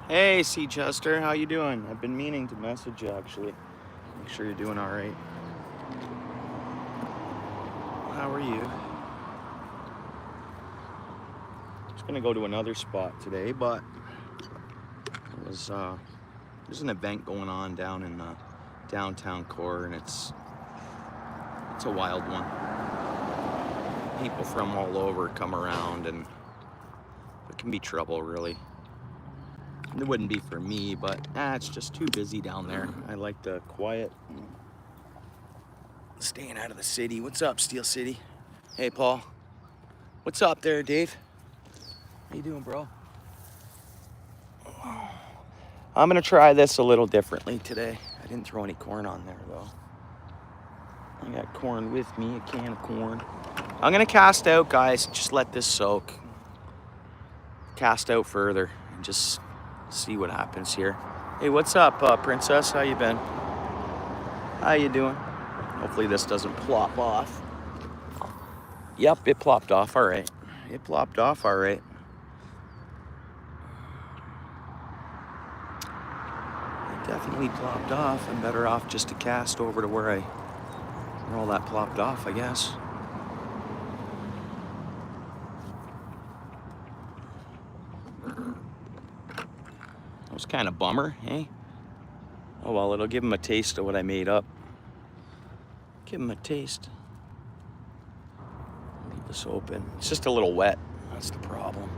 Hey, C. Chester, how you doing? I've been meaning to message you, actually. Make sure you're doing all right. How are you? Just gonna go to another spot today, but there's an event going on down in downtown core, and it's a wild one. People from all over come around, and it can be trouble, really. It wouldn't be for me, but it's just too busy down there. I like the quiet, staying out of the city. What's up, Steel City? Hey, Paul. What's up there, Dave? How you doing, bro? I'm gonna try this a little differently today. I didn't throw any corn on there, though. I got corn with me, a can of corn. I'm gonna cast out, guys. Just let this soak. Cast out further and just see what happens here. Hey, what's up, Princess? How you been? How you doing? Hopefully this doesn't plop off. Yep, it plopped off, all right. It plopped off, all right. It definitely plopped off. I'm better off just to cast over to where all that plopped off, I guess. That was kind of bummer, eh? Oh well, it'll give him a taste of what I made up. Give him a taste. Leave this open. It's just a little wet. That's the problem.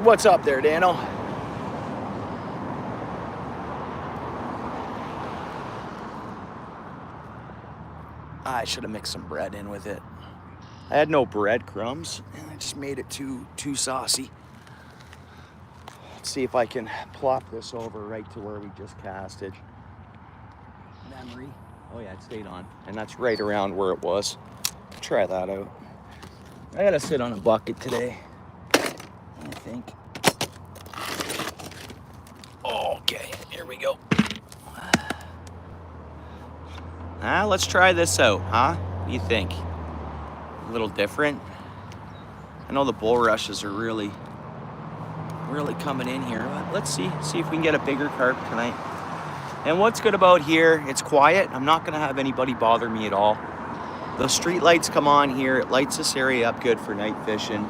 What's up there, Dano? I should have mixed some bread in with it. I had no breadcrumbs, and I just made it too saucy. Let's see if I can plop this over right to where we just casted. Memory. Oh yeah, it stayed on, and that's right around where it was. Try that out. I gotta sit on a bucket today, I think. Okay, here we go. Let's try this out, huh? What do you think? A little different? I know the bulrushes are really coming in here, but let's see if we can get a bigger carp tonight. And what's good about here, it's quiet. I'm not gonna have anybody bother me at all. The street lights come on here. It lights this area up good for night fishing.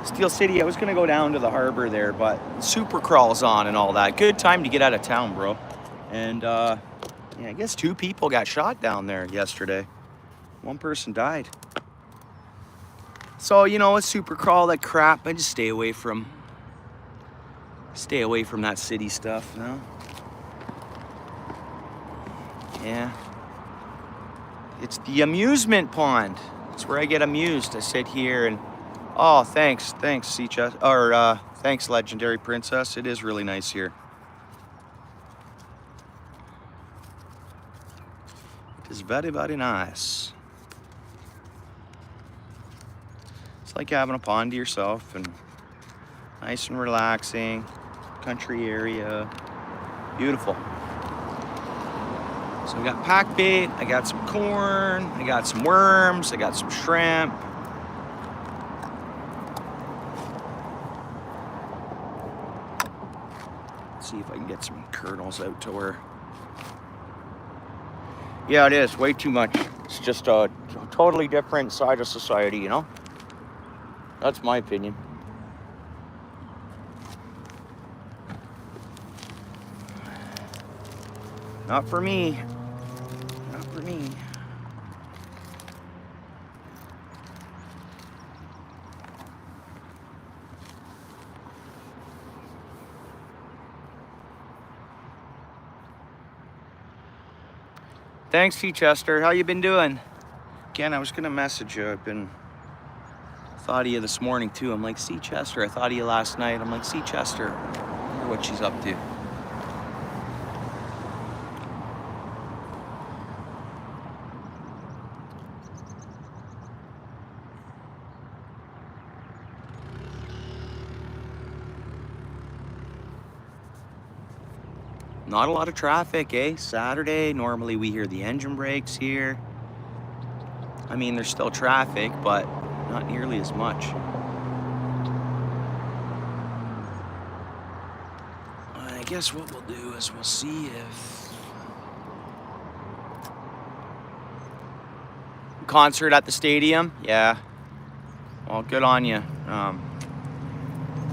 Steel City, I was gonna go down to the harbor there, but super crawls on and all that. Good time to get out of town, bro. And yeah, I guess 2 people got shot down there yesterday. 1 person died. So, you know, a super crawl, that crap, I just stay away from that city stuff, you know? Yeah. It's the amusement pond. It's where I get amused. I sit here and, oh, thanks, C-Chest, or thanks, Legendary Princess. It is really nice here. It is very, very nice. It's like having a pond to yourself and nice and relaxing. Country area. Beautiful. So we got pack bait, I got some corn, I got some worms, I got some shrimp. Let's see if I can get some kernels out to where. Yeah, it is way too much. It's just a totally different side of society, you know? That's my opinion. Not for me. Not for me. Thanks, T. Chester. How you been doing? Again, I was gonna message you. Thought of you this morning too. I'm like, C. Chester. I thought of you last night. I'm like, C. Chester. I wonder what she's up to. Not a lot of traffic, eh? Saturday, normally we hear the engine brakes here. I mean, there's still traffic, but not nearly as much. I guess what we'll do is we'll see if... Concert at the stadium? Yeah. Well, good on you.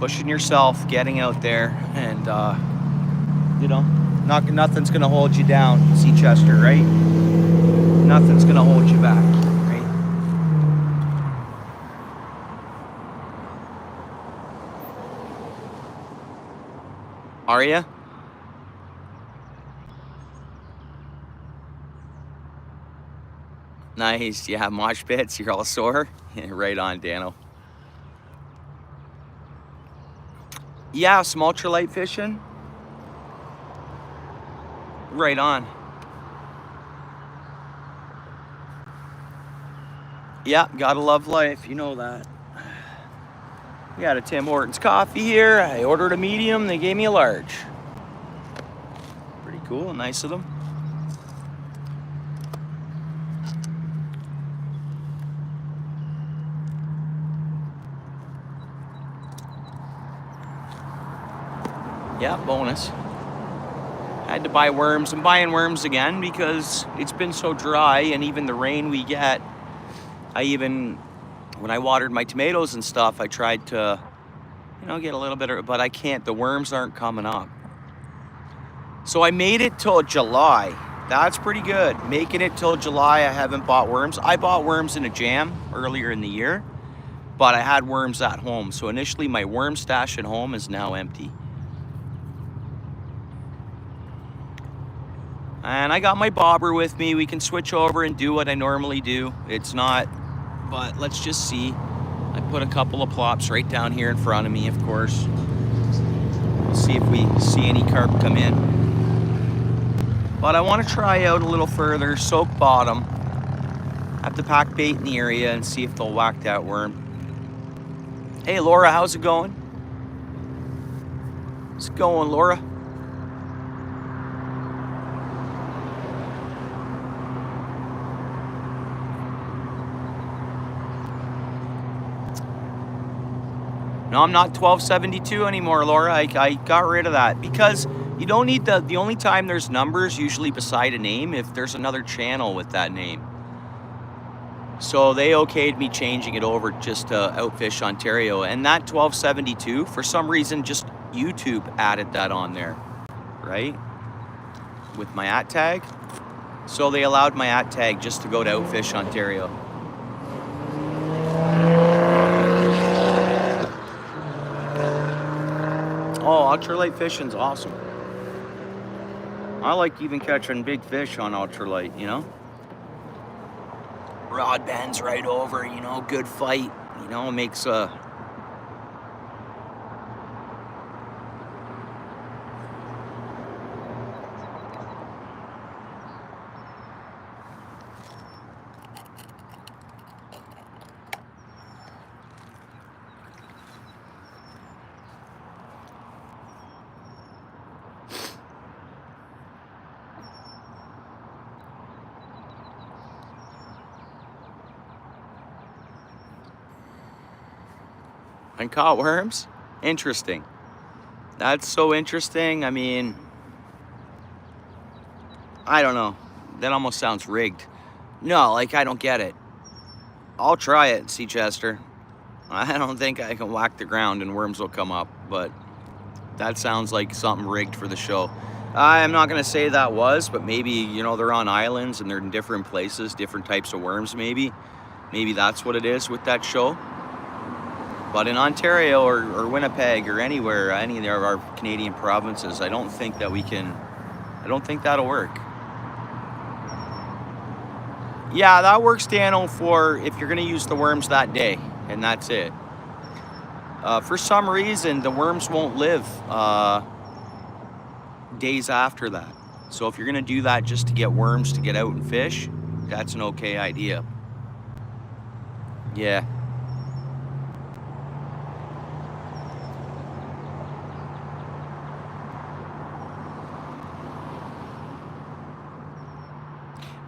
Pushing yourself, getting out there, and, you know, nothing's going to hold you down, Seachester, right? Nothing's going to hold you back, right? Are you? Nice. Yeah, mosh pits. You're all sore. Right on, Dano. Yeah, some ultralight fishing. Right on. Yeah, gotta love life. You know that. We got a Tim Hortons coffee here. I ordered a medium. They gave me a large. Pretty cool. Nice of them. Yeah, bonus. Had to buy worms. I'm buying worms again because it's been so dry, and even the rain we get, when I watered my tomatoes and stuff, I tried to, you know, get a little bit of, but I can't. The worms aren't coming up. So I made it till July. That's pretty good. Making it till July, I haven't bought worms. I bought worms in a jam earlier in the year, but I had worms at home. So initially my worm stash at home is now empty. And I got my bobber with me. We can switch over and do what I normally do. It's not, but let's just see. I put a couple of plops right down here in front of me, of course. We'll see if we see any carp come in. But I want to try out a little further, soak bottom. Have to pack bait in the area and see if they'll whack that worm. Hey, Laura, how's it going? How's it going, Laura? No, I'm not 1272 anymore, Laura. I got rid of that because you don't need the only time there's numbers usually beside a name if there's another channel with that name. So they okayed me changing it over just to OUTFISH Ontario, and that 1272, for some reason, just YouTube added that on there, right? With my @ tag. So they allowed my @ tag just to go to OUTFISH Ontario. Oh, ultralight fishing's awesome. I like even catching big fish on ultralight, you know? Rod bends right over, you know, good fight, you know, makes a... And caught worms? Interesting. That's so interesting. I mean, I don't know. That almost sounds rigged. No, like, I don't get it. I'll try it, Seachester. I don't think I can whack the ground and worms will come up, but that sounds like something rigged for the show. I'm not going to say that was, but maybe, you know, they're on islands and they're in different places, different types of worms maybe. Maybe that's what it is with that show. But in Ontario or Winnipeg or anywhere, any of our Canadian provinces, I don't think that we can, I don't think that'll work. Yeah, that works, Dano, for if you're gonna use the worms that day, and that's it. For some reason, the worms won't live days after that. So if you're gonna do that just to get worms to get out and fish, that's an okay idea. Yeah.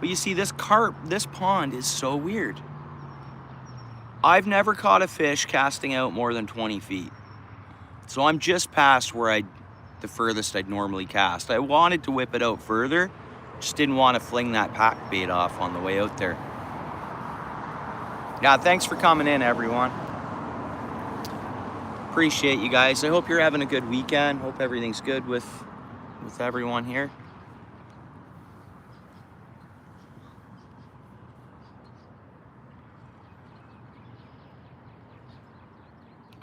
But you see, this carp, this pond is so weird. I've never caught a fish casting out more than 20 feet. So I'm just past where the furthest I'd normally cast. I wanted to whip it out further, just didn't want to fling that pack bait off on the way out there. Yeah, thanks for coming in, everyone. Appreciate you guys. I hope you're having a good weekend. Hope everything's good with everyone here.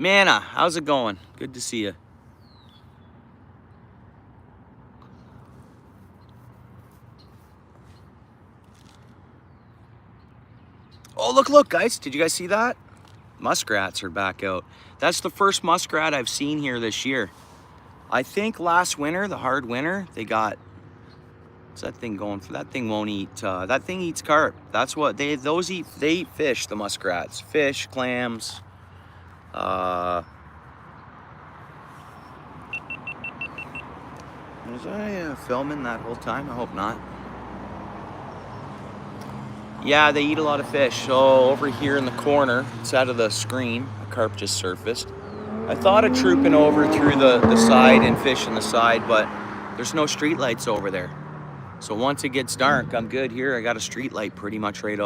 Manna, how's it going? Good to see you. Oh, look, guys. Did you guys see that? Muskrats are back out. That's the first muskrat I've seen here this year. I think last winter, the hard winter, they got, what's that thing going for? That thing won't eat, that thing eats carp. That's what, they eat fish, the muskrats. Fish, clams, was I filming that whole time? I hope not. Yeah, they eat a lot of fish. So over here in the corner, it's out of the screen, a carp just surfaced. I thought of trooping over through the side and fishing the side, but there's no street lights over there. So once it gets dark, I'm good here. I got a street light pretty much right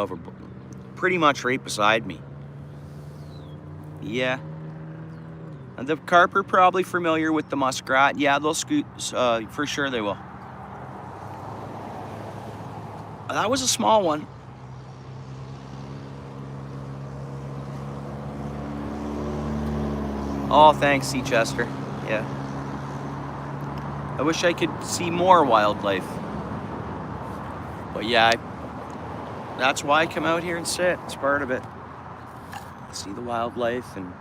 beside me. Yeah. And the carp are probably familiar with the muskrat. Yeah, they'll scoot, for sure they will. That was a small one. Oh, thanks, C. Chester. Yeah. I wish I could see more wildlife. But yeah, that's why I come out here and sit. It's part of it. See the wildlife and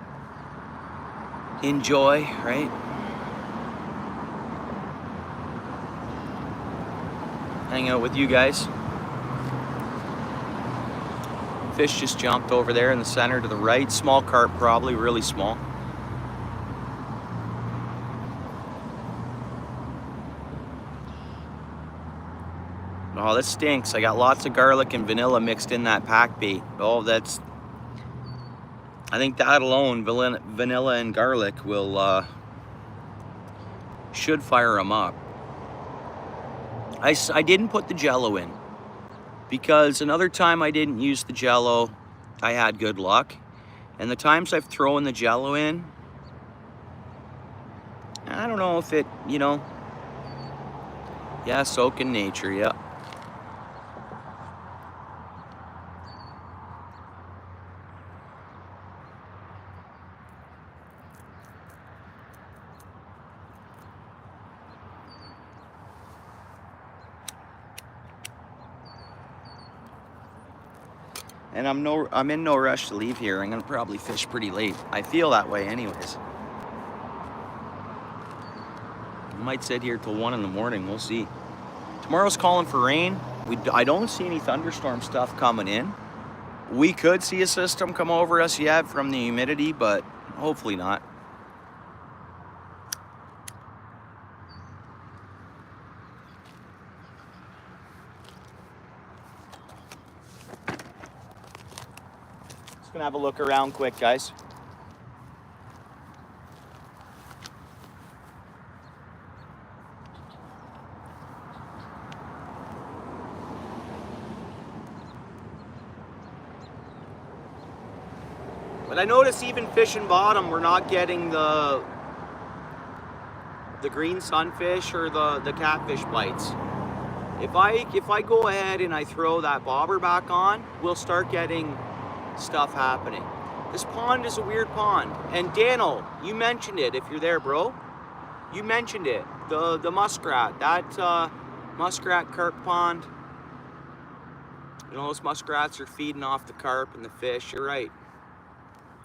enjoy, right? Hang out with you guys. Fish just jumped over there in the center to the right. Small carp, probably, really small. Oh, this stinks. I got lots of garlic and vanilla mixed in that pack bait. Oh, I think that alone, vanilla and garlic, will, should fire them up. I didn't put the Jello in because another time I didn't use the Jello, I had good luck. And the times I've thrown the Jello in, I don't know if it, you know, yeah, soak in nature, yeah. And I'm in no rush to leave here. I'm gonna probably fish pretty late. I feel that way anyways. I might sit here till 1 in the morning, we'll see. Tomorrow's calling for rain. I don't see any thunderstorm stuff coming in. We could see a system come over us yet from the humidity, but hopefully not. Gonna have a look around quick, guys. But I notice even fishing bottom, we're not getting the green sunfish or the catfish bites. If I go ahead and I throw that bobber back on, we'll start getting stuff happening. This pond is a weird pond. And Daniel, you mentioned it if you're there, bro. You mentioned it. The muskrat. That muskrat carp pond. You know, those muskrats are feeding off the carp and the fish. You're right.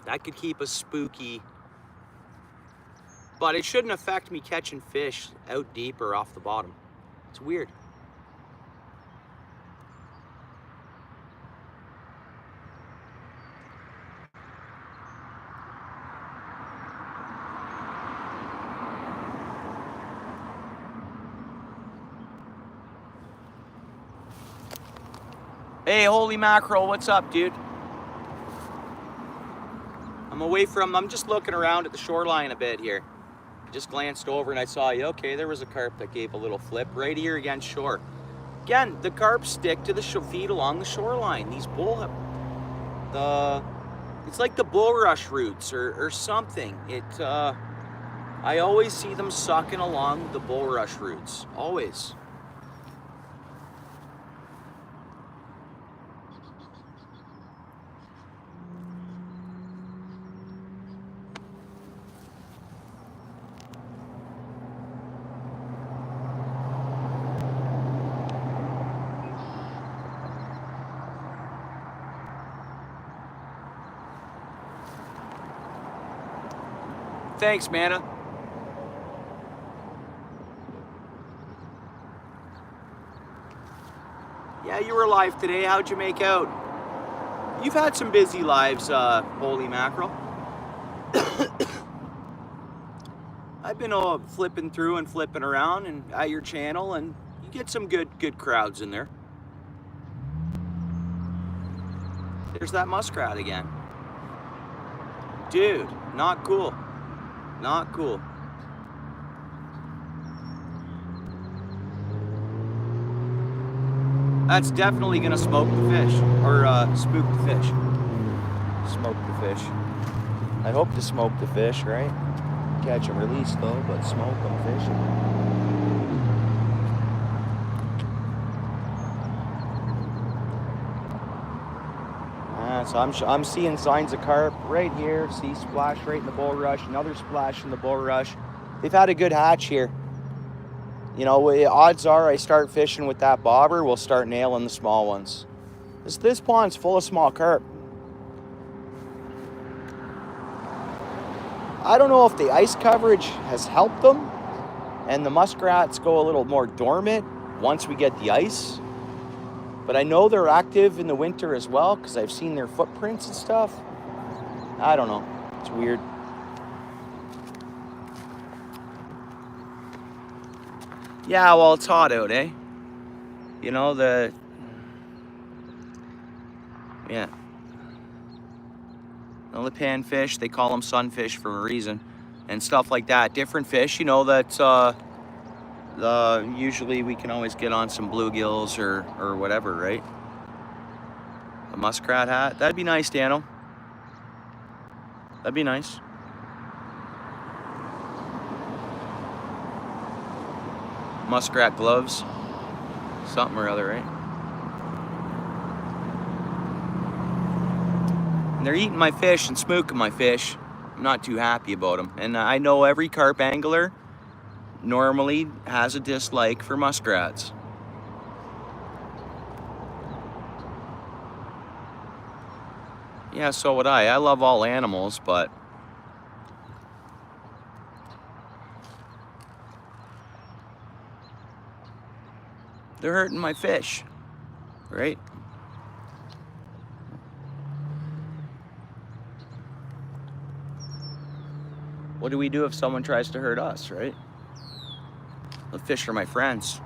That could keep us spooky. But it shouldn't affect me catching fish out deep or off the bottom. It's weird. Hey, holy mackerel, what's up, dude? I'm just looking around at the shoreline a bit here. I just glanced over and I saw you. Okay, there was a carp that gave a little flip right here against shore. Again, the carp stick to the feet along the shoreline. These it's like the bulrush roots or something. I always see them sucking along the bulrush roots, always. Thanks, Manna. Yeah, you were alive today. How'd you make out? You've had some busy lives, holy mackerel. I've been flipping through and flipping around and at your channel, and you get some good crowds in there. There's that muskrat again. Dude, not cool. Not cool. That's definitely gonna smoke the fish, or spook the fish. Smoke the fish. I hope to smoke the fish, right? Catch and release though, but smoke them fishing. So I'm seeing signs of carp right here. See splash right in the bulrush, another splash in the bulrush. They've had a good hatch here. You know, odds are I start fishing with that bobber, we'll start nailing the small ones. This pond's full of small carp. I don't know if the ice coverage has helped them and the muskrats go a little more dormant once we get the ice. But I know they're active in the winter as well because I've seen their footprints and stuff. I don't know. It's weird. Yeah, well, it's hot out, eh? You know, yeah. You know, the panfish, they call them sunfish for a reason. And stuff like that. Different fish, you know, that usually we can always get on some bluegills or whatever, right? A muskrat hat. That'd be nice, Dano. That'd be nice. Muskrat gloves. Something or other, right? And they're eating my fish and smooking my fish. I'm not too happy about them. And I know every carp angler normally has a dislike for muskrats. Yeah, so would I. I love all animals, but they're hurting my fish, right? What do we do if someone tries to hurt us, right? The fish are my friends.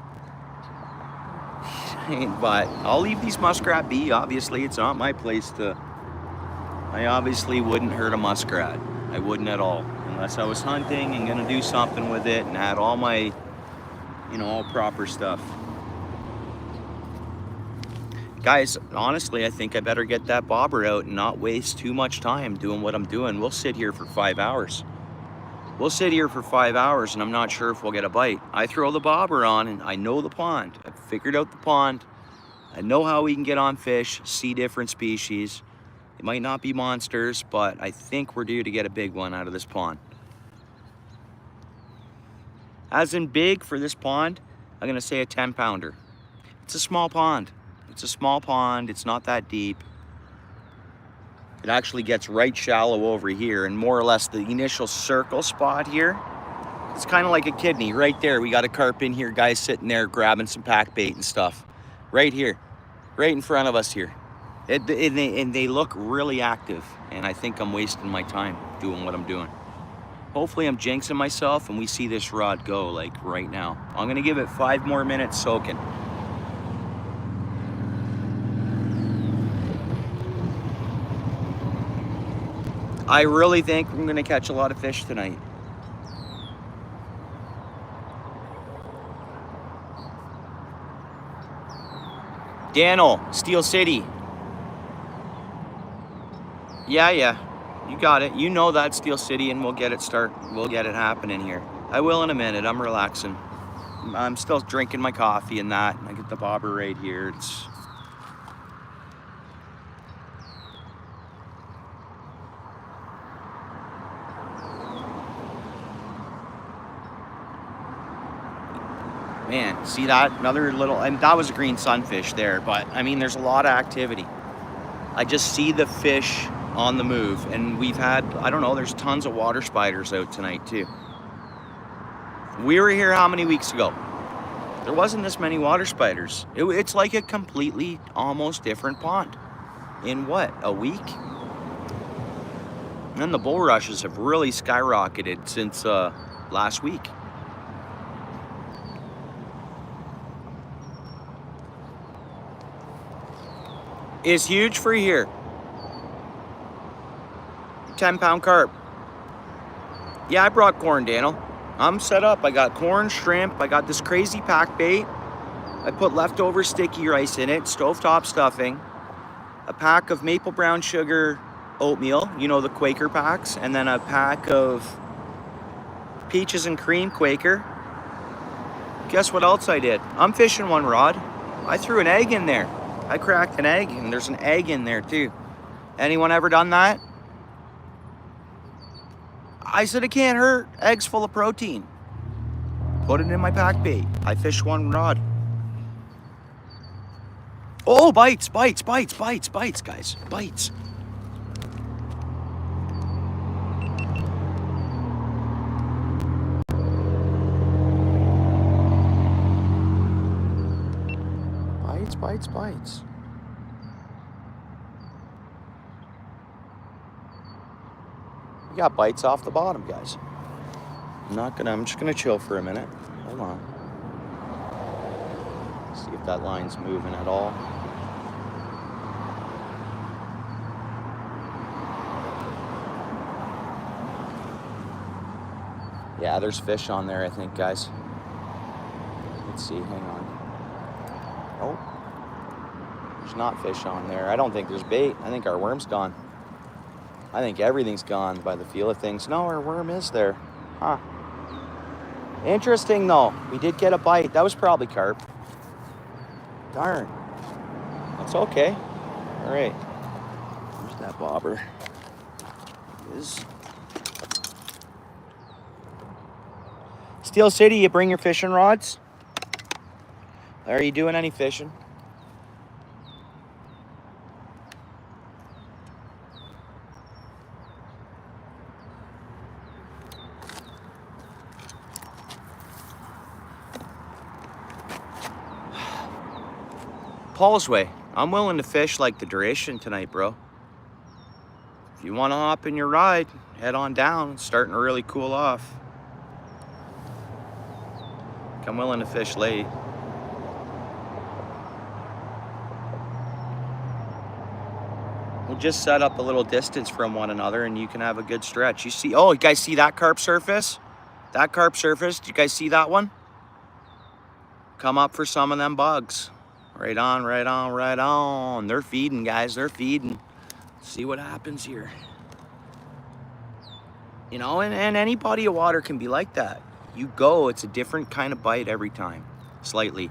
But I'll leave these muskrat be. Obviously, it's not my place to... I obviously wouldn't hurt a muskrat. I wouldn't at all. Unless I was hunting and gonna do something with it and had all my, you know, all proper stuff. Guys, honestly, I think I better get that bobber out and not waste too much time doing what I'm doing. We'll sit here for 5 hours. We'll sit here for 5 hours and I'm not sure if we'll get a bite. I throw the bobber on and I know the pond. I've figured out the pond. I know how we can get on fish, see different species. It might not be monsters, but I think we're due to get a big one out of this pond. As in big for this pond, I'm gonna say a 10-pounder. It's a small pond. It's a small pond, it's not that deep. It actually gets right shallow over here, and more or less the initial circle spot here, it's kind of like a kidney right there. We got a carp in here, guys sitting there grabbing some pack bait and stuff. Right here, right in front of us here. And they look really active, and I think I'm wasting my time doing what I'm doing. Hopefully I'm jinxing myself and we see this rod go like right now. I'm gonna give it 5 more minutes soaking. I really think I'm gonna catch a lot of fish tonight. Daniel, Steel City. Yeah. You got it. You know that, Steel City, and we'll get it happening here. I will in a minute. I'm relaxing. I'm still drinking my coffee and that. I get the bobber right here. It's man, see that? Another little, and that was a green sunfish there, but I mean, there's a lot of activity. I just see the fish on the move, and we've had, I don't know, there's tons of water spiders out tonight too. We were here how many weeks ago? There wasn't this many water spiders. It's like a completely, almost different pond. In what, a week? And the bulrushes have really skyrocketed since last week. Is huge for here. 10-pound carp. Yeah, I brought corn, Daniel. I'm set up. I got corn, shrimp. I got this crazy pack bait. I put leftover sticky rice in it, stovetop stuffing, a pack of maple brown sugar oatmeal, you know, the Quaker packs, and then a pack of peaches and cream Quaker. Guess what else I did? I'm fishing one rod. I threw an egg in there. I cracked an egg, and there's an egg in there too. Anyone ever done that? I said it can't hurt. Eggs full of protein. Put it in my pack bait. I fished one rod. Oh, bites, guys. Bites. Bites. We got bites off the bottom, guys. I'm just gonna chill for a minute. Hold on. See if that line's moving at all. Yeah, there's fish on there, I think, guys. Let's see, hang on. Oh, there's not fish on there. I don't think there's bait. I think our worm's gone. I think everything's gone by the feel of things. No, our worm is there. Huh. Interesting, though. We did get a bite. That was probably carp. Darn. That's okay. All right. Where's that bobber? It is. Steel City, you bring your fishing rods? Are you doing any fishing? Paul's way. I'm willing to fish like the duration tonight, bro. If you want to hop in your ride, head on down. It's starting to really cool off. I'm willing to fish late. We'll just set up a little distance from one another and you can have a good stretch. You see, oh, you guys see that carp surface? That carp surface, do you guys see that one? Come up for some of them bugs. Right on. They're feeding, guys, they're feeding. See what happens here. You know, and any body of water can be like that. You go, it's a different kind of bite every time, slightly.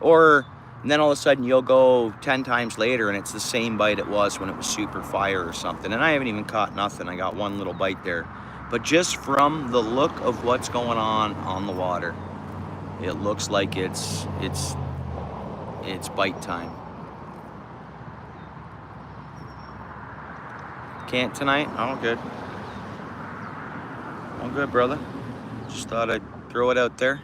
And then all of a sudden you'll go 10 times later and it's the same bite it was when it was super fire or something. And I haven't even caught nothing. I got one little bite there. But just from the look of what's going on the water, it looks like it's bite time. Can't tonight? Oh, good. All good, brother. Just thought I'd throw it out there.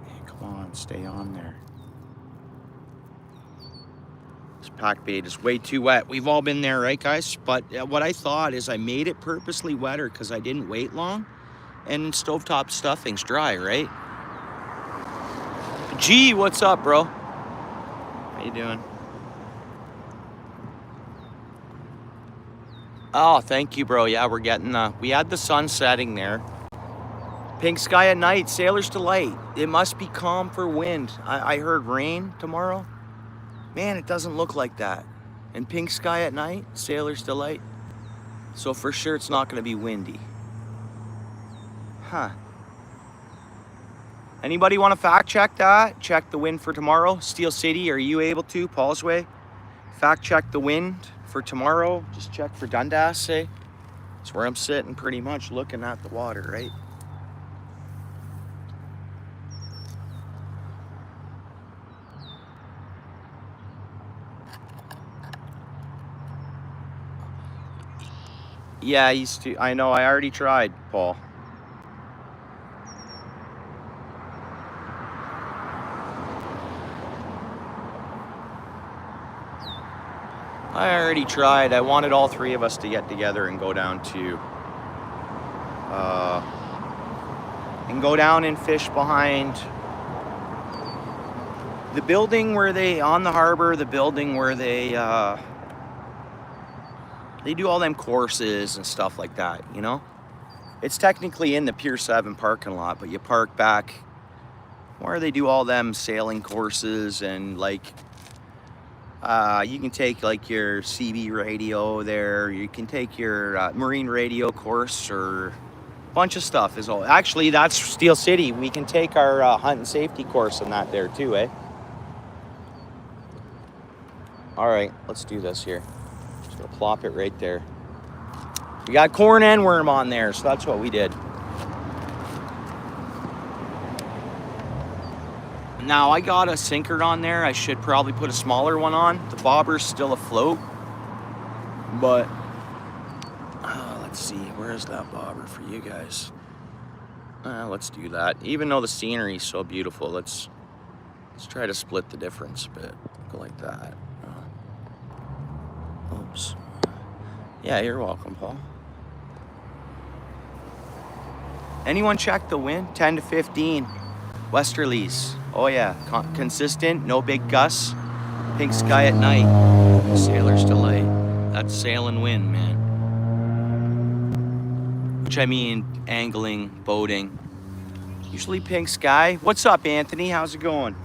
Hey, come on, stay on there. This pack bait is way too wet. We've all been there, right, guys? But what I thought is I made it purposely wetter because I didn't wait long. And stovetop stuffing's dry, right? Gee, what's up, bro? How you doing? Oh, thank you, bro. Yeah, we're getting, we had the sun setting there. Pink sky at night, sailor's delight. It must be calm for wind. I heard rain tomorrow. Man, it doesn't look like that. And pink sky at night, sailor's delight. So for sure it's not gonna be windy. Huh. Anybody want to fact check that? Check the wind for tomorrow. Steel City, are you able to? Paul's Way. Fact check the wind for tomorrow. Just check for Dundas, say. It's where I'm sitting pretty much looking at the water, right? Yeah, I know, I already tried, Paul. I already tried. I wanted all three of us to get together and go down to, and fish behind the building where on the harbor, the building where they do all them courses and stuff like that, you know? It's technically in the Pier 7 parking lot, but you park back where they do all them sailing courses and like, you can take like your CB radio there. You can take your marine radio course or a bunch of stuff. Actually, that's Steel City. We can take our hunt and safety course and that there too, eh? All right, let's do this here. Just gonna plop it right there. We got corn and worm on there, so that's what we did. Now I got a sinker on there. I should probably put a smaller one on. The bobber's still afloat, but let's see, where's that bobber for you guys? Let's do that. Even though the scenery's so beautiful, let's try to split the difference a bit. Go like that. Oops. Yeah, you're welcome, Paul. Anyone check the wind? 10 to 15 westerlies. Oh yeah, consistent, no big gusts. Pink sky at night. Sailor's delight. That's sailing wind, man. Which I mean, angling, boating. Usually pink sky. What's up, Anthony? How's it going?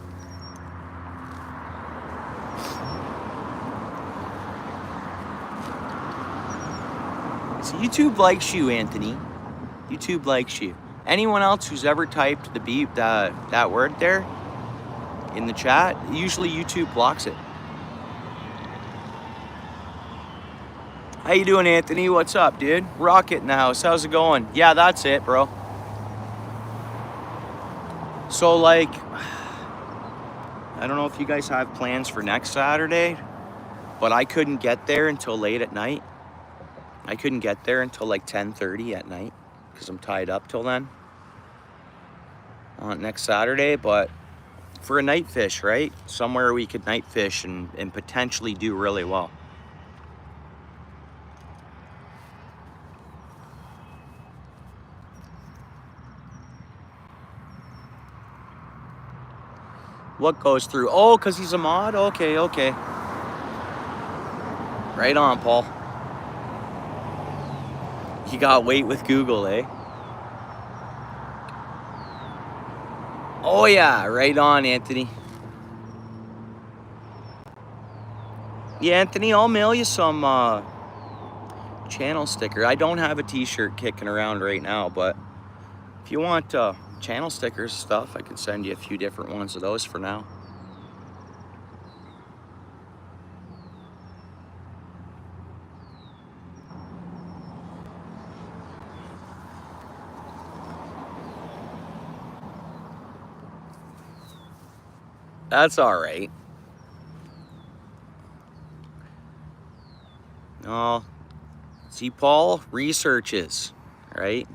So YouTube likes you, Anthony. YouTube likes you. Anyone else who's ever typed the beep, that word there in the chat, usually YouTube blocks it. How you doing, Anthony? What's up, dude? Rocket in the house. How's it going? Yeah, that's it, bro. So, like, I don't know if you guys have plans for next Saturday, but I couldn't get there until late at night. I couldn't get there until like 10:30 at night because I'm tied up till then on next Saturday. But for a night fish, right? Somewhere we could night fish and potentially do really well. What goes through? Oh, because he's a mod? Okay, okay. Right on, Paul. You got weight with Google, eh? Oh yeah, right on, Anthony. Yeah, Anthony, I'll mail you some channel sticker. I don't have a t-shirt kicking around right now, but if you want channel stickers stuff, I can send you a few different ones of those for now. That's all right. Oh, see, Paul researches, right?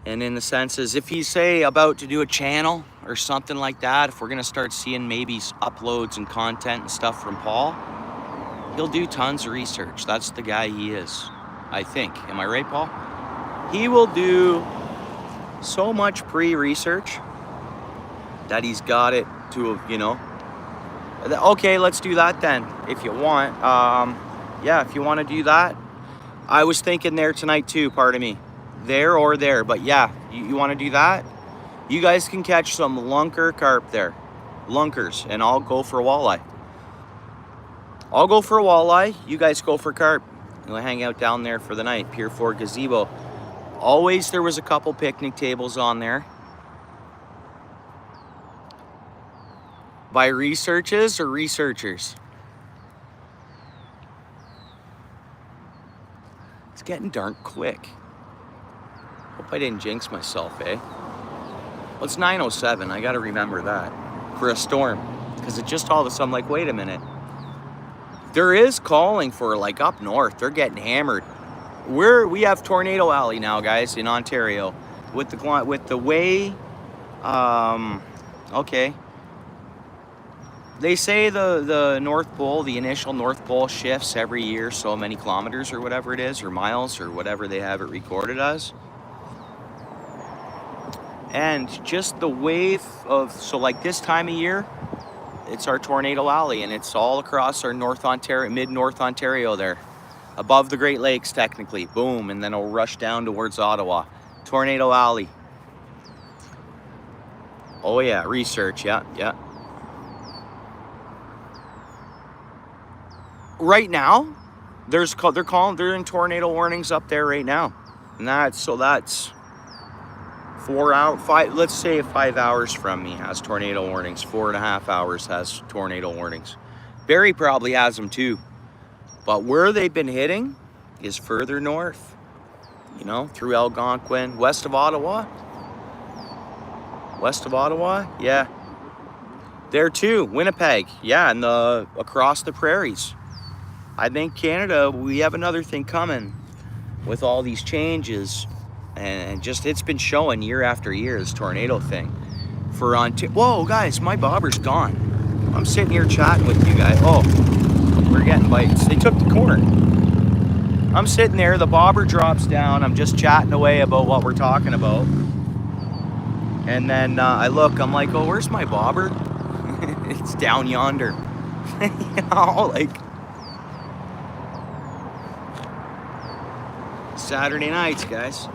And in the sense is if he's, say, about to do a channel, or something like that, if we're gonna start seeing maybe uploads and content and stuff from Paul, he'll do tons of research. That's the guy he is, I think. Am I right, Paul? He will do so much pre-research that he's got it to, you know. Okay, let's do that then, if you want. Yeah, if you want to do that. I was thinking there tonight too, pardon me. There or there, but yeah, you want to do that? You guys can catch some lunker carp there. Lunkers, and I'll go for a walleye. I'll go for a walleye, you guys go for carp. We'll hang out down there for the night, Pier 4 gazebo. Always there was a couple picnic tables on there. By researches or researchers? It's getting dark quick. Hope I didn't jinx myself, eh? Well, it's 9:07, I gotta remember that. For a storm, because it just all of a sudden, I'm like, wait a minute. There is calling for, like, up north, they're getting hammered. We have Tornado Alley now, guys, in Ontario. With the way, okay. They say the North Pole, the initial North Pole shifts every year so many kilometers or whatever it is, or miles, or whatever they have it recorded as. And just the wave of, so like this time of year, it's our Tornado Alley, and it's all across our North Ontario, mid-North Ontario there. Above the Great Lakes, technically. Boom, and then it'll rush down towards Ottawa. Tornado Alley. Oh yeah, research, yeah. Right now, they're in tornado warnings up there right now. And that's 4 hours, let's say 5 hours from me has tornado warnings. 4.5 hours has tornado warnings. Barrie probably has them too. But where they've been hitting is further north. You know, through Algonquin, west of Ottawa. West of Ottawa, yeah. There too, Winnipeg, yeah, and across the prairies. I think Canada, we have another thing coming with all these changes, and just it's been showing year after year, this tornado thing. Whoa, guys, my bobber's gone. I'm sitting here chatting with you guys. Oh, we're getting bites. They took the corn. I'm sitting there, the bobber drops down. I'm just chatting away about what we're talking about. And then I look, I'm like, oh, where's my bobber? It's down yonder. You know, like Saturday nights, guys.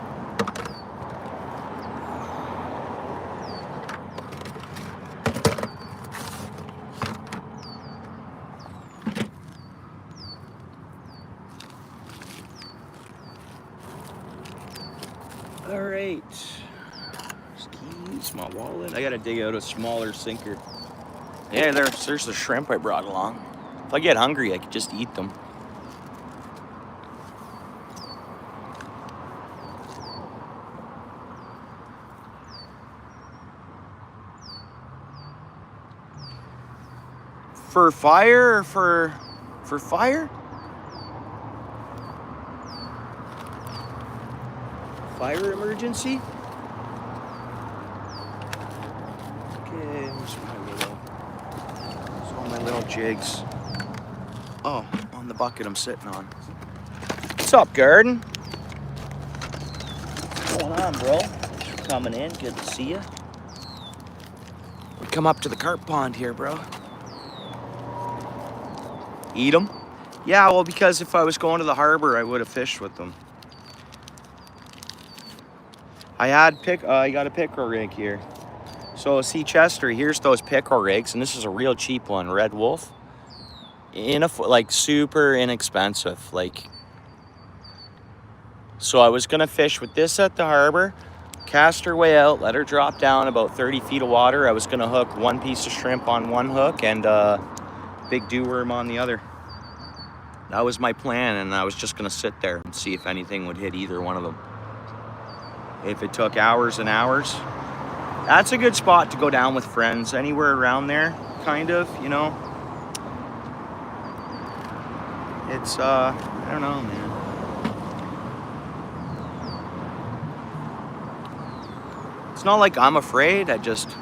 All right. Skis, my wallet. I gotta dig out a smaller sinker. Yeah, there's the shrimp I brought along. If I get hungry, I could just eat them. For fire or for fire? Fire emergency? Okay, where's all my little jigs? Oh, on the bucket I'm sitting on. What's up, Garden? What's going on, bro? Thanks for coming in. Good to see you. We come up to the carp pond here, bro. Eat them? Yeah, well, because if I was going to the harbor, I would have fished with them. I got a pickerel rig here. So see, Chester, here's those pickerel rigs, and this is a real cheap one, Red Wolf. Like super inexpensive, like. So I was gonna fish with this at the harbor, cast her way out, let her drop down about 30 feet of water. I was gonna hook one piece of shrimp on one hook and big dew worm on the other. That was my plan, and I was just gonna sit there and see if anything would hit either one of them. If it took hours and hours. That's a good spot to go down with friends, anywhere around there, kind of, you know. It's, I don't know, man. It's not like I'm afraid, I just,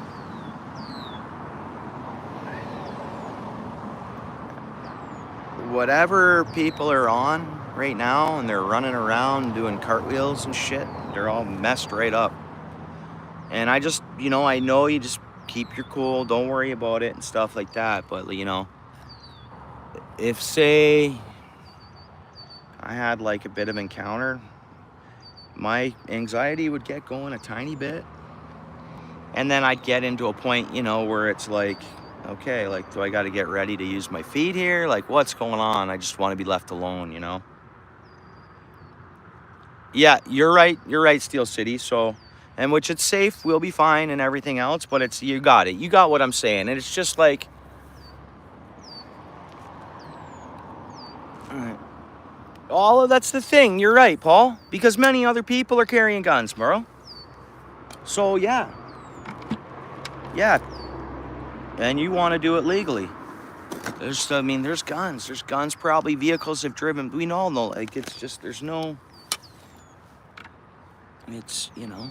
whatever people are on right now, and they're running around doing cartwheels and shit, they're all messed right up. And I just, you know, I know you just keep your cool, don't worry about it and stuff like that. But, you know, if, say, I had like a bit of encounter, my anxiety would get going a tiny bit. And then I'd get into a point, you know, where it's like, okay, like, do I got to get ready to use my feet here? Like, what's going on? I just want to be left alone, you know? Yeah, you're right, Steel City. So, and which it's safe, we'll be fine and everything else, but it's, you got it. You got what I'm saying. And it's just like, all of that's the thing. You're right, Paul, because many other people are carrying guns, bro. So, yeah. Yeah. And you want to do it legally. There's, I mean, there's guns. There's guns, probably vehicles have driven. We all know, like, it's just, there's no, it's, you know.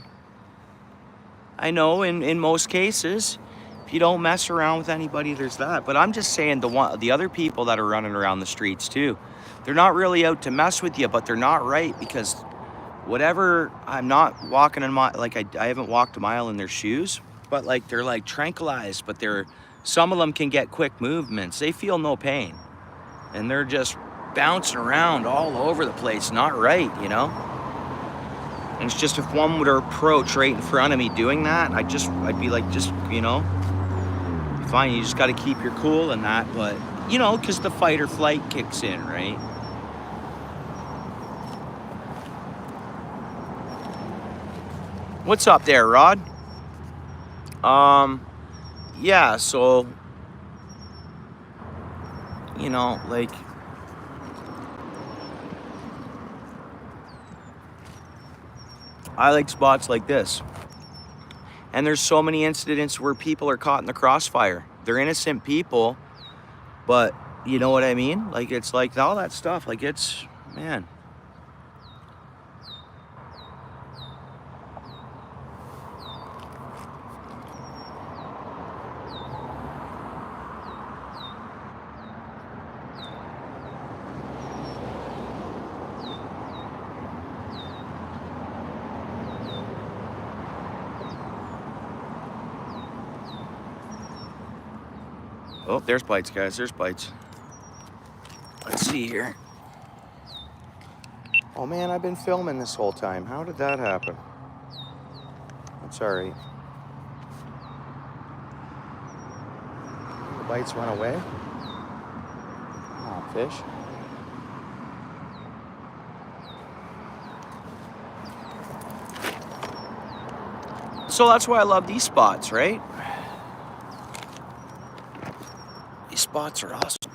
I know in most cases, if you don't mess around with anybody, there's that. But I'm just saying the other people that are running around the streets too, they're not really out to mess with you, but they're not right, because whatever, I'm not walking in my, like, I haven't walked a mile in their shoes, but like, they're like tranquilized, but some of them can get quick movements. They feel no pain, and they're just bouncing around all over the place, not right, you know? And it's just, if one would approach right in front of me doing that, I'd be like, just, you know, fine, you just got to keep your cool and that, but, you know, because the fight or flight kicks in, right? What's up there, Rod? Yeah, so, you know, like, I like spots like this. And there's so many incidents where people are caught in the crossfire. They're innocent people, but you know what I mean? Like, it's like all that stuff, like, it's, man. Oh, there's bites, guys. There's bites. Let's see here. Oh, man, I've been filming this whole time. How did that happen? That's all right. The bites went away. Oh, fish. So that's why I love these spots, right? These spots are awesome.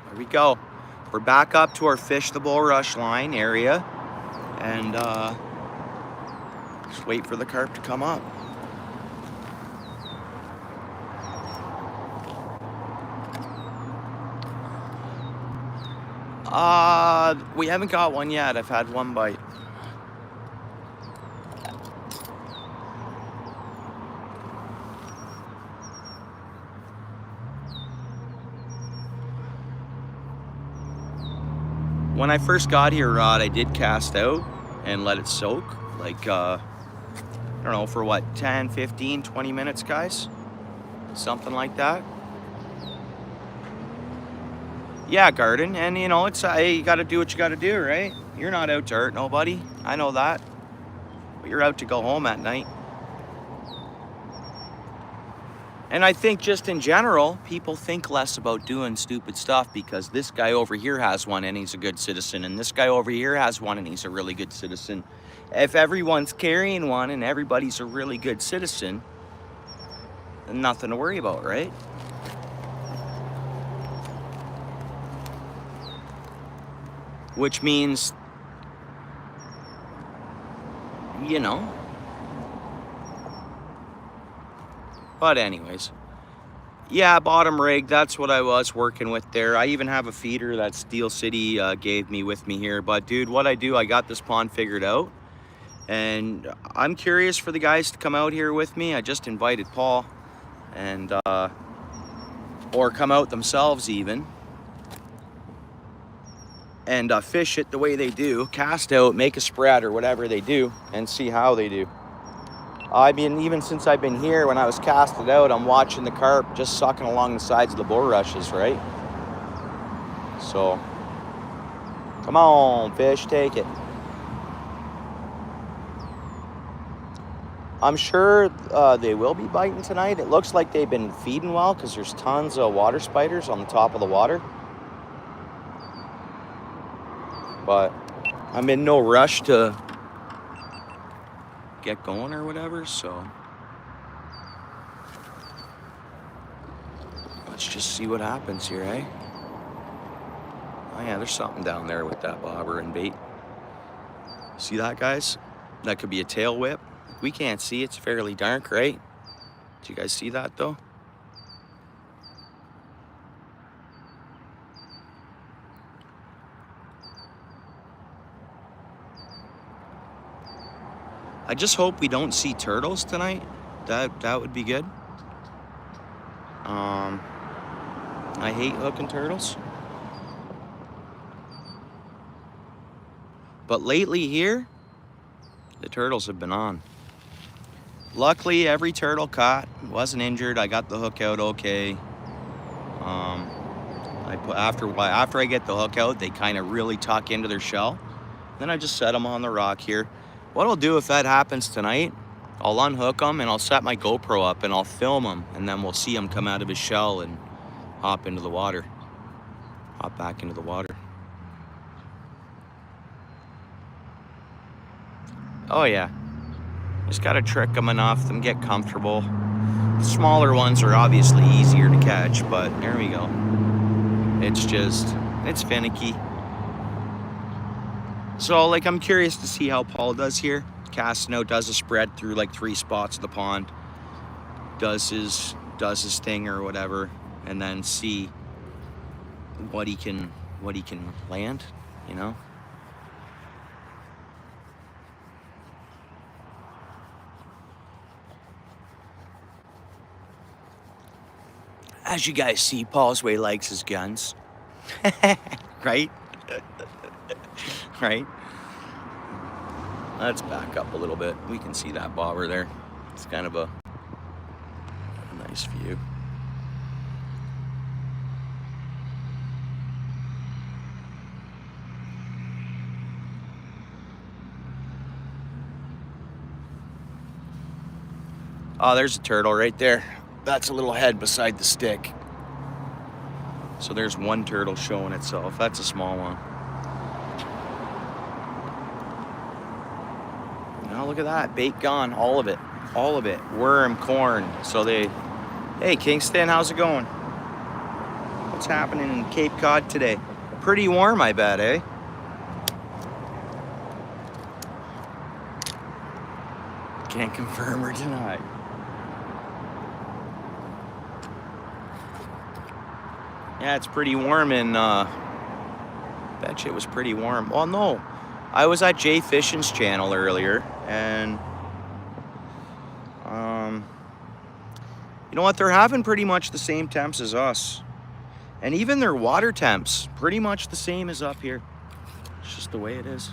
There we go. We're back up to our Fish the Bull Rush line area, and just wait for the carp to come up. We haven't got one yet. I've had one bite. When I first got here, Rod, I did cast out and let it soak, like, I don't know, for what, 10, 15, 20 minutes, guys? Something like that. Yeah, garden, and you know, it's, hey, you gotta do what you gotta do, right? You're not out to hurt nobody, I know that. But you're out to go home at night. And I think just in general, people think less about doing stupid stuff because this guy over here has one and he's a good citizen, and this guy over here has one and he's a really good citizen. If everyone's carrying one and everybody's a really good citizen, then nothing to worry about, right? Which means, you know. But anyways, yeah, bottom rig, that's what I was working with there. I even have a feeder that Steel City gave me with me here. But dude, what I do, I got this pond figured out, and I'm curious for the guys to come out here with me. I just invited Paul, and or come out themselves even, and fish it the way they do, cast out, make a spread or whatever they do, and see how they do. I mean, even since I've been here, when I was casted out, I'm watching the carp just sucking along the sides of the bulrushes, right? So, come on, fish, take it. I'm sure they will be biting tonight. It looks like they've been feeding well because there's tons of water spiders on the top of the water. But I'm in no rush to get going or whatever, so let's just see what happens here, eh? Oh yeah, there's something down there with that bobber and bait. See that, guys? That could be a tail whip. We can't see, it's fairly dark, right? Do you guys see that though? I just hope we don't see turtles tonight. That would be good. I hate hooking turtles. But lately here, the turtles have been on. Luckily, every turtle caught, wasn't injured. I got the hook out okay. After I get the hook out, they kind of really tuck into their shell. Then I just set them on the rock here. What I'll do if that happens tonight, I'll unhook them and I'll set my GoPro up and I'll film him, and then we'll see him come out of his shell and hop into the water. Hop back into the water. Oh yeah. Just gotta trick them enough, them get comfortable. The smaller ones are obviously easier to catch, but there we go. It's finicky. So like, I'm curious to see how Paul does here. Casting out, does a spread through like 3 spots of the pond. Does his thing or whatever, and then see what he can land, you know? As you guys see, Paul's way likes his guns. Right? Right? Let's back up a little bit. We can see that bobber there. It's kind of a nice view. Oh, there's a turtle right there. That's a little head beside the stick. So there's one turtle showing itself. That's a small one. Now look at that, bait gone, all of it. All of it, worm, corn. So hey Kingston, how's it going? What's happening in Cape Cod today? Pretty warm, I bet, eh? Can't confirm or deny. Yeah, it's pretty warm in, bet you it was pretty warm. Well, no, I was at Jay Fishing's channel earlier, and, you know what, they're having pretty much the same temps as us. And even their water temps, pretty much the same as up here. It's just the way it is.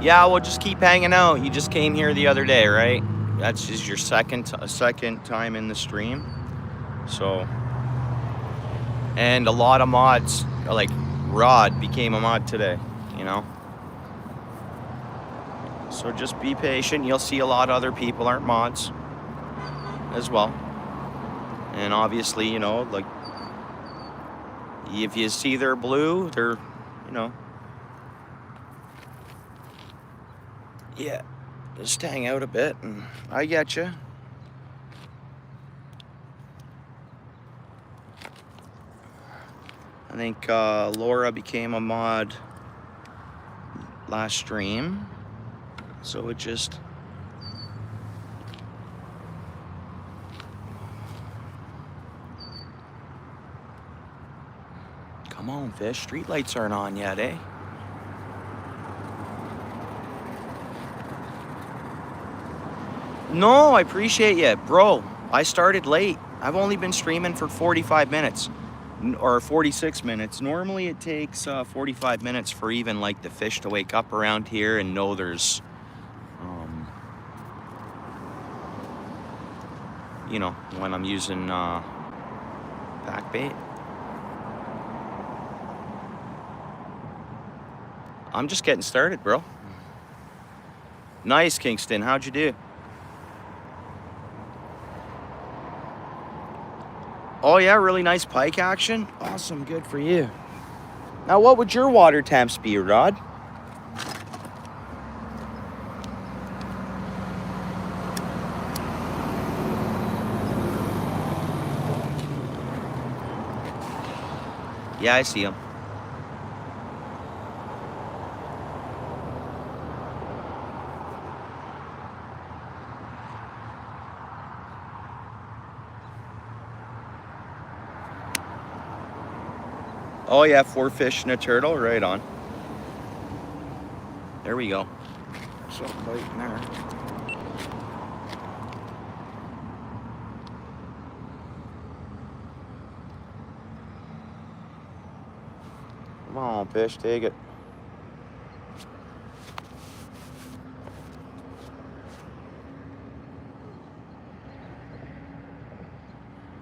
Yeah, we'll just keep hanging out. You just came here the other day, right? That's just your second time in the stream. So, and a lot of mods, like Rod became a mod today, you know? So just be patient. You'll see a lot of other people aren't mods as well. And obviously, you know, like, if you see they're blue, they're, you know, yeah, just hang out a bit and I get you. I think Laura became a mod last stream, so it just Come on, fish. Street lights aren't on yet, eh? No, I appreciate you. Bro, I started late. I've only been streaming for 45 minutes. Or 46 minutes. Normally it takes 45 minutes for even like the fish to wake up around here and know there's, you know, when I'm using pack bait. I'm just getting started, bro. Nice, Kingston. How'd you do? Oh yeah, really nice pike action. Awesome, good for you. Now, what would your water temps be, Rod? Yeah, I see him. Oh yeah, 4 fish and a turtle, right on. There we go. Something biting there. Come on, fish, take it.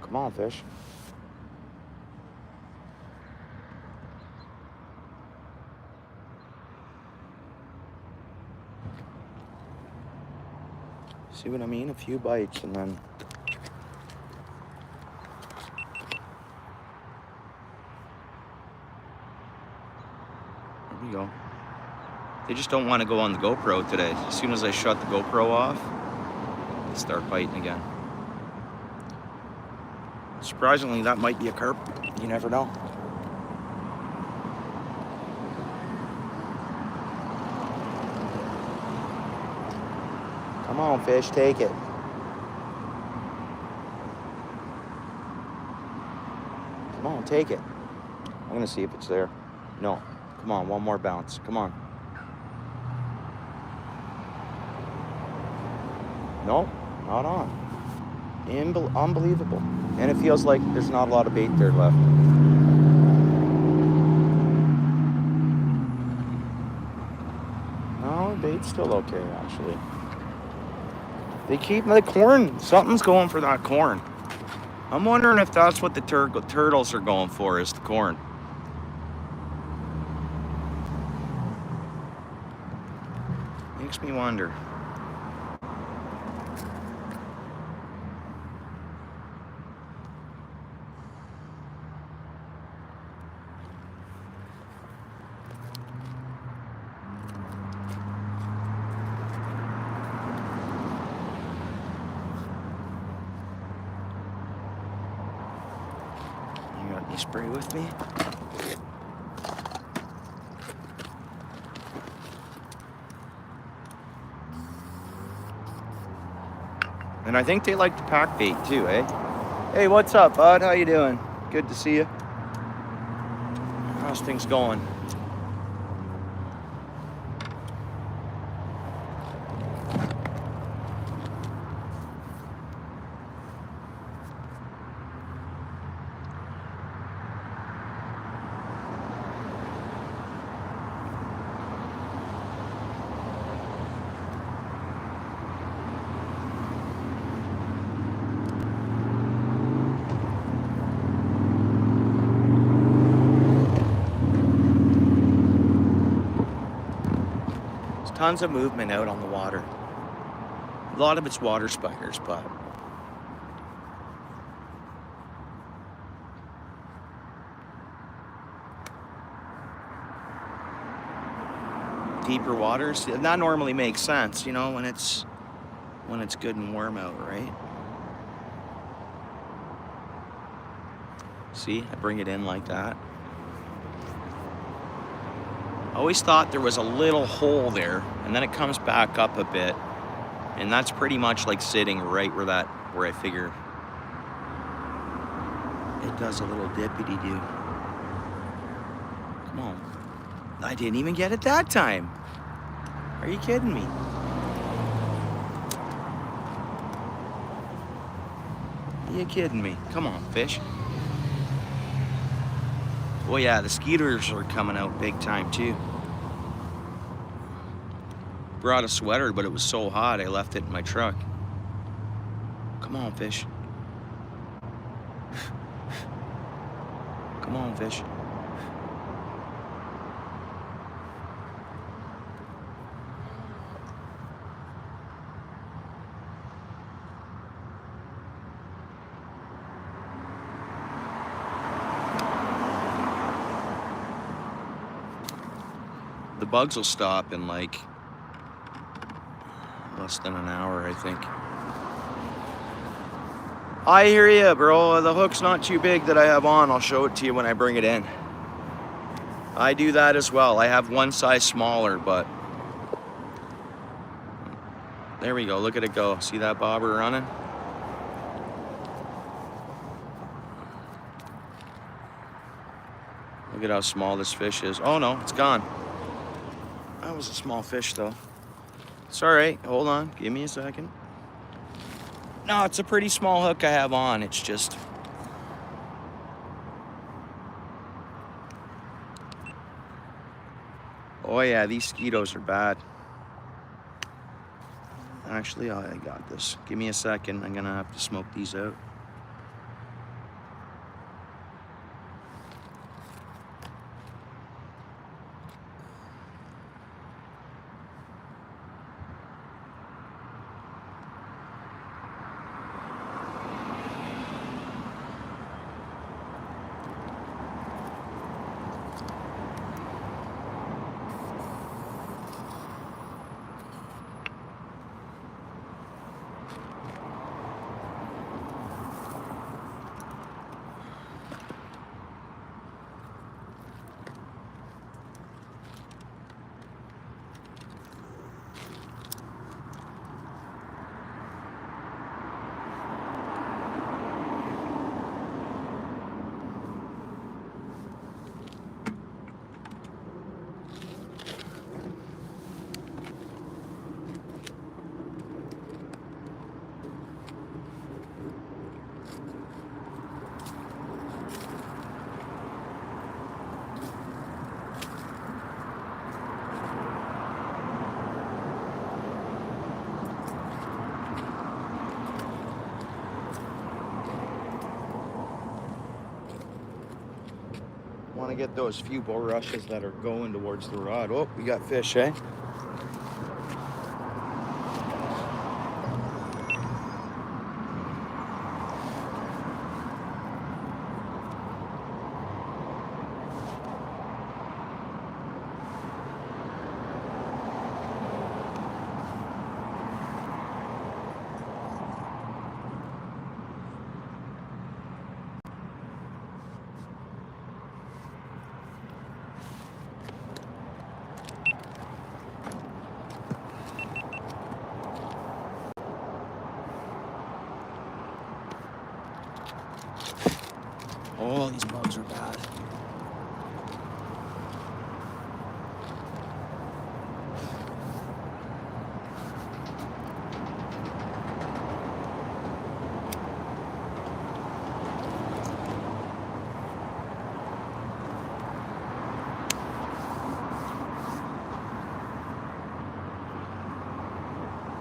Come on, fish. See what I mean? A few bites and then... There we go. They just don't want to go on the GoPro today. As soon as I shut the GoPro off, they start biting again. Surprisingly, that might be a carp. You never know. Come on, fish, take it. Come on, take it. I'm gonna see if it's there. No. Come on, one more bounce. Come on. No, not on. Unbelievable. And it feels like there's not a lot of bait there left. No, bait's still okay, actually. They keep the corn. Something's going for that corn. I'm wondering if that's what the turtles are going for, is the corn. Makes me wonder. You got any spray with me? And I think they like to pack bait too, eh? Hey, what's up, bud? How you doing? Good to see you. How's things going? Tons of movement out on the water. A lot of it's water spiders, but deeper waters, that normally makes sense, you know, when it's good and warm out, right? See, I bring it in like that. I always thought there was a little hole there, and then it comes back up a bit, and that's pretty much like sitting right where I figure it does a little dippity-doo. Come on. I didn't even get it that time. Are you kidding me? Are you kidding me? Come on, fish. Oh yeah, the skeeters are coming out big time too. Brought a sweater, but it was so hot I left it in my truck. Come on, fish. Come on, fish. The bugs will stop in like less than an hour, I think. I hear you, bro. The hook's not too big that I have on. I'll show it to you when I bring it in. I do that as well. I have one size smaller, but there we go. Look at it go. See that bobber running? Look at how small this fish is. Oh no, it's gone. That was a small fish though. It's all right. Hold on. Give me a second. No, it's a pretty small hook I have on. It's just... Oh yeah, these skeetos are bad. Actually, I got this. Give me a second. I'm gonna have to smoke these out. Want to get those few bulrushes that are going towards the rod. Oh, we got fish, eh? Oh, these bugs are bad.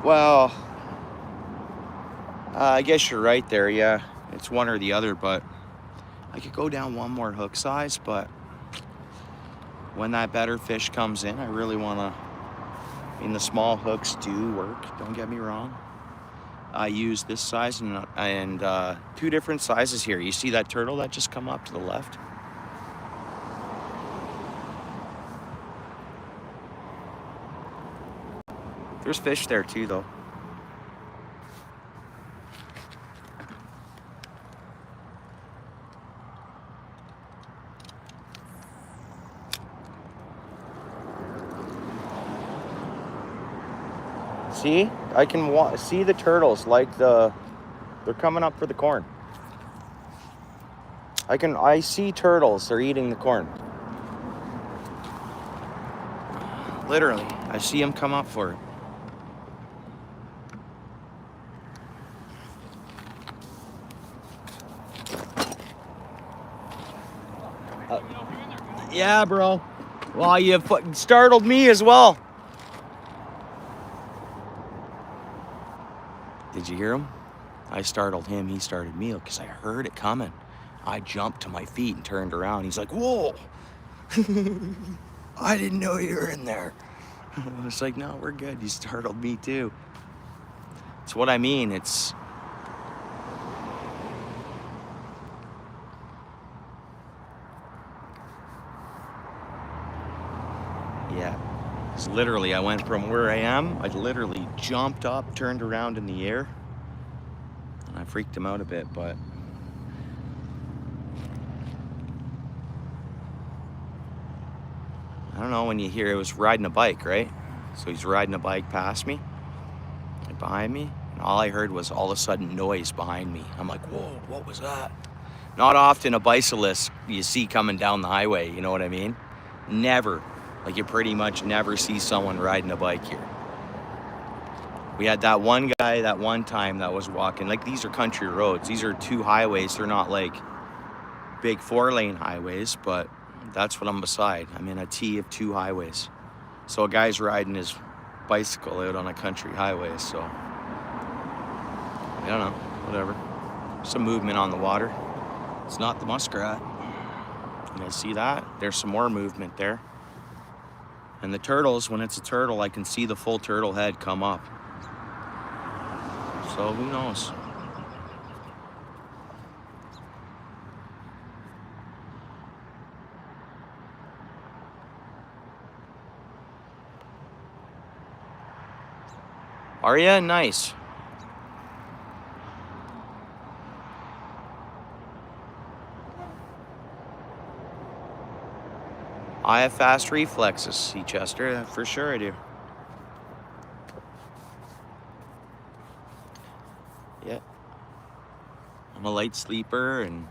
Well, I guess you're right there, yeah. It's one or the other, but I could go down one more hook size, but when that better fish comes in, I really want to... I mean, the small hooks do work, don't get me wrong. I use this size and two different sizes here. You see that turtle that just come up to the left? There's fish there too, though. See? I can see the turtles like they're coming up for the corn. I see turtles, they're eating the corn. Literally, I see him come up for it. Yeah, bro. Well, you fucking startled me as well. Did you hear him? I startled him, he started me because I heard it coming. I jumped to my feet and turned around. He's like, whoa. I didn't know you were in there. I was like, no, we're good. You startled me too. It's what I mean. It's... Yeah. It's literally, I went from where I am, I literally jumped up, turned around in the air, and I freaked him out a bit, but I don't know, when you hear, it was riding a bike, right? So he's riding a bike past me, like behind me, and all I heard was all of a sudden noise behind me. I'm like, whoa, what was that? Not often a bicyclist you see coming down the highway, you know what I mean? Never. Like, you pretty much never see someone riding a bike here. We had that one guy that one time that was walking. Like, these are country roads. These are two highways. They're not like big 4-lane highways, but that's what I'm beside. I'm in a T of 2 highways. So a guy's riding his bicycle out on a country highway, so I don't know, whatever. Some movement on the water. It's not the muskrat. You guys see that? There's some more movement there. And the turtles, when it's a turtle, I can see the full turtle head come up. So who knows? Are ya? Nice. I have fast reflexes, see, Chester, for sure I do. Yeah. I'm a light sleeper, and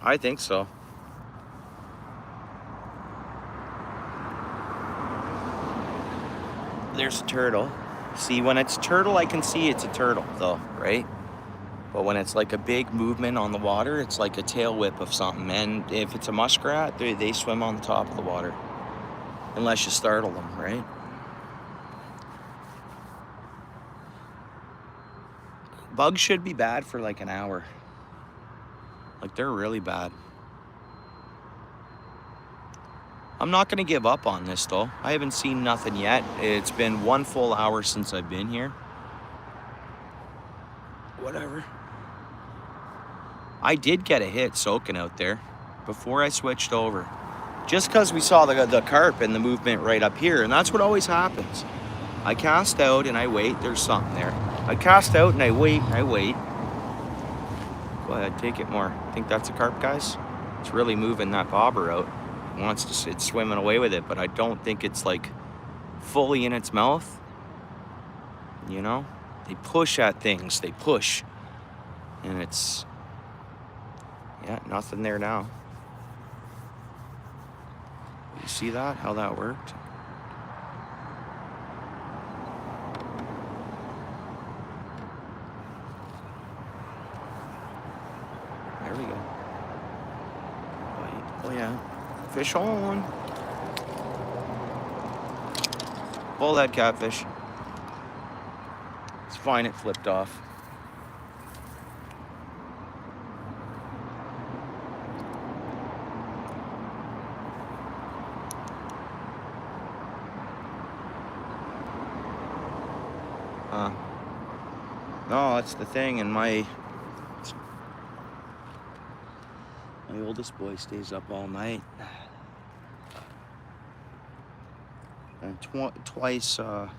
I think so. There's a turtle. See, when it's turtle, I can see it's a turtle, though, right? But when it's like a big movement on the water, it's like a tail whip of something. And if it's a muskrat, they swim on the top of the water. Unless you startle them, right? Bugs should be bad for like an hour. Like, they're really bad. I'm not gonna give up on this though. I haven't seen nothing yet. It's been 1 full hour since I've been here. Whatever. I did get a hit soaking out there before I switched over. Just because we saw the carp and the movement right up here, and that's what always happens. I cast out and I wait, there's something there. I cast out and I wait and I wait. Go ahead, take it more. I think that's a carp, guys. It's really moving that bobber out. It wants to, it's swimming away with it, but I don't think it's like fully in its mouth. You know? They push at things, they push. And it's, yeah, nothing there now. You see that, how that worked? There we go. Oh yeah, fish on. Bullhead catfish. It's fine, it flipped off. No, that's the thing, and my oldest boy stays up all night. And twice a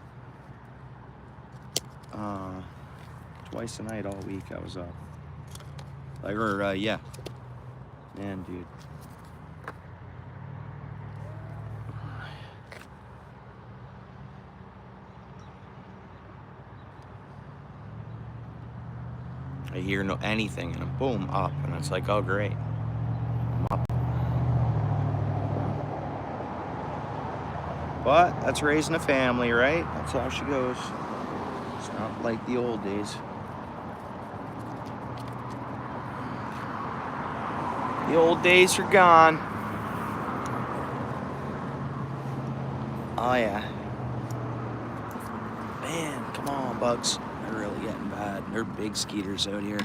night all week I was up. Like, or, yeah. Man, dude. I hear anything, and boom, up, and it's like, oh great, I'm up. But that's raising a family, right? That's how she goes. It's not like the old days. The old days are gone. Oh yeah. Man, come on, bugs. They're really getting bad. They're big skeeters out here.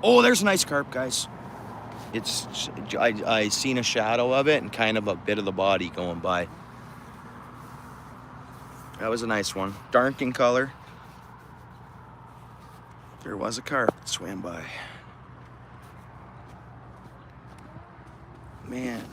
Oh, there's a nice carp, guys. I seen a shadow of it and kind of a bit of the body going by. That was a nice one. Dark in color. There was a carp that swam by. Man.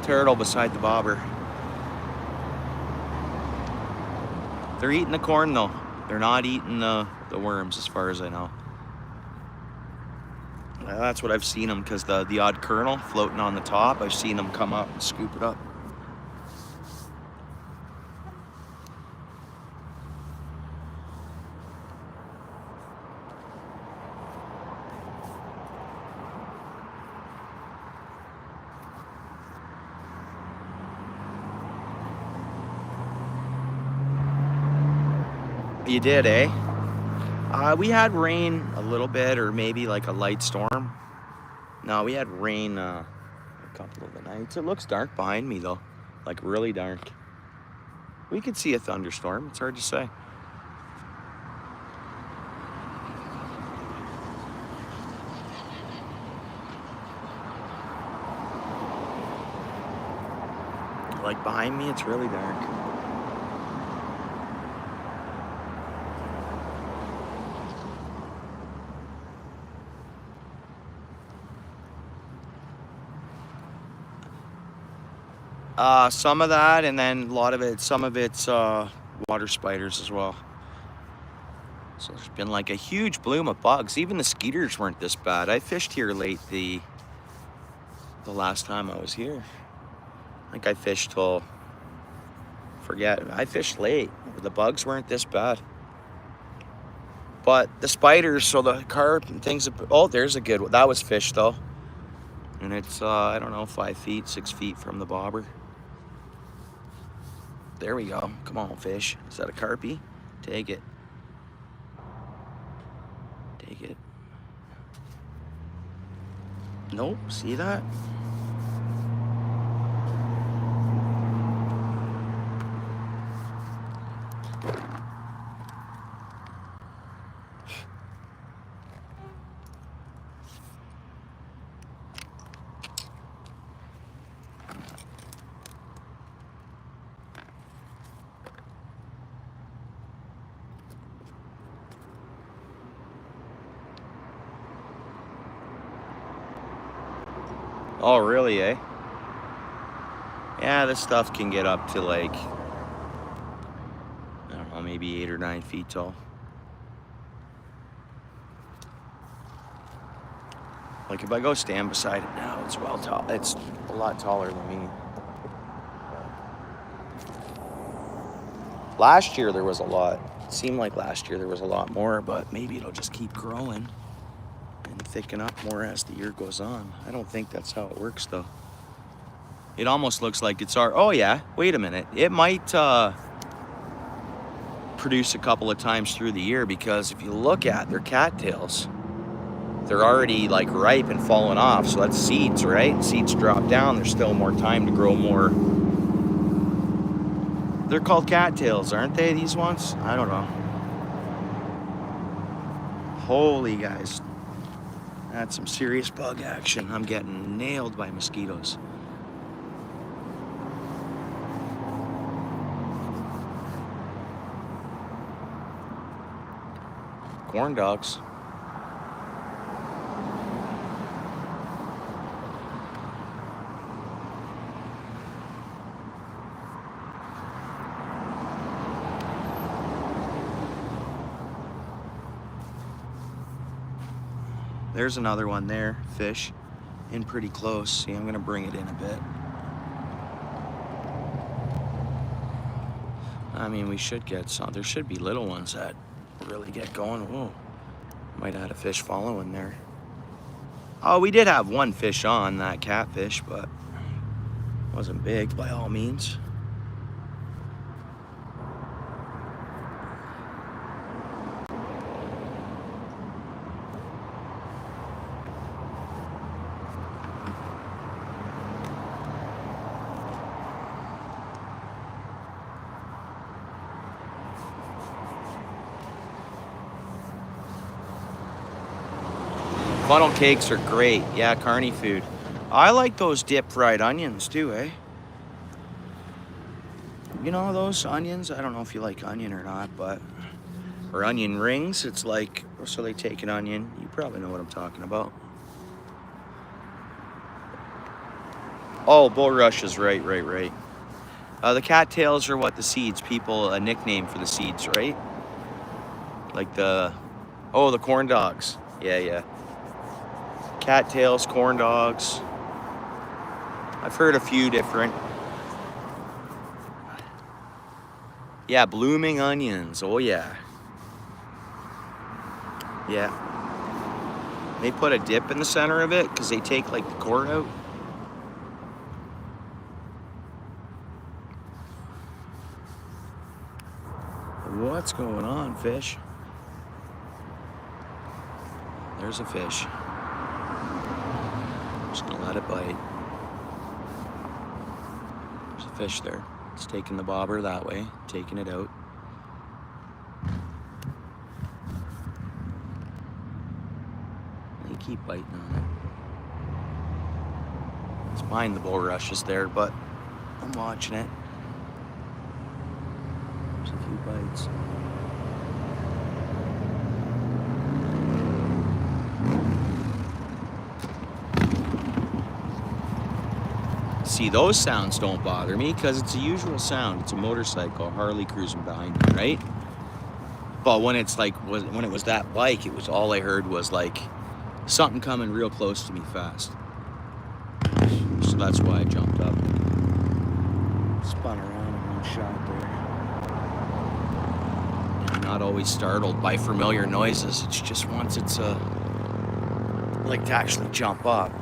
Turtle beside the bobber. They're eating the corn though. They're not eating the worms as far as I know. Well, that's what I've seen them, because the odd kernel floating on the top, I've seen them come up and scoop it up. You did, eh? We had rain a little bit, or maybe like a light storm. No, we had rain a couple of the nights. It looks dark behind me though, like really dark. We could see a thunderstorm. It's hard to say. Like behind me, it's really dark. Some of that, and then a lot of it, some of it's water spiders as well. So there's been like a huge bloom of bugs. Even the skeeters weren't this bad. I fished here late the last time I was here. I think I fished till, I fished late. The bugs weren't this bad. But the spiders, so the carp and things, oh, there's a good one. That was fish though. And it's, I don't know, 5 feet, 6 feet from the bobber. There we go. Come on, fish. Is that a carpy? Take it. Take it. Nope, see that? Oh, really, eh? Yeah, this stuff can get up to like, I don't know, maybe 8 or 9 feet tall. Like if I go stand beside it now, it's well tall. It's a lot taller than me. Last year there was a lot. It seemed like last year there was a lot more, but maybe it'll just keep growing and thicken up more as the year goes on. I don't think that's how it works though. It almost looks like it's oh yeah, wait a minute. It might produce a couple of times through the year, because if you look at their cattails, they're already like ripe and falling off. So that's seeds, right? Seeds drop down. There's still more time to grow more. They're called cattails, aren't they, these ones? I don't know. Holy guys. That's some serious bug action. I'm getting nailed by mosquitoes. Corn dogs. There's another one there, fish, in pretty close. See, I'm gonna bring it in a bit. I mean, we should get some. There should be little ones that really get going. Whoa, might have had a fish following there. Oh, we did have one fish on, that catfish, but wasn't big by all means. Funnel cakes are great. Yeah, carny food. I like those dip fried onions too, eh? You know those onions? I don't know if you like onion or not, but... Or onion rings. It's like, so they take an onion. You probably know what I'm talking about. Oh, bulrushes, right. The cattails are what, the seeds. People, a nickname for the seeds, right? Like the... Oh, the corn dogs. Yeah. Cattails, corn dogs. I've heard a few different. Yeah, blooming onions. Oh yeah. Yeah. They put a dip in the center of it because they take like the core out. What's going on, fish? There's a fish. Just gonna let it bite. There's a fish there. It's taking the bobber that way, taking it out. They keep biting on it. It's behind the bulrushes there, but I'm watching it. There's a few bites. See, those sounds don't bother me because it's a usual sound. It's a motorcycle, a Harley cruising behind me, right? But when it's like, when it was that bike, it was all I heard was like something coming real close to me fast. So that's why I jumped up. Spun around in one shot there. I'm not always startled by familiar noises. It's just once it's like to actually jump up.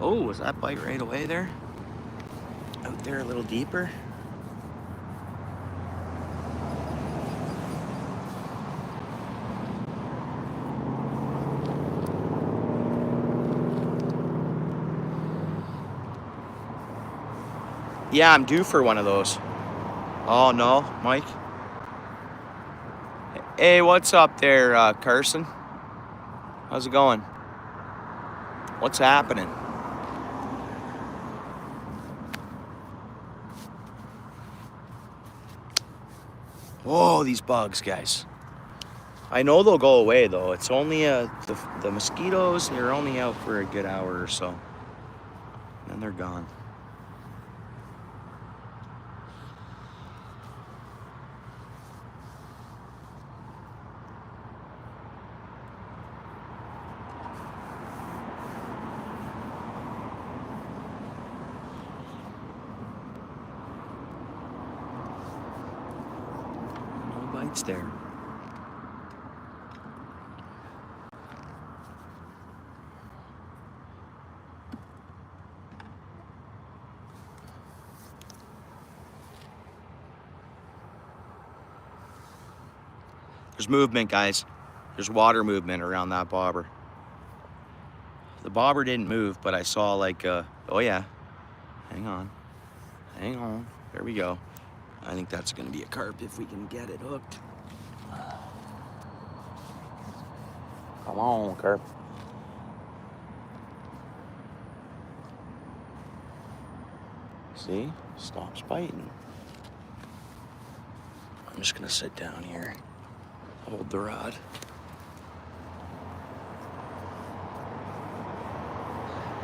Oh, was that bite right away there? Out there a little deeper. Yeah, I'm due for one of those. Oh no, Mike? Hey, what's up there, Carson? How's it going? What's happening? Whoa, these bugs, guys. I know they'll go away, though. It's only the mosquitoes, they're only out for a good hour or so. Then they're gone. There. There's movement, guys. There's water movement around that bobber. The bobber didn't move, but I saw like, oh yeah. Hang on. There we go. I think that's gonna be a carp if we can get it hooked. Come on, carp. See? Stops biting. I'm just gonna sit down here. Hold the rod.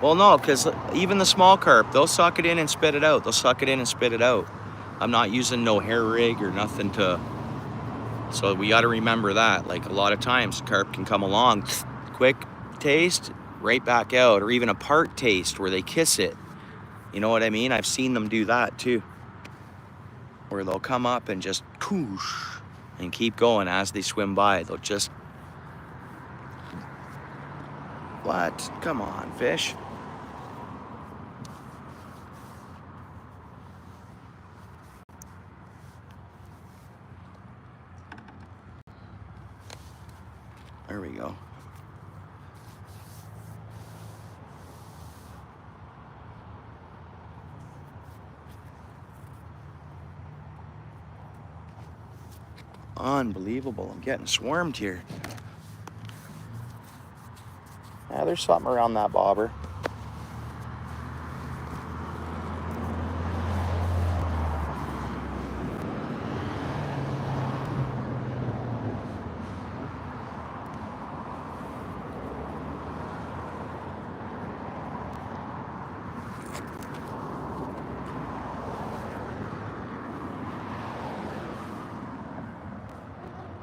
Well, no, because even the small carp, they'll suck it in and spit it out. I'm not using no hair rig or nothing to So we got to remember that. Like a lot of times carp can come along, quick taste, right back out, or even a part taste where they kiss it. You know what I mean? I've seen them do that too, where they'll come up and just koosh and keep going as they swim by. They'll just, what? Come on, fish. There we go. Unbelievable. I'm getting swarmed here. Yeah, there's something around that bobber.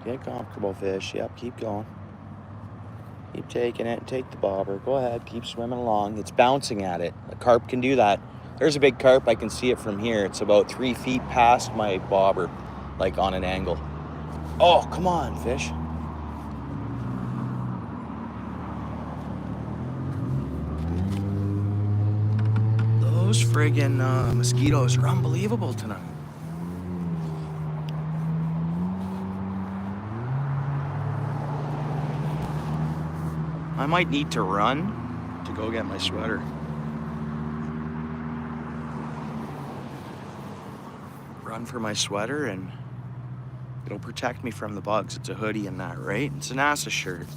Get comfortable, fish. Yep, keep going. Keep taking it. Take the bobber. Go ahead. Keep swimming along. It's bouncing at it. A carp can do that. There's a big carp. I can see it from here. It's about 3 feet past my bobber, like on an angle. Oh, come on, fish. Those friggin' mosquitoes are unbelievable tonight. I might need to run to go get my sweater. Run for my sweater and it'll protect me from the bugs. It's a hoodie and that, right? It's a NASA shirt.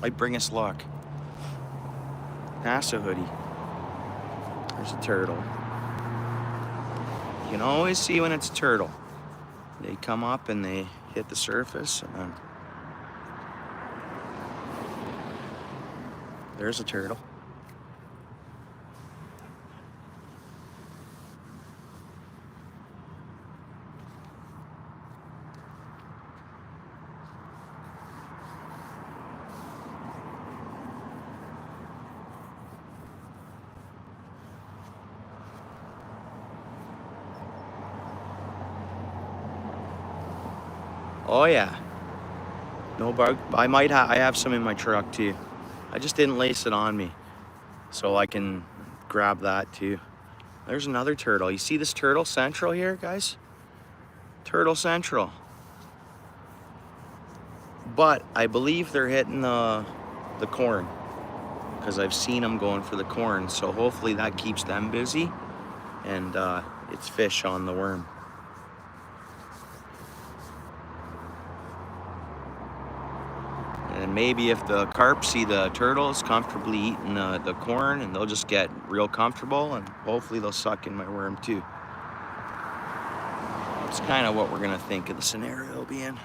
Might bring us luck. NASA hoodie. There's a turtle. You can always see when it's a turtle. They come up and they hit the surface and then there's a turtle. Oh yeah. No bug. I have some in my truck too. I just didn't lace it on me, so I can grab that too. There's another turtle. You see this turtle central here, guys? Turtle central. But I believe they're hitting the corn, because I've seen them going for the corn. So hopefully that keeps them busy, and it's fish on the worm. And maybe if the carp see the turtles comfortably eating the corn, and they'll just get real comfortable, and hopefully they'll suck in my worm too. It's kind of what we're gonna think of the scenario being.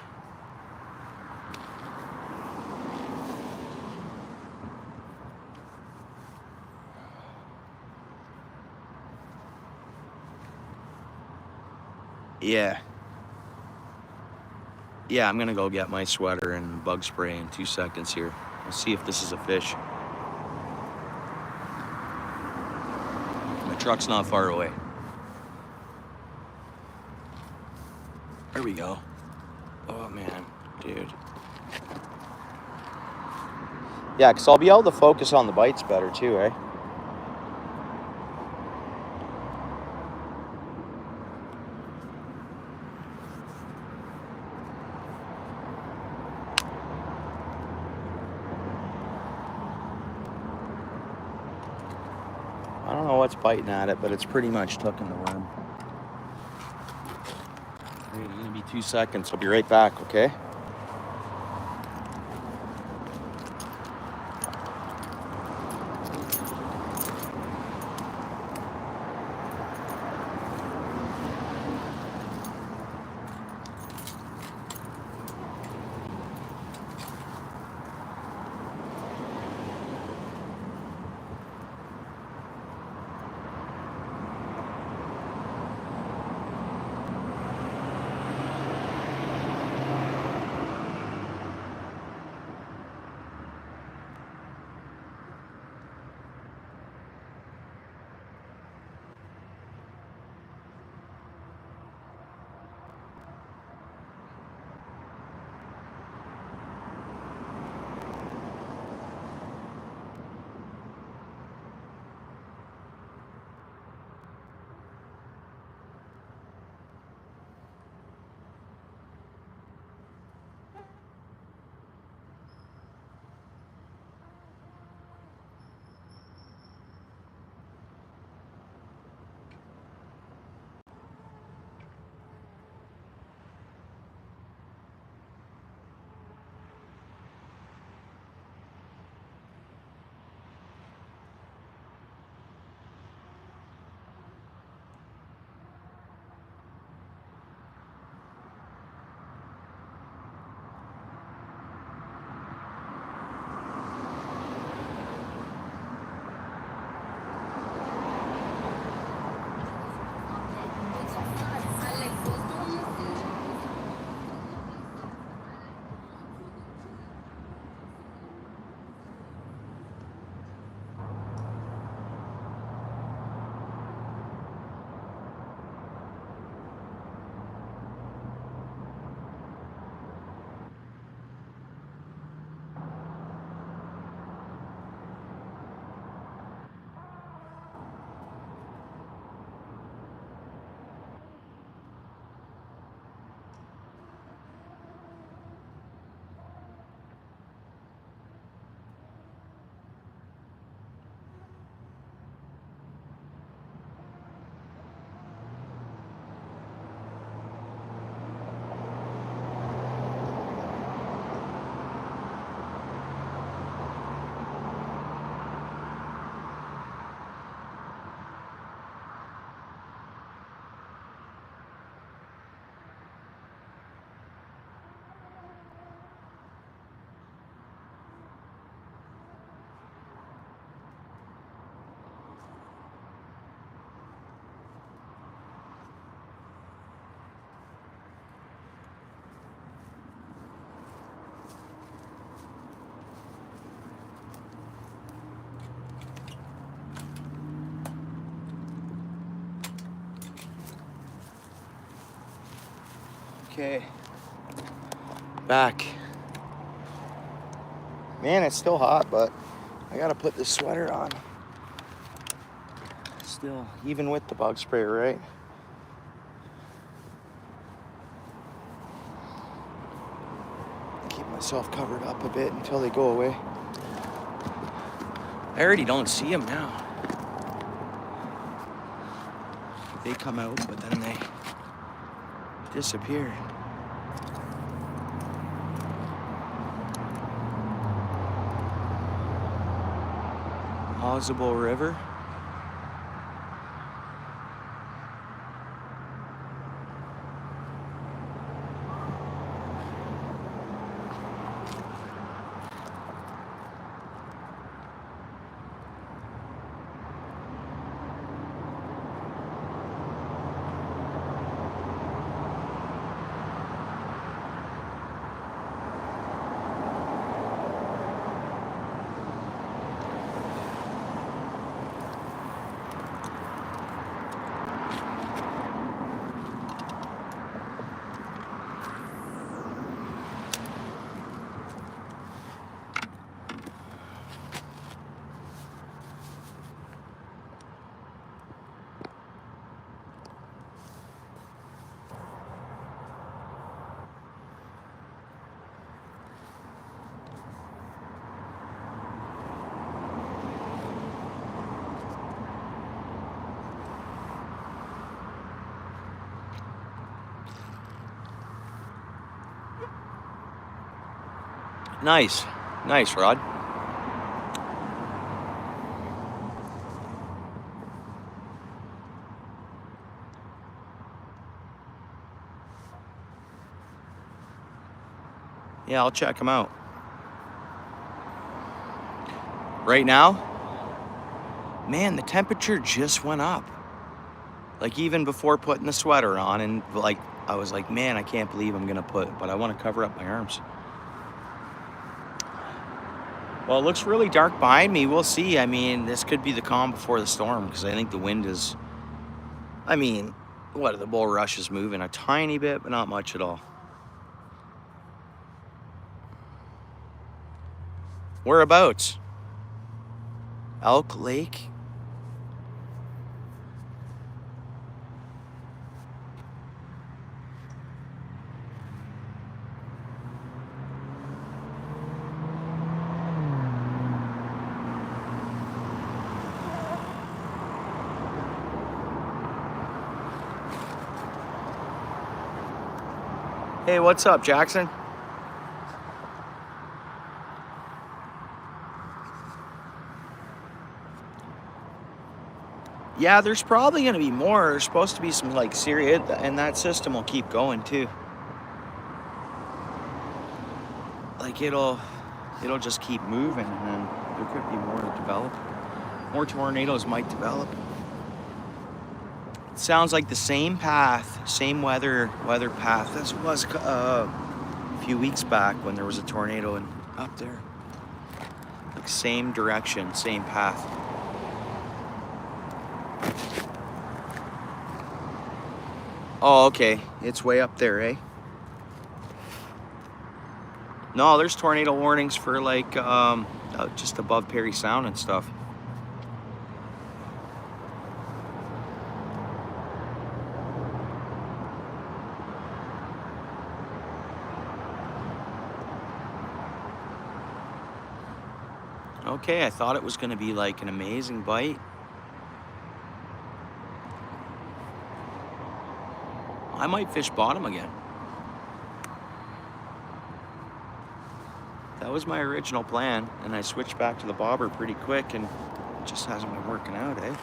Yeah. Yeah, I'm gonna go get my sweater and bug spray in 2 seconds here. We'll see if this is a fish. My truck's not far away. There we go. Oh man, dude. Yeah, because I'll be able to focus on the bites better too, eh? I don't know what's biting at it, but it's pretty much tucking the worm. It's gonna be 2 seconds. I'll be right back, okay? Okay. Back. Man, it's still hot, but I gotta put this sweater on. Still, even with the bug spray, right? Keep myself covered up a bit until they go away. I already don't see them now. They come out, but then they disappear. Possible River. Nice. Nice, Rod. Yeah, I'll check them out. Right now, man, the temperature just went up. Like even before putting the sweater on, and like I was like, man, I can't believe I'm gonna but I want to cover up my arms. Well, it looks really dark behind me. We'll see. I mean, this could be the calm before the storm, because I think the wind is, I mean, what, the bull rush is moving a tiny bit, but not much at all. Whereabouts? Elk Lake? Hey, what's up, Jackson? Yeah, there's probably going to be more. There's supposed to be some like serious, and that system will keep going too. Like it'll just keep moving, and then there could be more to develop. More tornadoes might develop. It sounds like the same path, same weather path as it was a few weeks back when there was a tornado up there. Like same direction, same path. Oh, okay. It's way up there, eh? No, there's tornado warnings for like just above Perry Sound and stuff. Okay, I thought it was going to be like an amazing bite. I might fish bottom again. That was my original plan, and I switched back to the bobber pretty quick, and it just hasn't been working out, eh?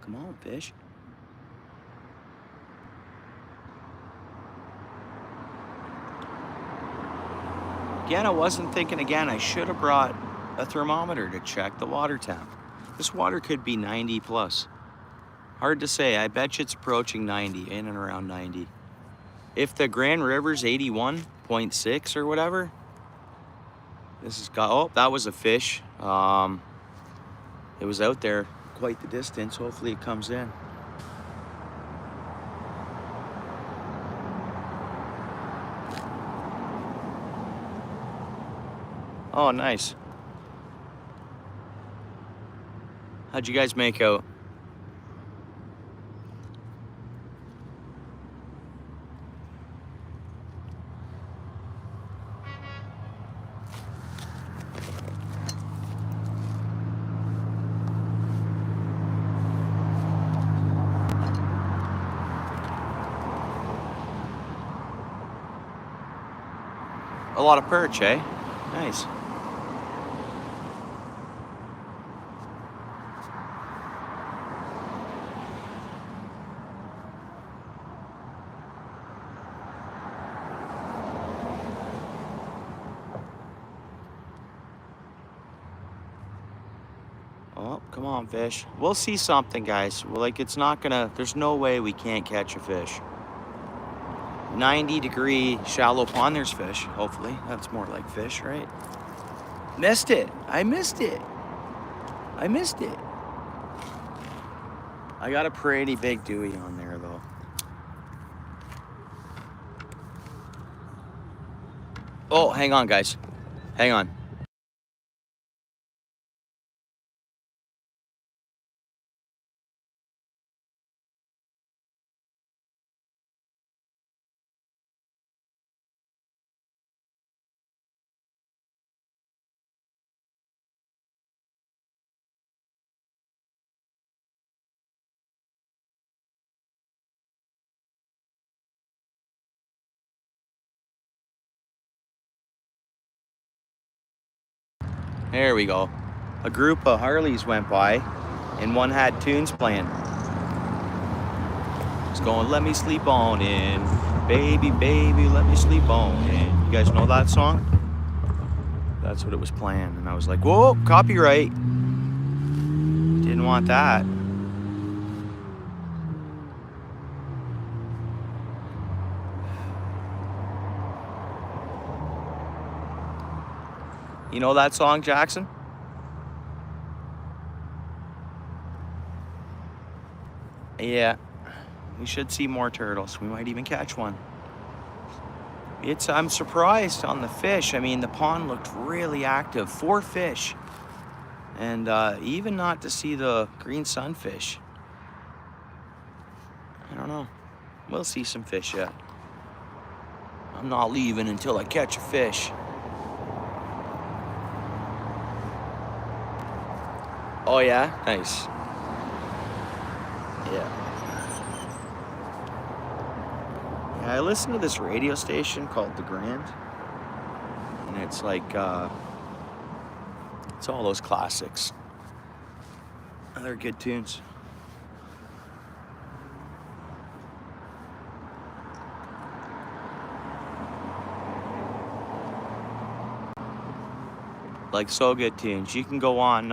Come on, fish. Again, I wasn't thinking again. I should have brought a thermometer to check the water temp. This water could be 90 plus. Hard to say. I bet you it's approaching 90, in and around 90. If the Grand River's 81.6 or whatever, this has got, oh, that was a fish. It was out there quite the distance. Hopefully it comes in. Oh, nice. How'd you guys make out? A lot of perch, eh? Nice. Oh, come on, fish. We'll see something, guys. Like, it's not gonna, there's no way we can't catch a fish. 90-degree shallow pond, there's fish, hopefully. That's more like fish, right? Missed it. I missed it. I missed it. I got a pretty big dewey on there, though. Oh, hang on, guys. Hang on. There we go. A group of Harleys went by, and one had tunes playing. It's going, let me sleep on in. Baby, baby, let me sleep on in. You guys know that song? That's what it was playing. And I was like, whoa, copyright. Didn't want that. You know that song, Jackson? Yeah. We should see more turtles. We might even catch one. I'm surprised on the fish. I mean, the pond looked really active. 4 fish. And even not to see the green sunfish. I don't know. We'll see some fish yet. I'm not leaving until I catch a fish. Oh yeah? Nice. Yeah. Yeah, I listen to this radio station called The Grand. And it's like, it's all those classics. They're good tunes. Like, so good tunes. You can go on,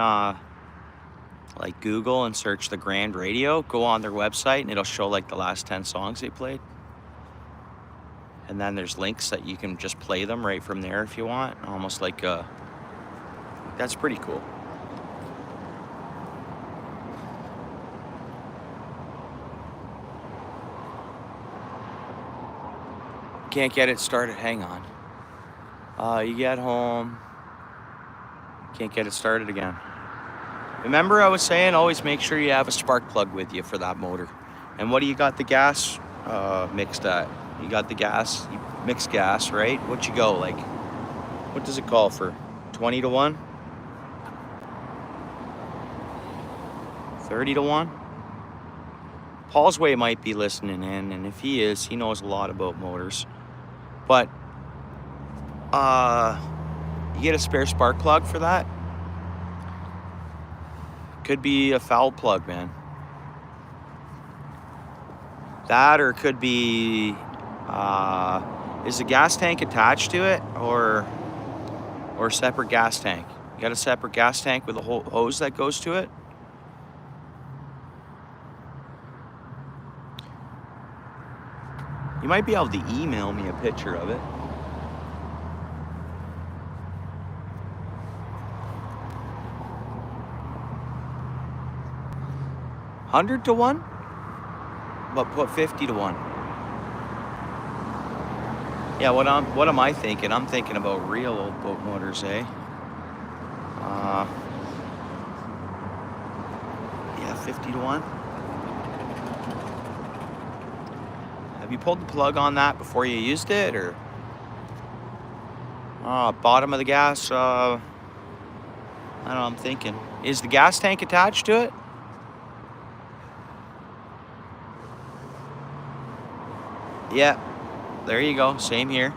like Google and search The Grand Radio, go on their website and it'll show like the last 10 songs they played. And then there's links that you can just play them right from there if you want. Almost like, that's pretty cool. Can't get it started, hang on. You get home, can't get it started again. Remember I was saying, always make sure you have a spark plug with you for that motor. And what do you got the gas mixed at? You got the gas, you mix gas, right? What you go, like, what does it call for? 20 to 1? 30 to 1? Paul's Way might be listening in, and if he is, he knows a lot about motors. But, you get a spare spark plug for that? Could be a foul plug, man. That, or it could be, is the gas tank attached to it? Or or a separate gas tank. You got a separate gas tank with a whole hose that goes to it? You might be able to email me a picture of it. $100 to 1? But put 50 to 1. Yeah, what am I thinking? I'm thinking about real old boat motors, eh? Yeah, 50 to 1. Have you pulled the plug on that before you used it, or? Bottom of the gas, I don't know, I'm thinking. Is the gas tank attached to it? Yeah, there you go, same here.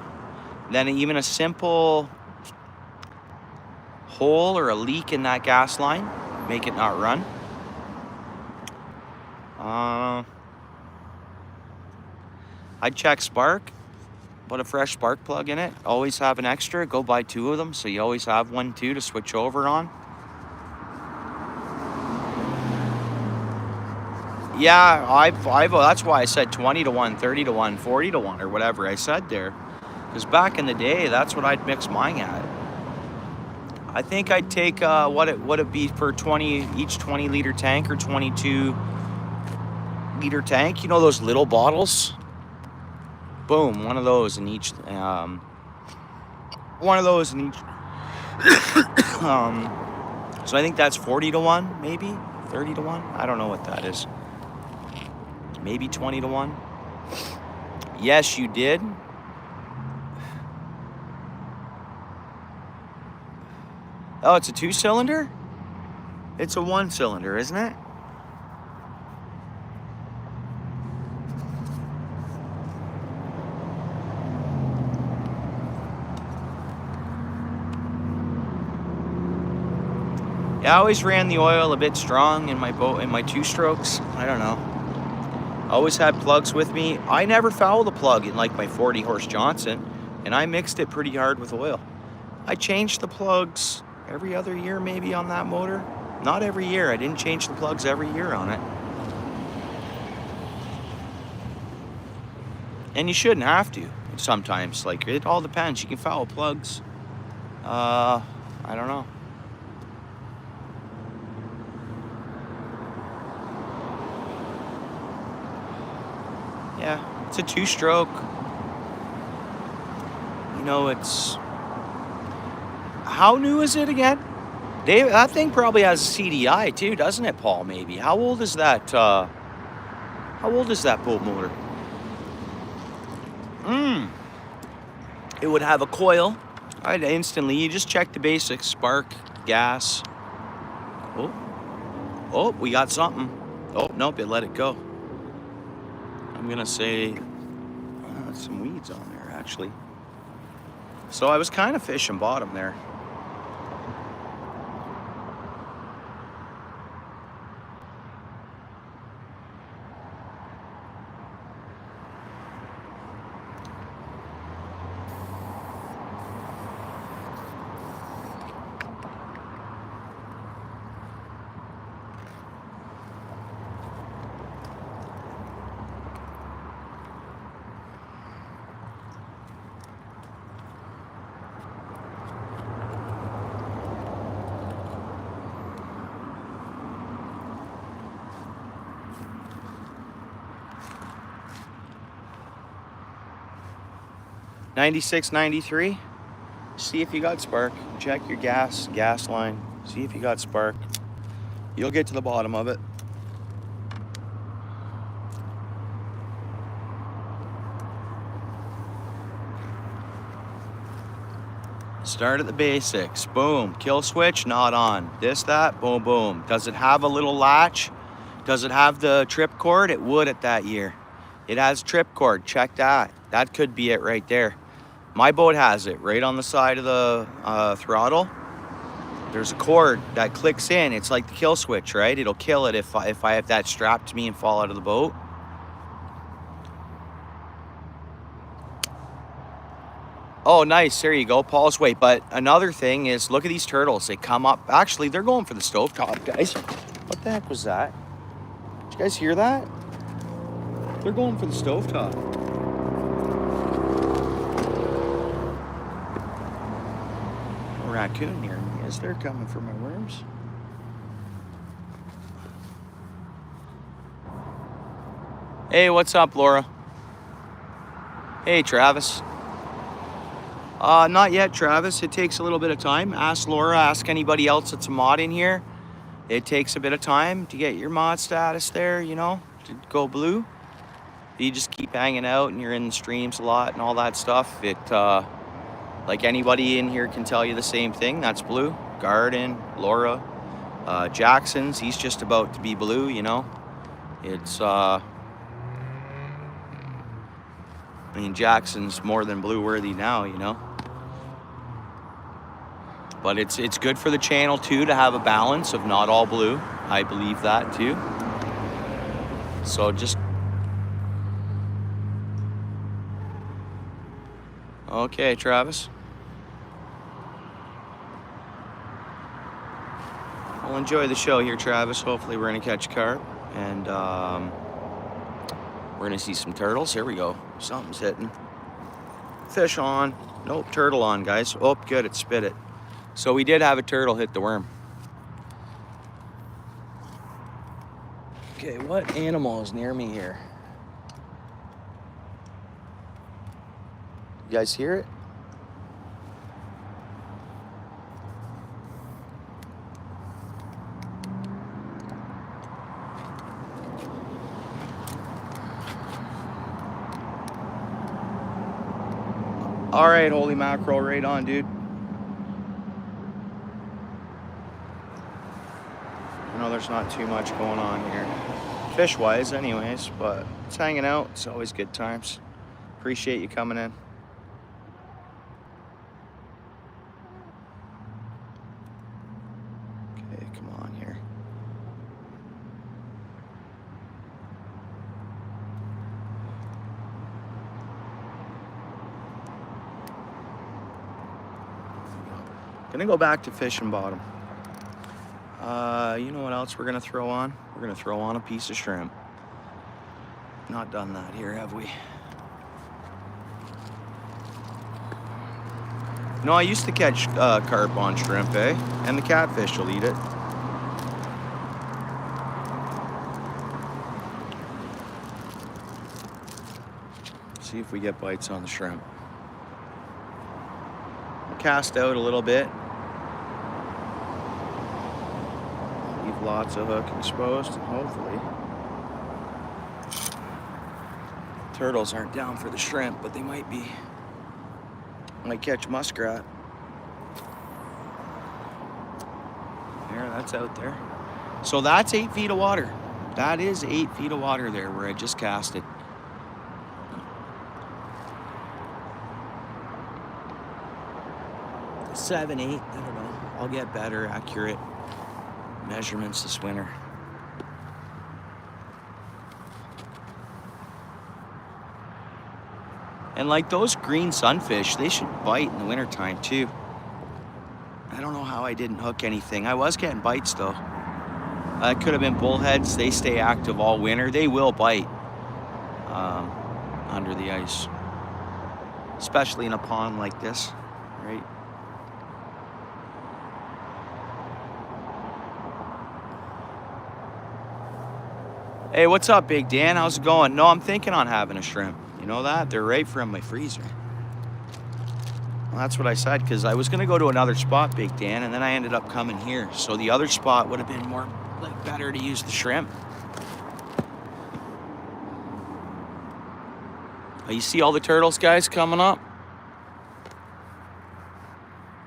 Then even a simple hole or a leak in that gas line, make it not run. I'd check spark, put a fresh spark plug in it. Always have an extra, go buy 2 of them, so you always have one too to switch over on. Yeah, I've that's why I said 20 to 1, 30 to 1, 40 to 1, or whatever I said there. Because back in the day, that's what I'd mix mine at. I think I'd take what it be for each 20-liter tank or 22-liter tank. You know those little bottles? Boom, one of those in each. One of those in each. So I think that's 40 to 1, maybe 30 to 1. I don't know what that is. Maybe 20 to 1. Yes, you did. Oh, it's a 2-cylinder? It's a 1-cylinder, isn't it? Yeah, I always ran the oil a bit strong in my boat, in my 2-strokes. I don't know. Always had plugs with me. I never fouled a plug in like my 40-horse Johnson, and I mixed it pretty hard with oil. I changed the plugs every other year maybe on that motor. Not every year. I didn't change the plugs every year on it. And you shouldn't have to sometimes. Like, it all depends. You can foul plugs. I don't know. Yeah, it's a 2-stroke. You know, it's... How new is it again? Dave, that thing probably has a CDI too, doesn't it, Paul, maybe? How old is that boat motor? It would have a coil. I'd instantly, you just check the basics. Spark, gas. Oh, we got something. Oh, nope, it let it go. I'm gonna say some weeds on there, actually. So I was kind of fishing bottom there. '96, '93. See if you got spark. Check your gas line. See if you got spark. You'll get to the bottom of it. Start at the basics. Boom. Kill switch, not on. This, that, boom, boom. Does it have a little latch? Does it have the trip cord? It would at that year. It has trip cord. Check that. That could be it right there. My boat has it right on the side of the throttle. There's a cord that clicks in. It's like the kill switch, right? It'll kill it if I have that strapped to me and fall out of the boat. Oh, nice. There you go. Paul's weight. But another thing is, look at these turtles. They come up. Actually, they're going for the stovetop, guys. What the heck was that? Did you guys hear that? They're going for the stovetop. A raccoon near me. Is they're coming for my worms? Hey, what's up, Laura? Hey, Travis. Not yet, Travis. It takes a little bit of time. Ask Laura, ask anybody else that's a mod in here. It takes a bit of time to get your mod status there, you know, to go blue. You just keep hanging out and you're in the streams a lot and all that stuff. It, like anybody in here can tell you the same thing. That's blue. Garden, Laura, Jackson's, he's just about to be blue, you know. It's, I mean, Jackson's more than blue worthy now, you know. But it's good for the channel too to have a balance of not all blue. I believe that too. So just okay, Travis. Well, enjoy the show here, Travis. Hopefully we're gonna catch carp and we're gonna see some turtles. Here we go. Something's hitting. Fish on. Nope, turtle on, guys. Oh, good, it spit it. So we did have a turtle hit the worm. Okay, what animal is near me here? You guys hear it? All right, holy mackerel, right on, dude. I know there's not too much going on here, fish-wise anyways, but it's hanging out. It's always good times. Appreciate you coming in. Okay, come on here. Gonna go back to fishing bottom. You know what else we're gonna throw on? We're gonna throw on a piece of shrimp. Not done that here, have we? No, I used to catch carp on shrimp, eh? And the catfish will eat it. See if we get bites on the shrimp. I'll cast out a little bit. Leave lots of hook exposed, hopefully. Turtles aren't down for the shrimp, but they might be. Might catch muskrat. There, that's out there. So that's 8 feet of water. That is 8 feet of water there where I just cast it. Seven, 8, I don't know. I'll get better, accurate measurements this winter. And like those green sunfish, they should bite in the wintertime too. I don't know how I didn't hook anything. I was getting bites though. It could have been bullheads. They stay active all winter. They will bite under the ice, especially in a pond like this, right? Hey, what's up, Big Dan? How's it going? No, I'm thinking on having a shrimp. You know that? They're right from my freezer. Well, that's what I said, because I was going to go to another spot, Big Dan, and then I ended up coming here. So the other spot would have been more, like, better to use the shrimp. You see all the turtles, guys, coming up?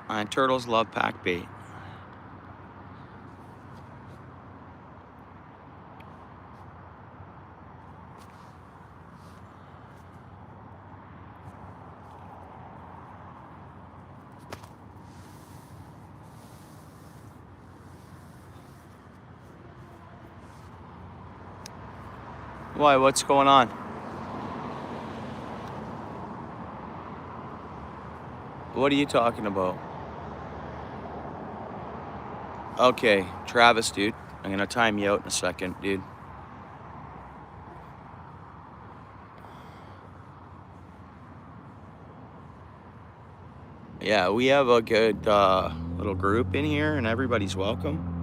And turtles love pack bait. Why, what's going on? What are you talking about? Okay, Travis, dude. I'm gonna time you out in a second, dude. Yeah, we have a good little group in here, and everybody's welcome.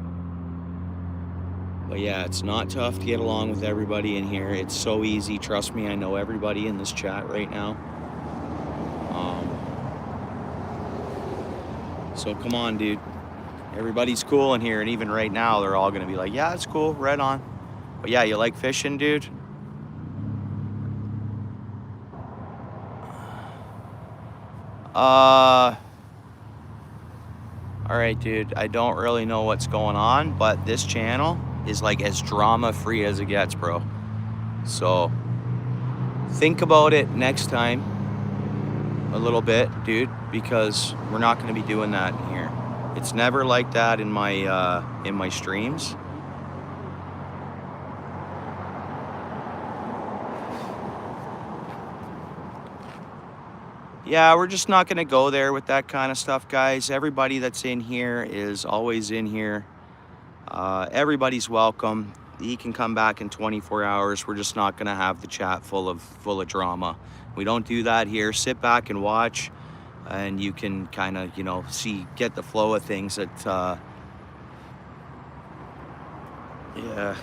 But yeah, it's not tough to get along with everybody in here. It's so easy. Trust me, I know everybody in this chat right now. So come on, dude. Everybody's cool in here, and even right now, they're all gonna be like, yeah, it's cool, right on. But yeah, you like fishing, dude? All right, dude, I don't really know what's going on, but this channel is like as drama-free as it gets, bro. So think about it next time a little bit, dude, because we're not gonna be doing that in here. It's never like that in my streams. Yeah, we're just not gonna go there with that kind of stuff, guys. Everybody that's in here is always in here. Everybody's welcome. He can come back in 24 hours. We're just not gonna have the chat full of drama. We don't do that here. Sit back and watch, and you can kind of, you know, get the flow of things that, yeah,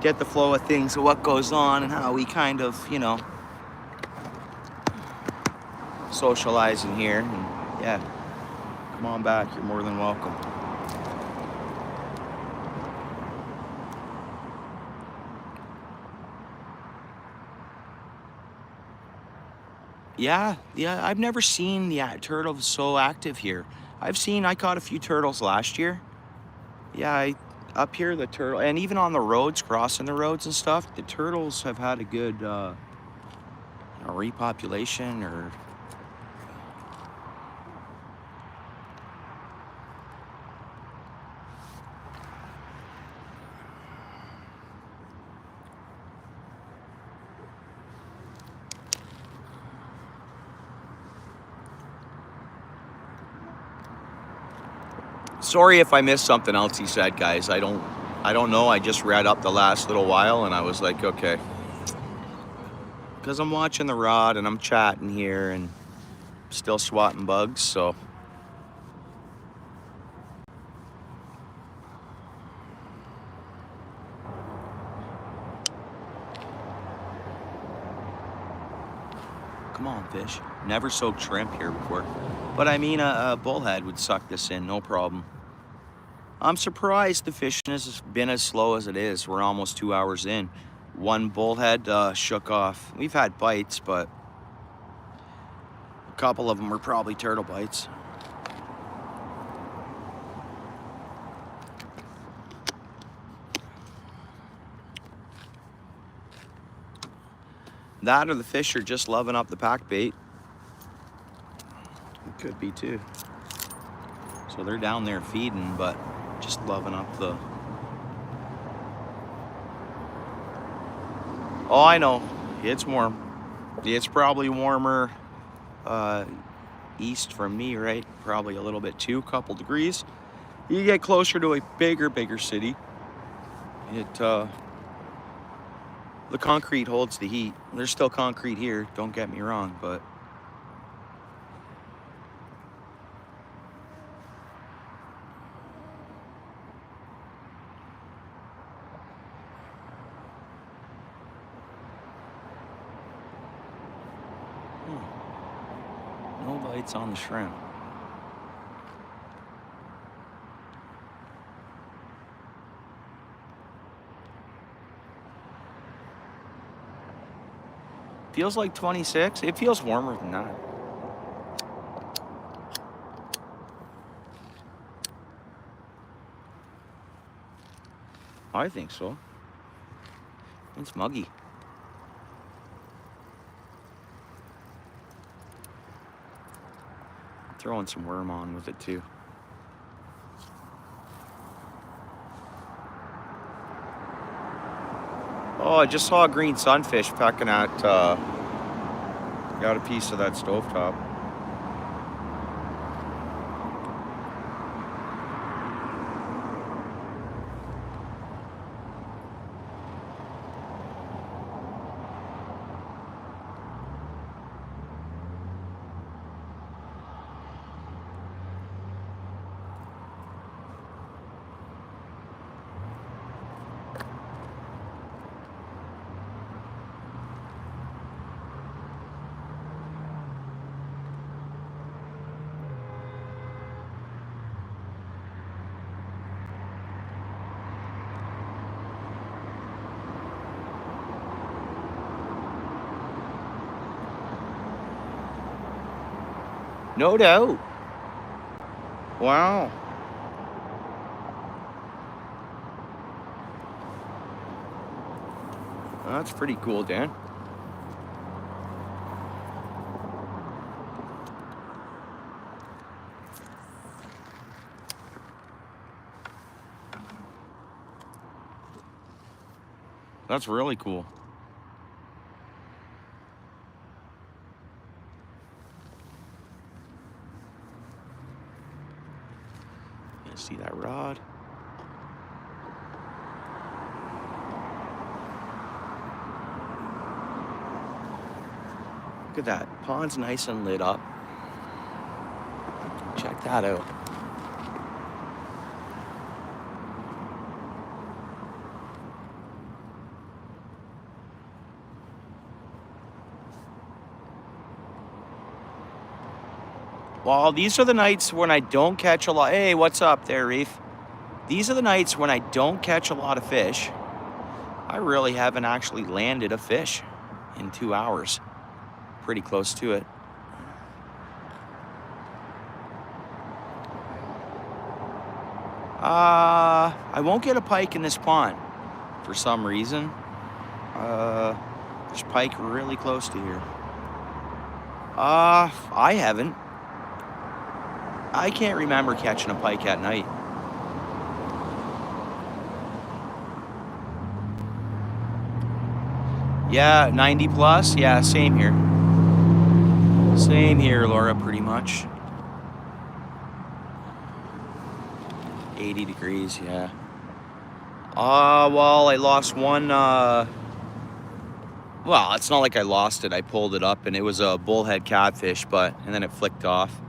get the flow of things of what goes on and how we kind of, you know, socialize in here. And yeah, come on back. You're more than welcome. Yeah, I've never seen turtles so active here. I caught a few turtles last year. Yeah, up here the turtle, and even on the roads, crossing the roads and stuff, the turtles have had a good repopulation or. Sorry if I missed something else he said, guys. I don't know. I just read up the last little while and I was like, okay. Because I'm watching the rod and I'm chatting here and still swatting bugs, so. Come on, fish. Never soaked shrimp here before. But I mean, a bullhead would suck this in, no problem. I'm surprised the fishing has been as slow as it is. We're almost 2 hours in. One bullhead shook off. We've had bites, but a couple of them were probably turtle bites. That or the fish are just loving up the pack bait. It could be too. So they're down there feeding, but just loving up the. Oh, I know. It's warm. It's probably warmer east from me, right? Probably a little bit too, couple degrees. You get closer to a bigger city. The concrete holds the heat. There's still concrete here, don't get me wrong, but no bites on the shrimp. Feels like 26. It feels warmer than that. I think so. It's muggy. Throwing some worm on with it too. Oh, I just saw a green sunfish pecking at, got a piece of that stovetop. No doubt. Wow. That's pretty cool, Dan. That's really cool. You see that rod? Look at that. Pond's nice and lit up. Check that out. Well, these are the nights when I don't catch a lot. Hey, what's up there, Reef? These are the nights when I don't catch a lot of fish. I really haven't actually landed a fish in 2 hours. Pretty close to it. I won't get a pike in this pond for some reason. There's pike really close to here. I haven't. I can't remember catching a pike at night. Yeah, 90 plus. Yeah, same here. Same here, Laura, pretty much. 80 degrees, yeah. Well, I lost one, well, it's not like I lost it. I pulled it up and it was a bullhead catfish, and then it flicked off.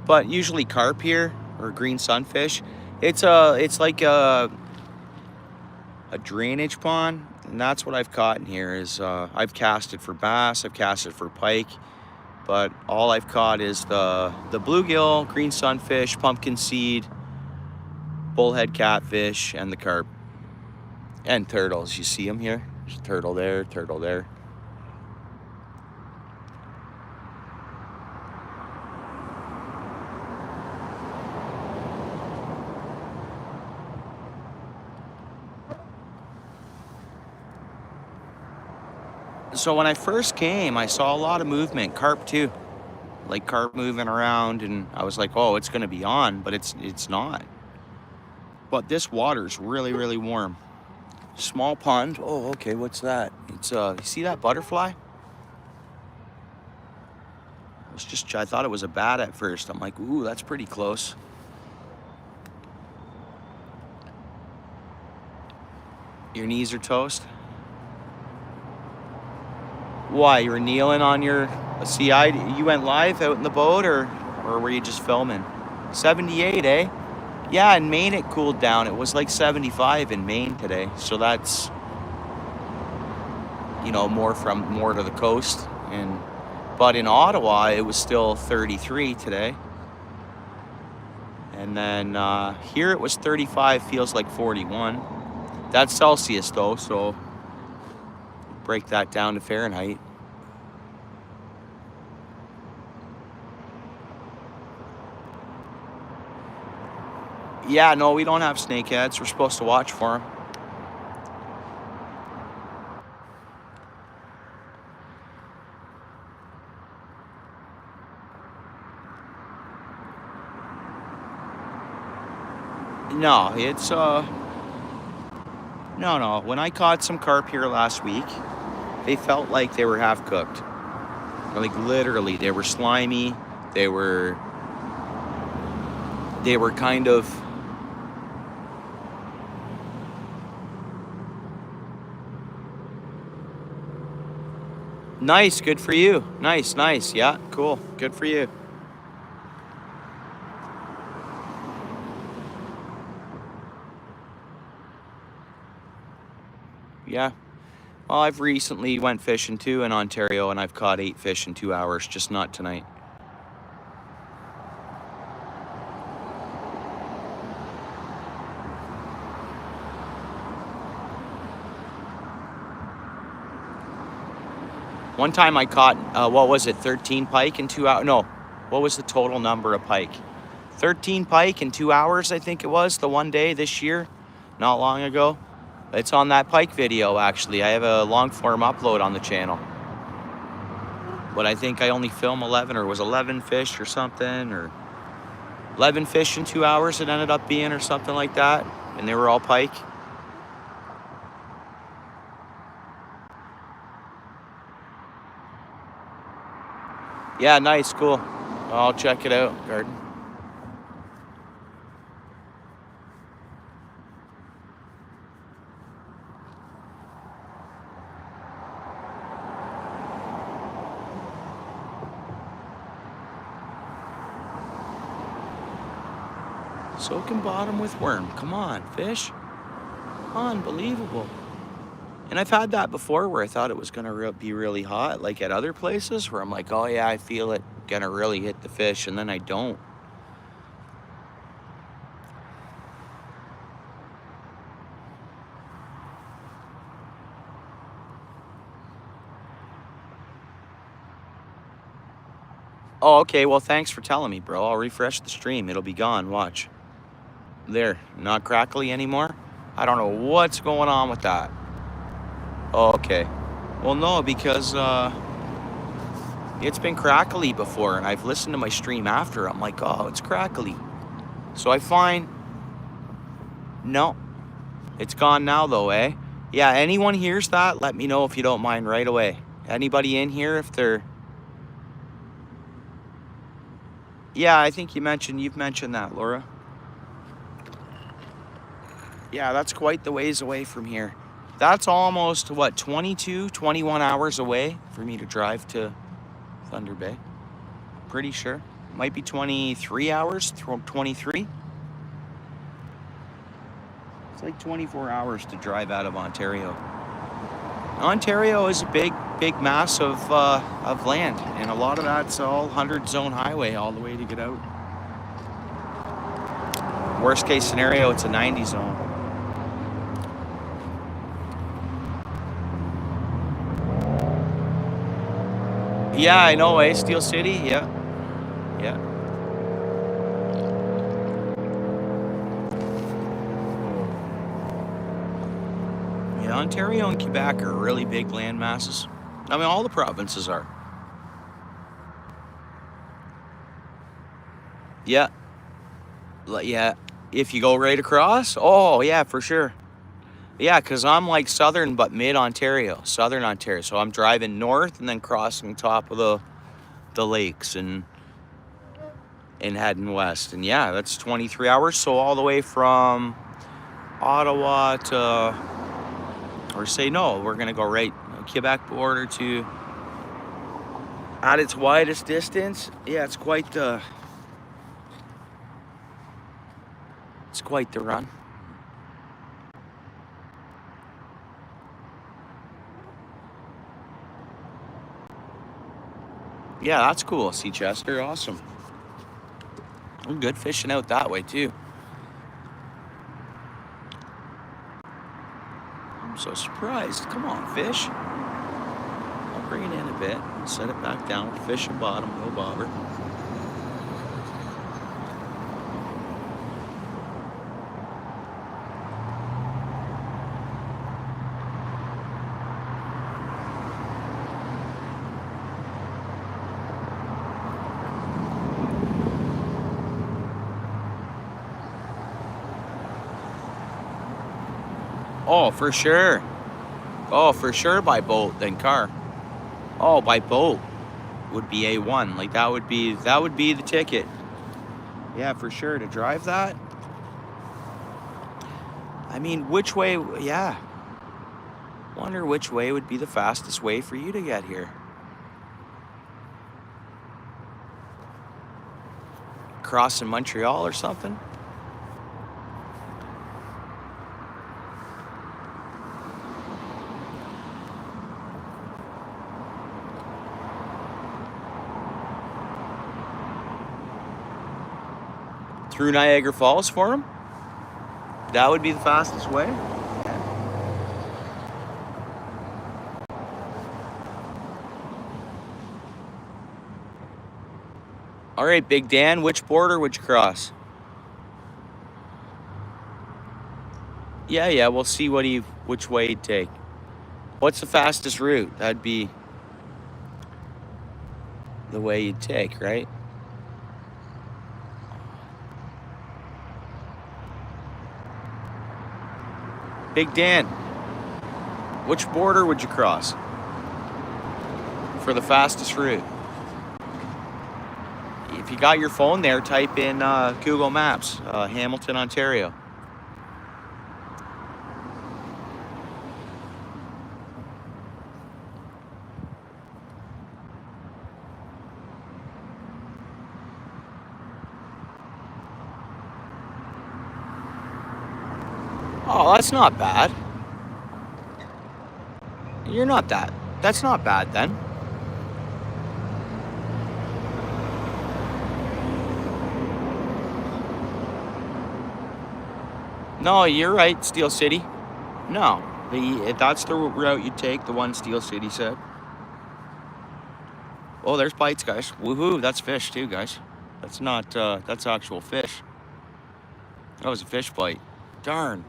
But usually carp here, or green sunfish, it's like a drainage pond, and that's what I've caught in here. Is I've casted for bass, I've casted for pike, but all I've caught is the bluegill, green sunfish, pumpkin seed, bullhead catfish, and the carp, and turtles. You see them here? There's a turtle there, turtle there. So when I first came, I saw a lot of movement, carp too, like carp moving around, and I was like, oh, it's gonna be on, but it's not. But this water's really, really warm. Small pond. Oh, okay, what's that? It's you see that butterfly? I thought it was a bat at first. I'm like, ooh, that's pretty close. Your knees are toast? Why, you were kneeling on your CI? You went live out in the boat, or were you just filming? 78, eh? Yeah, in Maine it cooled down. It was like 75 in Maine today. So that's, you know, more to the coast. But in Ottawa, it was still 33 today. And then here it was 35, feels like 41. That's Celsius though, so break that down to Fahrenheit. Yeah, no, we don't have snakeheads. We're supposed to watch for them. No, it's no. When I caught some carp here last week, they felt like they were half cooked. Like literally, they were slimy. They were kind of nice. Good for you. Nice. Yeah, cool. Good for you. Yeah. Well, I've recently went fishing too in Ontario, and I've caught 8 fish in 2 hours, just not tonight. One time I caught, what was it, 13 pike in 2 hours? No, What was the total number of pike? 13 pike in 2 hours, I think it was, the one day this year, not long ago. It's on that pike video, actually. I have a long form upload on the channel. But I think I only filmed 11, or it was 11 fish or something, or 11 fish in 2 hours it ended up being, or something like that. And they were all pike. Yeah, nice, cool. I'll check it out, Garden. Soaking bottom with worm. Come on, fish. Unbelievable. And I've had that before where I thought it was going to be really hot, like at other places where I'm like, oh yeah, I feel it going to really hit the fish, and then I don't. Oh, okay, well, thanks for telling me, bro. I'll refresh the stream. It'll be gone, watch. There, not crackly anymore? I don't know what's going on with that. Oh, okay. Well, no, because it's been crackly before, and I've listened to my stream after. I'm like, oh, it's crackly. So I find, no, it's gone now though, eh? Yeah, anyone hears that, let me know if you don't mind right away. Anybody in here, if they're... Yeah, I think you've mentioned that, Laura. Yeah, that's quite the ways away from here. That's almost, what, 22, 21 hours away for me to drive to Thunder Bay. Pretty sure. Might be 23 hours, 23. It's like 24 hours to drive out of Ontario. Ontario is a big mass of land, and a lot of that's all 100 zone highway all the way to get out. Worst case scenario, it's a 90 zone. Yeah, I know, eh? Steel City, yeah. Yeah. Yeah, Ontario and Quebec are really big land masses. I mean, all the provinces are. Yeah. Yeah. If you go right across? Oh, yeah, for sure. Yeah, because I'm like southern, but mid-Ontario, southern Ontario. So I'm driving north and then crossing top of the lakes and heading west. And yeah, that's 23 hours. So all the way from Ottawa to, or say no, we're going to go right Quebec border to, at its widest distance. Yeah, it's quite the run. Yeah, that's cool, Seachester. Awesome. I'm good fishing out that way, too. I'm so surprised. Come on, fish. I'll bring it in a bit. Set it back down. Fish and bottom. No bobber. Oh, for sure. Oh, for sure by boat than car. Oh, by boat would be A1. Like that would be the ticket. Yeah, for sure. To drive that. I mean, which way? Yeah. Wonder which way would be the fastest way for you to get here. Crossing Montreal or something? Through Niagara Falls for him? That would be the fastest way? All right, Big Dan, which border would you cross? Yeah, we'll see which way he'd take. What's the fastest route? That'd be the way you'd take, right? Big Dan, which border would you cross for the fastest route? If you got your phone there, type in Google Maps, Hamilton, Ontario. Oh, that's not bad. You're not that. That's not bad then. No, you're right, Steel City. No, that's the route you take, the one Steel City said. Oh, there's bites, guys. Woohoo, that's fish too, guys. That's not, that's actual fish. That was a fish bite. Darn.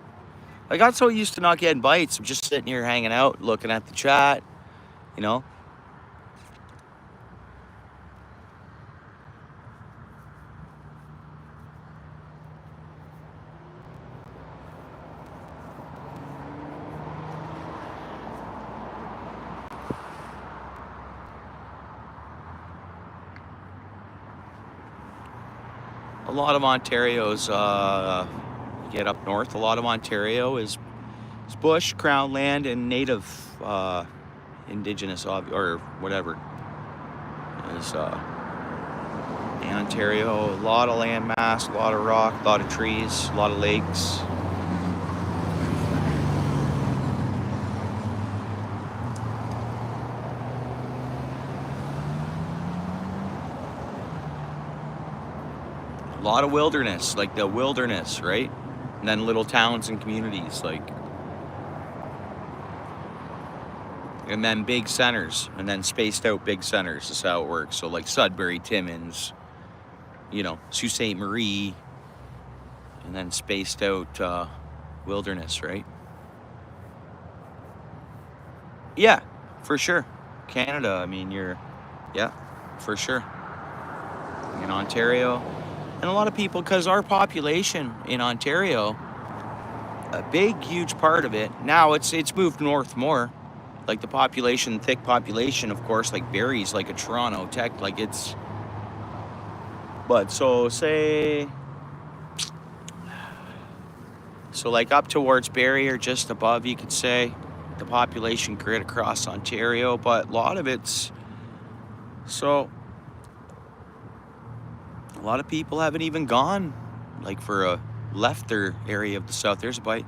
I got so used to not getting bites. I'm just sitting here hanging out, looking at the chat, you know. A lot of Ontario's, get up north, a lot of Ontario is bush, crown land, and native, indigenous, or whatever. Is, in Ontario, a lot of land mass, a lot of rock, a lot of trees, a lot of lakes. A lot of wilderness, like the wilderness, right? And then little towns and communities, like, and then big centers, and then spaced out big centers is how it works. So like Sudbury, Timmins, you know, Sault Ste. Marie, and then spaced out wilderness, right? Yeah, for sure. Canada, I mean, yeah, for sure. In Ontario, and a lot of people, because our population in Ontario, a big, huge part of it, now it's moved north more. Like the population, thick population, of course, like Barrie's like a Toronto tech, like it's, but so like up towards Barrie or just above, you could say, the population grid across Ontario, but a lot of it's, so a lot of people haven't even gone, like left their area of the south. There's a bite.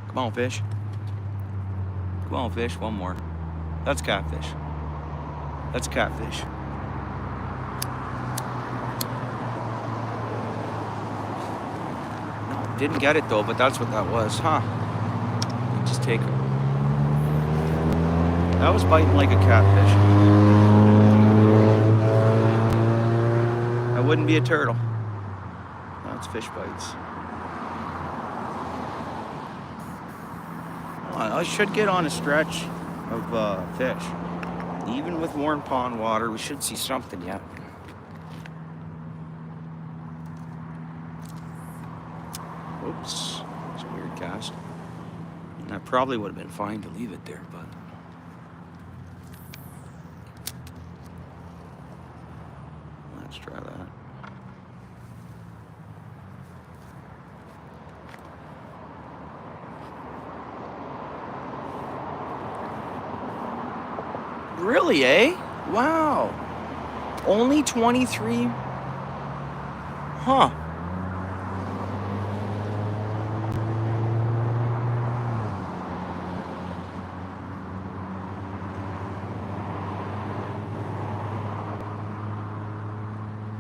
Come on, fish. Come on, fish, one more. That's catfish. That's catfish. No, didn't get it though, but that's what that was, huh? Just take it. That was biting like a catfish. That wouldn't be a turtle. That's fish bites. I should get on a stretch of fish. Even with warm pond water, we should see something yet. Oops, it's a weird cast. That probably would have been fine to leave it there, but let's try that. Really, eh? Wow. Only 23? Huh.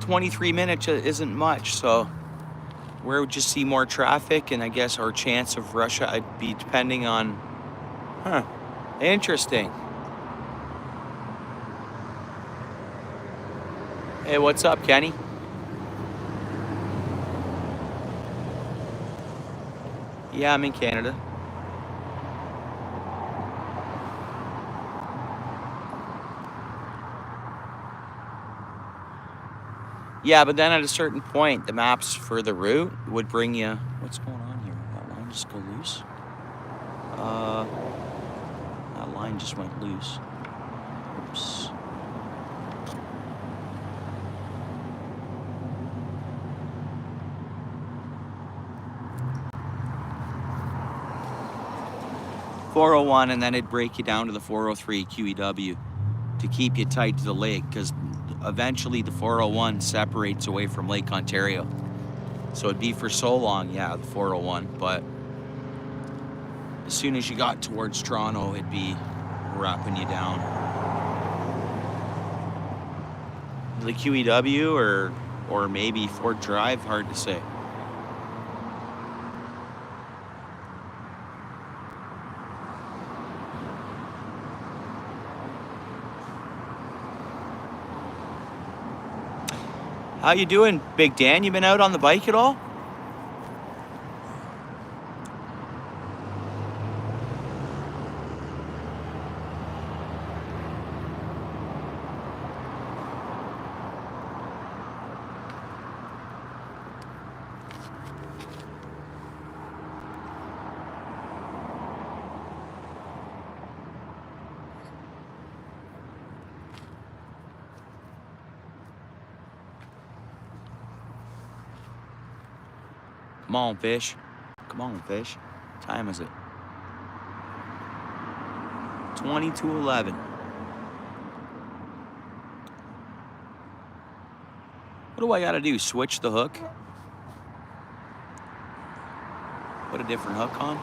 $23 isn't much, so where would you see more traffic? And I guess our chance of Russia, I'd be depending on, interesting. Hey, what's up, Kenny? Yeah, I'm in Canada. Yeah, but then at a certain point, the maps for the route would bring you... What's going on here? That line just go loose? That line just went loose. Oops. .401, and then it'd break you down to the 403 QEW to keep you tight to the lake, because eventually the 401 separates away from Lake Ontario. So it'd be for so long, yeah, the 401, but as soon as you got towards Toronto, it'd be wrapping you down. The QEW or maybe Fort Drive, hard to say. How you doing, Big Dan? You been out on the bike at all? Come on, fish. Come on, fish. What time is it? 20 to 11. What do I gotta do? Switch the hook? Put a different hook on?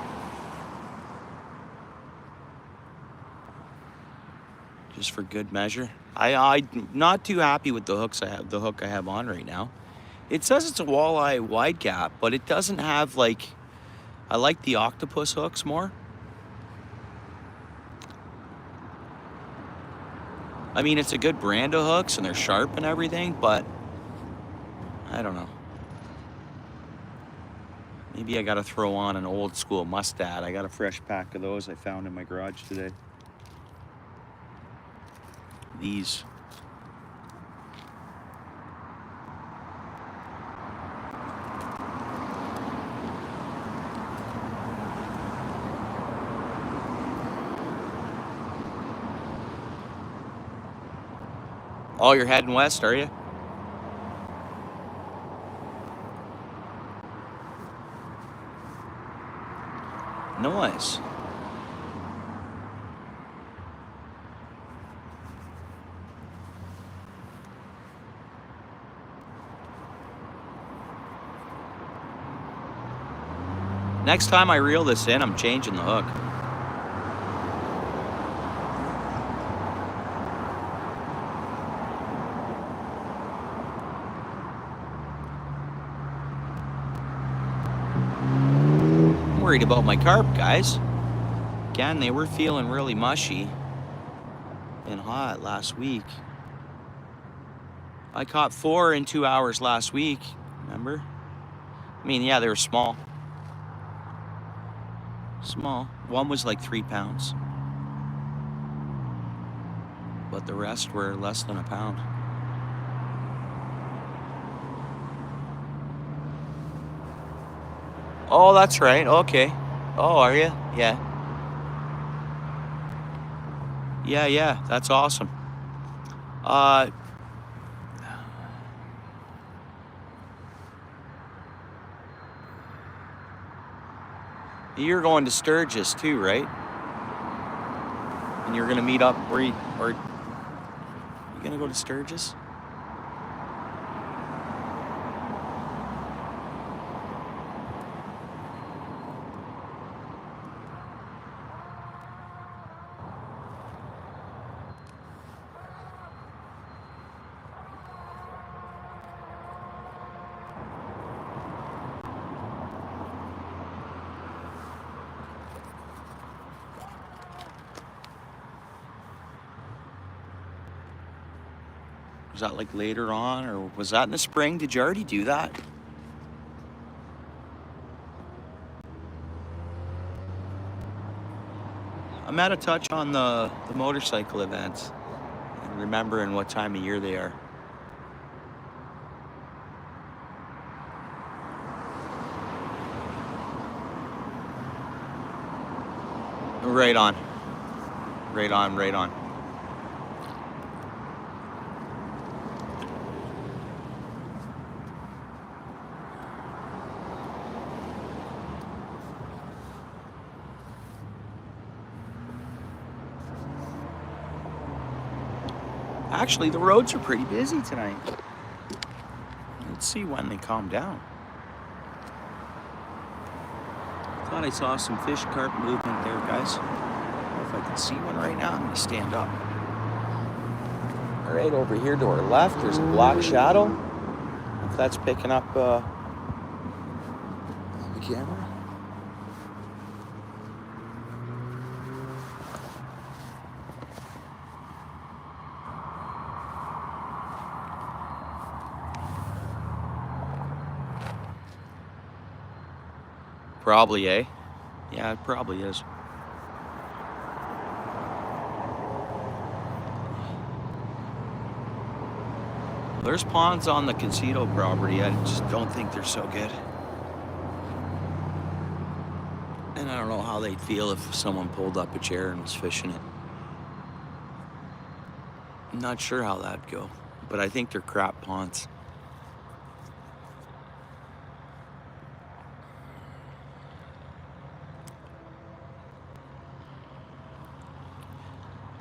Just for good measure. I'm not too happy with the hooks I have. The hook I have on right now. It says it's a walleye wide gap, but it doesn't have like. I like the octopus hooks more. I mean, it's a good brand of hooks and they're sharp and everything, but I don't know. Maybe I gotta throw on an old school Mustad. I got a fresh pack of those I found in my garage today. These. Oh, you're heading west, are you? Nice. Next time I reel this in, I'm changing the hook. I'm worried about my carp, guys. Again, they were feeling really mushy and hot last week. I caught 4 in 2 hours last week, remember? I mean, yeah, they were small. Small. One was like 3 pounds. But the rest were less than a pound. Oh, that's right. Okay. Oh, are you? Yeah. Yeah. That's awesome. You're going to Sturgis too, right? And you're gonna meet up where you gonna go to Sturgis? Was that like later on, or was that in the spring? Did you already do that? I'm out of touch on the motorcycle events and remembering what time of year they are. Right on. Right on, right on. Actually, the roads are pretty busy tonight. Let's see when they calm down. Thought I saw some fish carp movement there, guys. I don't know if I can see one right now. I'm gonna stand up. All right, over here to our left, there's a black shadow. If that's picking up the camera. Probably, eh? Yeah, it probably is. There's ponds on the Concito property. I just don't think they're so good. And I don't know how they'd feel if someone pulled up a chair and was fishing it. I'm not sure how that'd go, but I think they're crap ponds.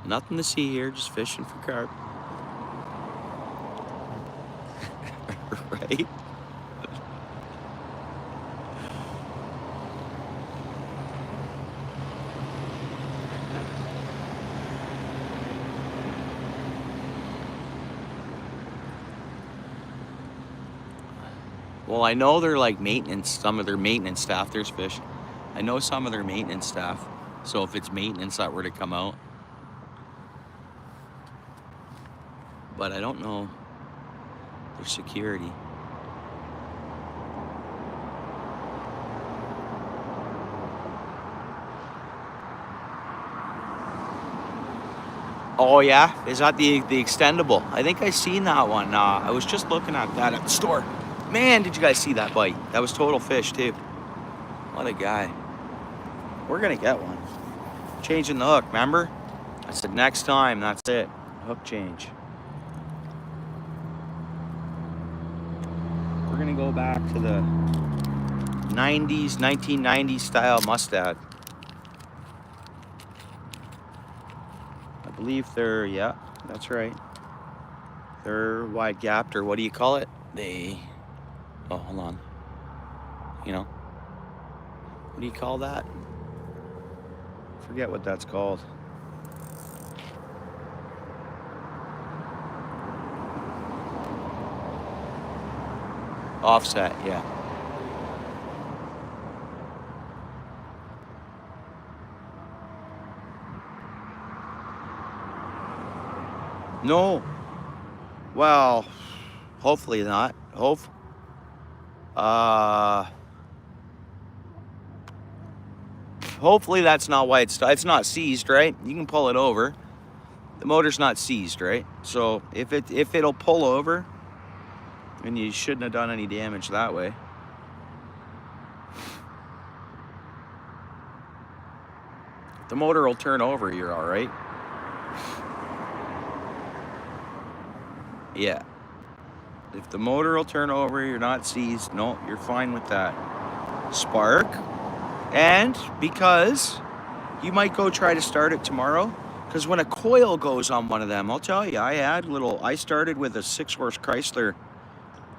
Nothing to see here, just fishing for carp. Right? Well, I know they're like maintenance, some of their maintenance staff, there's fish. I know some of their maintenance staff, so if it's maintenance that were to come out. But I don't know their security. Oh yeah, is that the extendable? I think I seen that one. I was just looking at that at the store. Man, did you guys see that bite? That was total fish too. What a guy. We're gonna get one. Changing the hook, remember? I said next time, that's it. Hook change. We're gonna go back to the 90s, 1990s style mustad. I believe they're, yeah, that's right. They're wide gapped, or what do you call it? Oh, hold on. You know, what do you call that? Forget what that's called. Offset, yeah. No. Well, hopefully not. Hopefully that's not why it's not seized, right? You can pull it over. The motor's not seized, right? So if it'll pull over, and you shouldn't have done any damage that way. If the motor will turn over, you're all right. Yeah. If the motor will turn over, you're not seized. No, you're fine with that. Spark. And because you might go try to start it tomorrow, because when a coil goes on one of them, I'll tell you, I started with a 6-horse Chrysler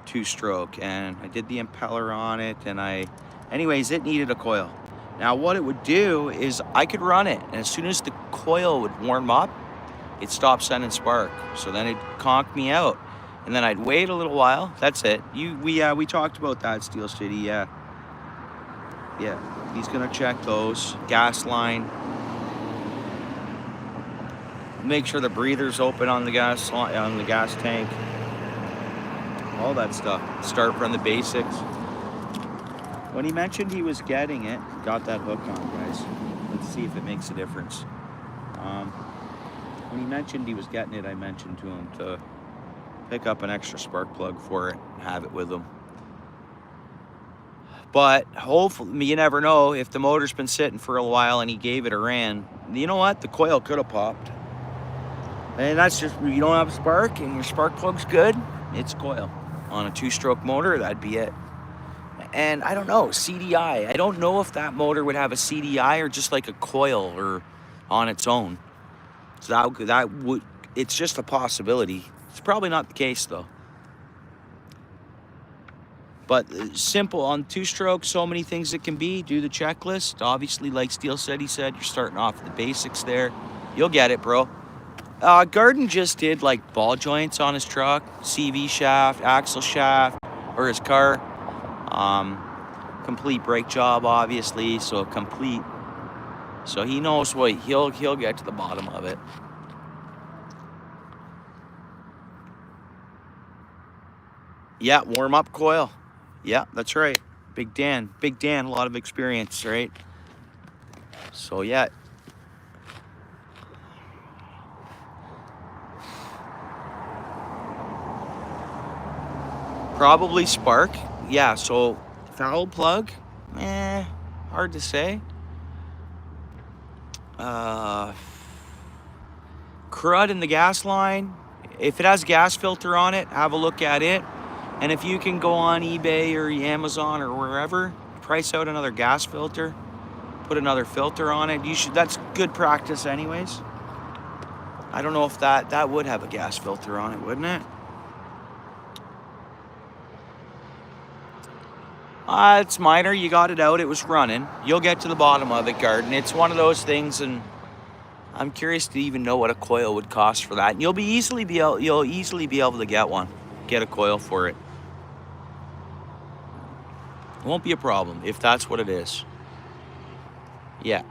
2-stroke, and I did the impeller on it, and anyways, it needed a coil. Now what it would do is I could run it, and as soon as the coil would warm up, it stopped sending spark. So then it'd conk me out, and then I'd wait a little while. That's it. We talked about that, Steel City. Yeah. He's gonna check those. Gas line. make sure the breather's open on the gas tank. All that stuff. Start from the basics. When he mentioned he was getting it, got that hook on, guys. Let's see if it makes a difference. When he mentioned he was getting it, I mentioned to him to pick up an extra spark plug for it and have it with him. But hopefully, you never know, if the motor's been sitting for a while and he gave it a ran, you know what? The coil could have popped. And that's just, you don't have a spark and your spark plug's good, it's coil. On a 2-stroke motor, that'd be it. And I don't know, CDI. I don't know if that motor would have a CDI or just like a coil or on its own. So that would, it's just a possibility. It's probably not the case though. But simple on 2-stroke, so many things it can be. Do the checklist. Obviously, like Steele said, he said, you're starting off with the basics there. You'll get it, bro. Garden just did like ball joints on his truck, CV shaft, axle shaft, or his car. Complete brake job, obviously, so complete. So he knows what he'll get to the bottom of it. Yeah, warm up coil. Yeah, that's right. Big Dan, a lot of experience, right? So yeah. Probably spark. Yeah, so foul plug, hard to say. Crud in the gas line. If it has gas filter on it, have a look at it. And if you can go on eBay or Amazon or wherever, price out another gas filter, put another filter on it. You should. That's good practice anyways. I don't know if that would have a gas filter on it, wouldn't it? It's minor. You got it out. It was running. You'll get to the bottom of it, Garden. It's one of those things, and I'm curious to even know what a coil would cost for that. And you'll easily be able to get a coil for it. It won't be a problem if that's what it is. Yeah.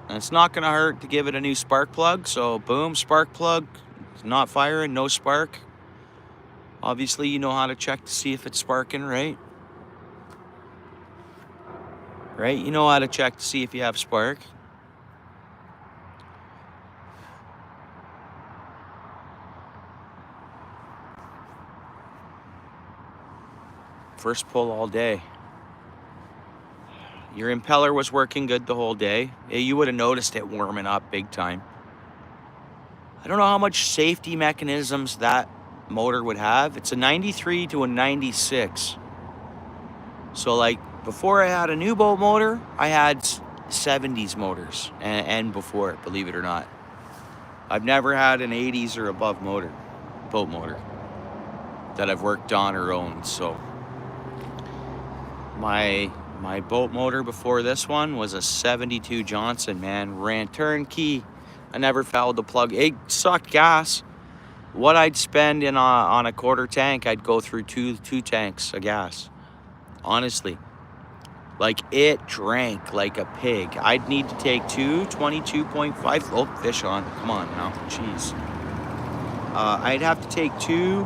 And it's not going to hurt to give it a new spark plug. So boom, spark plug. It's not firing, no spark. Obviously, you know how to check to see if it's sparking, right? Right? You know how to check to see if you have spark. First pull all day. Your impeller was working good the whole day. You would have noticed it warming up big time. I don't know how much safety mechanisms that motor would have. It's a 93 to a 96. So like before I had a new boat motor, I had 70s motors and before it, believe it or not. I've never had an 80s or above motor, boat motor, that I've worked on or owned. So my boat motor before this one was a 72 Johnson, man. Ran turnkey. I never fouled the plug. It sucked gas. What I'd spend on a quarter tank, I'd go through two tanks of gas. Honestly. Like, it drank like a pig. I'd need to take 22.5. Oh, fish on. Come on now. Jeez. I'd have to take 2.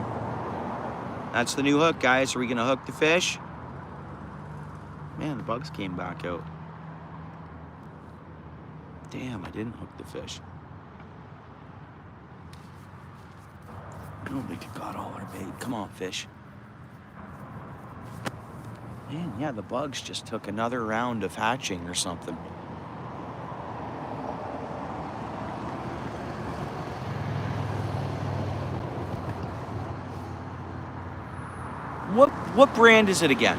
That's the new hook, guys. Are we going to hook the fish? Man, the bugs came back out. Damn, I didn't hook the fish. I don't think it got all our bait. Come on, fish. Man, yeah, the bugs just took another round of hatching or something. What brand is it again?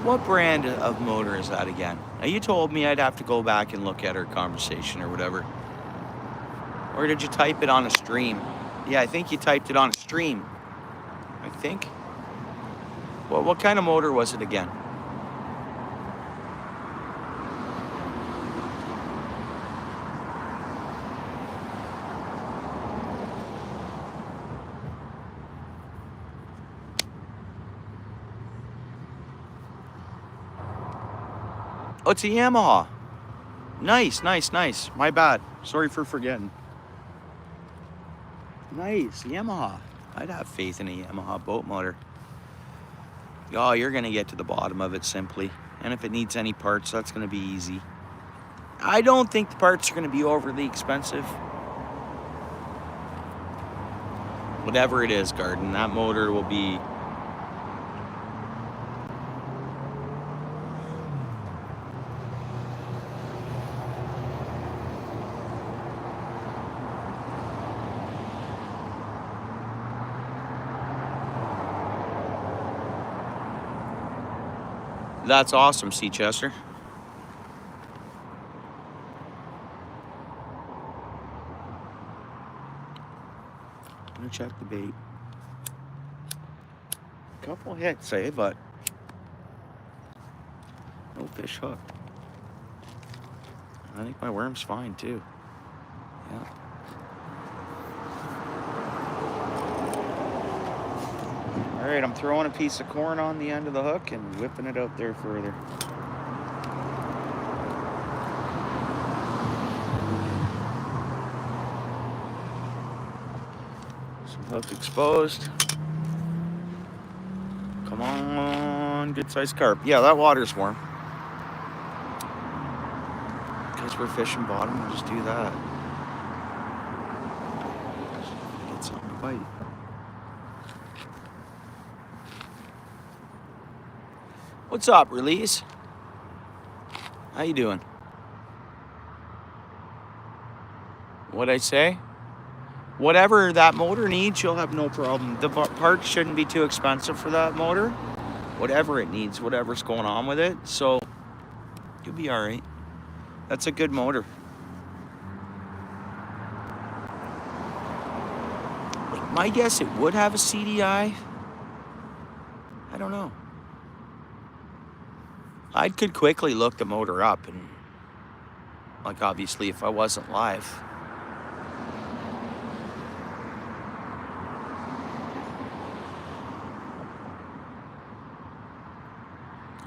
What brand of motor is that again? Now, you told me I'd have to go back and look at our conversation or whatever. Or did you type it on a stream? Yeah, I think you typed it on a stream. I think. Well, what kind of motor was it again? Oh, it's a Yamaha. Nice, nice, nice. My bad. Sorry for forgetting. Nice, Yamaha. I'd have faith in a Yamaha boat motor. Oh, you're gonna get to the bottom of it simply. And if it needs any parts, that's gonna be easy. I don't think the parts are gonna be overly expensive. Whatever it is, Garden, that motor will be... That's awesome, Seachester. I'm gonna check the bait. Couple hits, eh? But no fish hook. I think my worm's fine too. Yeah. All right, I'm throwing a piece of corn on the end of the hook and whipping it out there further. Some hook exposed. Come on, good sized carp. Yeah, that water's warm. Because we're fishing bottom, we'll just do that. Get something to bite. What's up, Release? How you doing? What'd I say? Whatever that motor needs, you'll have no problem. The parts shouldn't be too expensive for that motor. Whatever it needs, whatever's going on with it. So, you'll be all right. That's a good motor. My guess, it would have a CDI. I don't know. I could quickly look the motor up and, like, obviously, if I wasn't live.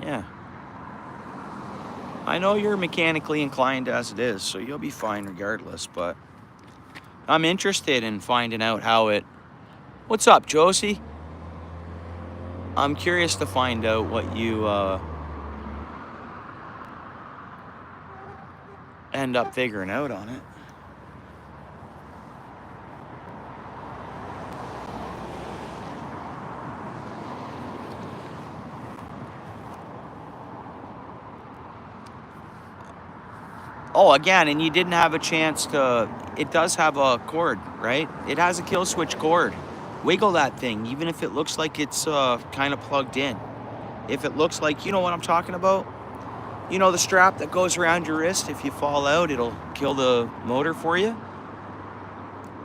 Yeah. I know you're mechanically inclined as it is, so you'll be fine regardless, but I'm interested in finding out how it... What's up, Josie? I'm curious to find out what you end up figuring out on it. Oh, again, and you didn't have a chance to... It does have a cord, right? It has a kill switch cord. Wiggle that thing, even if it looks like it's kind of plugged in. If it looks like... You know what I'm talking about? You know the strap that goes around your wrist? If you fall out, it'll kill the motor for you?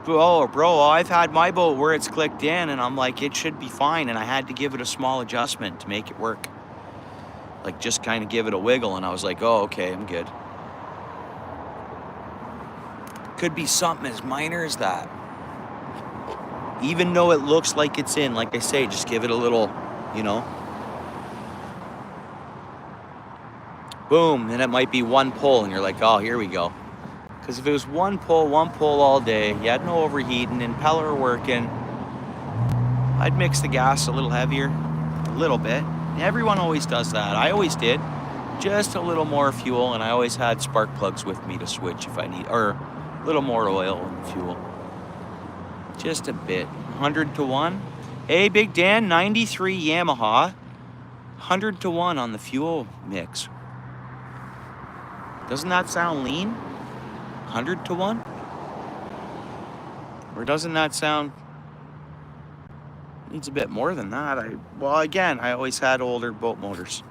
Oh, bro, I've had my boat where it's clicked in, and I'm like, it should be fine, and I had to give it a small adjustment to make it work. Like, just kind of give it a wiggle, and I was like, oh, okay, I'm good. Could be something as minor as that. Even though it looks like it's in, like I say, just give it a little, you know. Boom, and it might be one pull, and you're like, oh, here we go. Because if it was one pull all day, you had no overheating, impeller working, I'd mix the gas a little heavier, a little bit. Everyone always does that. I always did. Just a little more fuel, and I always had spark plugs with me to switch if I need, or a little more oil and fuel. Just a bit. 100 to 1. Hey, Big Dan, 93 Yamaha. 100 to 1 on the fuel mix. Doesn't that sound lean? 100 to 1? Or doesn't that sound... Needs a bit more than that. Well, again, I always had older boat motors.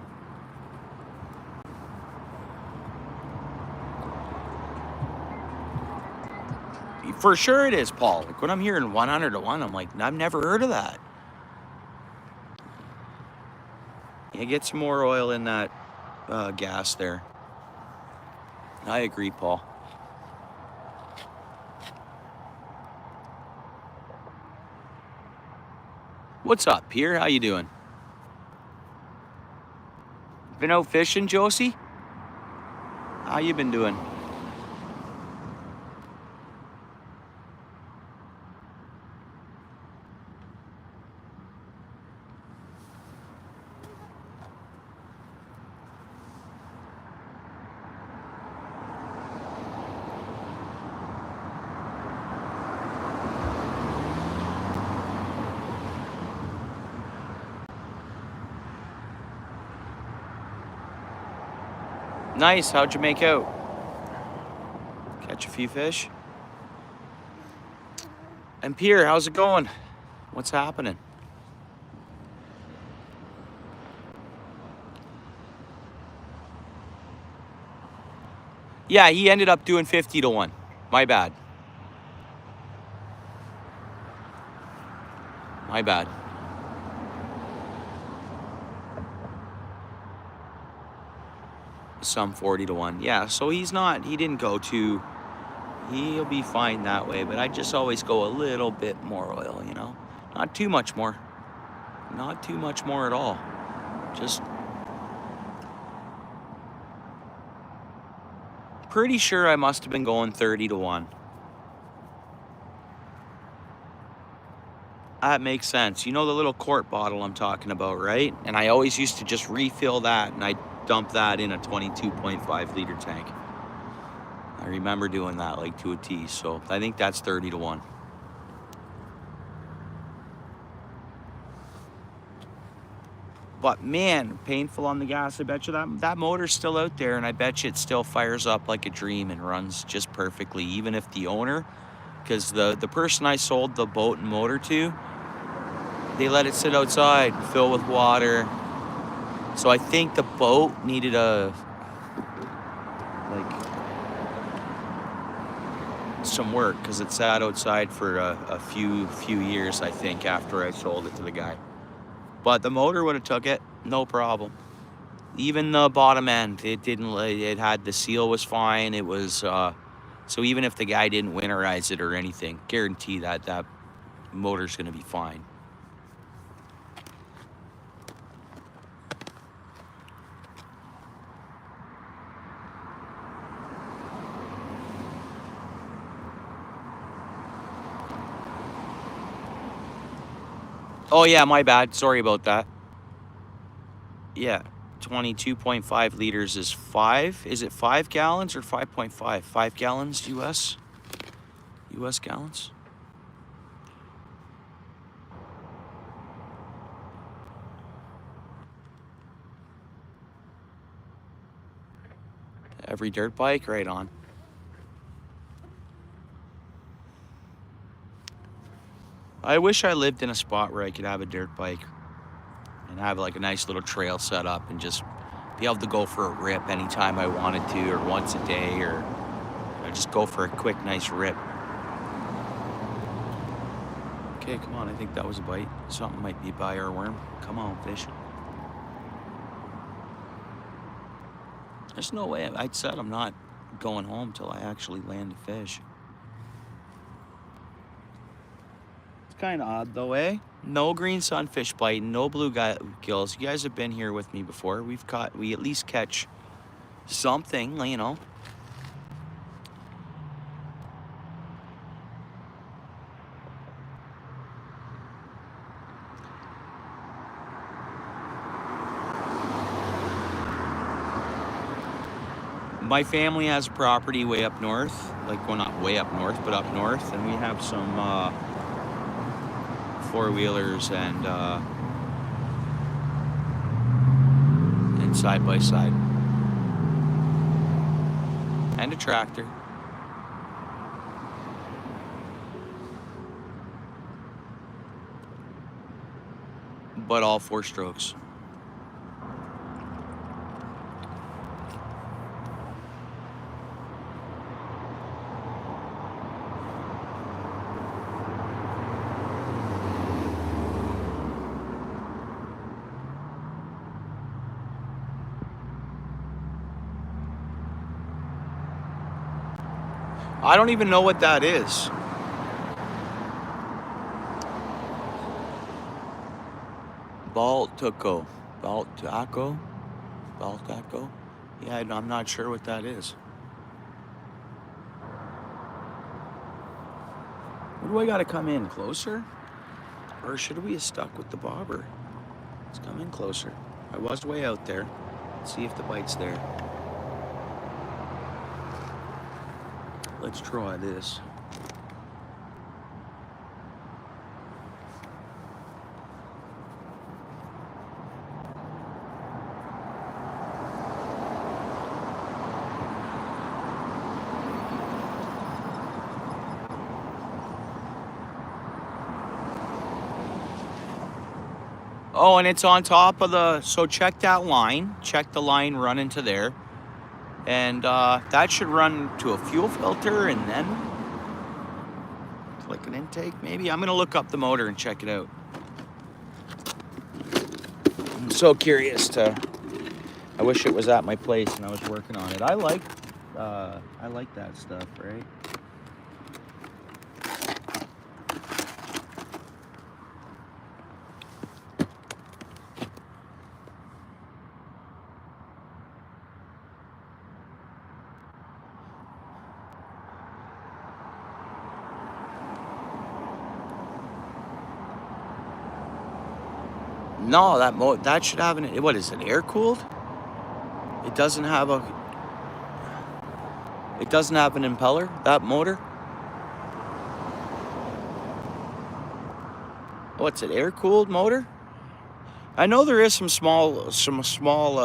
For sure it is, Paul. Like when I'm hearing 100 to 1, I'm like, I've never heard of that. Yeah, get some more oil in that gas there. I agree, Paul. What's up, Pierre? How you doing? Been out fishing, Josie? How you been doing? Nice. How'd you make out? Catch a few fish? And Pierre, how's it going? What's happening? Yeah, he ended up doing 50 to 1. My bad. My bad. Some 40 to 1. Yeah, so he didn't go too, he'll be fine that way, but I just always go a little bit more oil, you know? Not too much more. Not too much more at all. Just pretty sure I must have been going 30 to 1. That makes sense. You know the little quart bottle I'm talking about, right? And I always used to just refill that and I dump that in a 22.5 liter tank. I remember doing that like to a T. So I think that's 30 to 1. But man, painful on the gas. I bet you that motor's still out there, and I bet you it still fires up like a dream and runs just perfectly, even if the owner, because the person I sold the boat and motor to, they let it sit outside, fill with water. So I think the boat needed some work because it sat outside for a few years, I think, after I sold it to the guy. But the motor would have took it, no problem. Even the bottom end, it had, the seal was fine. It was, so even if the guy didn't winterize it or anything, guarantee that motor's gonna be fine. Oh yeah, my bad. Sorry about that. Yeah, 22.5 liters is 5. Is it 5 gallons or 5.5? 5 gallons US? US gallons? Every dirt bike, right on. I wish I lived in a spot where I could have a dirt bike and have like a nice little trail set up and just be able to go for a rip anytime I wanted to, or once a day, or just go for a quick, nice rip. Okay, come on, I think that was a bite. Something might be by our worm. Come on, fish. There's no way. I said I'm not going home till I actually land a fish. Kind of odd though, eh? No green sunfish biting, no blue gills. You guys have been here with me before. We at least catch something, you know. My family has a property way up north, like, well, not way up north, but up north, and we have some four-wheelers and side-by-side. And a tractor. But all 4 strokes. I don't even know what that is. Baltaco. Yeah, I'm not sure what that is. Where do I gotta come in? Closer? Or should we have stuck with the bobber? Let's come in closer. I was way out there. Let's see if the bite's there. Let's try this. Oh, and it's on top of the, so check that line. Check the line running to there. And that should run to a fuel filter and then like an intake maybe. I'm gonna look up the motor and check it out. I'm so curious I wish it was at my place and I was working on it. I like that stuff, right? No, that should have an, what is it, air cooled? It doesn't have an impeller, that motor? What's it, air cooled motor? I know there is some small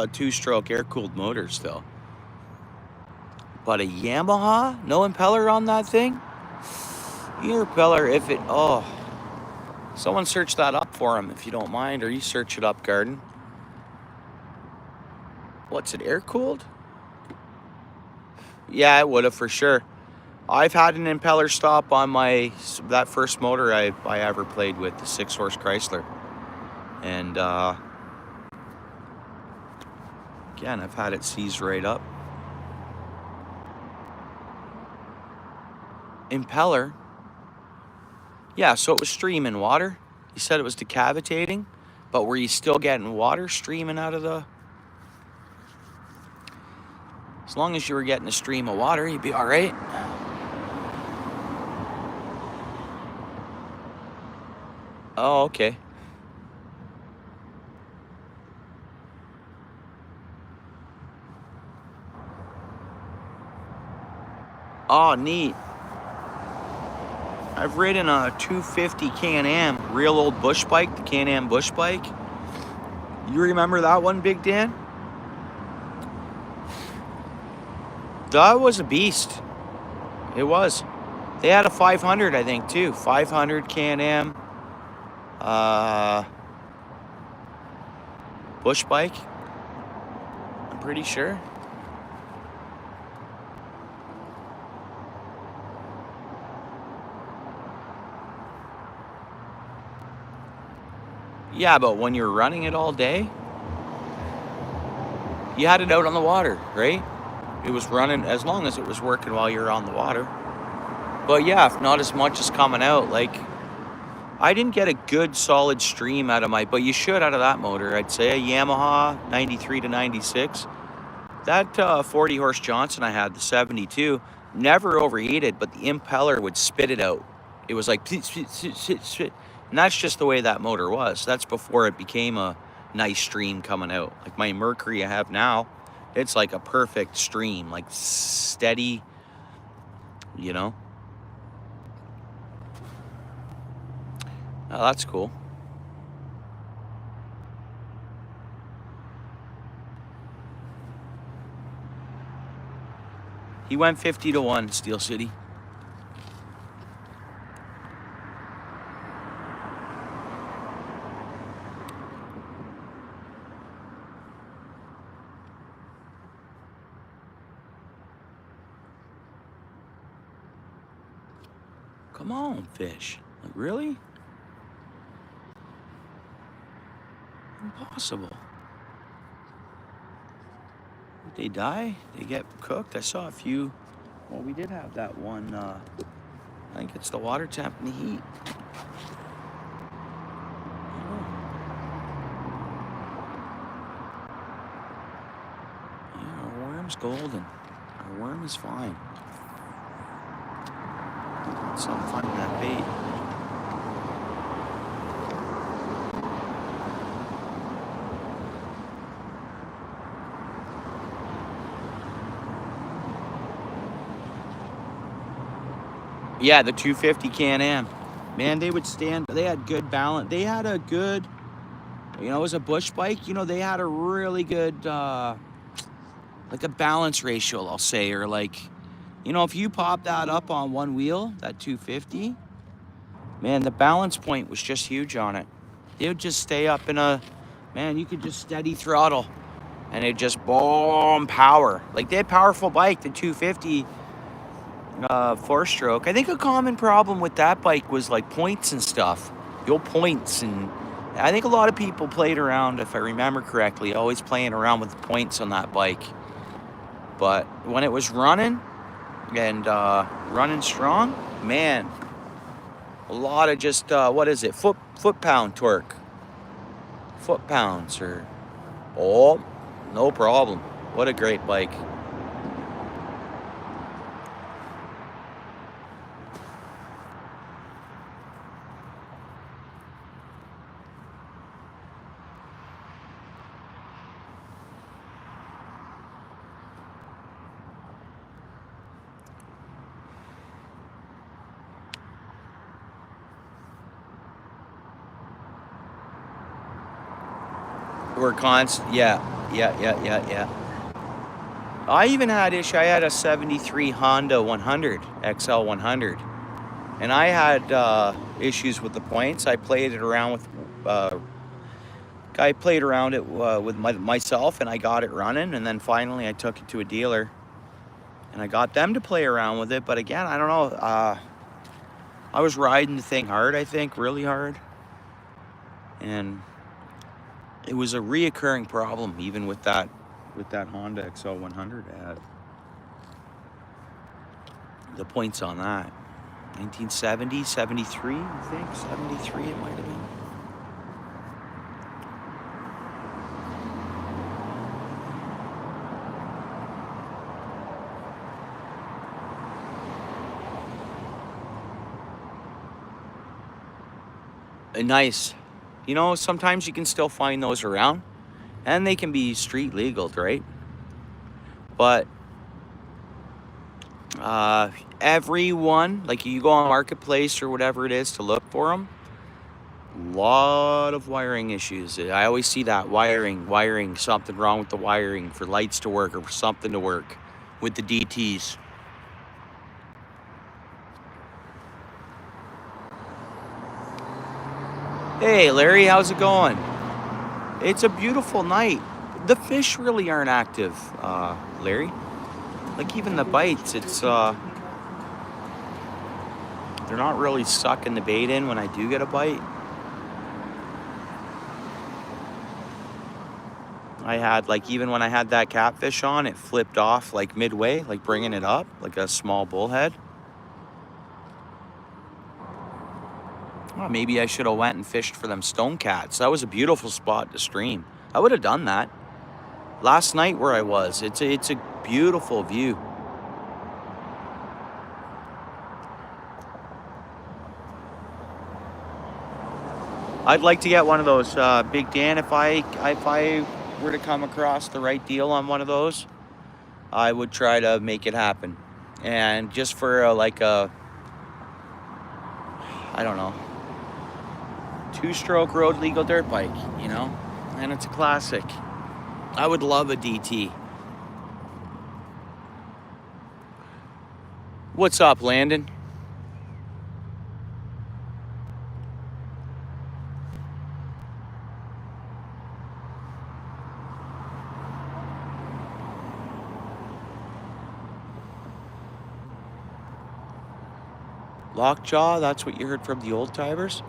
two-stroke air cooled motors though. But a Yamaha, no impeller on that thing? Your impeller, if it, oh. Someone search that up for him if you don't mind, or you search it up, Garden. What's it, air cooled? Yeah, it would have for sure. I've had an impeller stop on that first motor I ever played with, the 6-horse Chrysler. And again, I've had it seized right up. Impeller. Yeah, so it was streaming water. You said it was decavitating, but were you still getting water streaming out of the... As long as you were getting a stream of water, you'd be all right. Oh, okay. Oh, neat. I've ridden a 250 Can-Am, real old bush bike, the Can-Am bush bike. You remember that one, Big Dan? That was a beast. It was. They had a 500, I think, too. 500 Can-Am. Bush bike. I'm pretty sure. Yeah, but when you're running it all day, you had it out on the water, right? It was running as long as it was working while you're on the water. But yeah, if not as much as coming out, like, I didn't get a good solid stream out of but you should out of that motor. I'd say a Yamaha 93 to 96. That 40 horse Johnson I had, the 72, never overheated, but the impeller would spit it out. It was like, and that's just the way that motor was. That's before it became a nice stream coming out. Like my Mercury I have now, it's like a perfect stream, like steady, you know? Oh, that's cool. He went 50-1, Steel City. Come on, fish. Like, really? Impossible. Did they die? They get cooked? I saw a few. Well, we did have that one. I think it's the water temp and the heat. Yeah, golden. Our worm is fine. So I'm finding that bait. Yeah, the 250 Can-Am. Man, they would stand. They had good balance. They had a good, you know, it was a bush bike. You know, they had a really good, like a balance ratio, I'll say, or like, you know, if you pop that up on one wheel, that 250, man, the balance point was just huge on it. It would just stay up in a, man, you could just steady throttle and it just boom power. Like they had powerful bike, the 250 four-stroke. I think a common problem with that bike was like points and stuff. Your points, and I think a lot of people played around, if I remember correctly, always playing around with the points on that bike. But when it was running and running strong, man, a lot of just what is it, foot-pound torque, foot-pounds, or oh, no problem. What a great bike. We're constant, yeah. I even had issue. I had a 73 Honda 100, XL 100. And I had issues with the points. I played it around with, I played around it with myself, and I got it running. And then finally I took it to a dealer and I got them to play around with it. But again, I don't know. I was riding the thing hard, I think, really hard. And it was a reoccurring problem, even with that Honda XL 100. I had the points on that. 1970, 73, I think. 73 it might have been. Nice. You know, sometimes you can still find those around, and they can be street legal, right? But everyone, like you go on Marketplace or whatever it is to look for them, a lot of wiring issues. I always see that wiring, something wrong with the wiring for lights to work or for something to work with the DTs. Hey Larry, how's it going? It's a beautiful night. The fish really aren't active, Larry. Like even the bites, it's they're not really sucking the bait in when I do get a bite. I had, like, even when I had that catfish on, it flipped off like midway, like bringing it up like a small bullhead. Oh, maybe I should have went and fished for them stone cats. That was a beautiful spot to stream. I would have done that. Last night where I was, it's a beautiful view. I'd like to get one of those, Big Dan. If I were to come across the right deal on one of those, I would try to make it happen. And just for I don't know, 2-stroke road legal dirt bike, you know, and it's a classic. I would love a DT. What's up, Landon? Lockjaw, that's what you heard from the old timers?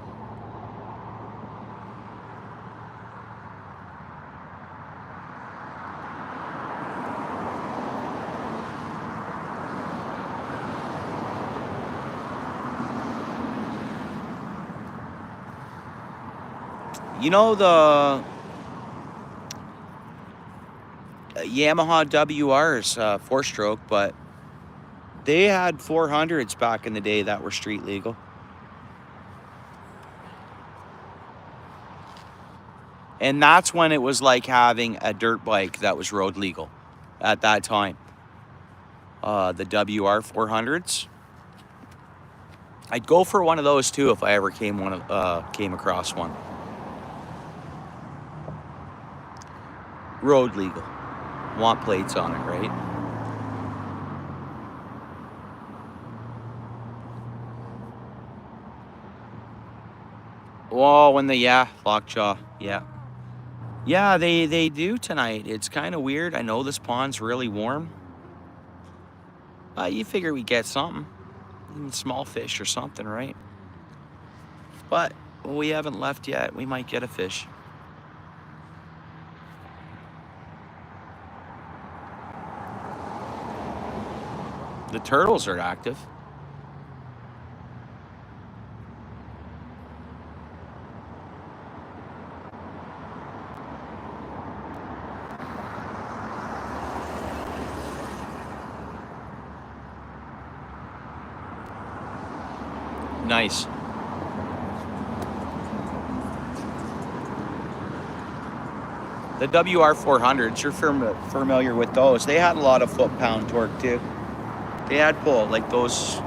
You know, Yamaha WRs, 4-stroke, but they had 400s back in the day that were street legal. And that's when it was like having a dirt bike that was road legal at that time. The WR 400s. I'd go for one of those too if I ever came across one. Road legal. Want plates on it, right? Oh, lockjaw, yeah. Yeah, they do tonight. It's kind of weird. I know this pond's really warm. You figure we get something. Small fish or something, right? But we haven't left yet. We might get a fish. The turtles are active. Nice. The WR 400s, you're familiar with those. They had a lot of foot-pound torque too. They had pull, like those,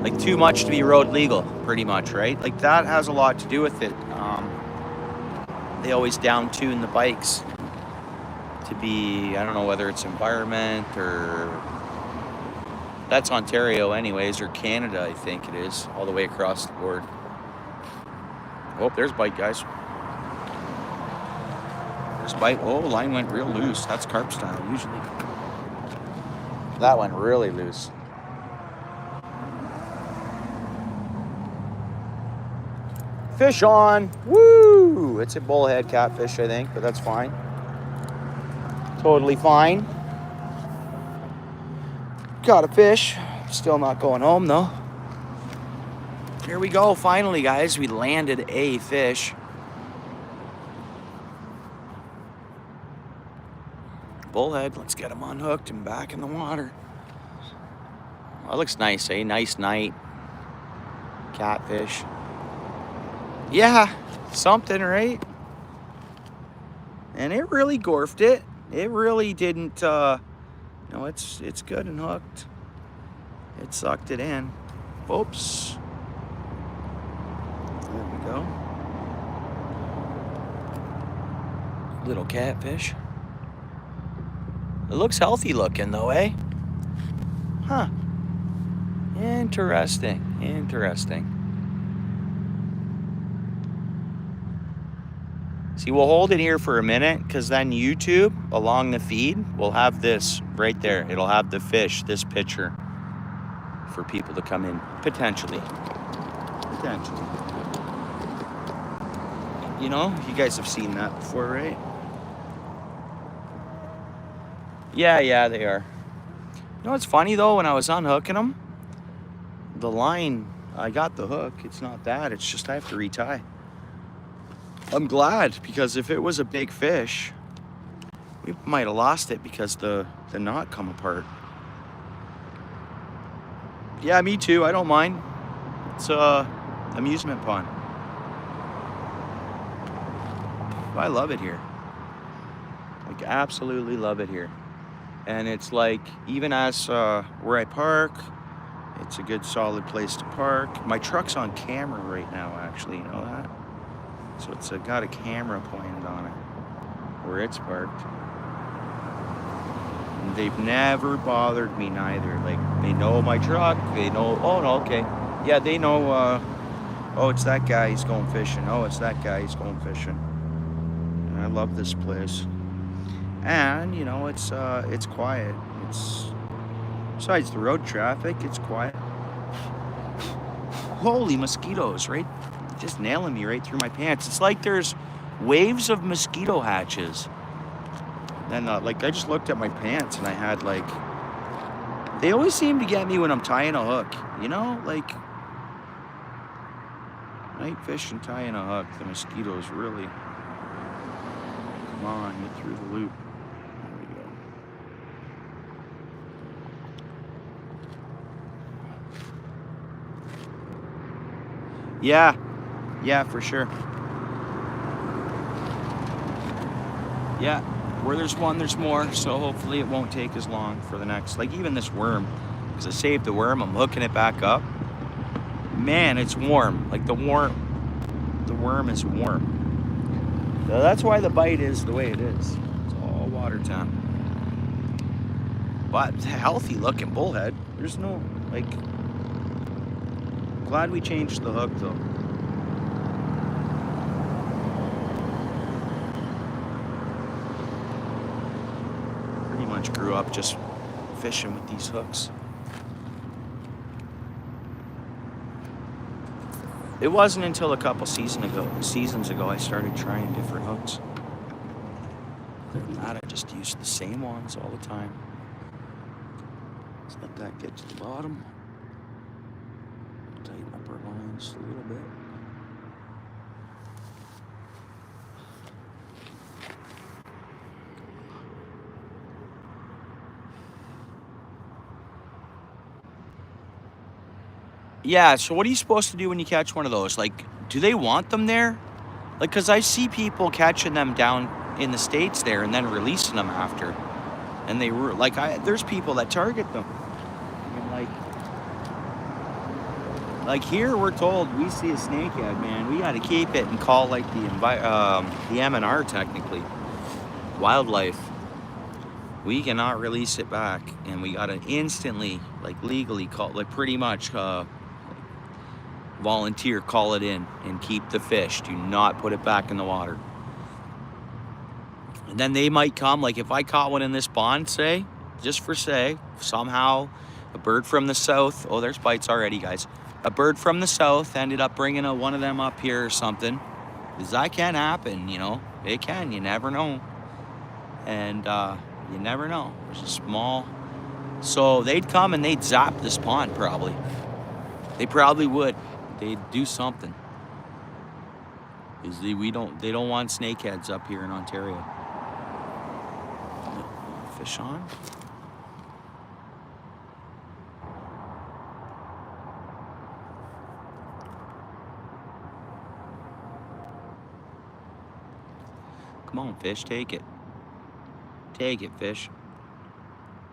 like too much to be road legal, pretty much, right? Like that has a lot to do with it. They always down-tune the bikes to be, I don't know whether it's environment or, that's Ontario anyways, or Canada, I think it is, all the way across the board. Oh, there's bite, guys. There's bite. Oh, line went real loose. That's carp style, usually. That went really loose. Fish on. Woo! It's a bullhead catfish, I think, but that's fine. Totally fine. Got a fish. Still not going home, though. Here we go. Finally, guys, we landed a fish. Bullhead. Let's get him unhooked and back in the water. That looks nice, eh? Nice night. Catfish. Yeah, something, right? And it really gorfed it. It really didn't, no, it's good and hooked. It sucked it in. Oops. There we go. Little catfish. It looks healthy looking though, eh? Huh. Interesting. Interesting. See, we'll hold it here for a minute because then YouTube along the feed will have this right there. It'll have the fish, this picture for people to come in, potentially. Potentially. You know, you guys have seen that before, right? Yeah, they are. You know what's funny though? When I was unhooking them, the line, I got the hook. It's not that, it's just I have to retie. I'm glad, because if it was a big fish, we might have lost it because the knot come apart. Yeah, me too. I don't mind. It's a amusement pond. I love it here. Like, absolutely love it here. And it's like, even as where I park, it's a good solid place to park. My truck's on camera right now, actually, you know that? So it's got a camera pointed on it where it's parked. And they've never bothered me neither. Like, they know my truck, they know, oh no, okay. Yeah, they know, oh, it's that guy, he's going fishing. Oh, it's that guy, he's going fishing. And I love this place. And, you know, it's quiet. It's, besides the road traffic, it's quiet. Holy mosquitoes, right? Just nailing me right through my pants. It's like there's waves of mosquito hatches. And like, I just looked at my pants and I had like, they always seem to get me when I'm tying a hook, you know, like night fishing, tying a hook, the mosquitoes really, come on, get through the loop. There we Yeah, yeah, for sure. Yeah, where there's one, there's more. So hopefully it won't take as long for the next, like even this worm, because I saved the worm, I'm hooking it back up. Man, it's warm. Like the worm is warm. So that's why the bite is the way it is. It's all water temp. But healthy looking bullhead. There's no, like, glad we changed the hook though. Pretty much grew up just fishing with these hooks. It wasn't until a couple seasons ago I started trying different hooks. Other than that, I just used the same ones all the time. Let's let that get to the bottom. Tighten up our lines a little bit. Yeah, so what are you supposed to do when you catch one of those? Like, do they want them there? Like, because I see people catching them down in the States there and then releasing them after. And they were, like, there's people that target them. And like here we're told we see a snakehead, man, we got to keep it and call, like, the M&R technically. Wildlife. We cannot release it back. And we got to instantly, like, legally call, like, pretty much, volunteer, call it in and keep the fish. Do not put it back in the water. And then they might come, like if I caught one in this pond, say, just for say, somehow a bird from the south, oh, there's bites already, guys. A bird from the south ended up bringing one of them up here or something. Because that can happen, you know. It can, you never know. And you never know. There's a small, so they'd come and they'd zap this pond probably. They probably would. They'd do something. They don't want snakeheads up here in Ontario. Fish on. Come on, fish, take it. Take it, fish.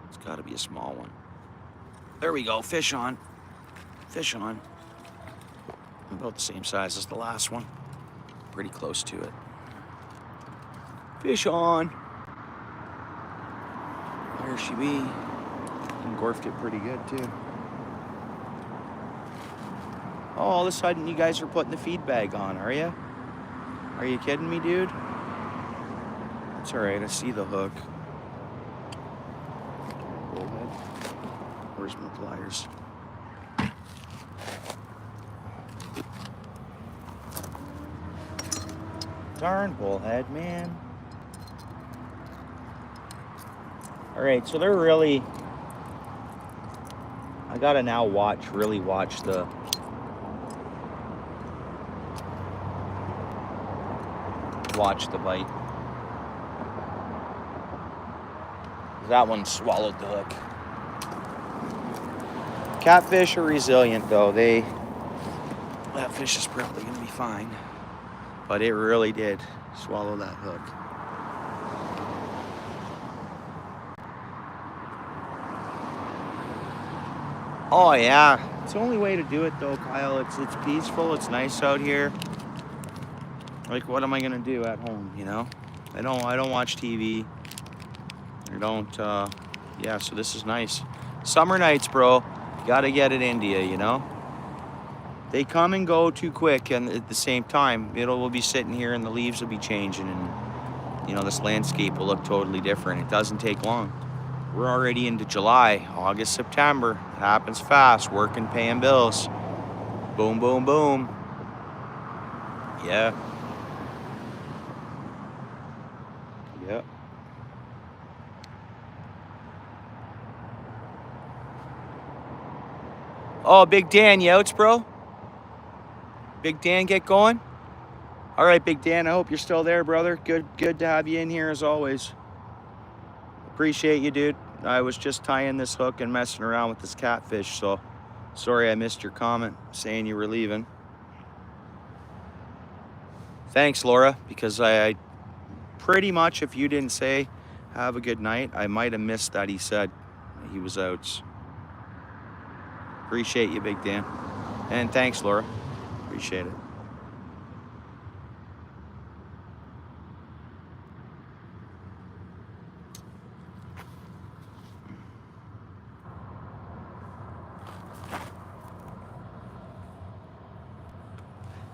It's gotta be a small one. There we go, fish on. Fish on. About the same size as the last one. Pretty close to it. Fish on. There she be. Engorfed it pretty good too. Oh, all of a sudden you guys are putting the feed bag on, are you? Are you kidding me, dude? That's alright, I see the hook. Bullhead. Where's my pliers? Darn bullhead, man. All right, so they're really, I gotta now really watch the bite. That one swallowed the hook. Catfish are resilient though. That fish is probably gonna be fine. But it really did swallow that hook. Oh yeah, it's the only way to do it though, Kyle. It's peaceful, it's nice out here. Like, what am I gonna do at home, you know? I don't watch TV. I don't, yeah, so this is nice. Summer nights, bro, gotta get it into you, you know? They come and go too quick, and at the same time, we'll be sitting here and the leaves will be changing, and, you know, this landscape will look totally different. It doesn't take long. We're already into July, August, September. It happens fast, working, paying bills. Boom, boom, boom. Yeah. Yep. Oh, Big Dan, you outs, bro? Big Dan, get going? All right, Big Dan, I hope you're still there, brother. Good to have you in here as always. Appreciate you, dude. I was just tying this hook and messing around with this catfish, so sorry I missed your comment saying you were leaving. Thanks, Laura, because I pretty much, if you didn't say have a good night, I might have missed that he said he was out. Appreciate you, Big Dan. And thanks, Laura. Appreciate it.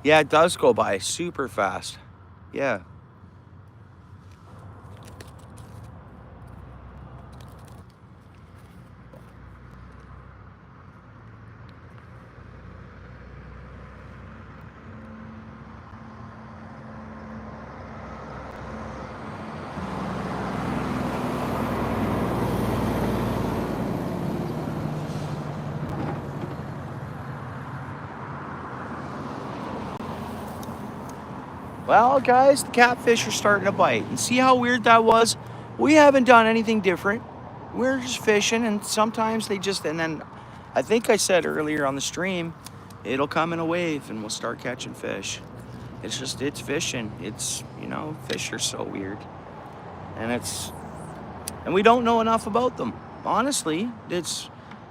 Yeah, it does go by super fast. Yeah. Well, guys, the catfish are starting to bite. And see how weird that was? We haven't done anything different. We're just fishing, and sometimes they just, and then I think I said earlier on the stream, it'll come in a wave and we'll start catching fish. It's fishing. It's, you know, fish are so weird. And we don't know enough about them. Honestly,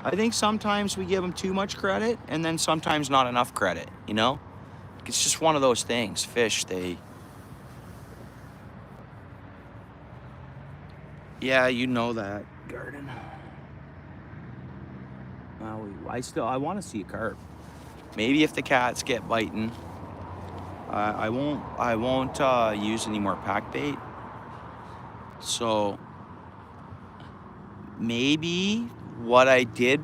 I think sometimes we give them too much credit and then sometimes not enough credit, you know? It's just one of those things. Fish, yeah, you know that, Garden. Well, I want to see a carp. Maybe if the cats get biting, I won't use any more pack bait. So maybe what I did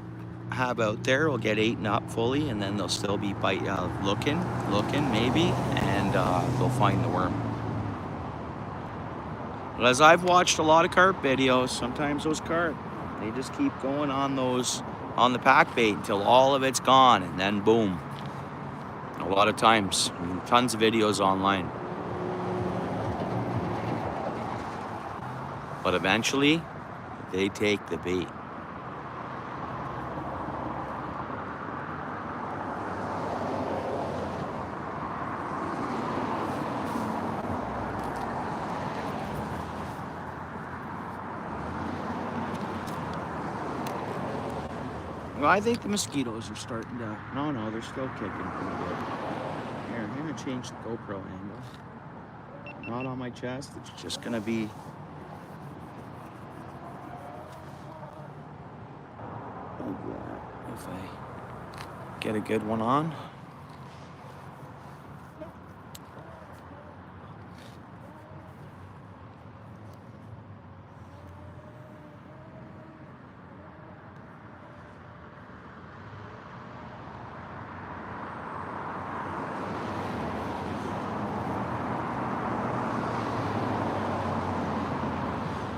have out there will get eaten up fully, and then they'll still be looking maybe, and they'll find the worm. But as I've watched a lot of carp videos, sometimes those carp, they just keep going on the pack bait until all of it's gone, and then boom. A lot of times, tons of videos online. But eventually, they take the bait. Well, I think the mosquitoes are starting to... No, they're still kicking pretty good. Here, I'm going to change the GoPro angle. Not on my chest. It's just going to be... If I get a good one on.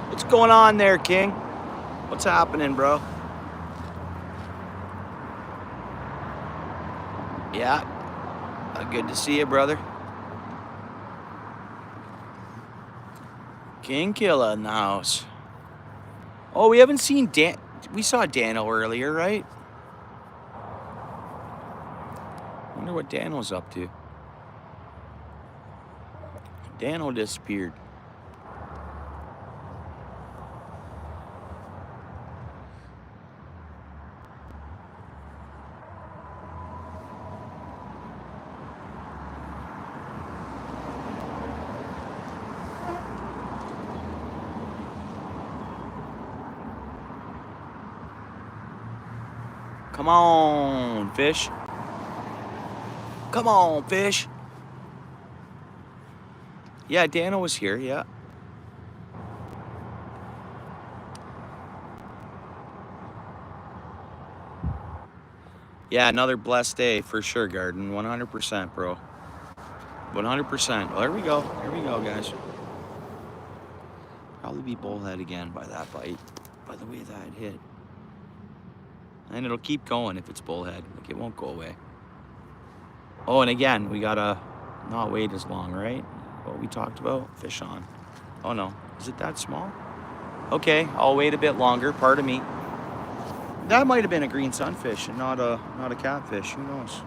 What's going on there, King? What's happening, bro? Yeah. Good to see you, brother. King Killer in the house. Oh, we haven't seen Dan. We saw Dano earlier, right? Wonder what Dano's up to. Dano disappeared. Come on, fish. Come on, fish. Yeah, Dano was here, yeah. Yeah, another blessed day for sure, Garden. 100%, bro. 100%. Well, there we go. Here we go, guys. Probably be bullhead again by that bite, by the way that hit. And it'll keep going if it's bullhead. Like, it won't go away. Oh, and again, we gotta not wait as long, right? What we talked about? Fish on. Oh, no. Is it that small? Okay, I'll wait a bit longer. Pardon me. That might have been a green sunfish and not a catfish. Who knows?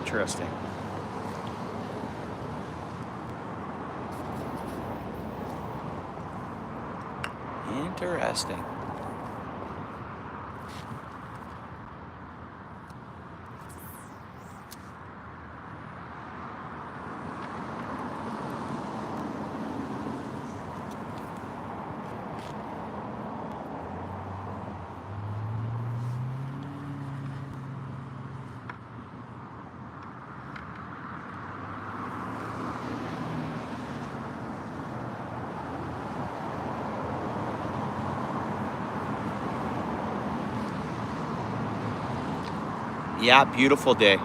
Interesting. Interesting. Yeah, beautiful day.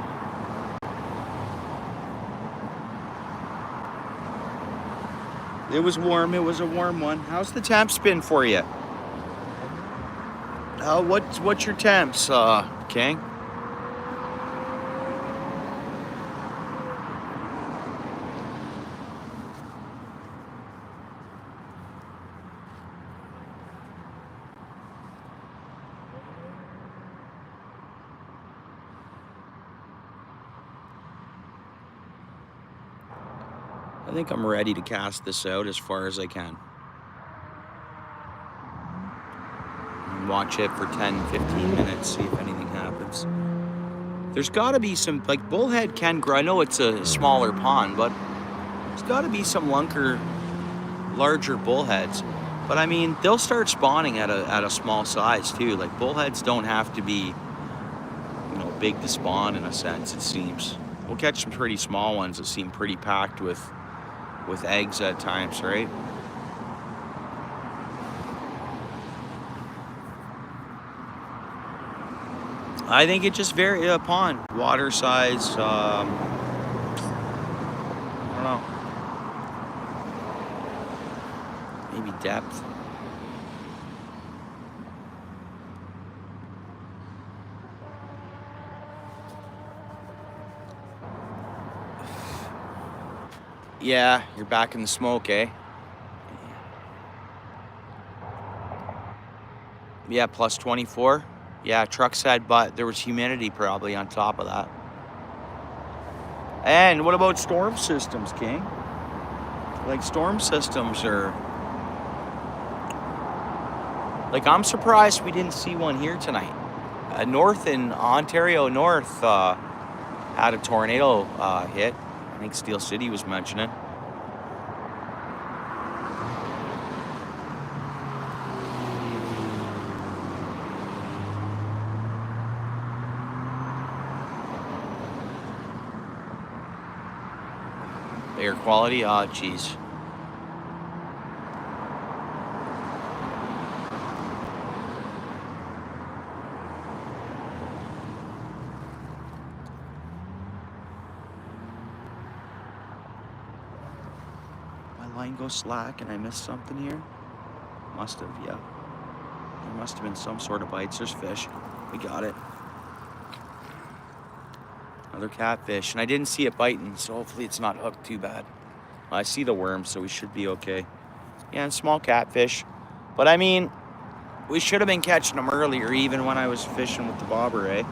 It was warm. It was a warm one. How's the temps been for you? What's your temps, King? I think I'm ready to cast this out as far as I can. And watch it for 10, 15 minutes, see if anything happens. There's got to be some, like, bullhead can grow. I know it's a smaller pond, but there's got to be some larger bullheads. But I mean, they'll start spawning at a small size too. Like, bullheads don't have to be, big to spawn in a sense, it seems. We'll catch some pretty small ones that seem pretty packed with eggs at times, right? I think it just varies upon water size. I don't know. Maybe depth. Yeah, you're back in the smoke, eh? Yeah, plus 24. Yeah, truck said, but there was humidity probably on top of that. And what about storm systems, King? Like, storm systems are... Like, I'm surprised we didn't see one here tonight. North in Ontario North had a tornado hit. I think Steel City was mentioning. Air quality, oh geez. Line go slack and I missed something here? Must have, yeah. There must have been some sort of bites. There's fish. We got it. Another catfish. And I didn't see it biting, so hopefully it's not hooked too bad. I see the worm, so we should be okay. Yeah, and small catfish. But I mean, we should have been catching them earlier, even when I was fishing with the bobber, eh?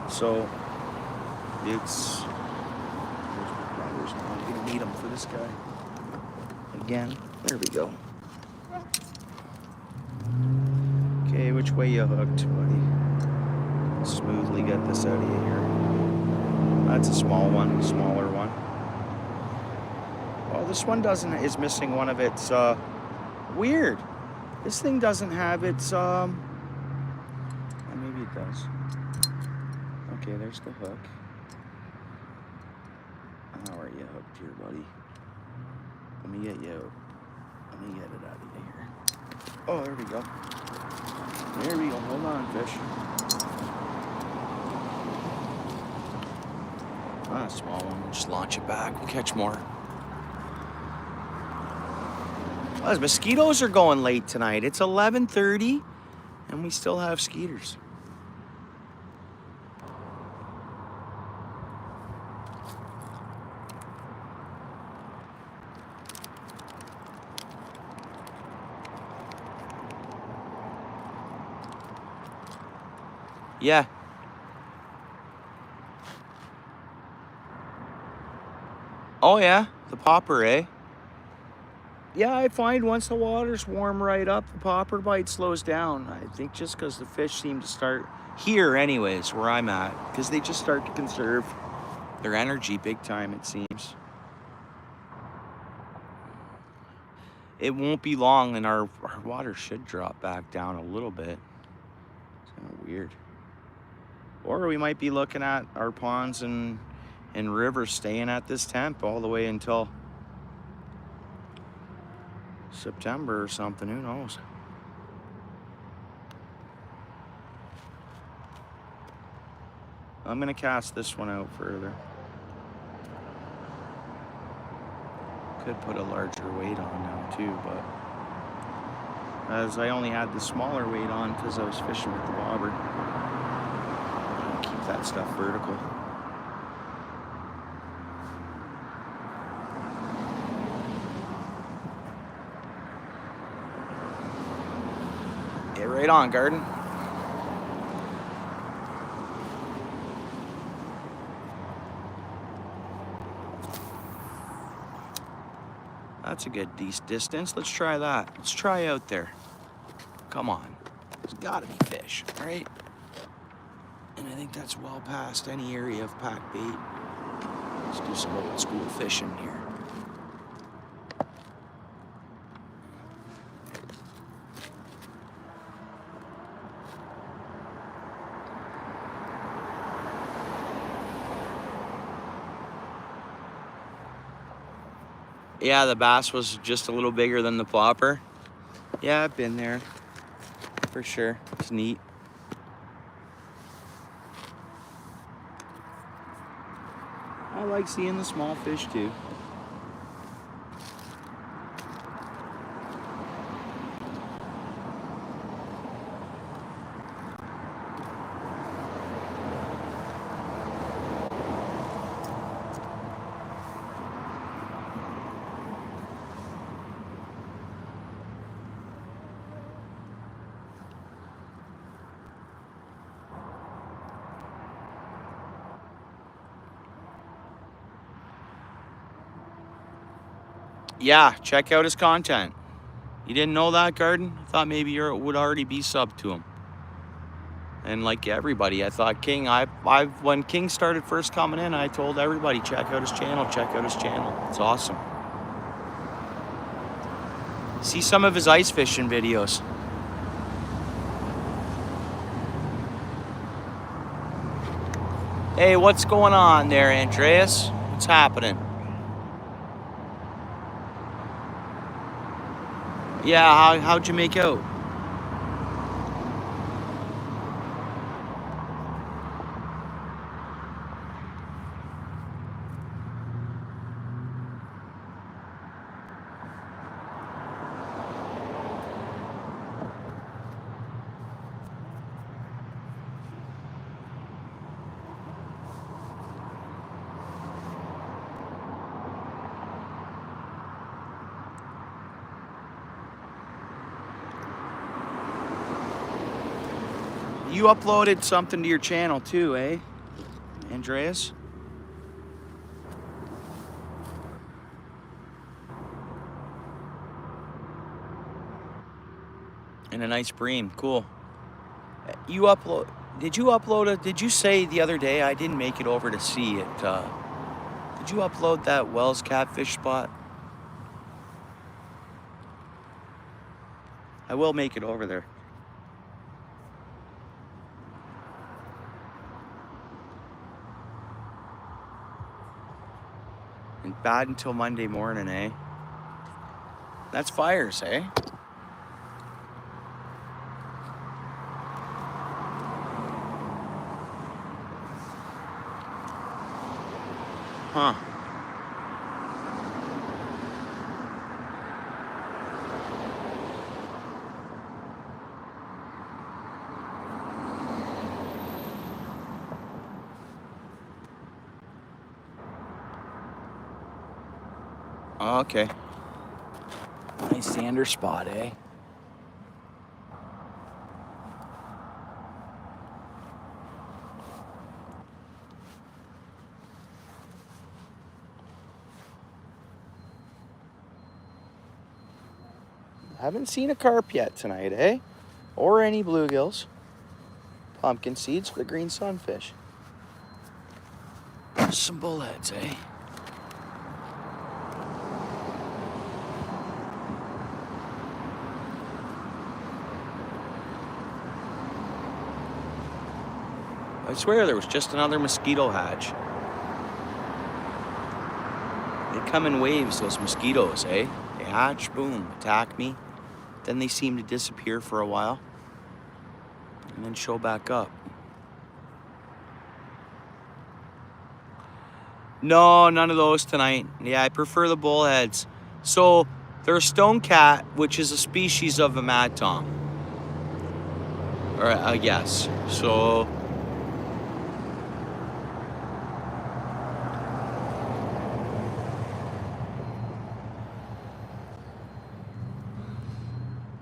So, it's... I'm gonna need them for this guy. Again. There we go. Okay, which way you hooked, buddy? Smoothly get this out of here. That's a small one, smaller one. Well, this one is missing one of its, weird. This thing doesn't have its, maybe it does. Okay, there's the hook. How are you hooked here, buddy? Let me get you. Let me get it out of here. Oh, there we go. There we go. Hold on, fish. Ah, small one. We'll just launch it back. We'll catch more. Well, those mosquitoes are going late tonight. It's 11:30, and we still have skeeters. Yeah. Oh yeah, the popper, eh? Yeah, I find once the water's warm right up, the popper bite slows down. I think just because the fish seem to start, here anyways, where I'm at, because they just start to conserve their energy big time, it seems. It won't be long and our water should drop back down a little bit. It's kind of weird. Or we might be looking at our ponds and rivers staying at this temp all the way until September or something, who knows? I'm gonna cast this one out further. Could put a larger weight on now too, but as I only had the smaller weight on because I was fishing with the bobber. I'll keep that stuff vertical. Yeah, right on, Garden. That's a good distance. Let's try that. Let's try out there. Come on. There's gotta be fish, right? And I think that's well past any area of pack bait. Let's do some old school fishing here. Yeah, the bass was just a little bigger than the plopper. Yeah, I've been there for sure. It's neat. I like seeing the small fish too. Yeah, check out his content. You didn't know that, Garden? I thought maybe you would already be sub to him. And like everybody, I thought King, when King started first coming in, I told everybody, check out his channel, check out his channel. It's awesome. See some of his ice fishing videos. Hey, what's going on there, Andreas? What's happening? Yeah, how'd you make out? You uploaded something to your channel too, eh, Andreas? And a nice bream, cool. Did you upload it? Did you say the other day, I didn't make it over to see it, did you upload that Wells catfish spot? I will make it over there. And bad until Monday morning, eh? That's fires, eh? Huh. Okay. Nice sander spot, eh? Haven't seen a carp yet tonight, eh? Or any bluegills. Pumpkin seeds for the green sunfish. Some bullheads, eh? I swear there was just another mosquito hatch. They come in waves, those mosquitoes, eh? They hatch, boom, attack me. Then they seem to disappear for a while. And then show back up. No, none of those tonight. Yeah, I prefer the bullheads. So, there's stone cat, which is a species of a mad tom. Or I guess. So...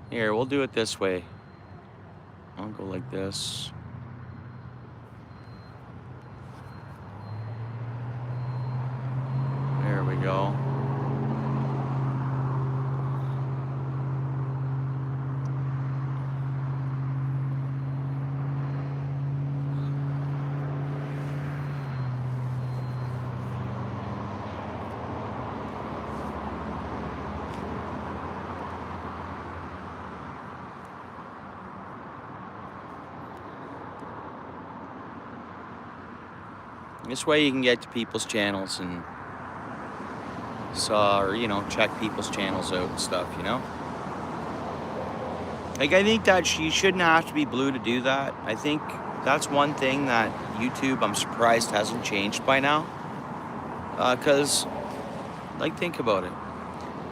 Here, we'll do it this way. I'll go like this. There we go. This way you can get to people's channels and or you know, check people's channels out and stuff, you know? Like, I think that you shouldn't have to be blue to do that. I think that's one thing that YouTube, I'm surprised, hasn't changed by now. Because, like, think about it.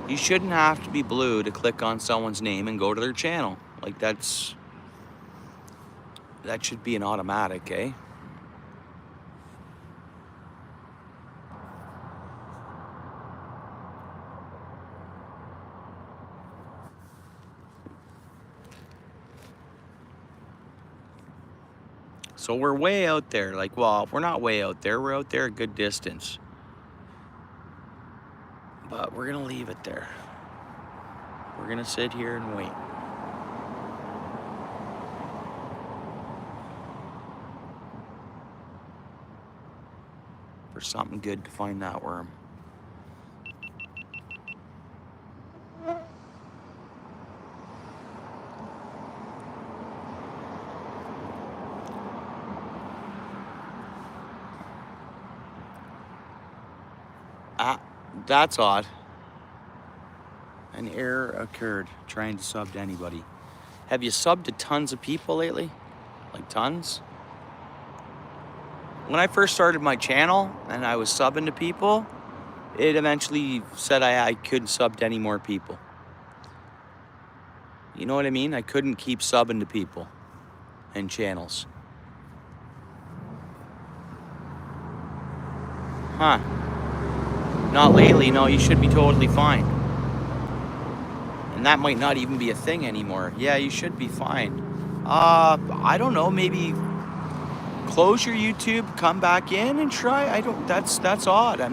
You shouldn't have to be blue to click on someone's name and go to their channel. Like, that should be an automatic, eh? So we're way out there. Like, well, we're not way out there. We're out there a good distance. But we're gonna leave it there. We're gonna sit here and wait. For something good to find that worm. That's odd. An error occurred trying to sub to anybody. Have you subbed to tons of people lately? Like tons? When I first started my channel and I was subbing to people, it eventually said I couldn't sub to any more people. You know what I mean? I couldn't keep subbing to people and channels. Huh. Not lately, no, you should be totally fine. And that might not even be a thing anymore. Yeah, you should be fine. I don't know, maybe close your YouTube, come back in and try. That's odd. I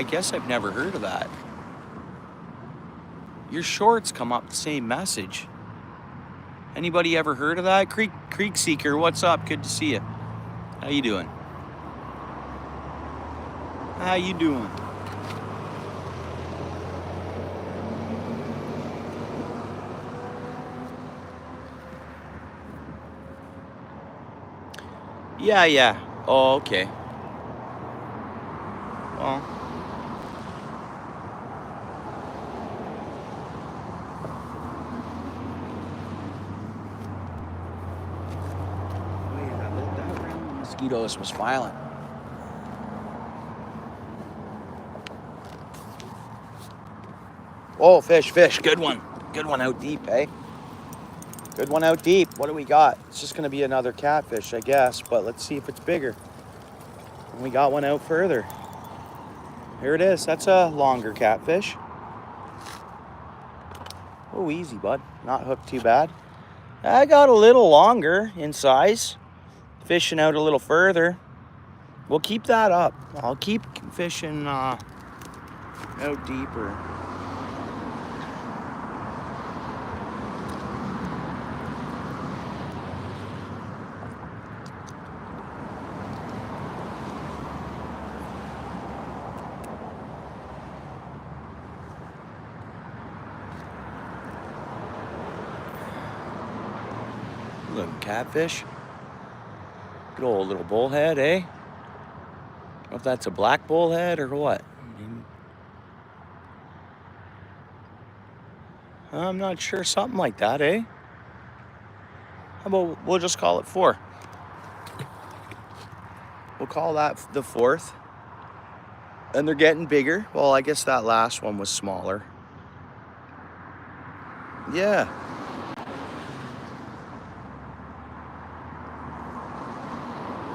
guess I've never heard of that. Your shorts come up the same message. Anybody ever heard of that? Creek Seeker, what's up? Good to see you. How you doing? How you doing? Yeah. Oh, okay. Well. Wait, that round of mosquitoes was violent. Oh, fish. Good one. Good one out deep, eh? Good one out deep. What do we got? It's just going to be another catfish, I guess, but let's see if it's bigger. And we got one out further. Here it is. That's a longer catfish. Oh, easy, bud. Not hooked too bad. I got a little longer in size. Fishing out a little further. We'll keep that up. I'll keep fishing out deeper. Look, catfish. Good old little bullhead, eh? I don't know if that's a black bullhead or what. I'm not sure. Something like that, eh? How about we'll just call it 4. We'll call that the 4th. And they're getting bigger. Well, I guess that last one was smaller. Yeah.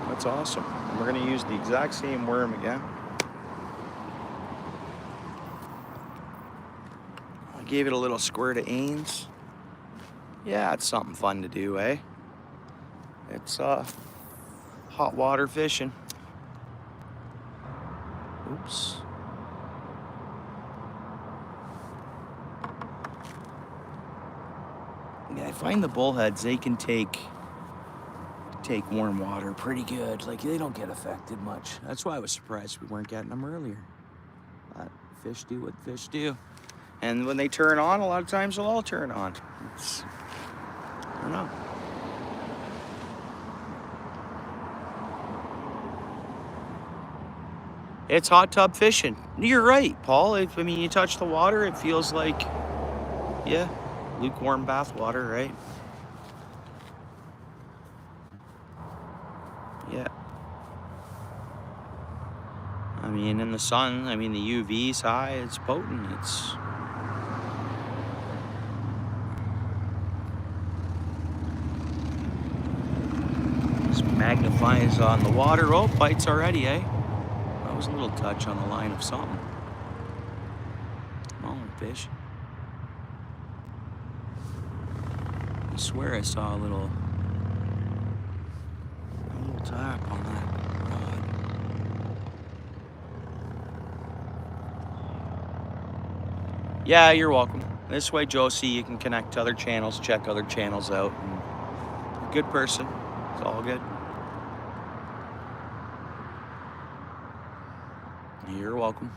That's awesome. And we're going to use the exact same worm again. I gave it a little squirt of Ains. Yeah, it's something fun to do, eh? It's hot water fishing. Oops. Yeah, I find the bullheads, they can take warm water pretty good. Like, they don't get affected much. That's why I was surprised we weren't getting them earlier. But fish do what fish do. And when they turn on, a lot of times they'll all turn on. I don't know. It's hot tub fishing. You're right, Paul. I mean, you touch the water, it feels like, yeah, lukewarm bath water, right? Yeah. I mean, in the sun, I mean, the UV's high, it's potent. This magnifies on the water. Oh, bites already, eh? That was a little touch on the line of something. Come on, fish. I swear I saw a little tap on that rod. Yeah, you're welcome. This way, Josie, you can connect to other channels, check other channels out. And good person. It's all good. You're welcome.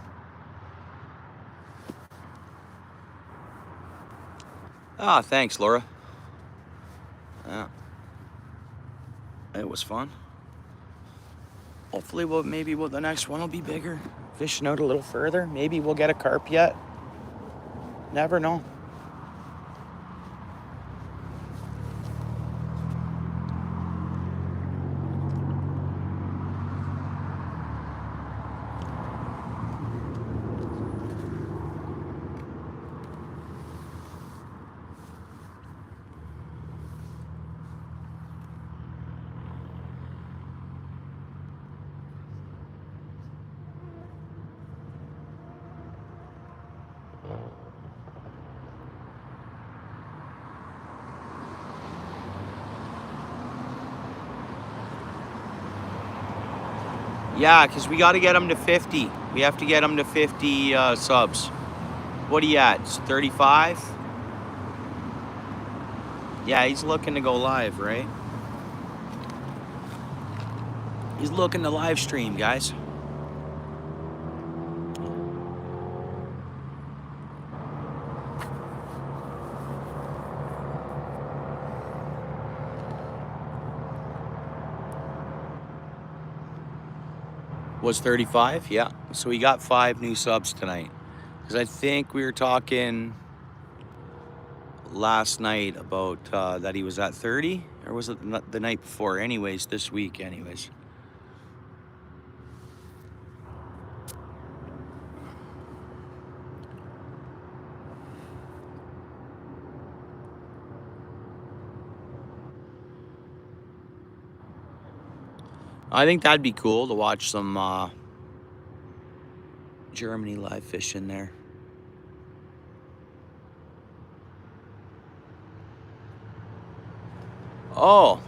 Ah, thanks, Laura. Yeah. It was fun. Hopefully, maybe the next one will be bigger. Fishing out a little further. Maybe we'll get a carp yet. Never know. Yeah, because we got to get him to 50. We have to get him to 50 subs. What are you at? It's 35? Yeah, he's looking to go live, right? He's looking to live stream, guys. Was 35? Yeah. So we got 5 new subs tonight. Because I think we were talking last night about that he was at 30. Or was it the night before? Anyways, this week anyways. I think that'd be cool to watch some Germany live fishing there. Oh.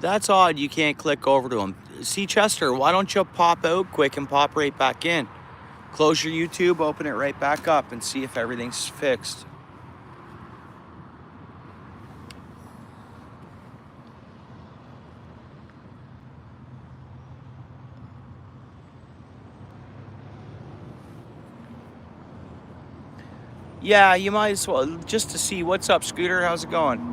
That's odd you can't click over to him. See, Chester, why don't you pop out quick and pop right back in? Close your YouTube, open it right back up, and see if everything's fixed. Yeah, you might as well, just to see. What's up, Scooter? How's it going?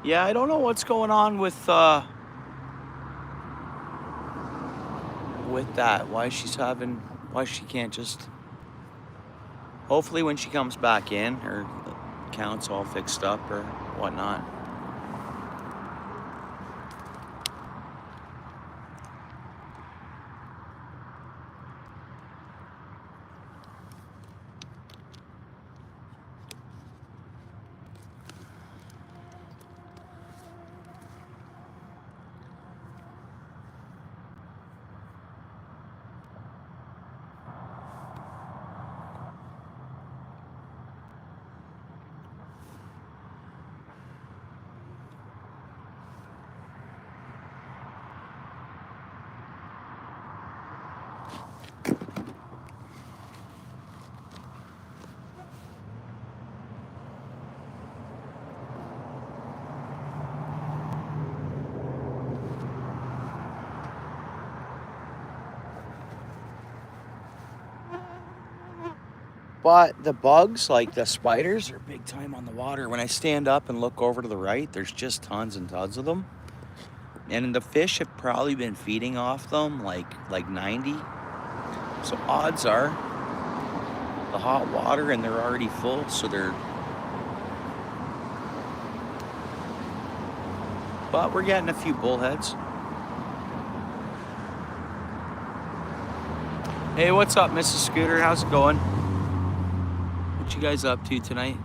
Yeah, I don't know what's going on with that. Why she can't just. Hopefully, when she comes back in, her account's all fixed up or whatnot. But the bugs, like the spiders, are big time on the water. When I stand up and look over to the right, there's just tons and tons of them. And the fish have probably been feeding off them like 90. So odds are the hot water and they're already full, so they're. But we're getting a few bullheads. Hey, what's up, Mrs. Scooter? How's it going? What you guys up to tonight?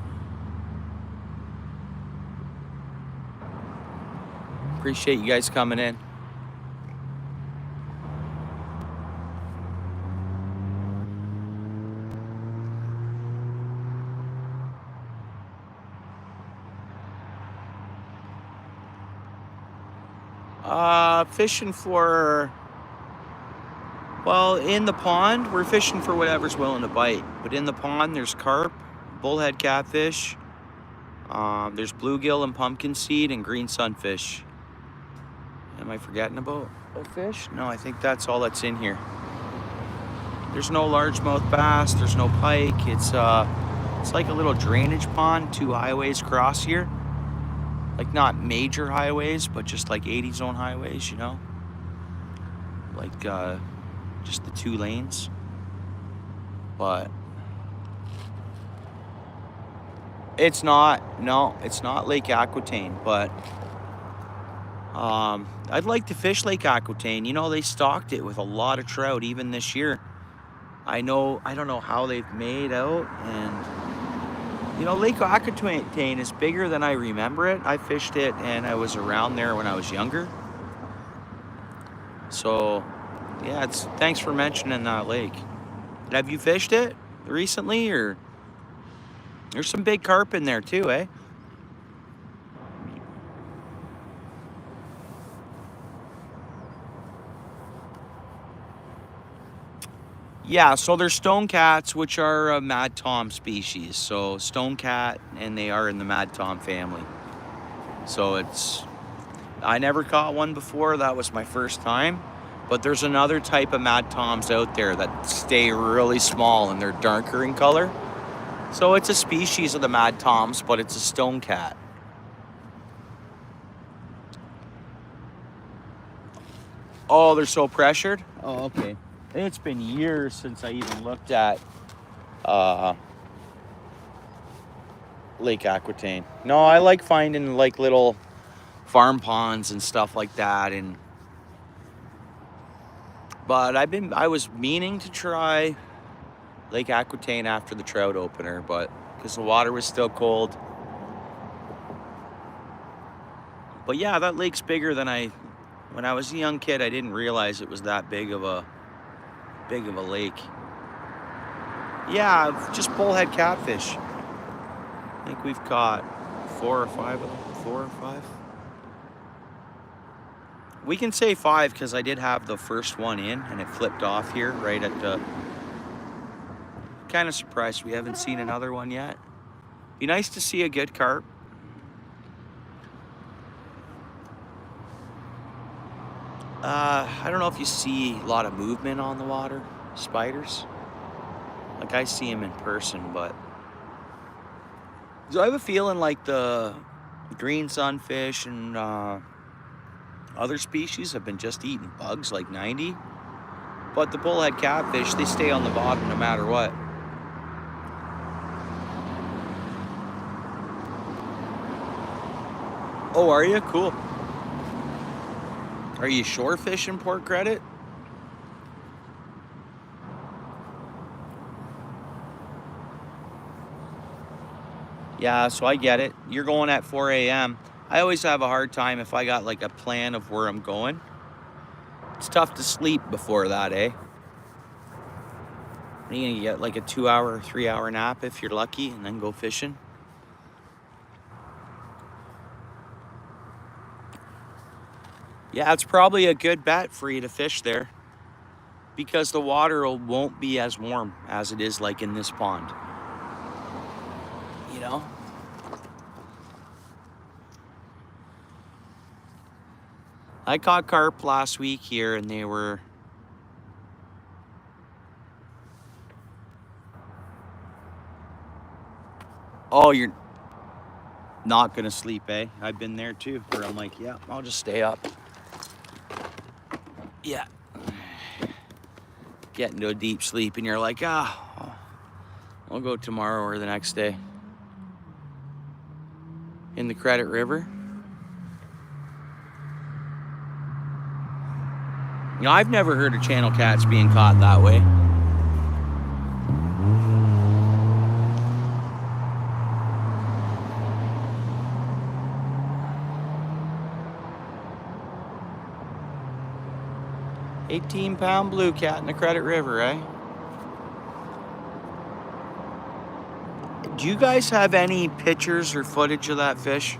Appreciate you guys coming in. Fishing for, well, in the pond, we're fishing for whatever's willing to bite. But in the pond, there's carp, bullhead catfish, there's bluegill and pumpkin seed, and green sunfish. Am I forgetting about a fish? No, I think that's all that's in here. There's no largemouth bass, there's no pike. It's like a little drainage pond, 2 highways cross here. Like not major highways, but just like 80 zone highways, you know? Like just the 2 lanes. But it's not, no, it's not Lake Aquitaine, but I'd like to fish Lake Aquitaine. You know, they stocked it with a lot of trout even this year. I don't know how they've made out, and you know, Lake Aquitaine is bigger than I remember it. I fished it and I was around there when I was younger. So, yeah, thanks for mentioning that lake. Have you fished it recently, or there's some big carp in there too, eh? Yeah, so they're stone cats, which are a mad tom species. So stone cat, and they are in the mad tom family. So I never caught one before. That was my first time. But there's another type of mad toms out there that stay really small and they're darker in color. So it's a species of the mad toms, but it's a stone cat. Oh, they're so pressured? Oh, okay. It's been years since I even looked at Lake Aquitaine. No, I like finding like little farm ponds and stuff like that, but I was meaning to try Lake Aquitaine after the trout opener, but because the water was still cold. But yeah, that lake's bigger than when I was a young kid, I didn't realize it was that big of a lake. Yeah, just bullhead catfish. I think we've caught 4 or 5 of them. 4 or 5. We can say 5 because I did have the first one in and it flipped off here right at the... Kind of surprised we haven't seen another one yet. Be nice to see a good carp. I don't know if you see a lot of movement on the water, spiders. Like I see them in person, but... So I have a feeling like the green sunfish and other species have been just eating bugs like 90. But the bullhead catfish, they stay on the bottom no matter what. Oh, are you? Cool. Are you shore fishing Port Credit? Yeah, so I get it. You're going at 4 a.m. I always have a hard time if I got like a plan of where I'm going. It's tough to sleep before that, eh? You're gonna get like a 2-hour, 3-hour nap if you're lucky and then go fishing. Yeah, it's probably a good bet for you to fish there because the water won't be as warm as it is like in this pond. You know? I caught carp last week here and they were... Oh, you're not gonna sleep, eh? I've been there too, where I'm like, yeah, I'll just stay up. Yeah. Get into a deep sleep and you're like, I'll go tomorrow or the next day. In the Credit River. You know, I've never heard of channel cats being caught that way. £18 blue cat in the Credit River, eh? Do you guys have any pictures or footage of that fish?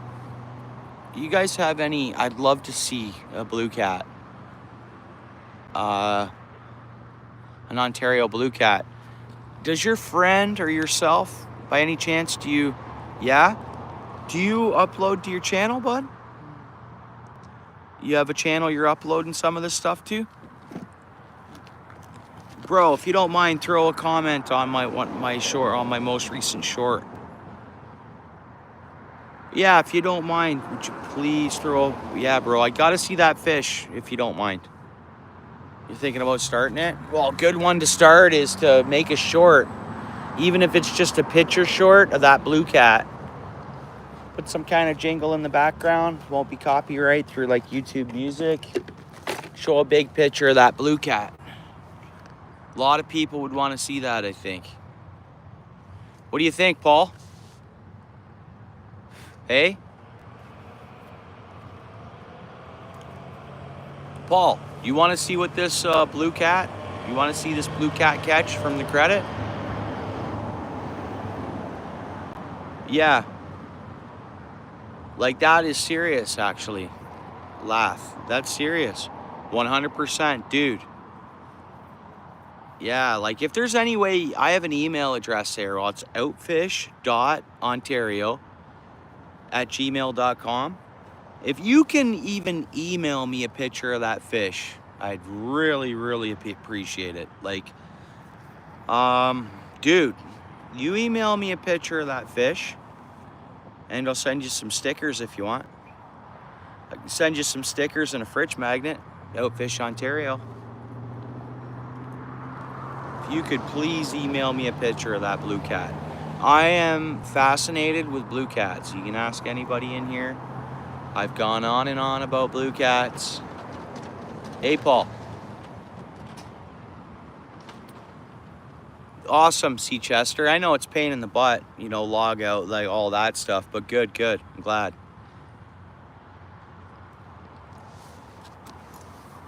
Do you guys have any? I'd love to see a blue cat. An Ontario blue cat. Does your friend or yourself, by any chance, do you upload to your channel, bud? You have a channel you're uploading some of this stuff to? Bro, if you don't mind, throw a comment on my most recent short. Yeah, if you don't mind, would you please yeah, bro, I gotta see that fish, if you don't mind. You're thinking about starting it? Well, a good one to start is to make a short, even if it's just a picture short of that blue cat. Put some kind of jingle in the background, won't be copyright through like YouTube music. Show a big picture of that blue cat. A lot of people would want to see that, I think. What do you think, Paul? Hey? Paul, you want to see what this blue cat? You want to see this blue cat catch from the Credit? Yeah. Like, that is serious, actually. Laugh. That's serious. 100%, dude. Yeah, like if there's any way, I have an email address there. Well, it's outfish.ontario@gmail.com. If you can even email me a picture of that fish, I'd really, really appreciate it. Like, dude, you email me a picture of that fish and I'll send you some stickers if you want. I can send you some stickers and a fridge magnet. OUTFISH Ontario. If you could please email me a picture of that blue cat. I am fascinated with blue cats. You can ask anybody in here. I've gone on and on about blue cats. Hey, Paul. Awesome, C. Chester. I know it's pain in the butt, you know, log out, like all that stuff, but good, good. I'm glad.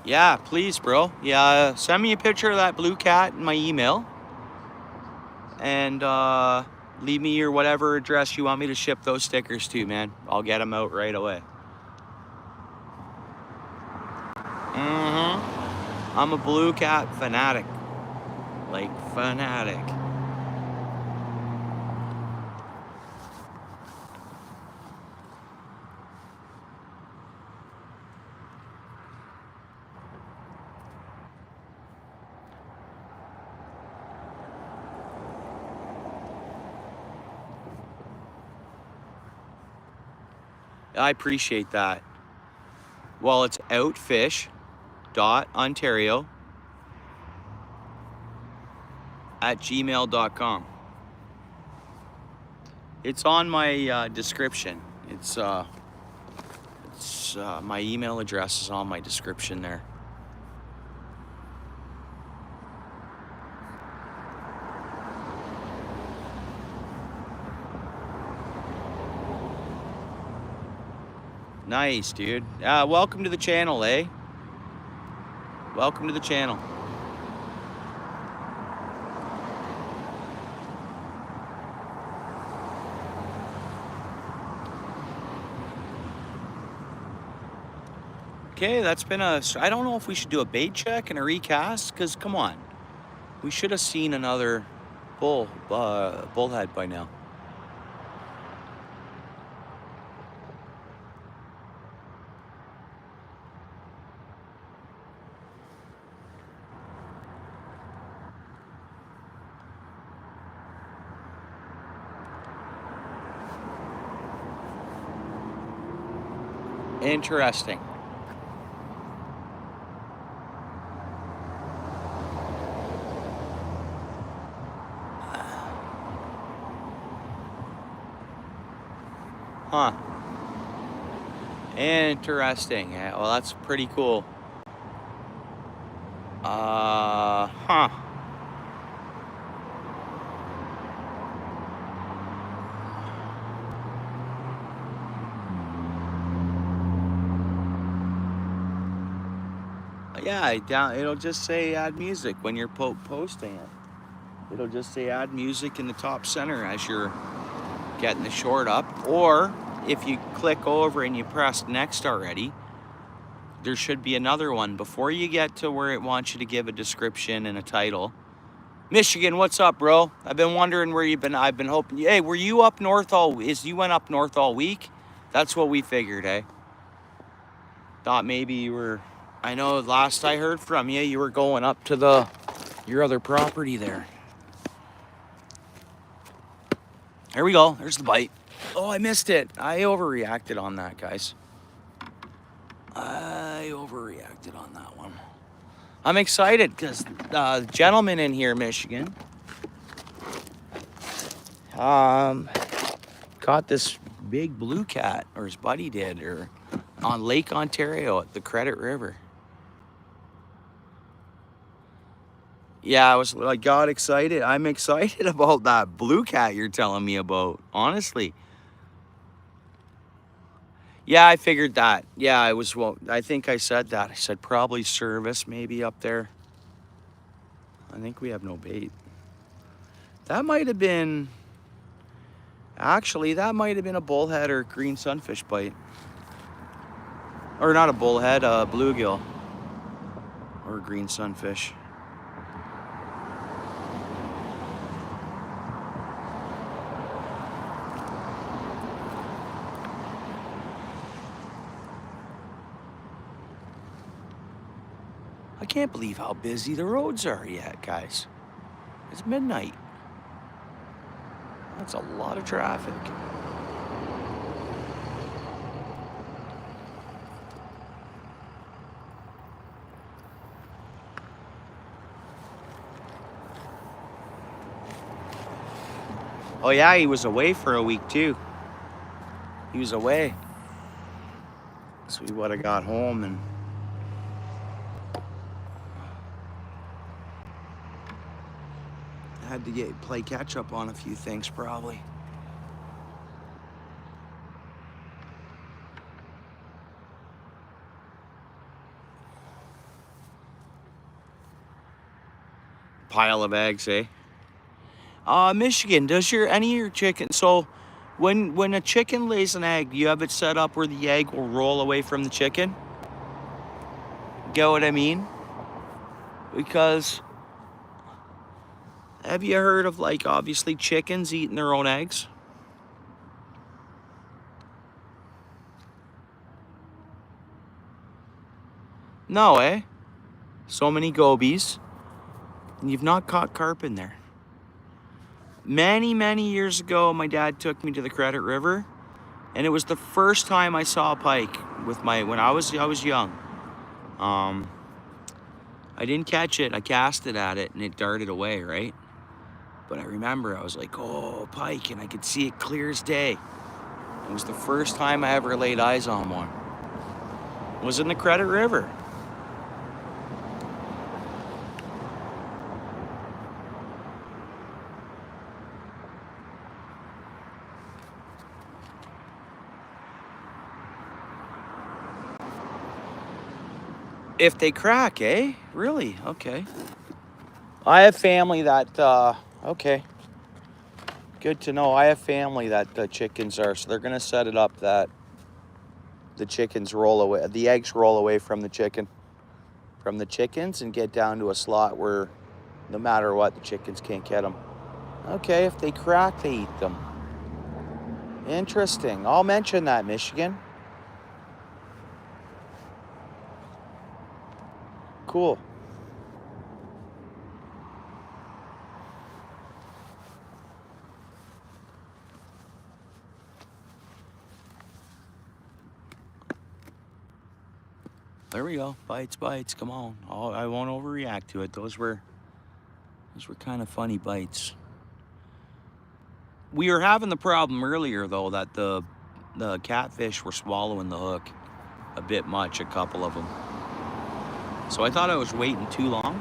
Yeah, please, bro. Yeah, send me a picture of that blue cat in my email. And leave me your whatever address you want me to ship those stickers to, man. I'll get them out right away. I'm a blue cat fanatic. Like, fanatic. I appreciate that. Well, it's outfish.ontario@gmail.com. It's on my description. It's my email address is on my description there. Nice, dude. Welcome to the channel, eh? Welcome to the channel. Okay, that's been I don't know if we should do a bait check and a recast, because come on. We should have seen another bullhead by now. Interesting. Huh. Interesting. Yeah, well, that's pretty cool. Huh. Yeah, it'll just say add music when you're posting it. It'll just say add music in the top center as you're getting the short up. Or if you click over and you press next already, there should be another one before you get to where it wants you to give a description and a title. Michigan, what's up, bro? I've been wondering where you've been. I've been hoping. Hey, were you up north you went up north all week? That's what we figured, eh? Thought maybe you were. I know last I heard from you, you were going up to your other property there. There we go. There's the bite. Oh, I missed it. I overreacted on that, guys. I overreacted on that one. I'm excited because the gentleman in here, Michigan, caught this big blue cat, or his buddy did, on Lake Ontario at the Credit River. Yeah, I got excited. I'm excited about that blue cat you're telling me about, honestly. Yeah, I figured that. Yeah, I think I said that. I said probably service maybe up there. I think we have no bait. That might have been, actually, that might have been a bullhead or green sunfish bite. Or not a bullhead, a bluegill. Or a green sunfish. I can't believe how busy the roads are yet, guys. It's midnight. That's a lot of traffic. Oh yeah, he was away for a week too. He was away. So we would have got home and had to play catch up on a few things probably. pile of eggs, eh? Michigan, does any of your chicken, so when a chicken lays an egg, do you have it set up where the egg will roll away from the chicken? Get what I mean? Because have you heard of, like, obviously chickens eating their own eggs? No, eh? So many gobies, and you've not caught carp in there. Many, many years ago, my dad took me to the Credit River, and it was the first time I saw a pike with when I was young. I didn't catch it. I cast it at it, and it darted away, right? But I remember I was like, oh, pike, and I could see it clear as day. It was the first time I ever laid eyes on one. It was in the Credit River. If they crack, eh? Really? Okay. I have family that, okay. Good to know. I have family that the chickens are, so they're gonna set it up that the chickens roll away, the eggs roll away from the chickens and get down to a slot where no matter what, the chickens can't get them. Okay, if they crack, they eat them. Interesting. I'll mention that, Michigan. Cool. There we go. Bites, bites. Come on. Oh, I won't overreact to it. Those were kind of funny bites. We were having the problem earlier, though, that the catfish were swallowing the hook a bit much, a couple of them. So I thought I was waiting too long.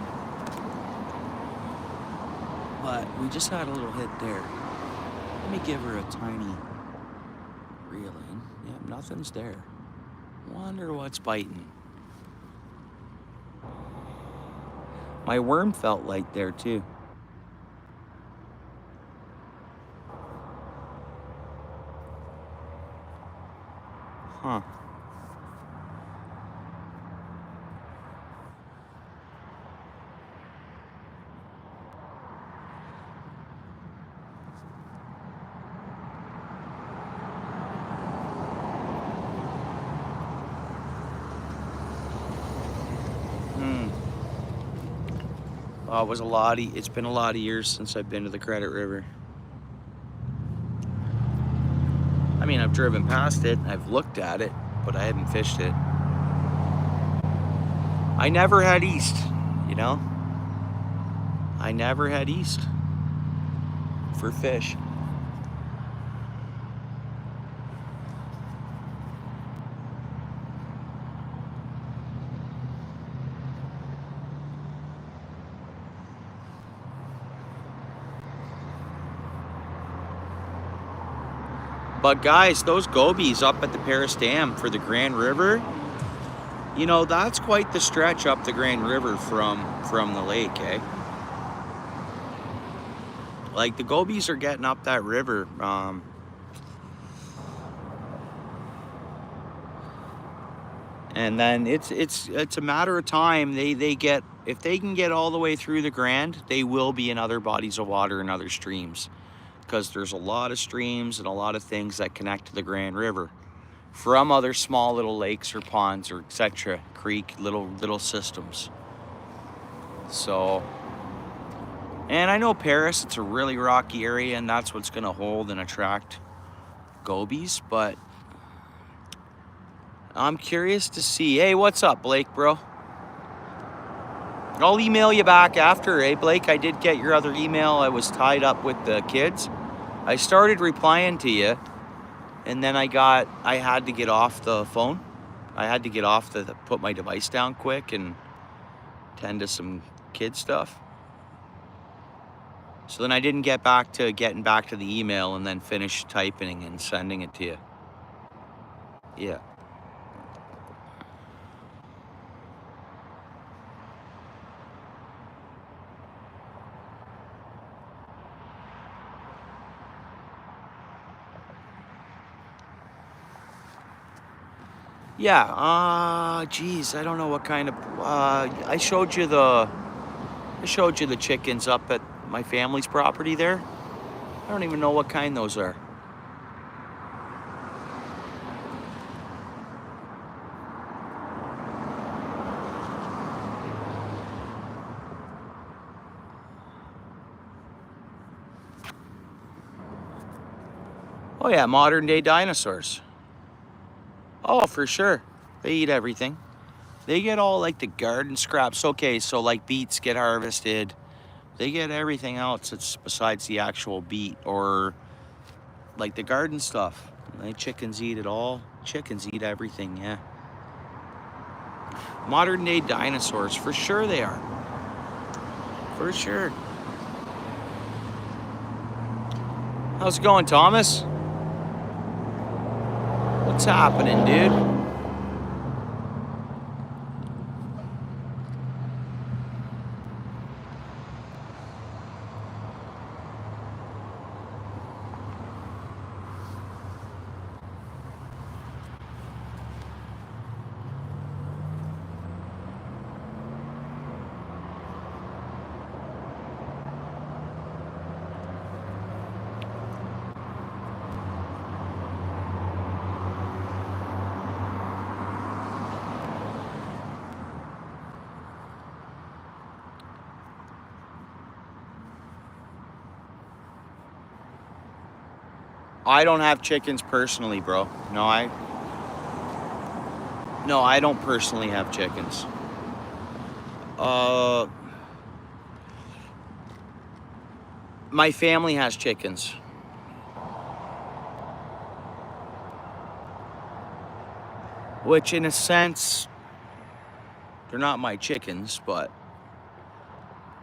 But we just had a little hit there. Let me give her a tiny reel in. Yep, nothing's there. Wonder what's biting. My worm felt light there too. Huh. It's been a lot of years since I've been to the Credit River. I mean, I've driven past it, I've looked at it, but I haven't fished it. I never head east, you know? I never head east for fish. But guys, those gobies up at the Paris Dam for the Grand River, you know, that's quite the stretch up the Grand River from the lake, eh? Like, the gobies are getting up that river. And then it's a matter of time. They get, if they can get all the way through the Grand, they will be in other bodies of water and other streams. Because there's a lot of streams and a lot of things that connect to the Grand River from other small little lakes or ponds or etc. Creek, little systems. So, and I know Paris, it's a really rocky area, and that's what's gonna hold and attract gobies, but I'm curious to see. Hey, what's up, Blake, bro? I'll email you back after, eh, Blake? I did get your other email. I was tied up with the kids. I started replying to you, and then I had to get off the phone. I had to get off put my device down quick and tend to some kid stuff. So then I didn't get back to getting back to the email and then finish typing and sending it to you. Yeah. Yeah, geez, I don't know what kind of, I showed you the chickens up at my family's property there. I don't even know what kind those are. Oh yeah, modern day dinosaurs. Oh, for sure. They eat everything. They get all like the garden scraps. Okay, so like beets get harvested. They get everything else that's besides the actual beet or like the garden stuff. Like chickens eat it all. Chickens eat everything, yeah. Modern day dinosaurs, for sure they are. For sure. How's it going, Thomas? What's happening, dude? I don't have chickens personally, bro. No, I don't personally have chickens. My family has chickens. Which in a sense, they're not my chickens, but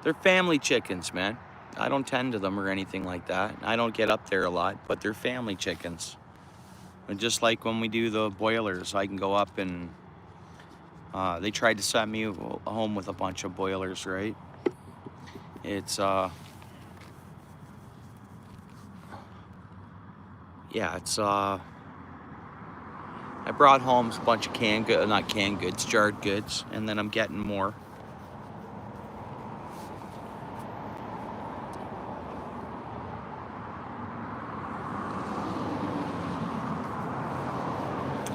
they're family chickens, man. I don't tend to them or anything like that. I don't get up there a lot, but they're family chickens. And just like when we do the boilers, I can go up and they tried to set me home with a bunch of boilers, right? It's yeah, it's I brought home a bunch of not canned goods, jarred goods, and then I'm getting more.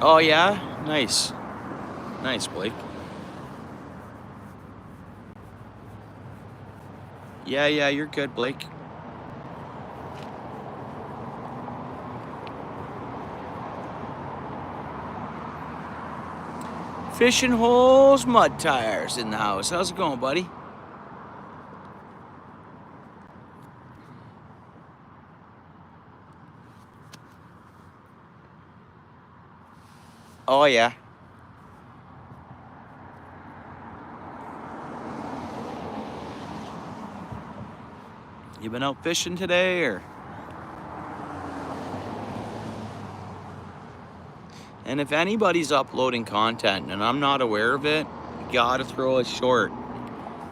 Oh yeah, nice, nice, Blake. Yeah, you're good, Blake. Fishing holes, mud tires in the house. How's it going, buddy? Oh yeah. You been out fishing today, or? And if anybody's uploading content and I'm not aware of it, you gotta throw a short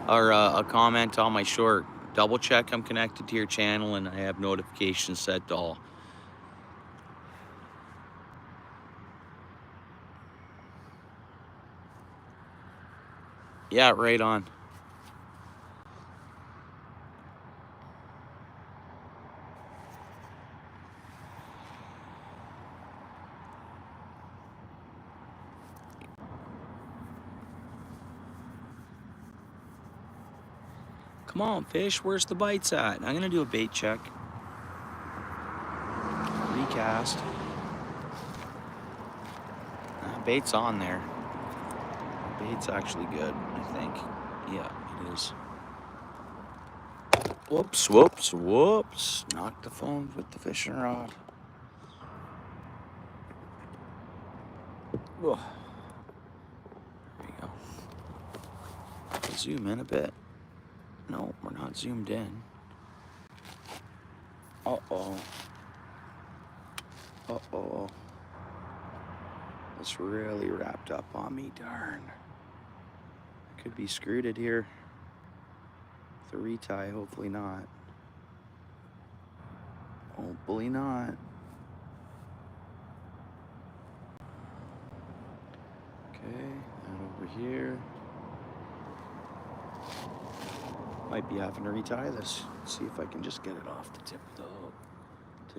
or a comment on my short. Double check I'm connected to your channel and I have notifications set to all. Yeah, right on. Come on, fish, where's the bites at? I'm gonna do a bait check. Recast. Bait's on there. Bait's actually good, I think. Yeah, it is. Whoops, whoops, whoops. Knocked the phone with the fishing rod. Whoa. There you go. Zoom in a bit. No, we're not zoomed in. Uh-oh. Uh-oh. It's really wrapped up on me, darn. Could be screwed it here. With a retie, hopefully not. Hopefully not. and over here. Might be having to retie this. See if I can just get it off the tip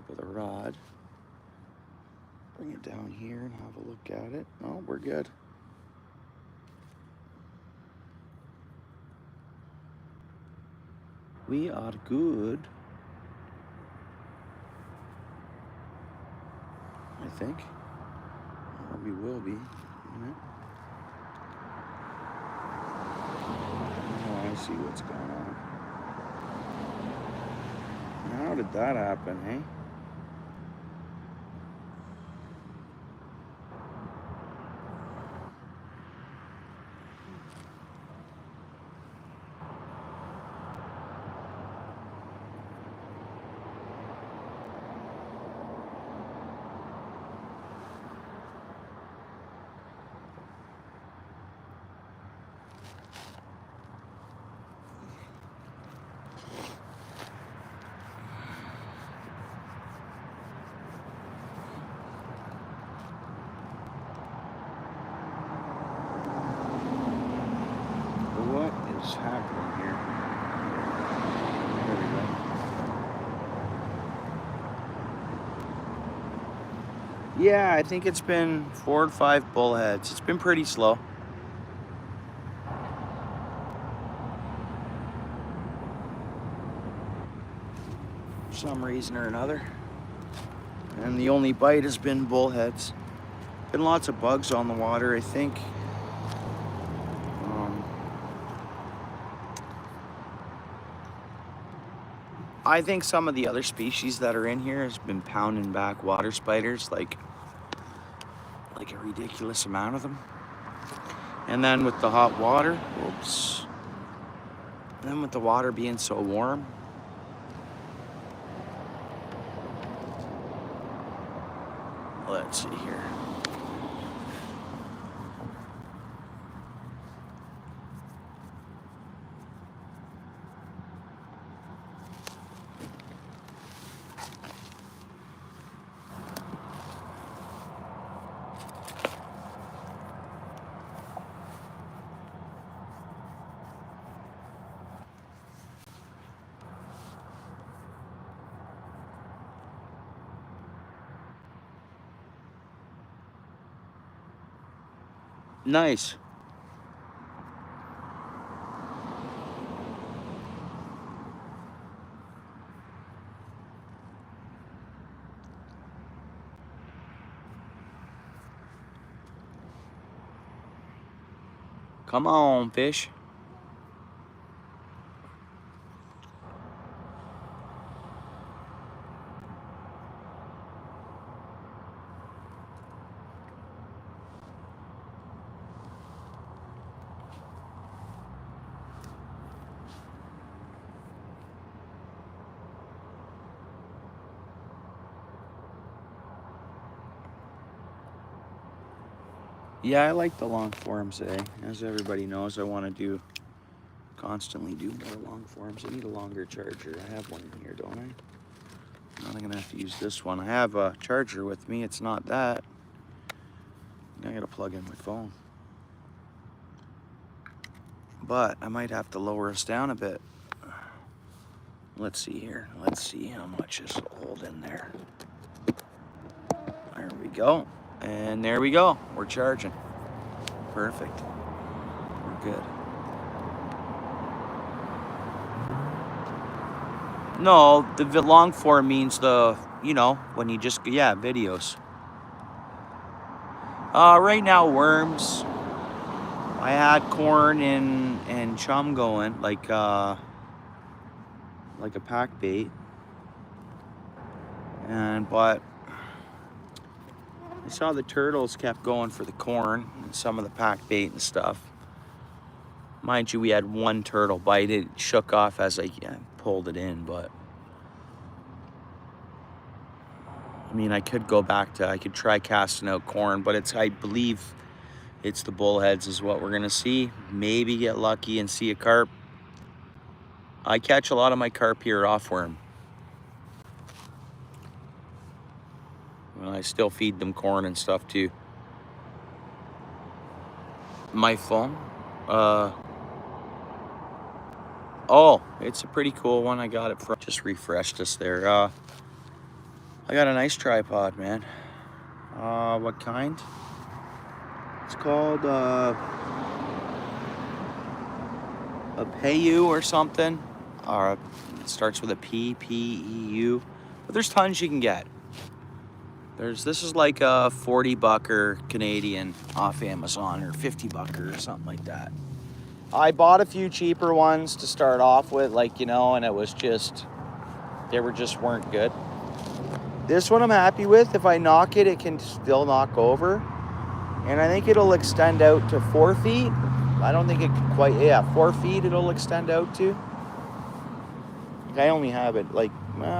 of the rod. Bring it down here and have a look at it. Oh, we're good. We are good. I think. Or we will be. Oh, I see what's going on. How did that happen, eh? What is happening here? There we go. Yeah, I think it's been 4 or 5 bullheads. It's been pretty slow. For some reason or another. And the only bite has been bullheads. Been lots of bugs on the water, I think. I think some of the other species that are in here has been pounding back water spiders, like a ridiculous amount of them. And then with the hot water, oops. Then with the water being so warm, let's see here. Nice. Come on, fish. Yeah, I like the long forms, eh? As everybody knows, I want to constantly do more long forms. I need a longer charger. I have one in here, don't I? I'm gonna have to use this one. I have a charger with me. It's not that. I gotta plug in my phone. But I might have to lower us down a bit. Let's see here. Let's see how much is old in there. There we go. And there we go. We're charging. Perfect. We're good. No, the long form means when you just, videos. Right now, worms. I had corn and chum going, like a pack bait. But I saw the turtles kept going for the corn and some of the pack bait and stuff. Mind you, we had one turtle bite. It shook off as I pulled it in, but I mean, I could try casting out corn, but I believe it's the bullheads is what we're gonna see. Maybe get lucky and see a carp. I catch a lot of my carp here off worm. Well, I still feed them corn and stuff too. my phone. Oh, it's a pretty cool one. I got it from, just refreshed us there. I got a nice tripod, man. What kind? It's called a Payu or something. Or it starts with a P, P-E-U. But there's tons you can get. This is like a 40 bucker Canadian off Amazon, or 50 bucker or something like that. I bought a few cheaper ones to start off with, like, you know, and it was just, weren't good. This one I'm happy with. If I knock it, it can still knock over. And I think it'll extend out to 4 feet. I don't think it could quite, yeah, 4 feet it'll extend out to. I only have it like,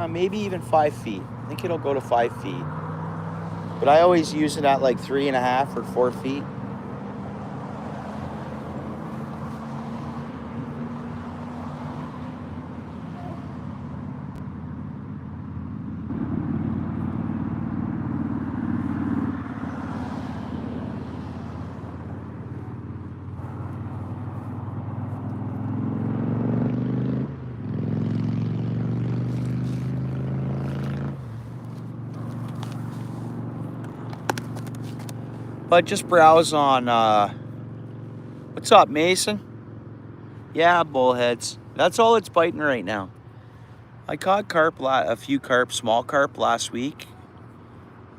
maybe even 5 feet. I think it'll go to 5 feet. But I always use it at like 3.5 or 4 feet. But just browse on, what's up, Mason? Yeah, bullheads. That's all it's biting right now. I caught carp, a few carp, small carp last week.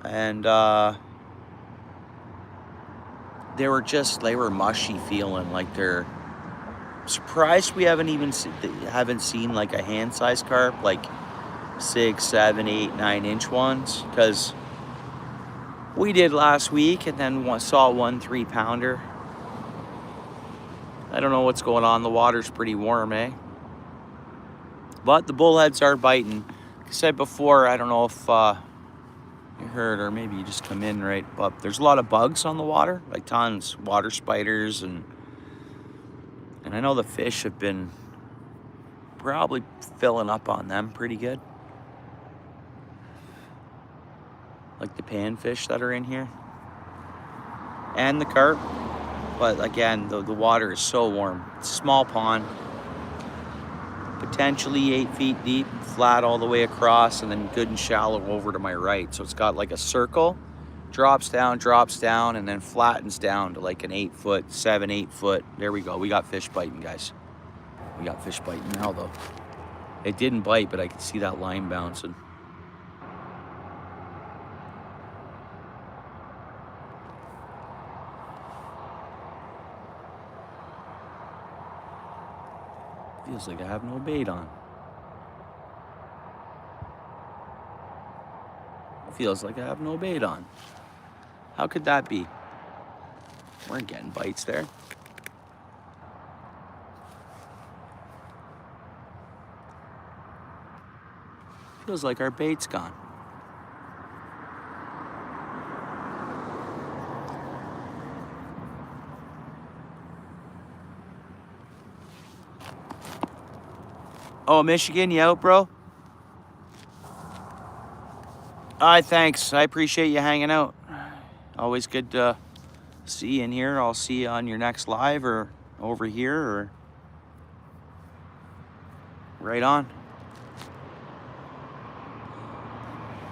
And they were mushy feeling, like they're surprised we haven't seen like a hand-sized carp, like 6, 7, 8, 9-inch ones, because we did last week, and then saw one 3-pounder. I don't know what's going on. The water's pretty warm, eh? But the bullheads are biting. Like I said before, I don't know if you heard, or maybe you just come in, right? But there's a lot of bugs on the water, like tons, water spiders, and I know the fish have been probably filling up on them pretty good. Like the panfish that are in here. And the carp. But again, the water is so warm. It's a small pond. Potentially 8 feet deep, flat all the way across, and then good and shallow over to my right. So it's got like a circle, drops down, and then flattens down to like an 8 foot, 7, 8 foot. There we go. We got fish biting, guys. We got fish biting now, though. It didn't bite, but I could see that line bouncing. Feels like I have no bait on. Feels like I have no bait on. How could that be? We're getting bites there. Feels like our bait's gone. Oh, Michigan, you out, bro? Alright, thanks. I appreciate you hanging out. Always good to see you in here. I'll see you on your next live, or over here, or right on.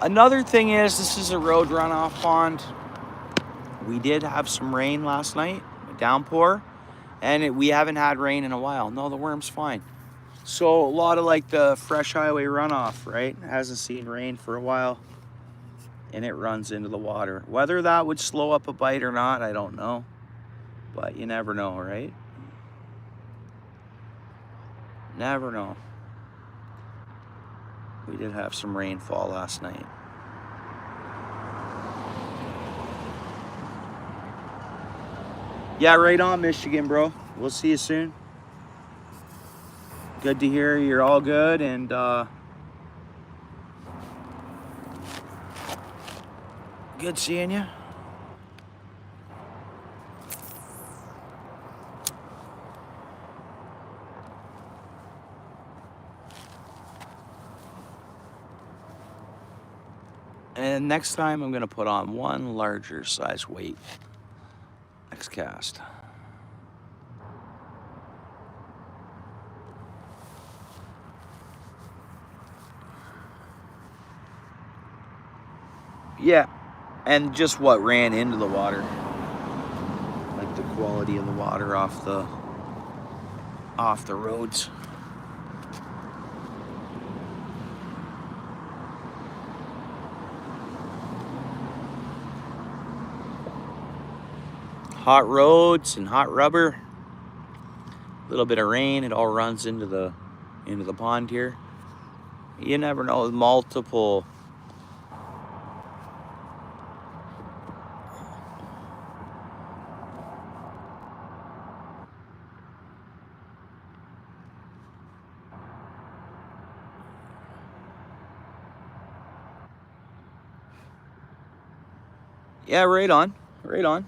Another thing is, this is a road runoff pond. We did have some rain last night, a downpour, and we haven't had rain in a while. No, the worm's fine. So a lot of like the fresh highway runoff, right? Hasn't seen rain for a while, and it runs into the water. Whether that would slow up a bite or not, I don't know. But you never know, right? Never know. We did have some rainfall last night. Yeah, right on, Michigan, bro. We'll see you soon. Good to hear you're all good, and good seeing you. And next time I'm gonna put on one larger size weight. Next cast. Yeah, and just what ran into the water, like the quality of the water off the roads. Hot roads and hot rubber. A little bit of rain, it all runs into the pond here. You never know, multiple yeah, right on. Right on.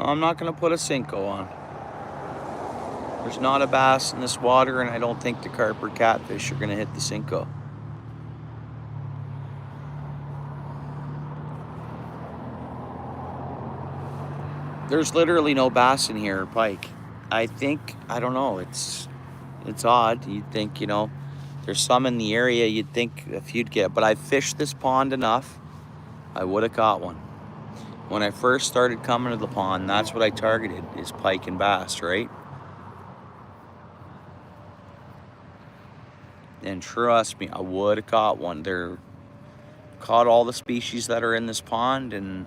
I'm not gonna put a Cinco on. There's not a bass in this water, and I don't think the carp or catfish are gonna hit the Cinco. There's literally no bass in here, or pike. I don't know, it's odd. You'd think, there's some in the area you'd think if you'd get, but I've fished this pond enough, I would have caught one. When I first started coming to the pond, that's what I targeted, is pike and bass, right? And trust me, I would have caught one. They're caught all the species that are in this pond, and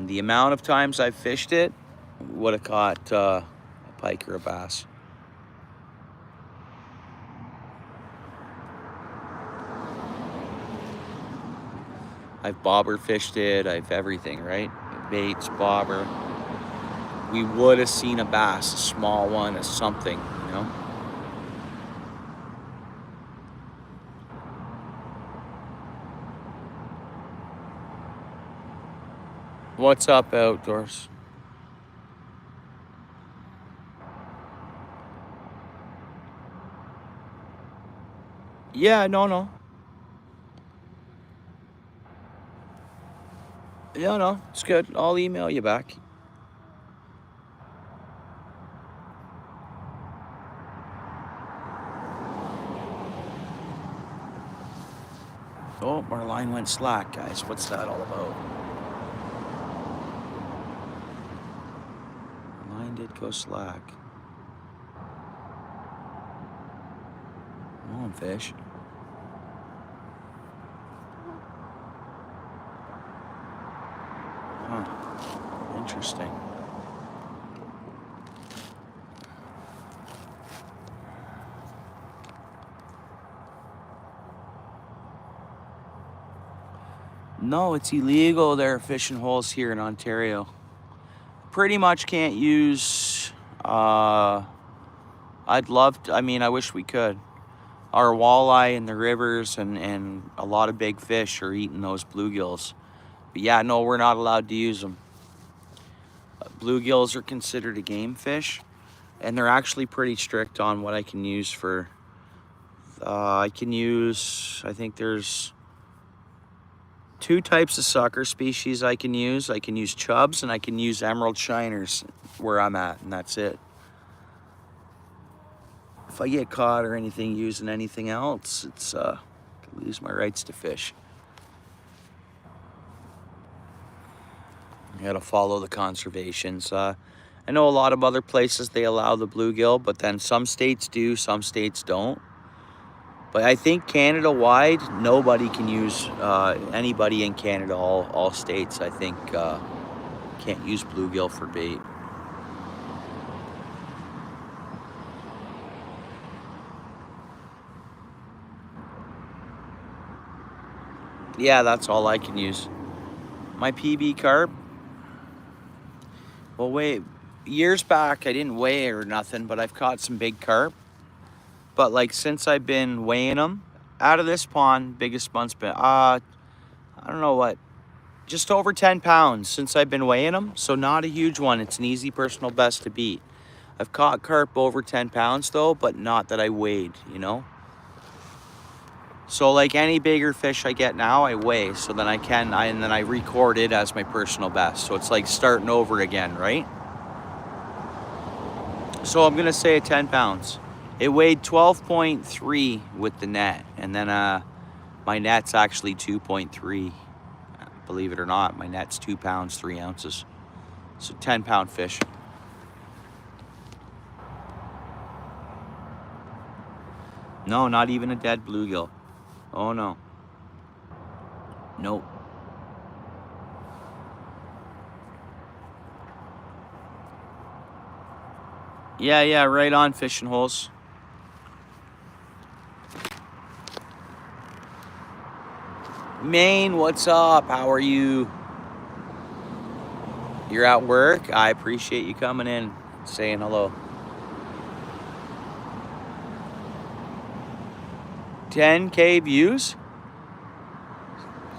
the amount of times I've fished it, would have caught a pike or a bass. I've bobber fished it, I've everything, right? Baits, bobber. We would have seen a bass, a small one, a something, What's up, Outdoors? Yeah, no. Yeah, no, it's good. I'll email you back. Oh, our line went slack, guys. What's that all about? Our line did go slack. Come on, fish. Huh. Interesting. No, it's illegal. There are fishing holes here in Ontario. Pretty much can't use, I'd love to, I wish we could. Our walleye in the rivers and a lot of big fish are eating those bluegills. But yeah, no, we're not allowed to use them. Bluegills are considered a game fish, and they're actually pretty strict on what I can use for, I think there's 2 types of sucker species I can use. I can use chubs and I can use emerald shiners where I'm at, and that's it. If I get caught or anything using anything else, it's I lose my rights to fish. You gotta follow the conservations. I know a lot of other places they allow the bluegill, but then some states do, some states don't. But I think Canada-wide, nobody can use, anybody in Canada, all states, I think, can't use bluegill for bait. Yeah, that's all I can use. My PB carp, well, years back, I didn't weigh or nothing, but I've caught some big carp. But like since I've been weighing them, out of this pond, biggest one's been, I don't know what, just over 10 pounds since I've been weighing them. So not a huge one. It's an easy personal best to beat. I've caught carp over 10 pounds though, but not that I weighed, So like any bigger fish I get now, I weigh, so then and then I record it as my personal best. So it's like starting over again, right? So I'm gonna say 10 pounds. It weighed 12.3 with the net, and then my net's actually 2.3. Believe it or not, my net's 2 pounds, 3 ounces. So 10-pound fish. No, not even a dead bluegill. Oh no. Nope. Yeah, right on, fishing holes. Maine, what's up? How are you? You're at work? I appreciate you coming in, saying hello. 10K views?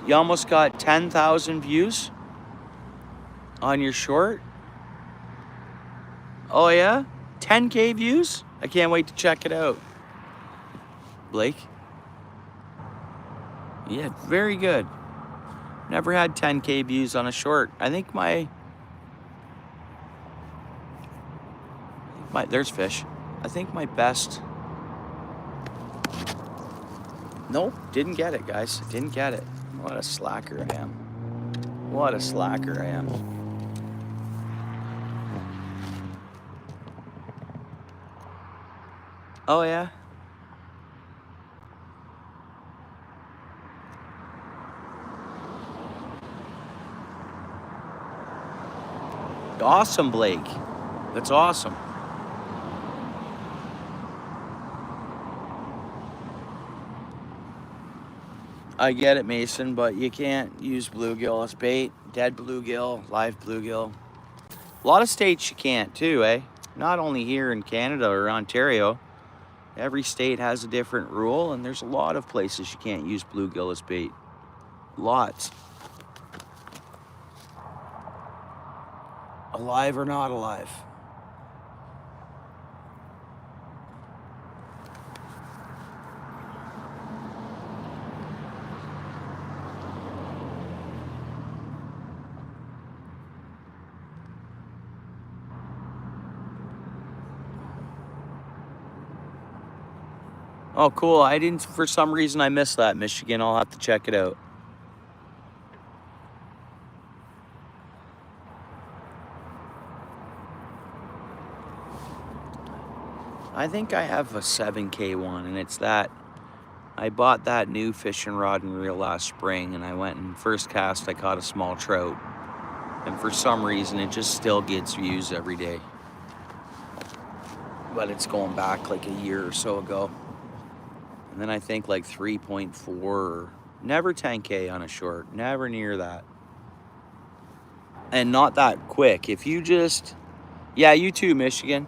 You almost got 10,000 views on your short? Oh yeah? 10K views? I can't wait to check it out. Blake? Yeah, very good. Never had 10K views on a short. I think my there's fish. I think my best. Nope, didn't get it, guys. Didn't get it. What a slacker I am. What a slacker I am. Oh yeah? Awesome, Blake. That's awesome. I get it, Mason, but you can't use bluegill as bait. Dead bluegill, live bluegill. A lot of states you can't too, eh? Not only here in Canada or Ontario. Every state has a different rule, and there's a lot of places you can't use bluegill as bait. Lots. Alive or not alive. Oh, cool. I didn't, for some reason, I missed that, Michigan. I'll have to check it out. I think I have a 7K one, and it's that. I bought that new fishing rod and reel last spring, and I went and first cast, I caught a small trout. And for some reason, it just still gets views every day. But it's going back like a year or so ago. And then I think like 3.4, never 10K on a short, never near that. And not that quick. If you just, yeah, you too, Michigan.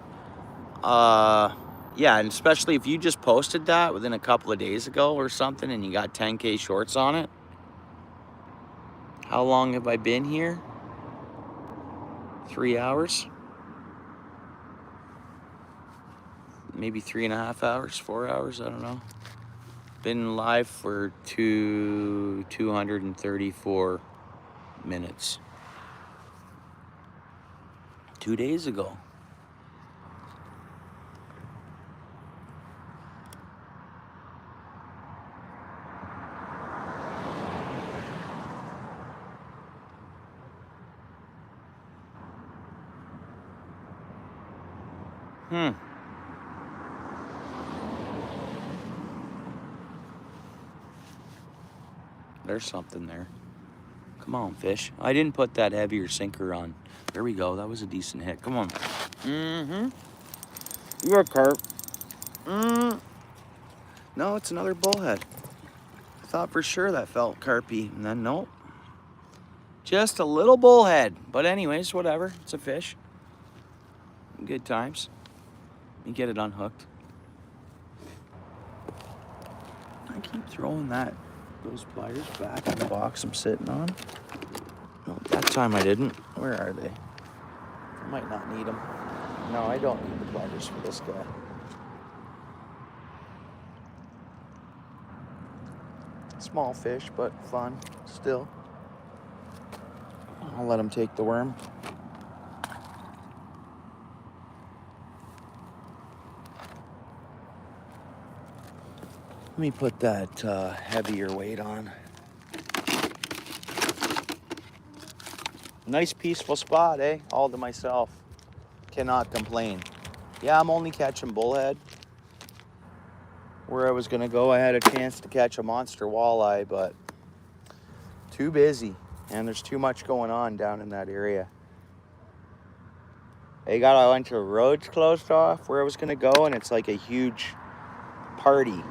Yeah, and especially if you just posted that within a couple of days ago or something and you got 10K shorts on it. How long have I been here? 3 hours? Maybe 3.5 hours, 4 hours, I don't know. Been live for 234 minutes. 2 days ago. There's something there. Come on, fish. I didn't put that heavier sinker on. There we go. That was a decent hit. Come on. You're a carp. No, it's another bullhead. I thought for sure that felt carpy, and then nope. Just a little bullhead. But anyways, whatever. It's a fish. Good times. You get it unhooked. I keep throwing those pliers back in the box I'm sitting on. No, that time I didn't. Where are they? I might not need them. No, I don't need the pliers for this guy. Small fish, but fun still. I'll let him take the worm. Let me put that heavier weight on. Nice peaceful spot, eh? All to myself. Cannot complain. Yeah, I'm only catching bullhead. Where I was gonna go, I had a chance to catch a monster walleye, but too busy. And there's too much going on down in that area. They got a bunch of roads closed off where I was gonna go, and it's like a huge party.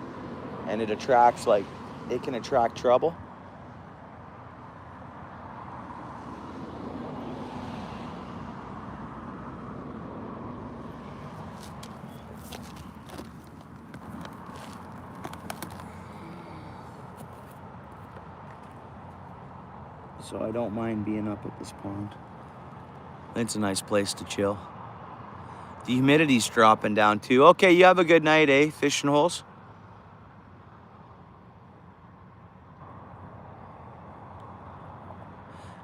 And it attracts, like, it can attract trouble. So I don't mind being up at this pond. It's a nice place to chill. The humidity's dropping down too. Okay, you have a good night, eh? Fishing holes.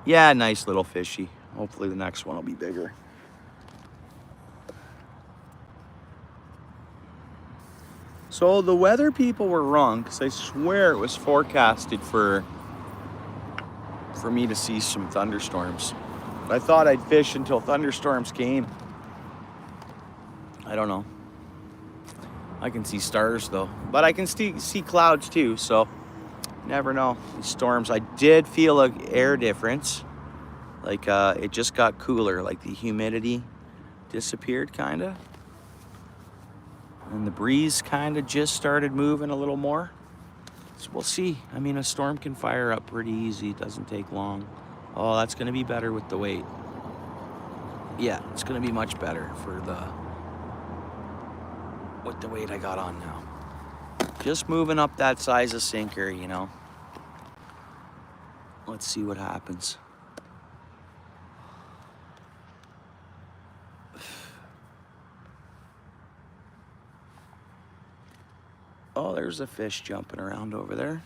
Yeah, nice little fishy. Hopefully the next one will be bigger. So the weather people were wrong, because I swear it was forecasted for me to see some thunderstorms. I thought I'd fish until thunderstorms came. I don't know. I can see stars though, but I can see clouds too, so never know. These storms, I did feel an air difference. Like it just got cooler, like the humidity disappeared kinda. And the breeze kinda just started moving a little more. So we'll see. I mean, a storm can fire up pretty easy. It doesn't take long. Oh, that's gonna be better with the weight. Yeah, it's gonna be much better with the weight I got on now. Just moving up that size of sinker, you know. Let's see what happens. Oh, there's a fish jumping around over there.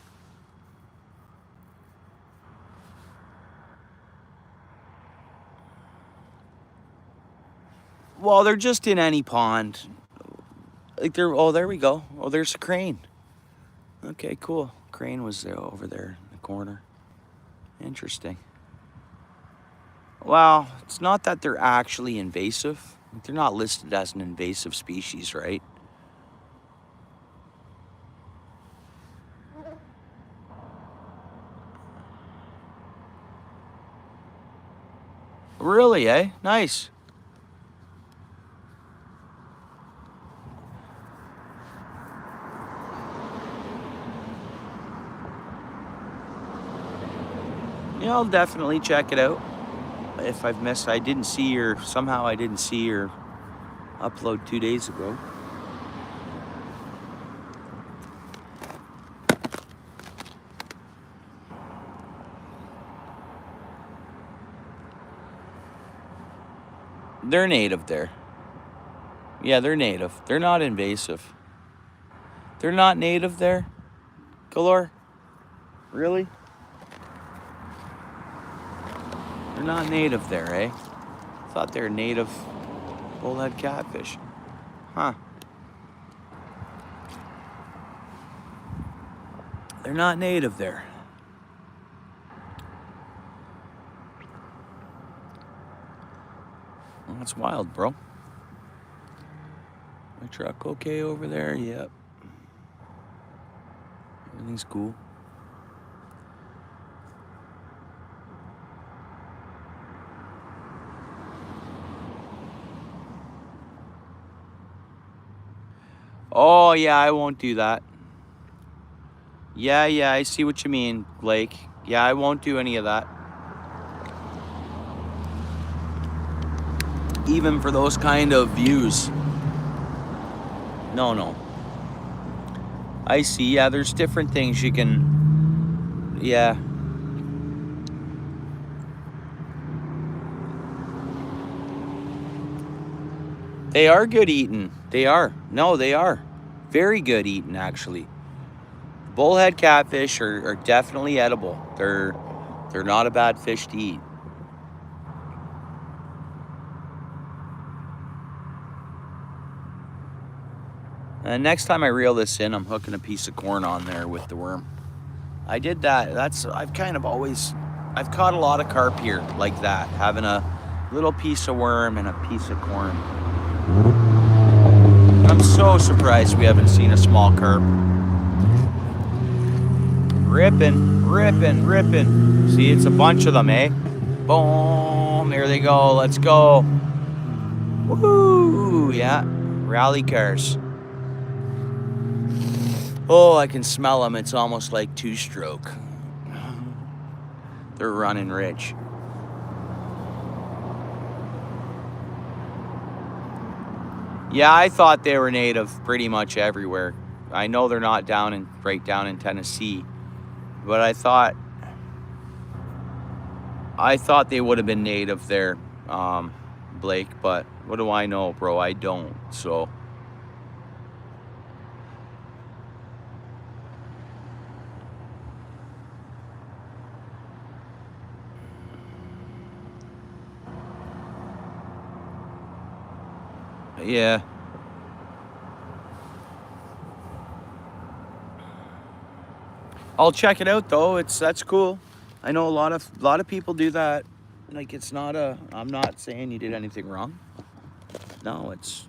Well, they're just in any pond. Like oh, there we go. Oh, there's a crane. Okay, cool. Crane was there over there in the corner. Interesting. Well, it's not that they're actually invasive. They're not listed as an invasive species, right? Really, eh? Nice. Yeah, I'll definitely check it out. If I've missed, I didn't see your upload 2 days ago. They're native there. Yeah, they're native. They're not invasive. They're not native there, Galore? Really? They're not native there, eh? Thought they were native bullhead catfish. Huh. They're not native there. Well, that's wild, bro. My truck okay over there? Yep. Everything's cool. Oh, yeah, I won't do that. Yeah, I see what you mean, Blake. Yeah, I won't do any of that. Even for those kind of views. No. I see, yeah, there's different things you can, yeah. They are good eating. They are. No, they are. Very good eating, actually. Bullhead catfish are definitely edible. They're not a bad fish to eat. And next time I reel this in, I'm hooking a piece of corn on there with the worm. I did that. I've caught a lot of carp here like that, having a little piece of worm and a piece of corn. I'm so surprised we haven't seen a small carp. Ripping, ripping, ripping. See, it's a bunch of them, eh? Boom, there they go, let's go. Woo, yeah, rally cars. Oh, I can smell them. It's almost like two-stroke. They're running rich. Yeah, I thought they were native pretty much everywhere. I know they're not right down in Tennessee, but I thought they would have been native there, Blake. But what do I know, bro? I don't. So. Yeah. I'll check it out though. That's cool. I know a lot of people do that. Like, it's not I'm not saying you did anything wrong. No, it's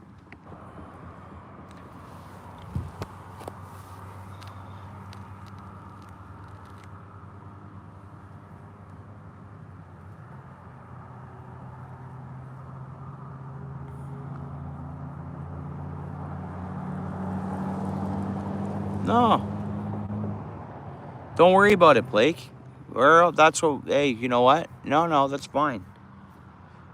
no. Don't worry about it, Blake. Well, that's what. Hey, you know what? No, that's fine.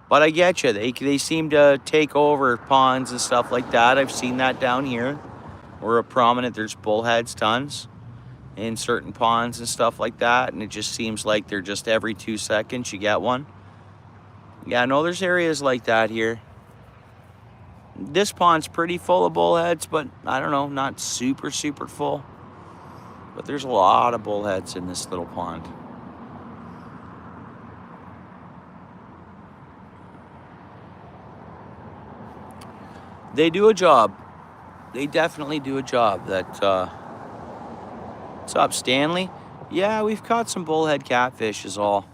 But I get you. They seem to take over ponds and stuff like that. I've seen that down here. We're there's bullheads tons in certain ponds and stuff like that, and it just seems like they're just every 2 seconds you get one. Yeah, no, there's areas like that here. This pond's pretty full of bullheads, but I don't know, not super full. But there's a lot of bullheads in this little pond. They do a job. They definitely do a job. What's up, Stanley? Yeah, we've caught some bullhead catfish is all.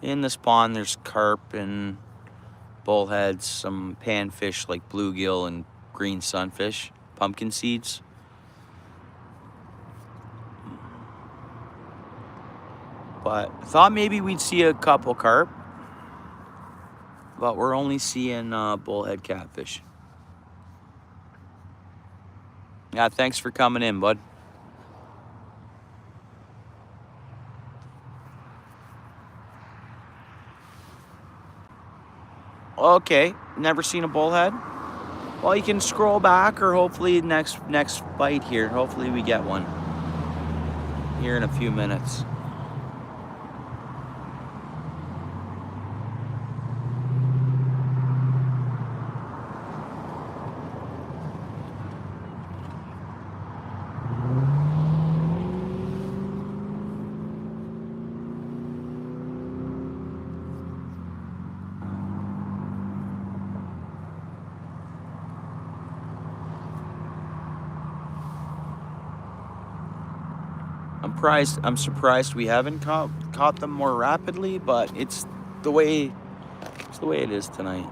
In this pond, there's carp and bullheads, some panfish like bluegill and green sunfish, pumpkin seeds. But I thought maybe we'd see a couple carp. But we're only seeing bullhead catfish. Yeah, thanks for coming in, bud. Okay, never seen a bullhead? Well, you can scroll back, or hopefully next bite here. Hopefully we get one here in a few minutes. I'm surprised we haven't caught them more rapidly, but it's the way it is tonight.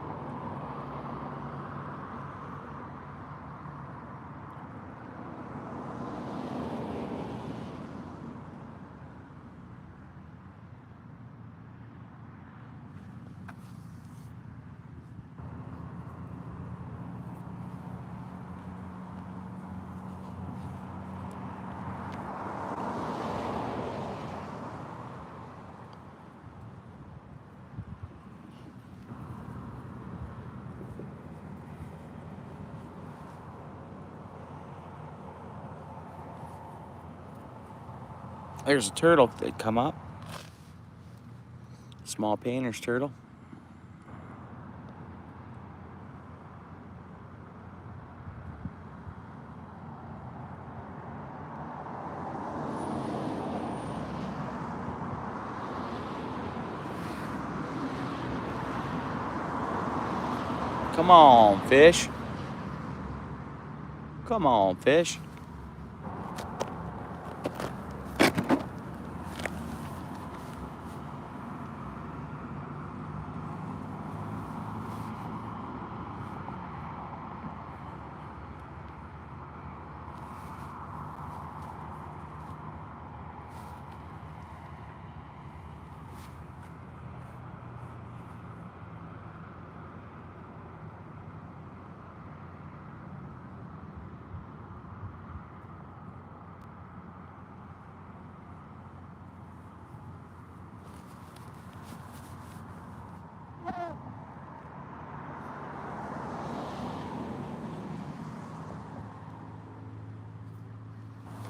There's a turtle that come up. Small painter's turtle. Come on, fish. Come on, fish.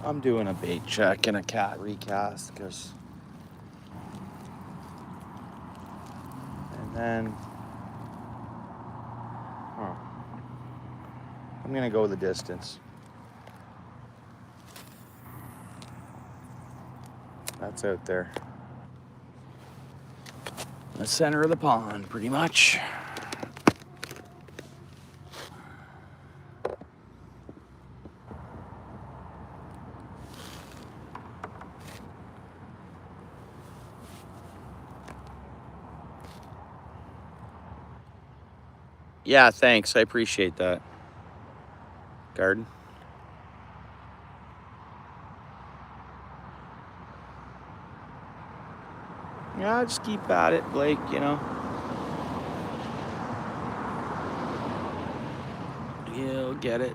I'm doing a bait check and a cat recast because, and then, I'm gonna go the distance. That's out there. The center of the pond, pretty much. Yeah, thanks. I appreciate that. Garden. Yeah, just keep at it, Blake, you know. You'll get it.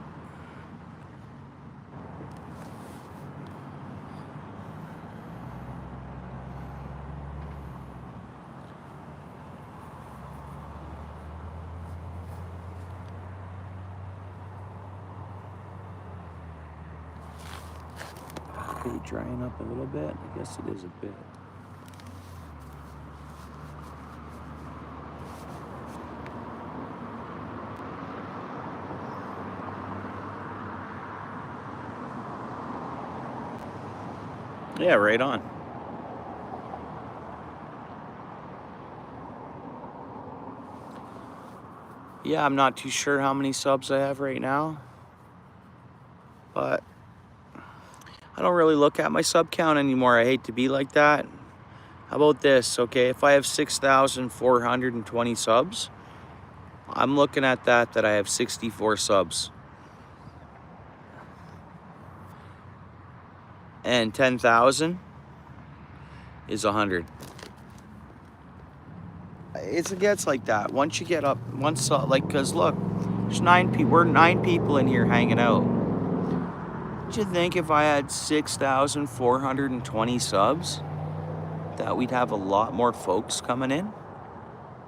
Bait drying up a little bit. I guess it is a bit. Yeah, right on. Yeah, I'm not too sure how many subs I have right now, but I don't really look at my sub count anymore. I hate to be like that. How about this, okay? If I have 6,420 subs, I'm looking at that I have 64 subs. And 10,000 is 100. It gets like that. Once you get up, like, cause look, there's 9 people. We're 9 people in here hanging out. Don't you think if I had 6,420 subs, that we'd have a lot more folks coming in?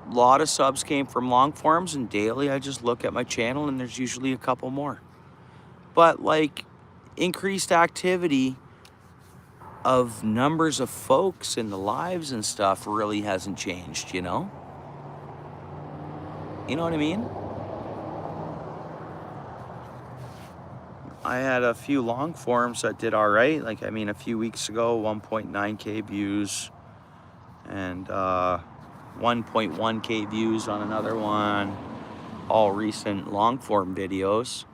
A lot of subs came from long forms, and daily I just look at my channel and there's usually a couple more. But like increased activity of numbers of folks in the lives and stuff really hasn't changed, you know? You know what I mean? I had a few long forms that did all right. Like, I mean, a few weeks ago, 1.9K views and 1.1K views on another one. All recent long form videos.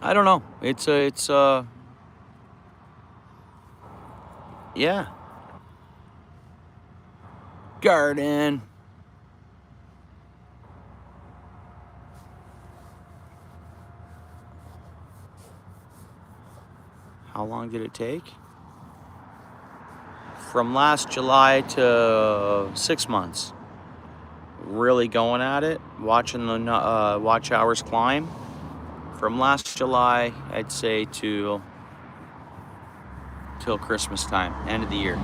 I don't know. Yeah. Garden. How long did it take? From last July to 6 months. Really going at it, watching the watch hours climb. From last July, I'd say till Christmas time, end of the year.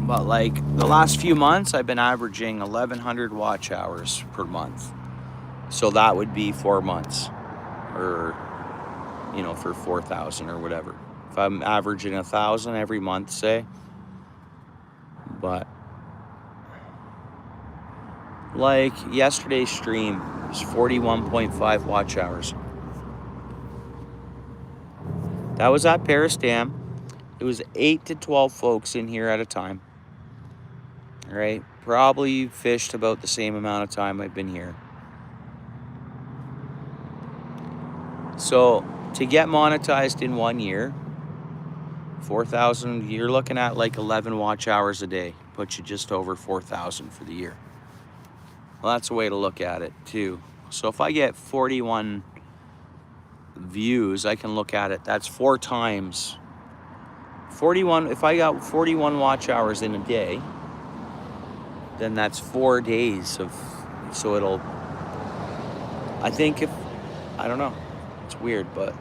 But like the last few months, I've been averaging 1,100 watch hours per month. So that would be 4 months, or, you know, for 4,000 or whatever. If I'm averaging 1,000 every month, say. But like yesterday's stream was 41.5 watch hours. That was at Paris Dam. It was 8 to 12 folks in here at a time. All right, probably fished about the same amount of time I've been here. So to get monetized in 1 year, 4,000, you're looking at like 11 watch hours a day. Puts you just over 4,000 for the year. Well, that's a way to look at it too. So if I get 41 views, I can look at it. That's 4 times 41. If I got 41 watch hours in a day, then that's 4 days of, so it'll, I think if, I don't know, it's weird, but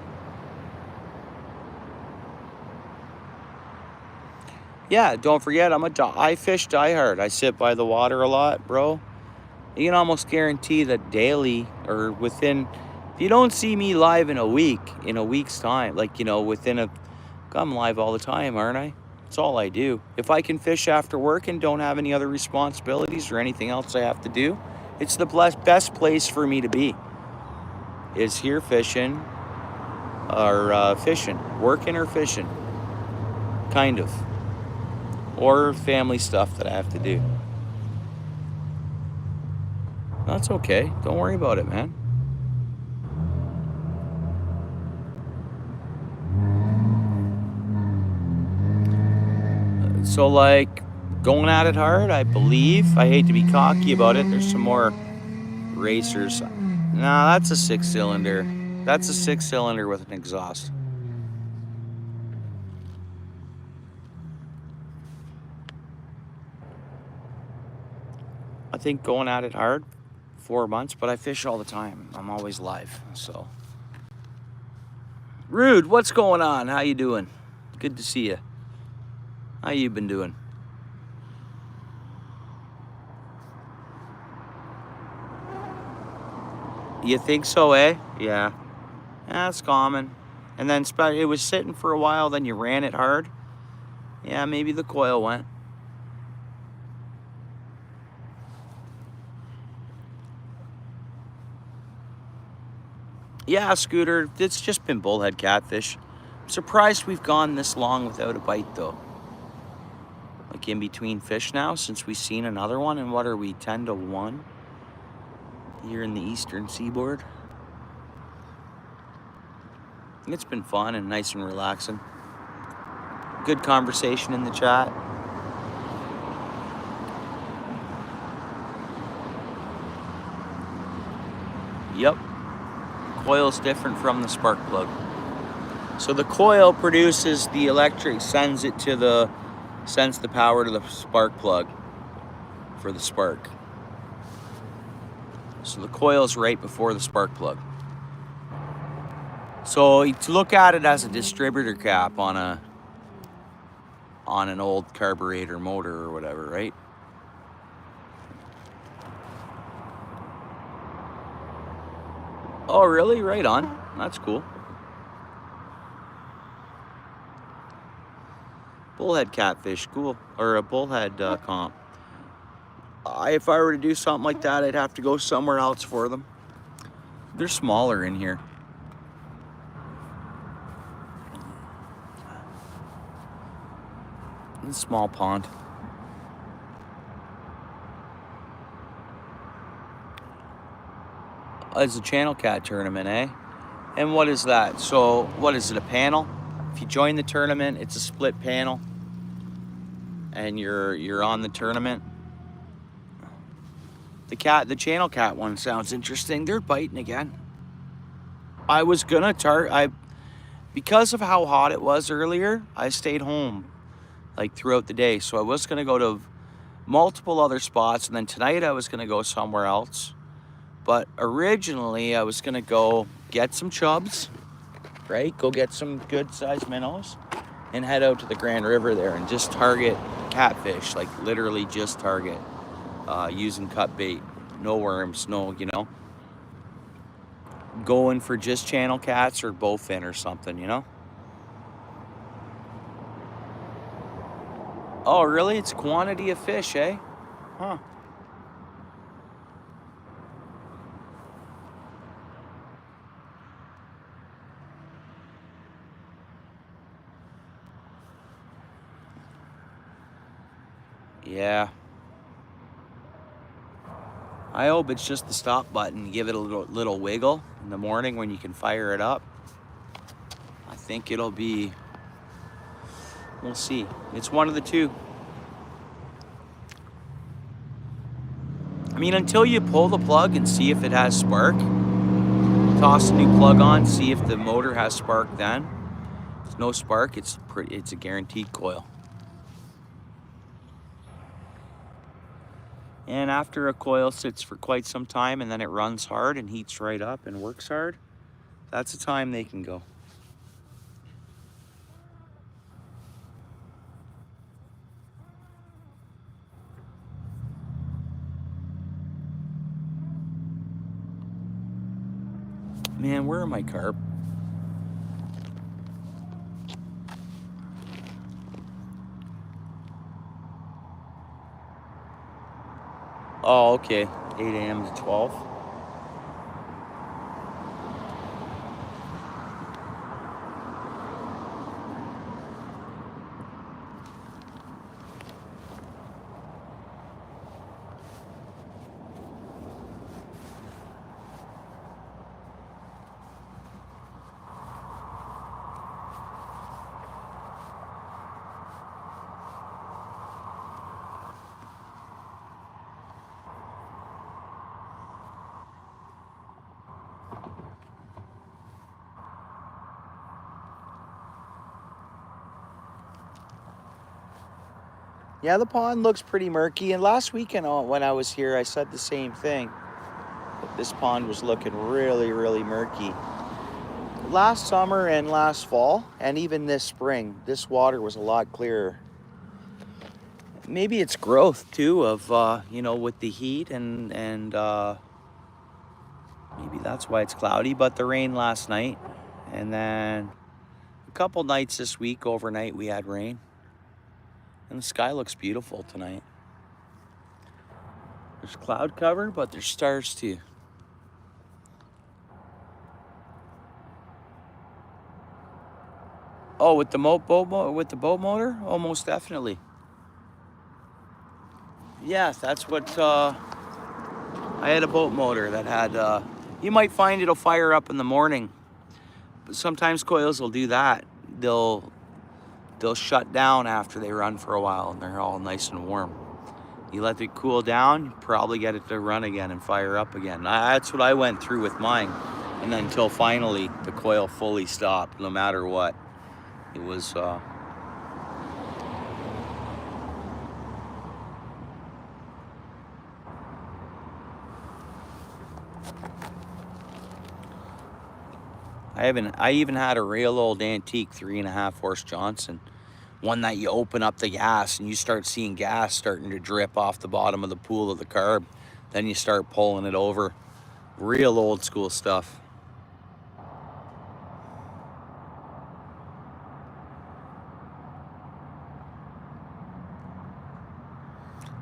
yeah, don't forget, I fish diehard. I sit by the water a lot, bro. You can almost guarantee that daily or within, if you don't see me live in a week's time, like, you know, I'm live all the time, aren't I? That's all I do. If I can fish after work and don't have any other responsibilities or anything else I have to do, it's the best place for me to be. Is here fishing or working or fishing, kind of. Or family stuff that I have to do. That's okay. Don't worry about it, man. So, like, going at it hard, I believe. I hate to be cocky about it. There's some more racers. Nah, that's a 6-cylinder. That's a 6-cylinder with an exhaust. I think going at it hard, 4 months, but I fish all the time. I'm always live, so. Rude, what's going on? How you doing? Good to see you. How you been doing? You think so, eh? Yeah. That's common. And then it was sitting for a while, then you ran it hard. Yeah, maybe the coil went. Yeah, Scooter, it's just been bullhead catfish. I'm surprised we've gone this long without a bite, though. Like in between fish now, since we've seen another one. And what are we, 10 to 1? Here in the eastern seaboard. It's been fun and nice and relaxing. Good conversation in the chat. Yep. Coil's different from the spark plug. So the coil produces the electric, sends the power to the spark plug for the spark. So the coil's right before the spark plug. So to look at it as a distributor cap on an old carburetor motor or whatever, right? Oh, really? Right on. That's cool. Bullhead catfish, cool. Or a bullhead comp. If I were to do something like that, I'd have to go somewhere else for them. They're smaller in here. It's a small pond. It's a channel cat tournament, eh? And what is that? So, what is it, a panel? If you join the tournament, it's a split panel. And you're on the tournament. The channel cat one sounds interesting. They're biting again. I was gonna because of how hot it was earlier, I stayed home like throughout the day. So I was gonna go to multiple other spots, and then tonight I was gonna go somewhere else. But originally I was gonna go get some chubs, right? Go get some good sized minnows and head out to the Grand River there and just target catfish, like literally just target using cut bait, no worms, no, you know, going for just channel cats or bowfin or something, you know. Oh, really? It's quantity of fish, eh? Huh. Yeah. I hope it's just the stop button. Give it a little wiggle in the morning when you can fire it up. I think it'll be, we'll see. It's one of the two. I mean, until you pull the plug and see if it has spark, toss a new plug on, see if the motor has spark then. If there's no spark, it's a guaranteed coil. And after a coil sits for quite some time and then it runs hard and heats right up and works hard, that's the time they can go. Man, where are my carp? Oh, okay. 8 a.m. to 12. Yeah, the pond looks pretty murky. And last weekend when I was here, I said the same thing. That this pond was looking really, really murky. Last summer and last fall, and even this spring, this water was a lot clearer. Maybe it's growth too of, you know, with the heat and maybe that's why it's cloudy. But the rain last night, and then a couple nights this week, overnight we had rain. And the sky looks beautiful tonight. There's cloud cover, but there's stars too. Oh, with the boat motor? Oh, most definitely. Yeah, that's what I had a boat motor that had. You might find it'll fire up in the morning, but sometimes coils will do that. They'll shut down after they run for a while and they're all nice and warm. You let it cool down, you probably get it to run again and fire up again. That's what I went through with mine. And then until finally the coil fully stopped, no matter what. It was, I even had a real old antique 3.5 horse Johnson. One that you open up the gas and you start seeing gas starting to drip off the bottom of the pool of the carb. Then you start pulling it over. Real old school stuff.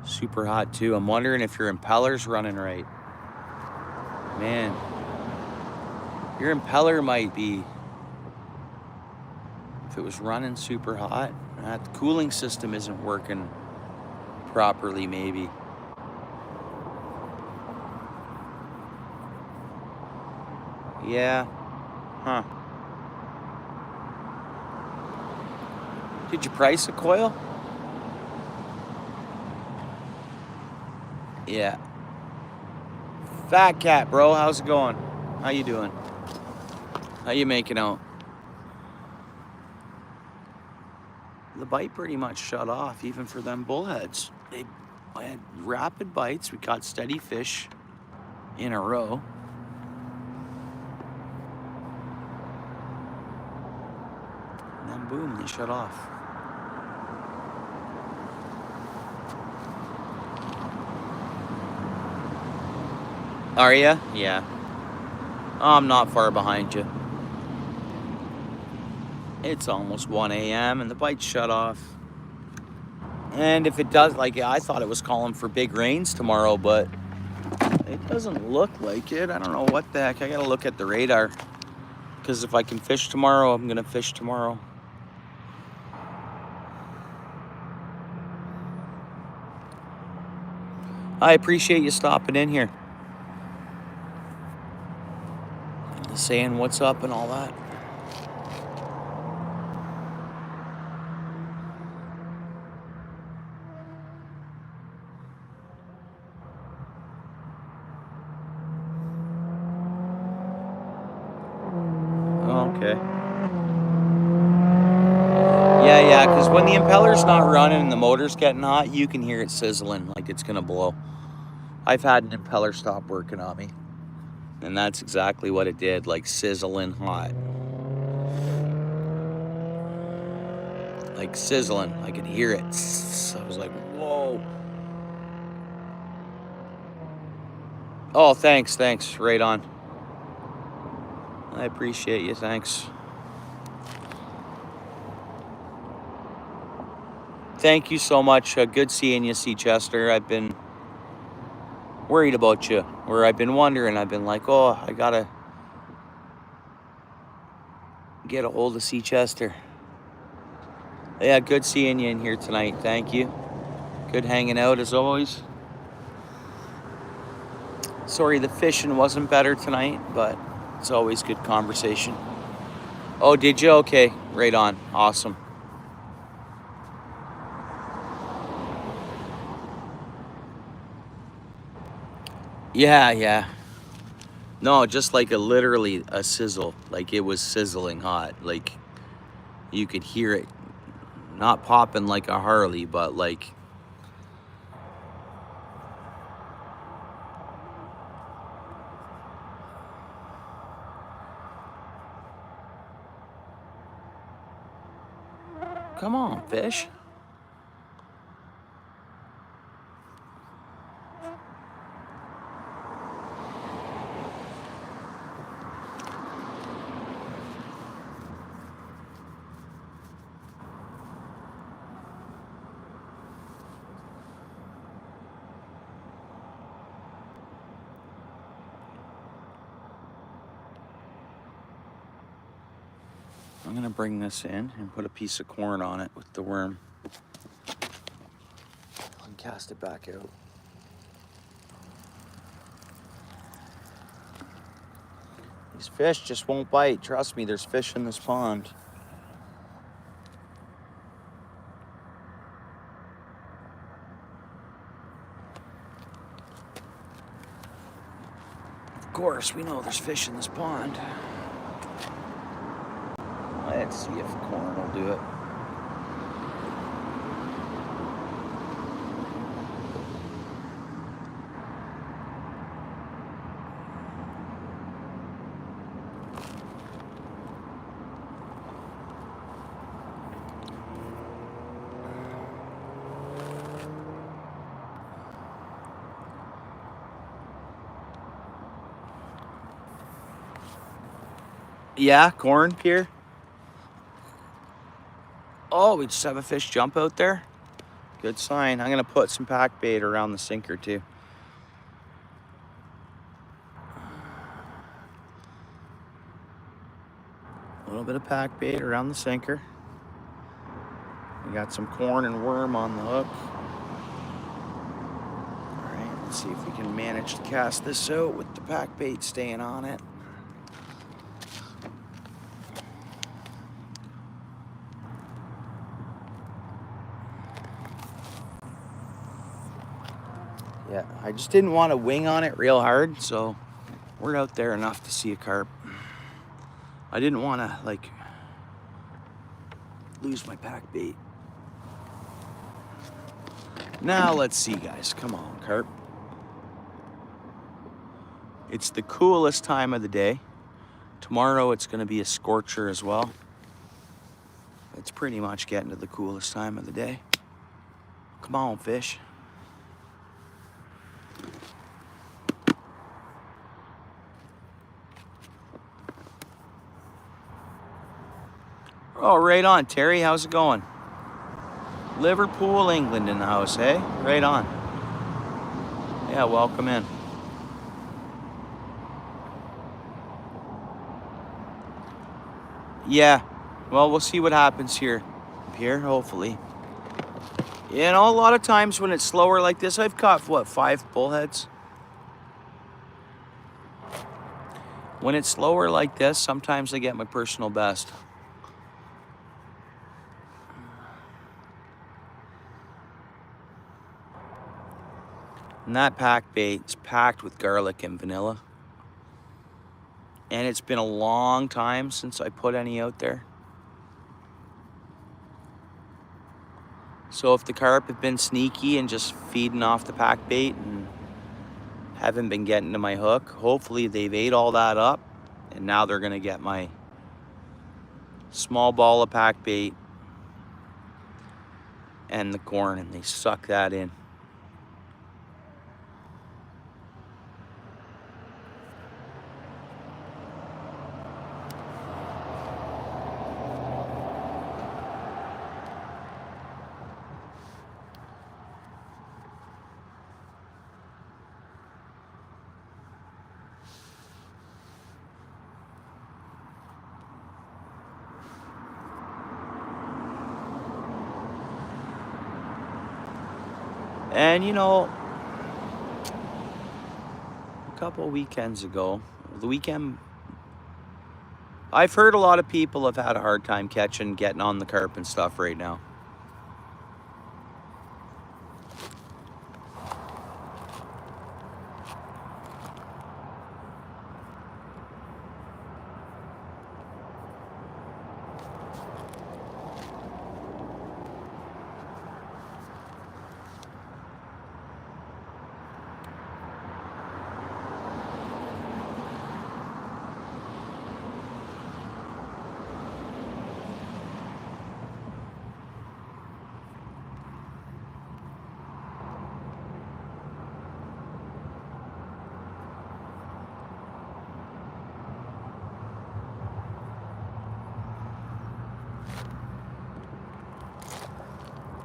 Super hot too. I'm wondering if your impeller's running right. Man, your impeller might be, if it was running super hot, the cooling system isn't working properly maybe. Yeah, huh. Did you price a coil? Yeah. Fat Cat, bro, how's it going? How you doing? How you making out? The bite pretty much shut off, even for them bullheads. I had rapid bites. We caught steady fish in a row. And then boom, they shut off. Are ya? Yeah. I'm not far behind you. It's almost 1 a.m. and the bite shut off. And if it does, like, I thought it was calling for big rains tomorrow, but it doesn't look like it. I don't know what the heck. I gotta look at the radar. Because if I can fish tomorrow, I'm gonna fish tomorrow. I appreciate you stopping in here. Saying what's up and all that. Okay. Yeah, because when the impeller's not running and the motor's getting hot, you can hear it sizzling like it's gonna blow. I've had an impeller stop working on me, and that's exactly what it did, like sizzling hot. Like sizzling, I could hear it. I was like, whoa. Oh, thanks, right on. I appreciate you, thanks. Thank you so much. Good seeing you, C. Chester. I've been worried about you, or I've been wondering. I've been like, oh, I gotta get a hold of C. Chester. Yeah, good seeing you in here tonight. Thank you. Good hanging out as always. Sorry the fishing wasn't better tonight, but it's always good conversation. Oh, did you? Okay, right on. Awesome. Yeah. No, just like literally a sizzle. Like it was sizzling hot. Like you could hear it. Not popping like a Harley, but like... Come on, fish. I'm gonna bring this in and put a piece of corn on it with the worm. And cast it back out. These fish just won't bite. Trust me, there's fish in this pond. Of course, we know there's fish in this pond. Let's see if corn will do it. Yeah, corn, Pierre. Oh, we just have a fish jump out there. Good sign. I'm gonna put some pack bait around the sinker too. A little bit of pack bait around the sinker. We got some corn and worm on the hook. All right, let's see if we can manage to cast this out with the pack bait staying on it. Yeah, I just didn't want to wing on it real hard, so we're out there enough to see a carp. I didn't want to, like, lose my pack bait. Now let's see, guys. Come on, carp. It's the coolest time of the day. Tomorrow it's going to be a scorcher as well. It's pretty much getting to the coolest time of the day. Come on, fish. Oh, right on, Terry. How's it going? Liverpool, England in the house, hey? Right on. Yeah, welcome in. Yeah, well, we'll see what happens here, Pierre, hopefully. You know, a lot of times when it's slower like this, I've caught, what, 5 bullheads? When it's slower like this, sometimes I get my personal best. And that pack bait's packed with garlic and vanilla. And it's been a long time since I put any out there. So if the carp have been sneaky and just feeding off the pack bait and haven't been getting to my hook, hopefully they've ate all that up and now they're gonna get my small ball of pack bait and the corn, and they suck that in. And you know, a couple weekends ago, the weekend, I've heard a lot of people have had a hard time getting on the carp and stuff right now.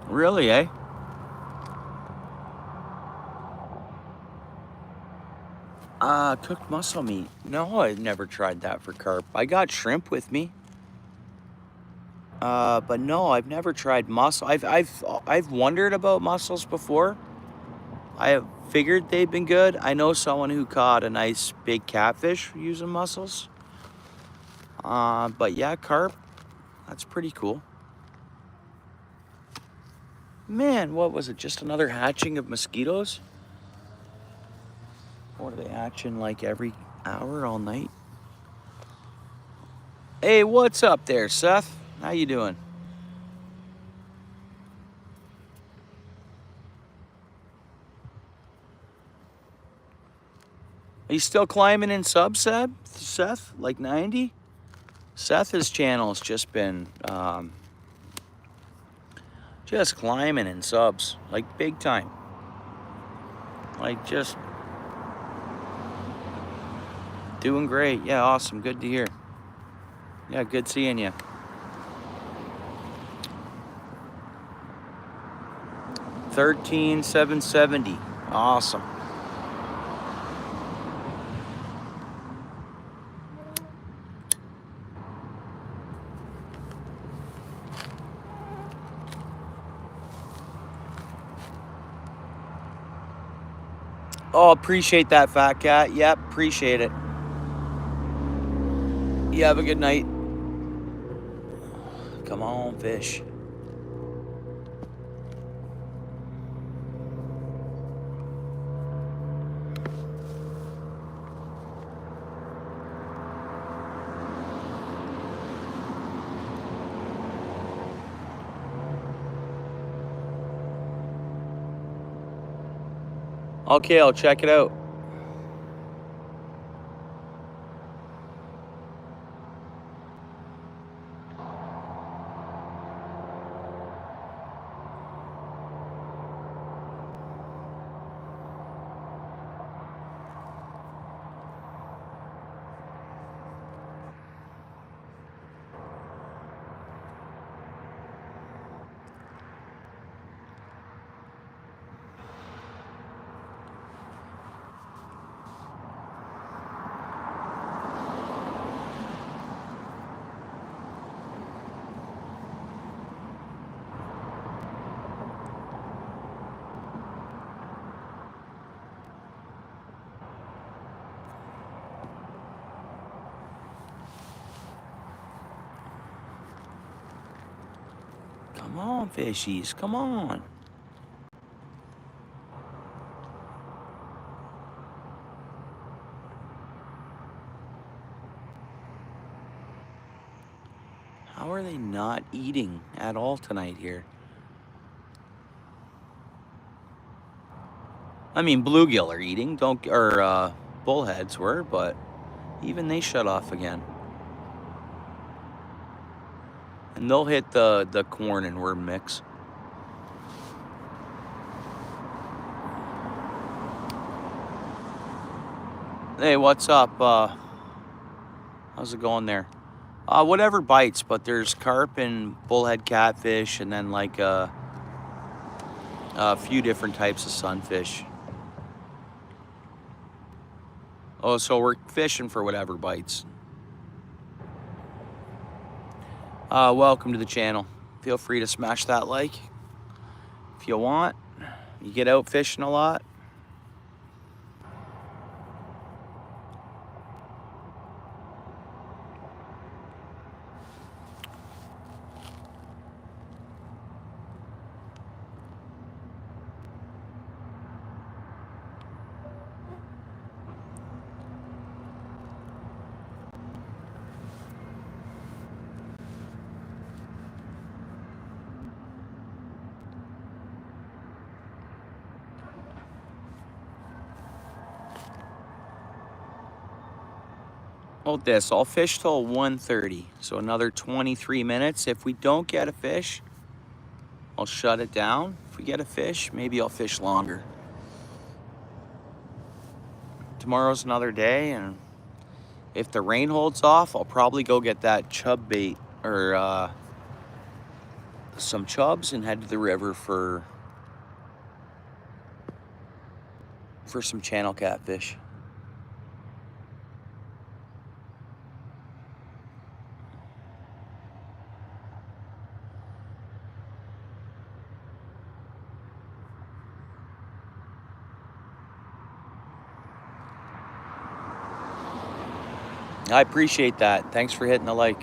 Really, eh? Cooked mussel meat. No, I've never tried that for carp. I got shrimp with me. But no, I've never tried mussel. I've wondered about mussels before. I have figured they've been good. I know someone who caught a nice big catfish using mussels. But yeah, carp, that's pretty cool. Man, what was it? Just another hatching of mosquitoes? Or are they hatching like every hour all night? Hey, what's up there, Seth? How you doing? Are you still climbing in subs, Seth? Like 90? Seth's channel's just been just climbing in subs, like big time. Like just doing great. Yeah, awesome. Good to hear. Yeah, good seeing you. 13,770. Awesome. Oh, appreciate that, Fat Cat. Yep, appreciate it. You have a good night. Come on, fish. Okay, I'll check it out. Come on, fishies. Come on. How are they not eating at all tonight here? I mean, bluegill are eating, bullheads were, but even they shut off again. And they'll hit the corn and worm mix. Hey, what's up? How's it going there? Whatever bites, but there's carp and bullhead catfish, and then like a few different types of sunfish. Oh, so we're fishing for whatever bites. Welcome to the channel. Feel free to smash that like if you want. You get out fishing a lot. Hold this, I'll fish till 1:30, so another 23 minutes. If we don't get a fish, I'll shut it down. If we get a fish, maybe I'll fish longer. Tomorrow's another day, and if the rain holds off, I'll probably go get that chub bait or some chubs and head to the river for some channel catfish. I appreciate that. Thanks for hitting the like.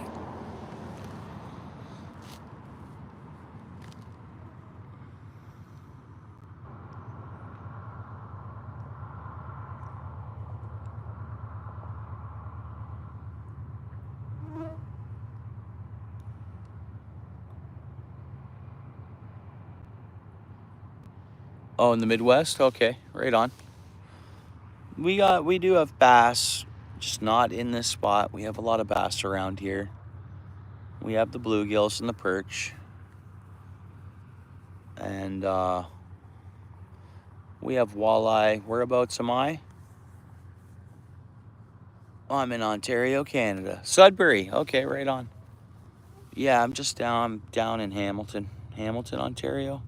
Oh, in the Midwest? Okay, right on. We do have bass, just not in this spot. We have a lot of bass around here. We have the bluegills and the perch. And we have walleye. Whereabouts am I? Oh, I'm in Ontario, Canada. Sudbury. Okay, right on. Yeah, I'm just down in Hamilton, Ontario.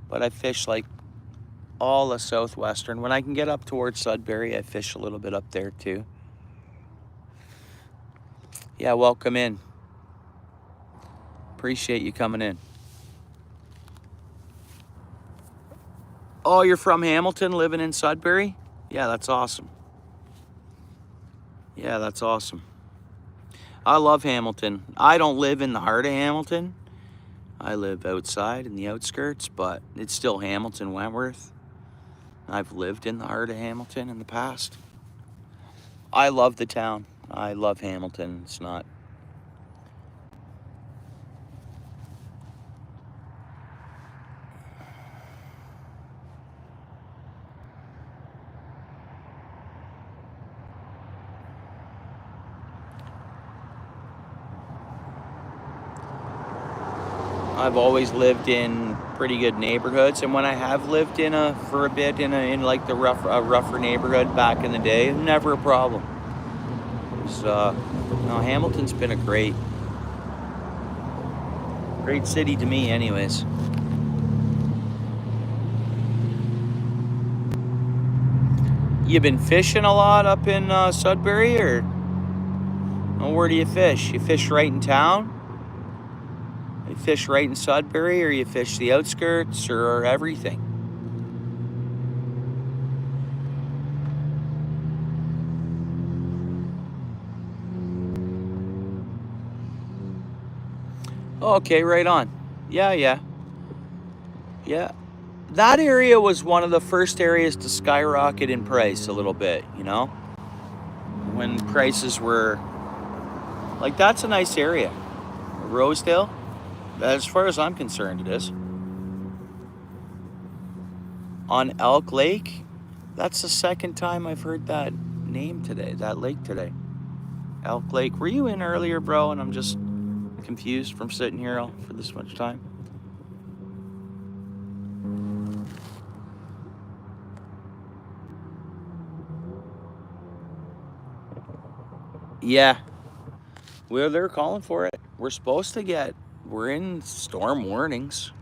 But I fish like all the southwestern. When I can get up towards Sudbury, I fish a little bit up there too. Yeah, welcome in. Appreciate you coming in. Oh, you're from Hamilton, living in Sudbury? Yeah, that's awesome. Yeah, that's awesome. I love Hamilton. I don't live in the heart of Hamilton. I live outside in the outskirts, but it's still Hamilton, Wentworth. I've lived in the heart of Hamilton in the past. I love the town. I love Hamilton. It's not... I've always lived in pretty good neighborhoods, and when I have lived for a bit in like the rougher neighborhood back in the day, never a problem. So, no, Hamilton's been a great city to me, anyways. You been fishing a lot up in Sudbury, or where do you fish? You fish right in town? You fish right in Sudbury, or you fish the outskirts, or everything? Okay, right on. Yeah. That area was one of the first areas to skyrocket in price a little bit, you know? When prices were, like, that's a nice area. Rosedale, as far as I'm concerned, it is. On Elk Lake, that's the second time I've heard that name today, that lake today. Elk Lake. Were you in earlier, bro? And I'm just confused from sitting here for this much time. Yeah. Well, they're calling for it. We're in storm warnings.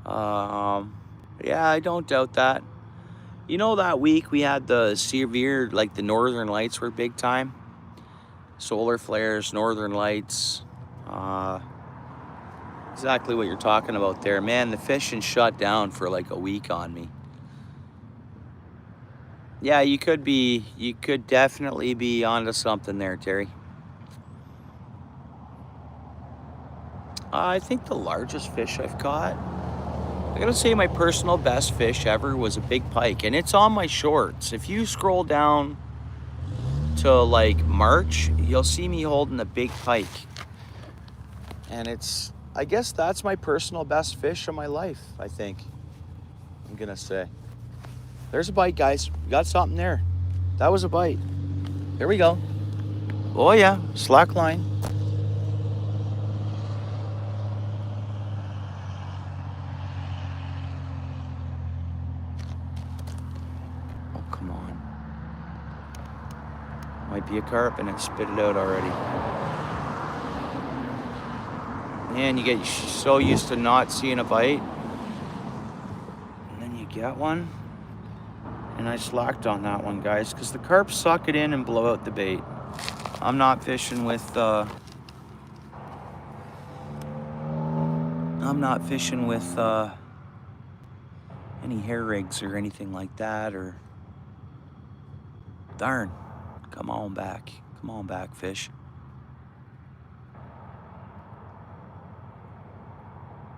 Yeah, I don't doubt that. You know, that week we had the severe, like the northern lights were big time. Solar flares, northern lights. Exactly what you're talking about there. Man, the fishing shut down for like a week on me. Yeah, you could definitely be onto something there, Terry. I think the largest fish I've caught, I gotta say my personal best fish ever was a big pike, and it's on my shorts. If you scroll down to like March, you'll see me holding a big pike. And I guess that's my personal best fish of my life, I think. I'm gonna say. There's a bite, guys. We got something there. That was a bite. Here we go. Oh yeah, slack line. Oh, come on. Might be a carp and it spit it out already. Man, you get so used to not seeing a bite. And then you get one. And I slacked on that one, guys, because the carp suck it in and blow out the bait. I'm not fishing with any hair rigs or anything like that, or darn. Come on back, fish.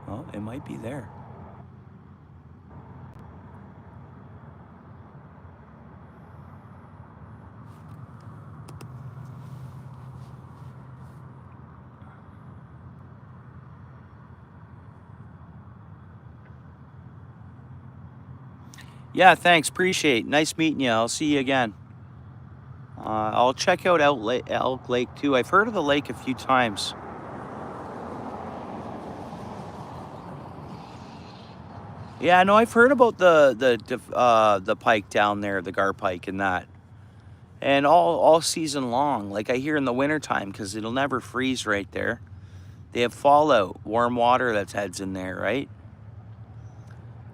Oh, it might be there. Yeah, thanks. Appreciate it. Nice meeting you. I'll see you again. I'll check out Elk Lake too. I've heard of the lake a few times. Yeah, no, I've heard about the pike down there, the gar pike and that. And all season long. Like I hear in the wintertime, because it'll never freeze right there. They have fallout, warm water that heads in there, right?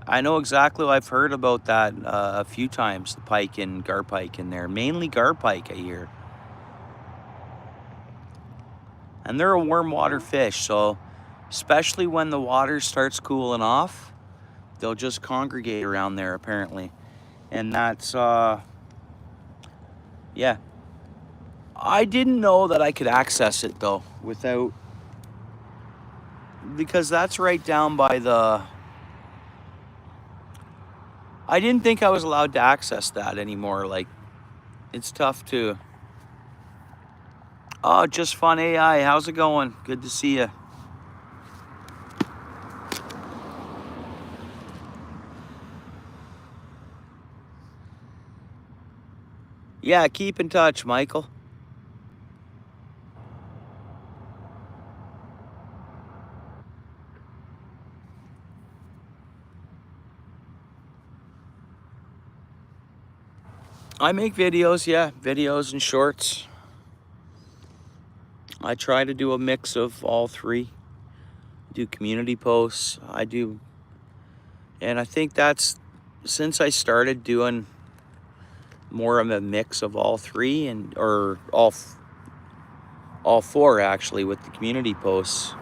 I know exactly. I've heard about that a few times, the pike and gar pike in there. Mainly gar pike, I hear. And they're a warm water fish, so especially when the water starts cooling off, they'll just congregate around there, apparently. And that's, yeah. I didn't know that I could access it, though, because that's right down by I didn't think I was allowed to access that anymore. Like, it's tough to... Oh, Just Fun AI, how's it going? Good to see you. Yeah, keep in touch, Michael. I make videos, yeah, videos and shorts. I try to do a mix of all three. Do community posts, and I think that's, since I started doing more of a mix of all three, or all four actually, with the community posts.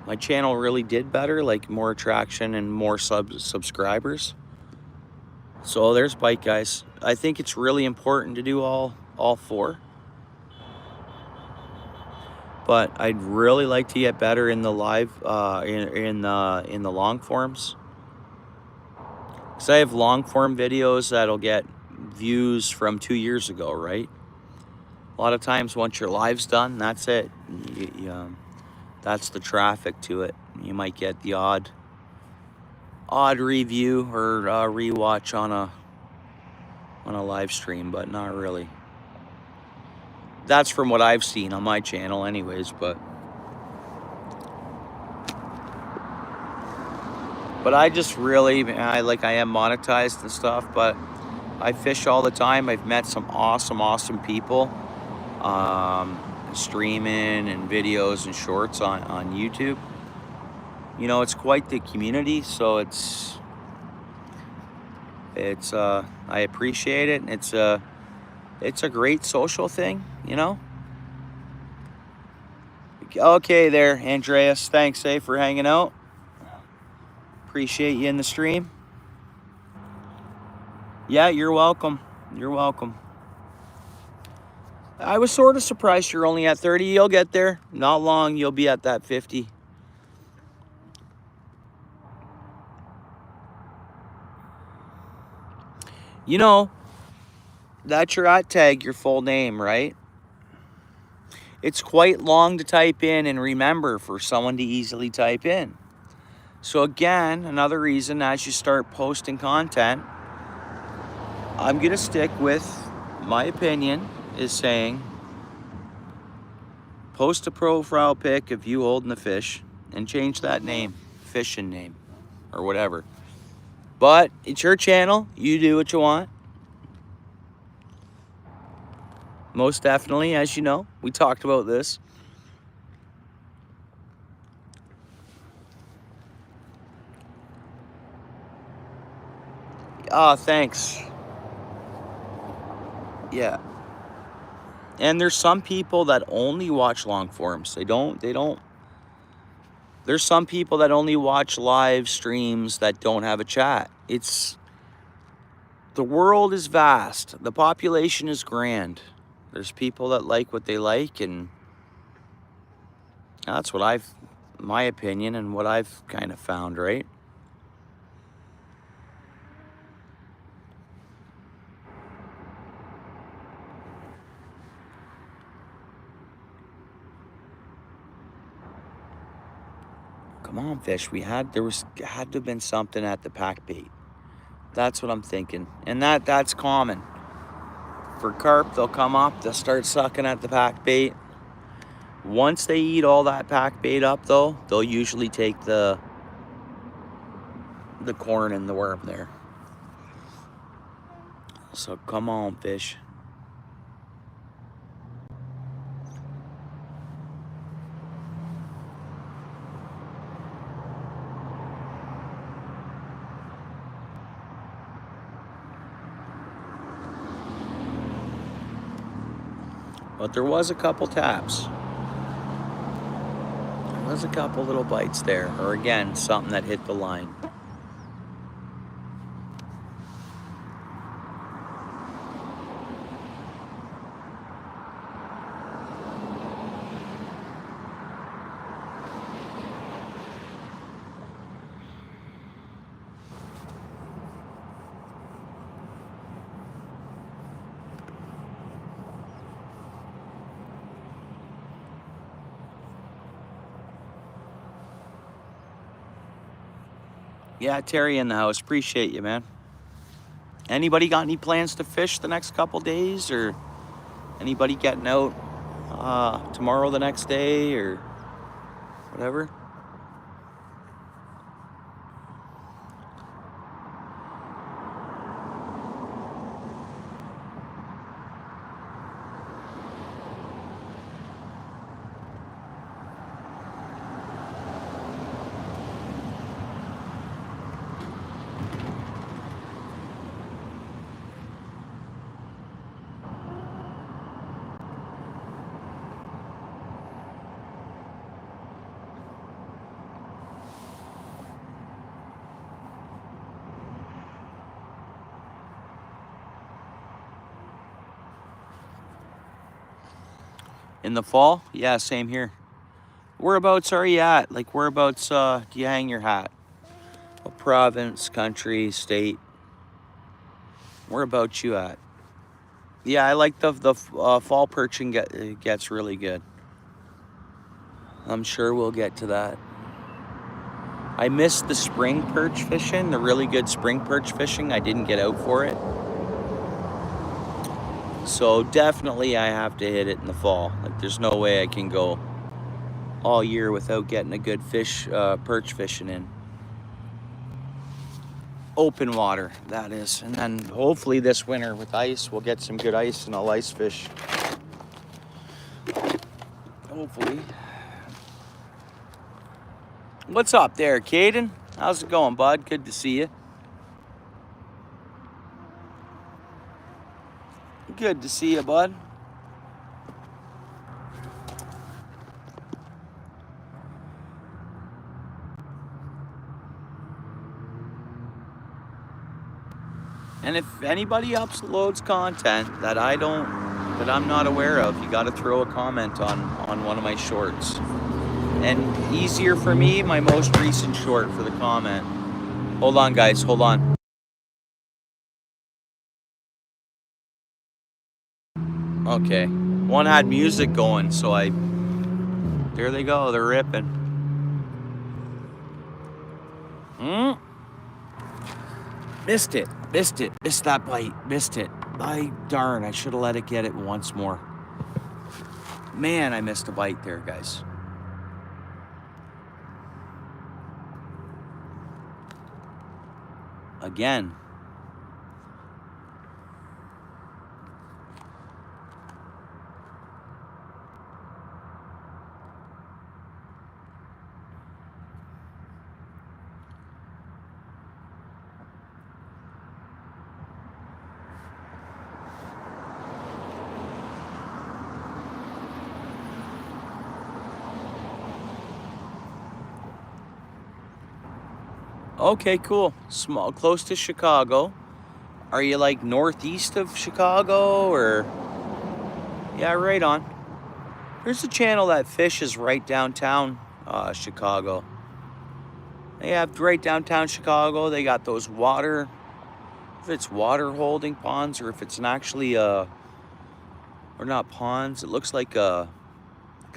My channel really did better, like more traction and more subscribers. So there's bite, guys. I think it's really important to do all four. but I'd really like to get better in the live, in the long forms. Because I have long form videos that'll get views from 2 years ago, right? A lot of times once your live's done, that's it. That's the traffic to it. You might get the odd review or rewatch on a live stream, but not really. That's from what I've seen on my channel anyways, but I just really, I am monetized and stuff, but I fish all the time. I've met some awesome people, streaming and videos and shorts on YouTube. You know, it's quite the community, so it's I appreciate it, and it's a great social thing, you know. Okay there, Andreas, thanks, for hanging out. Appreciate you in the stream. Yeah, you're welcome. You're welcome. I was sort of surprised you're only at 30. You'll get there. Not long, you'll be at that 50. You know, that's your at tag, your full name, right? It's quite long to type in and remember for someone to easily type in. So again, another reason as you start posting content, I'm going to stick with my opinion is saying post a profile pic of you holding the fish and change that name, fishing name, or whatever. But it's your channel. You do what you want. Most definitely, as you know, we talked about this. Ah, thanks. Yeah. And there's some people that only watch long forms. They don't. There's some people that only watch live streams that don't have a chat. The world is vast. The population is grand. There's people that like what they like, and that's what my opinion and what I've kind of found, right? Come on, fish. There had to have been something at the pack bait. That's what I'm thinking. And that's common. For carp, they'll come up, they'll start sucking at the pack bait. Once they eat all that pack bait up, though, they'll usually take the corn and the worm there. So come on, fish. But there was a couple taps. There was a couple little bites there. Or again, something that hit the line. Yeah, Terry in the house. Appreciate you, man. Anybody got any plans to fish the next couple days, or anybody getting out tomorrow, the next day, or whatever? In the fall? Yeah, same here. Whereabouts are you at? Like, whereabouts do you hang your hat? What province, country, state? Whereabouts you at? Yeah, I like the fall perching gets really good. I'm sure we'll get to that. I missed the spring perch fishing, the really good spring perch fishing. I didn't get out for it. So definitely I have to hit it in the fall. Like, there's no way I can go all year without getting a good perch fishing in. Open water, that is. And then hopefully this winter with ice, we'll get some good ice and I'll ice fish. Hopefully. What's up there, Caden? How's it going, bud? Good to see you. Good to see you, bud. And if anybody uploads content that I'm not aware of, you got to throw a comment on one of my shorts. And easier for me, my most recent short for the comment. Hold on, guys, hold on. Okay, one had music going, so there they go, they're ripping. Missed it, missed that bite, missed it. Darn, I should have let it get it once more. Man, I missed a bite there, guys. Again. Okay, cool. Small, close to Chicago. Are you like northeast of Chicago or? Yeah, right on. There's a channel that fishes right downtown Chicago. They have right downtown Chicago. They got those water, if it's water holding ponds or if it's actually or not ponds. It looks like a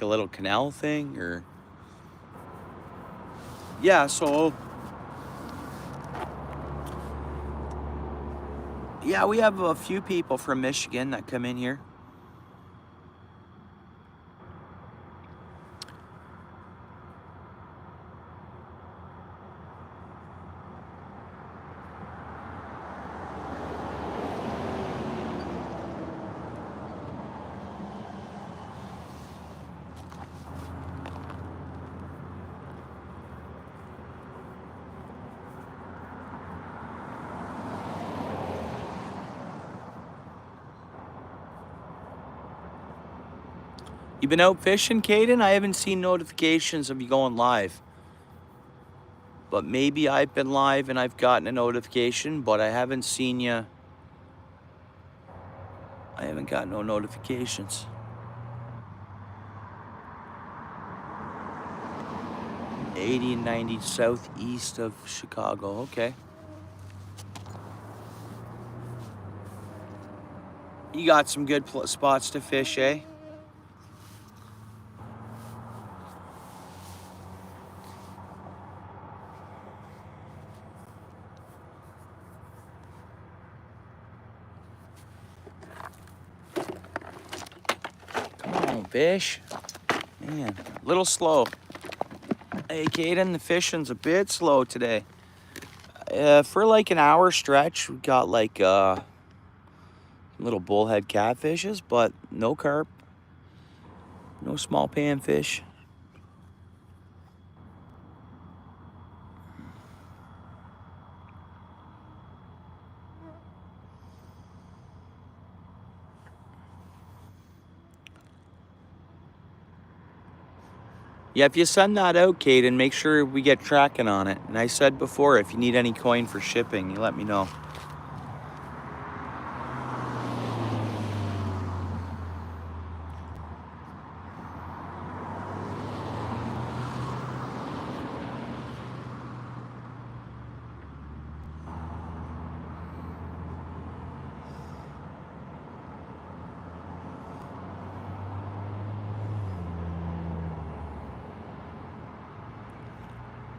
little canal thing or. Yeah, so. Yeah, we have a few people from Michigan that come in here. You been out fishing, Caden? I haven't seen notifications of you going live. But maybe I've been live and I've gotten a notification, but I haven't seen you. I haven't got no notifications. '80 and 90 southeast of Chicago. Okay. You got some good spots to fish, eh? Fish, man, a little slow. Hey, Caden, the fishing's a bit slow today. For like an hour stretch, we got like little bullhead catfishes, but no carp, no small panfish. Yeah, if you send that out, Caden, make sure we get tracking on it. And I said before, if you need any coin for shipping, you let me know.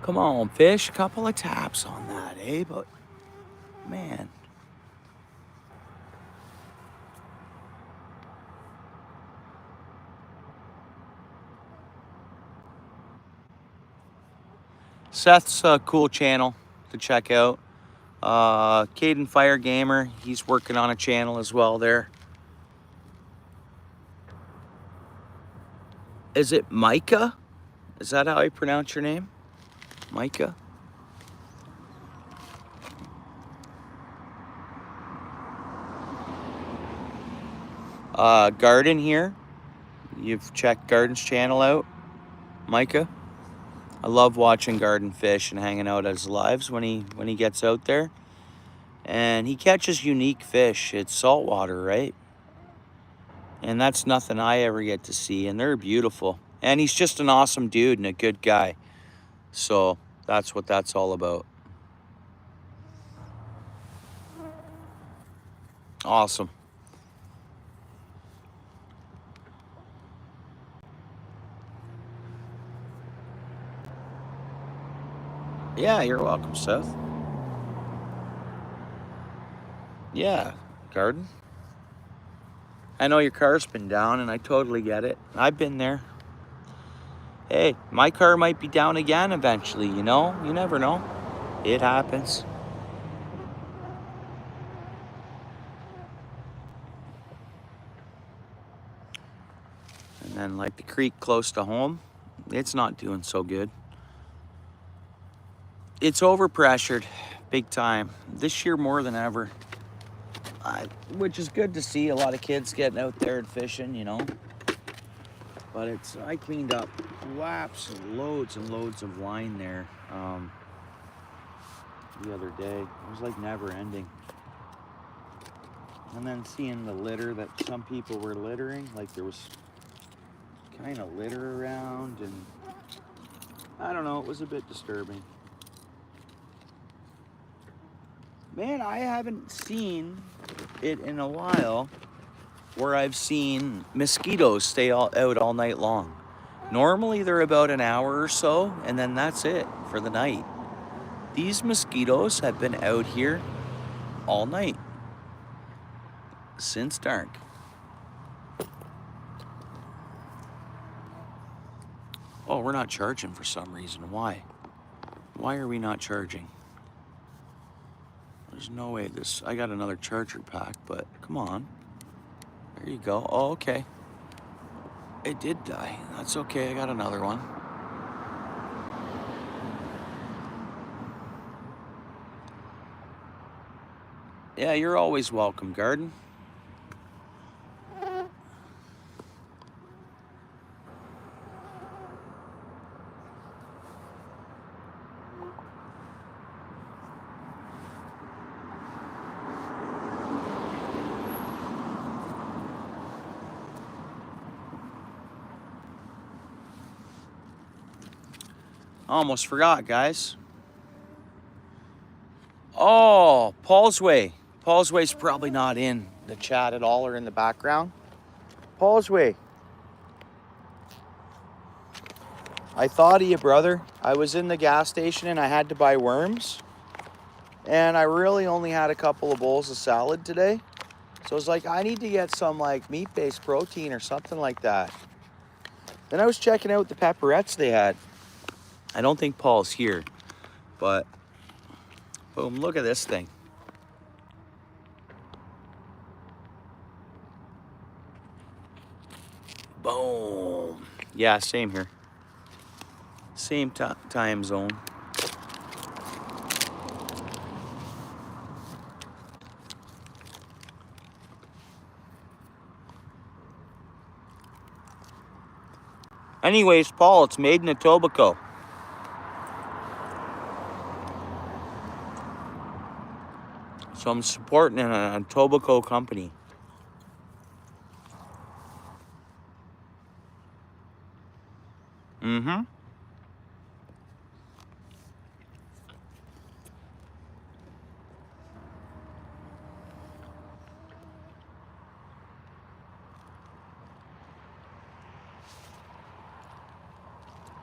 Come on, fish. A couple of taps on that, eh? But, man. Seth's a cool channel to check out. Caden Fire Gamer, he's working on a channel as well there. Is it Micah? Is that how I pronounce your name? Micah? Garden here. You've checked Garden's channel out, Micah? I love watching Garden fish and hanging out at his lives when he gets out there. And he catches unique fish. It's saltwater, right? And that's nothing I ever get to see. And they're beautiful. And he's just an awesome dude and a good guy. So that's what that's all about. Awesome. Yeah, you're welcome, Seth. Yeah, Garden. I know your car's been down and I totally get it. I've been there. Hey, my car might be down again eventually, you know? You never know. It happens. And then like the creek close to home, it's not doing so good. It's overpressured, big time. This year more than ever. Which is good to see, a lot of kids getting out there and fishing, you know. But I cleaned up laps and loads of line there the other day. It was like never ending. And then seeing the litter that some people were littering, like there was kind of litter around, and I don't know, it was a bit disturbing. Man, I haven't seen it in a while where I've seen mosquitoes stay out all night long. Normally they're about an hour or so, and then that's it for the night. These mosquitoes have been out here all night since dark. Oh, we're not charging for some reason. Why? Why are we not charging? There's no way this... I got another charger pack, but come on. There you go. Oh, okay. It did die. That's okay. I got another one. Yeah, you're always welcome, Garden. Almost forgot, guys. Oh, Paul's Way. Paul's Way's probably not in the chat at all or in the background. Paul's Way. I thought of you, brother. I was in the gas station and I had to buy worms. And I really only had a couple of bowls of salad today. So I was like, I need to get some like meat-based protein or something like that. Then I was checking out the pepperettes they had. I don't think Paul's here, but boom, look at this thing. Boom. Yeah, same here. Same time zone. Anyways, Paul, it's made in Etobicoke. So I'm supporting an Etobicoke company. Mm-hmm.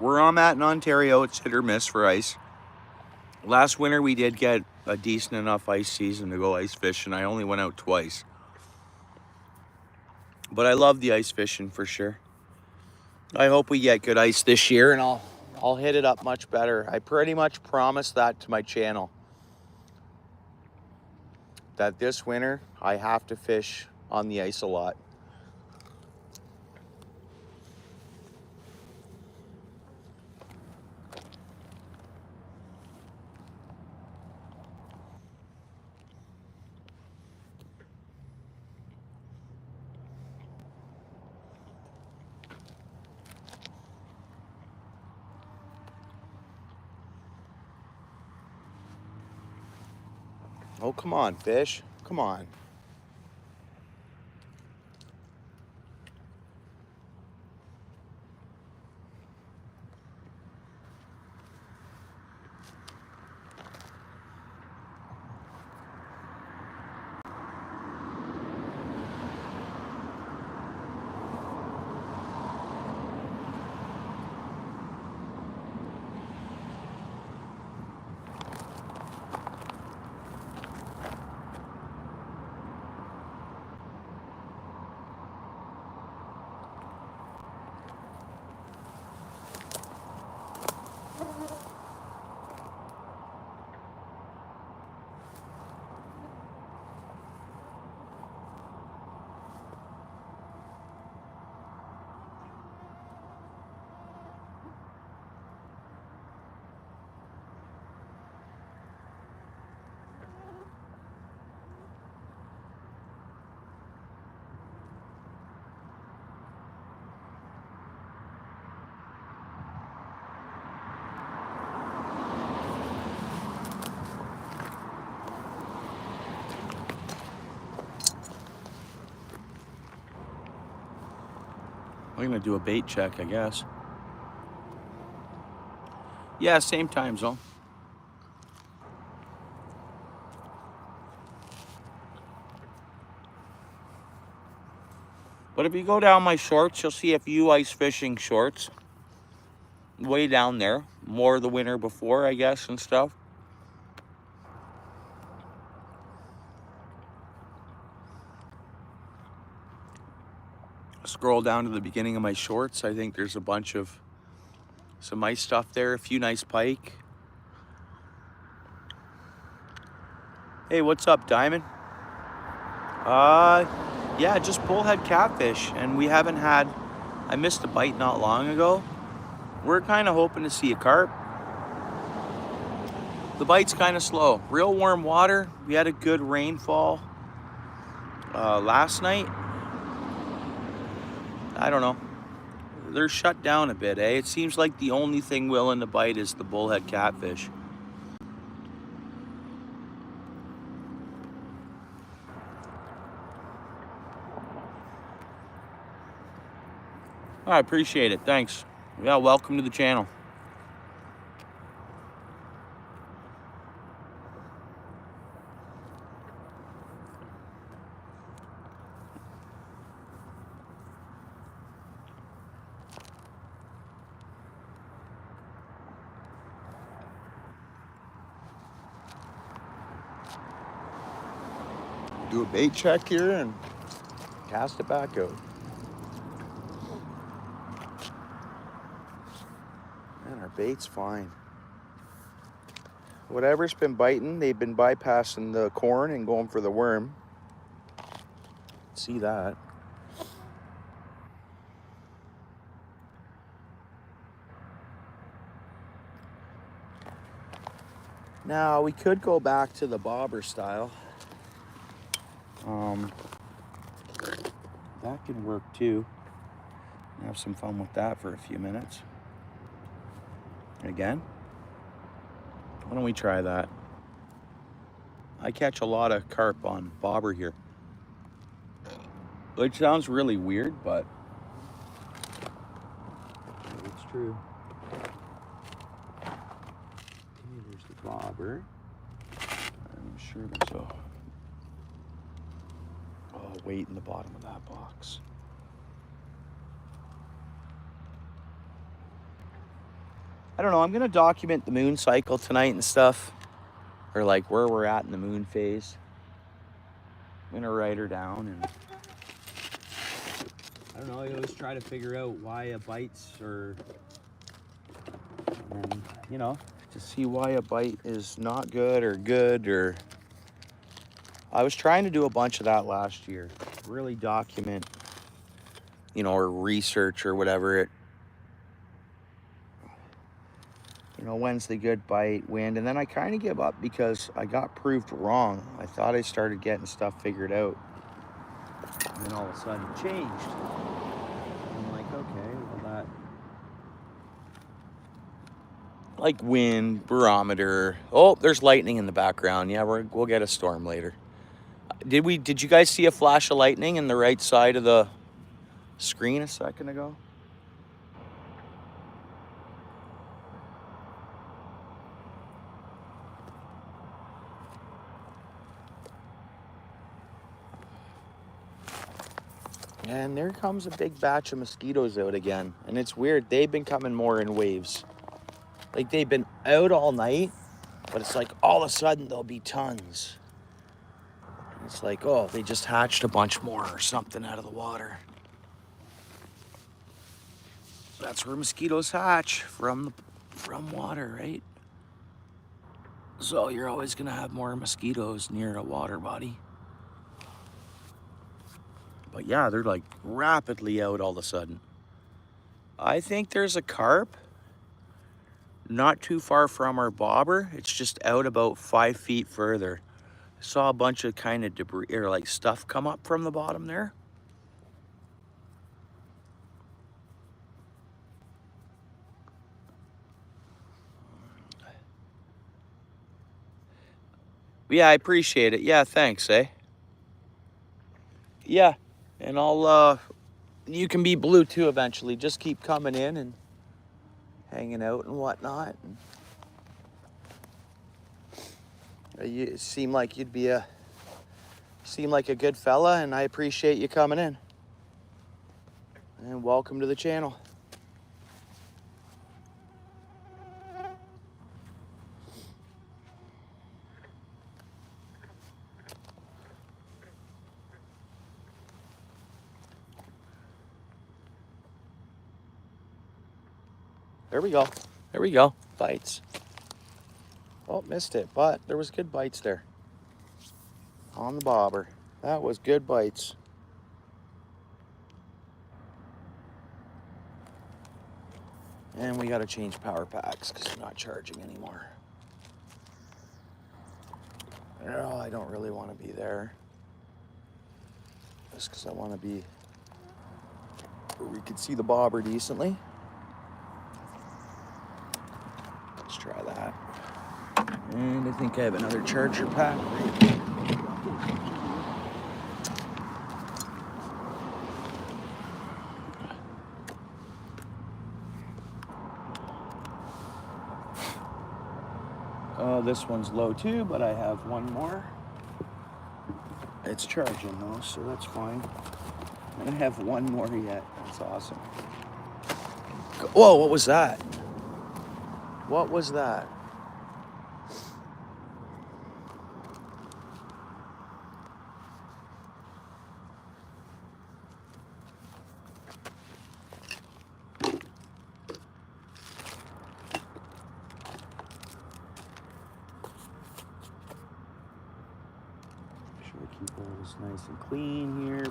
Where I'm at in Ontario, it's hit or miss for ice. Last winter, we did get a decent enough ice season to go ice fishing. I only went out twice. But I love the ice fishing for sure. I hope we get good ice this year, and I'll hit it up much better. I pretty much promised that to my channel, that this winter I have to fish on the ice a lot. Oh, come on, fish. Come on. I'm gonna do a bait check, I guess. Yeah, same time zone. But if you go down my shorts, you'll see a few ice fishing shorts way down there. More the winter before, I guess, and stuff. Scroll down to the beginning of my shorts. I think there's a bunch of some ice stuff there, a few nice pike. Hey, what's up, Diamond? Yeah, just bullhead catfish, and we haven't had, I missed a bite not long ago. We're kind of hoping to see a carp. The bite's kind of slow. Real warm water. We had a good rainfall last night. I don't know. They're shut down a bit, eh? It seems like the only thing willing to bite is the bullhead catfish. I appreciate it. Thanks. Yeah, welcome to the channel. Do a bait check here and cast it back out. Man, our bait's fine. Whatever's been biting, they've been bypassing the corn and going for the worm. See that. Now, we could go back to the bobber style. That could work too. Have some fun with that for a few minutes. Again, why don't we try that? I catch a lot of carp on bobber here, which sounds really weird, but it's true. Okay, there's the bobber. I'm sure there's a weight in the bottom of that box. I don't know. I'm going to document the moon cycle tonight and stuff. Or like where we're at in the moon phase. I'm going to write her down. And I don't know. I always try to figure out why a bite's or... And, you know, to see why a bite is not good or... I was trying to do a bunch of that last year. Really document, you know, or research or whatever it... You know, when's the good bite, wind, and then I kind of give up because I got proved wrong. I thought I started getting stuff figured out, and then all of a sudden it changed. I'm like, okay, well that... Like wind, barometer. Oh, there's lightning in the background. Yeah, we'll get a storm later. Did you guys see a flash of lightning in the right side of the screen a second ago? And there comes a big batch of mosquitoes out again. And it's weird. They've been coming more in waves. Like they've been out all night, but it's like all of a sudden there'll be tons. And it's like, oh, they just hatched a bunch more or something out of the water. That's where mosquitoes hatch, from water, right? So you're always gonna have more mosquitoes near a water body. But yeah, they're like rapidly out all of a sudden. I think there's a carp not too far from our bobber. It's just out about 5 feet further. I saw a bunch of kind of debris or like stuff come up from the bottom there. Yeah, I appreciate it. Yeah, thanks, eh? Yeah, and I'll, you can be blue too eventually. Just keep coming in and hanging out and whatnot. You seem like you'd be seem like a good fella, and I appreciate you coming in. And welcome to the channel. There we go. There we go. Bites. Oh, missed it, but there was good bites there. On the bobber. That was good bites. And we got to change power packs because I'm not charging anymore. No, I don't really want to be there. Just because I want to be where we can see the bobber decently. Let's try that. And I think I have another charger pack right here. This one's low too, but I have one more. It's charging though, so that's fine. I don't have one more yet. That's awesome. Whoa, what was that? What was that? Keep all this nice and clean here.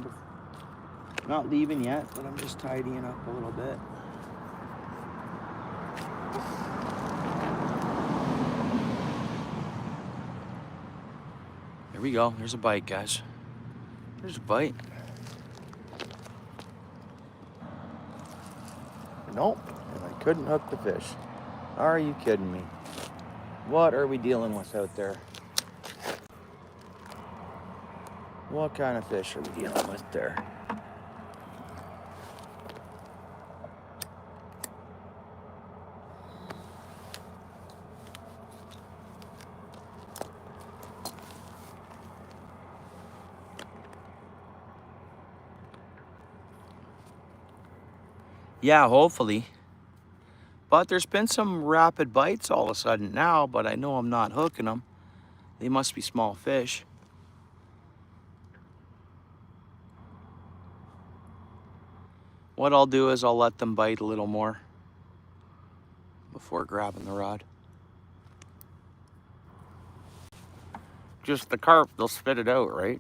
Not leaving yet, but I'm just tidying up a little bit. There we go. There's a bite, guys. There's a bite. Nope. And I couldn't hook the fish. Are you kidding me? What are we dealing with out there? What kind of fish are we dealing with there? Yeah, hopefully. But there's been some rapid bites all of a sudden now, but I know I'm not hooking them. They must be small fish. What I'll do is I'll let them bite a little more before grabbing the rod. Just the carp, they'll spit it out, right?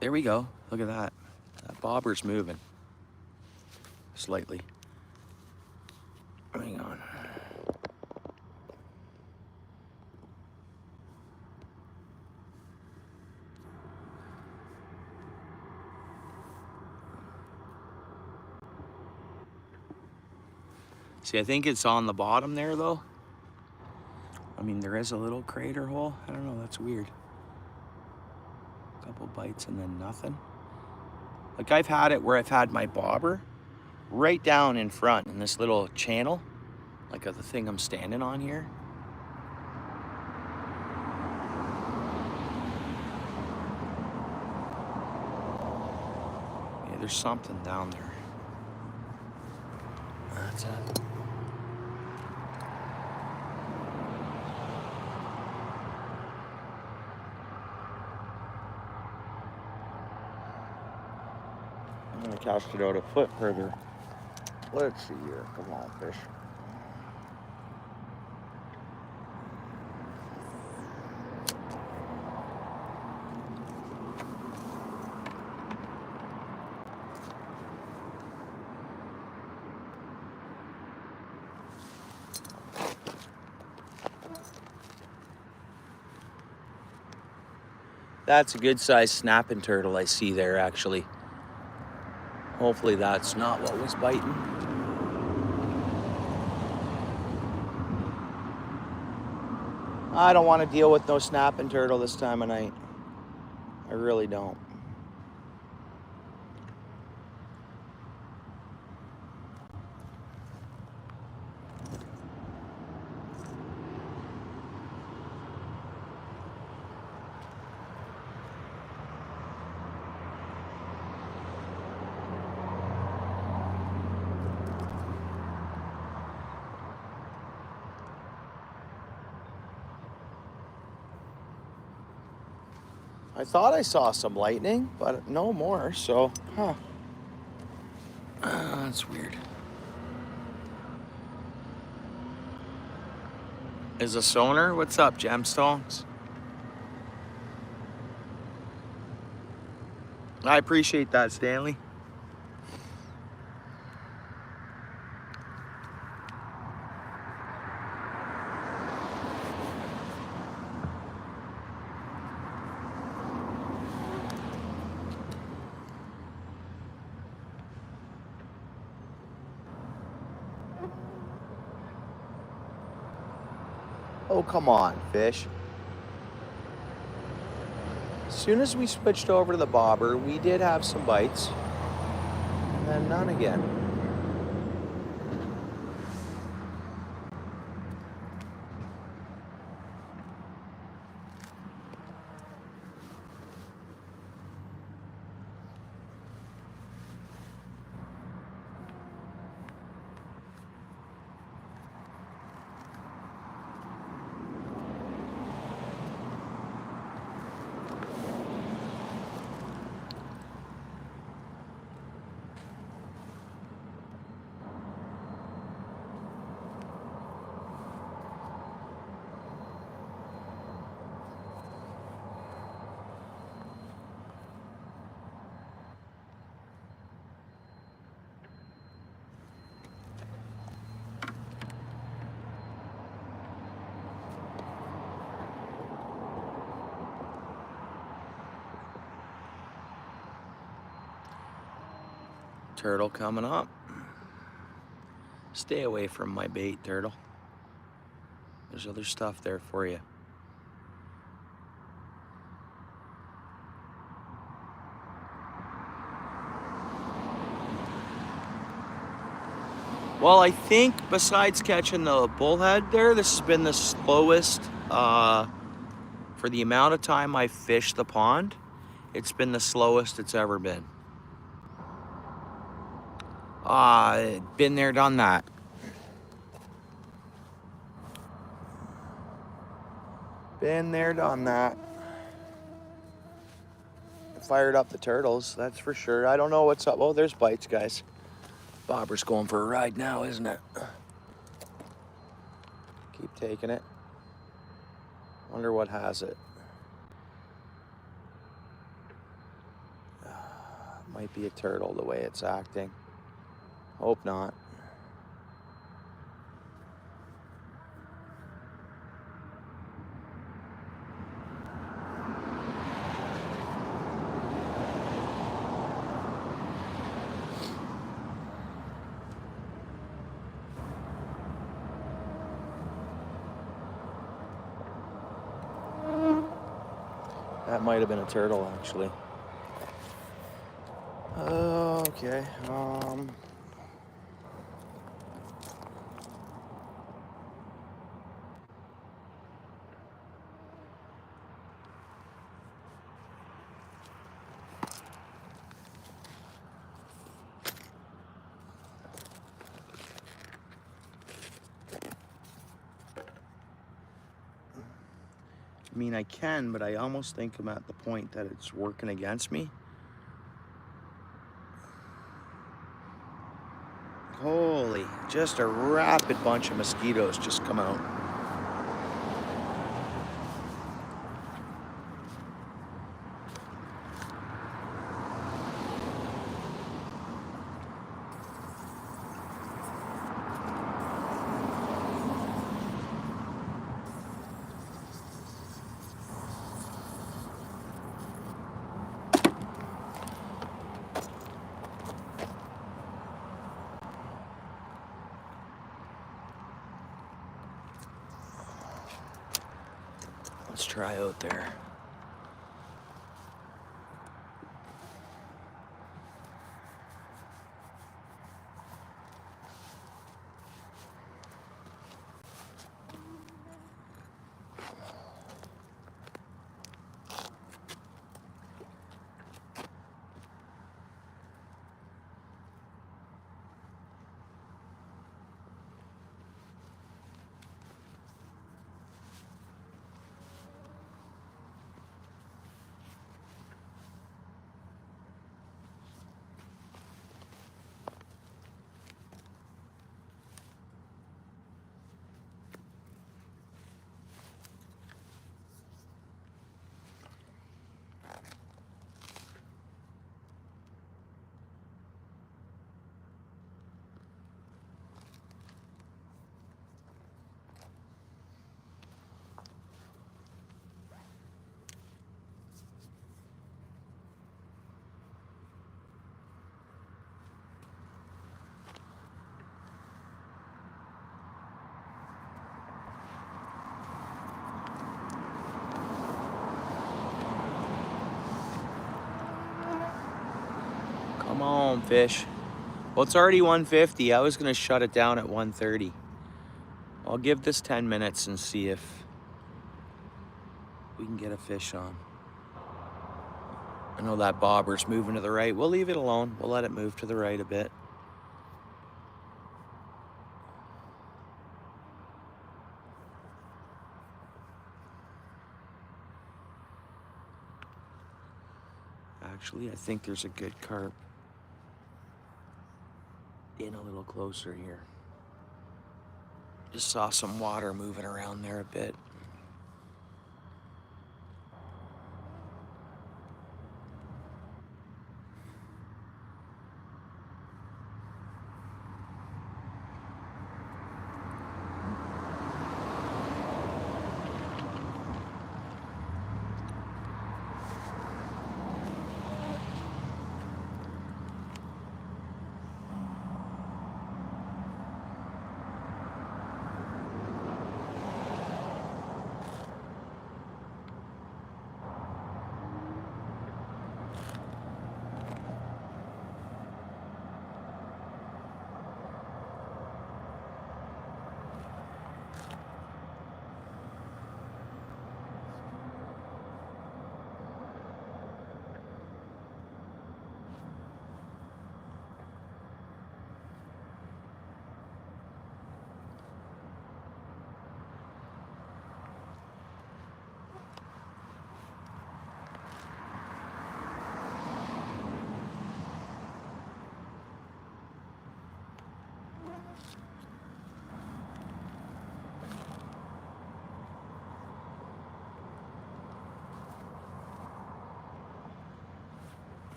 There we go. Look at that. That bobber's moving slightly. Hang on. See, I think it's on the bottom there, though. I mean, there is a little crater hole. I don't know, that's weird. A couple bites and then nothing. Like, I've had it where I've had my bobber right down in front in this little channel, like the thing I'm standing on here. Yeah, there's something down there. That's it. I'm gonna cast it out a foot further. Let's see here. Come on, fish. That's a good sized snapping turtle I see there, actually. Hopefully that's not what was biting. I don't want to deal with no snapping turtle this time of night. I really don't. I thought I saw some lightning, but no more, so, huh. That's weird. Is a sonar? What's up, gemstones? I appreciate that, Stanley. Oh, come on, fish. As soon as we switched over to the bobber, we did have some bites. And then none again. Turtle coming up. Stay away from my bait, turtle. There's other stuff there for you. Well, I think besides catching the bullhead there, this has been the slowest for the amount of time I fished the pond. It's been the slowest it's ever been. Been there, done that. Been there, done that. Fired up the turtles, that's for sure. I don't know what's up. Oh, there's bites, guys. Bobber's going for a ride now, isn't it? Keep taking it. Wonder what has it. Might be a turtle the way it's acting. Hope not. That might have been a turtle, actually. Okay. I mean, I can, but I almost think I'm at the point that it's working against me. Holy, just a rapid bunch of mosquitoes just come out. Let's try out there. Come on, fish. Well, it's already 150. I was gonna shut it down at 130. I'll give this 10 minutes and see if we can get a fish on. I know that bobber's moving to the right. We'll leave it alone. We'll let it move to the right a bit. Actually, I think there's a good carp in a little closer here. Just saw some water moving around there a bit.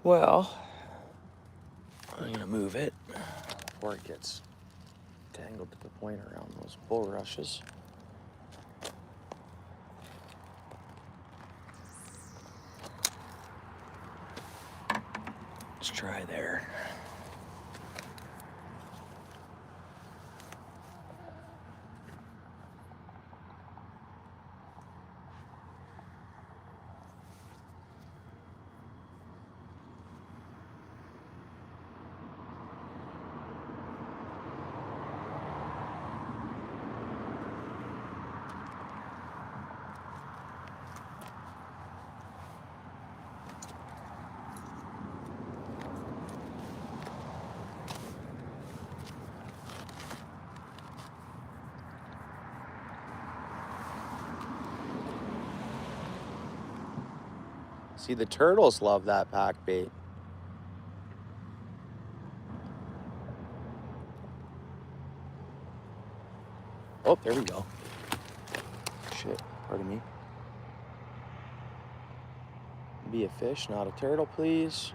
Well, I'm gonna move it before it gets tangled to the point around those bulrushes. Let's try there. See, the turtles love that pack bait. Oh, there we go. Shit, pardon me. Be a fish, not a turtle, please.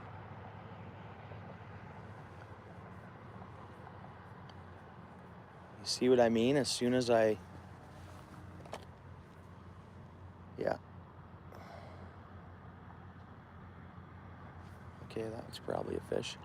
You see what I mean? As soon as I... Yeah. Okay, that's probably a fish.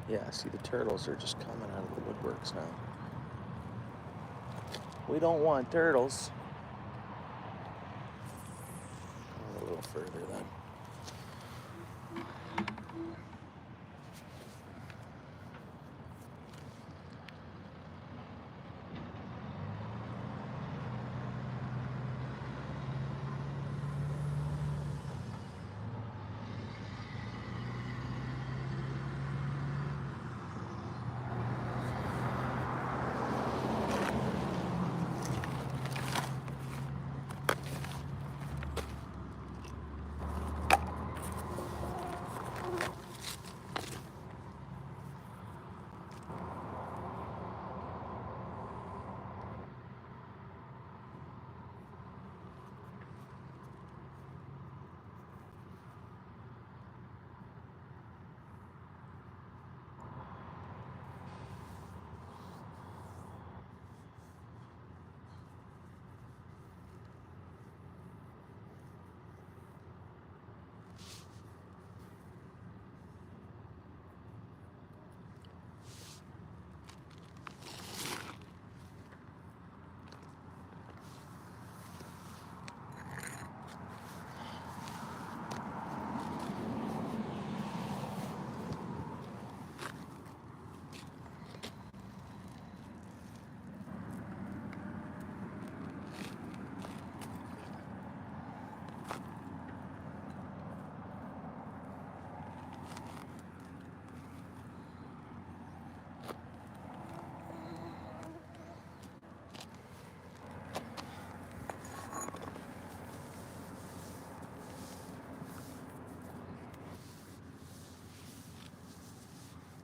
Yeah, see, the turtles are just coming out of the woodworks now. We don't want turtles. Go a little further then.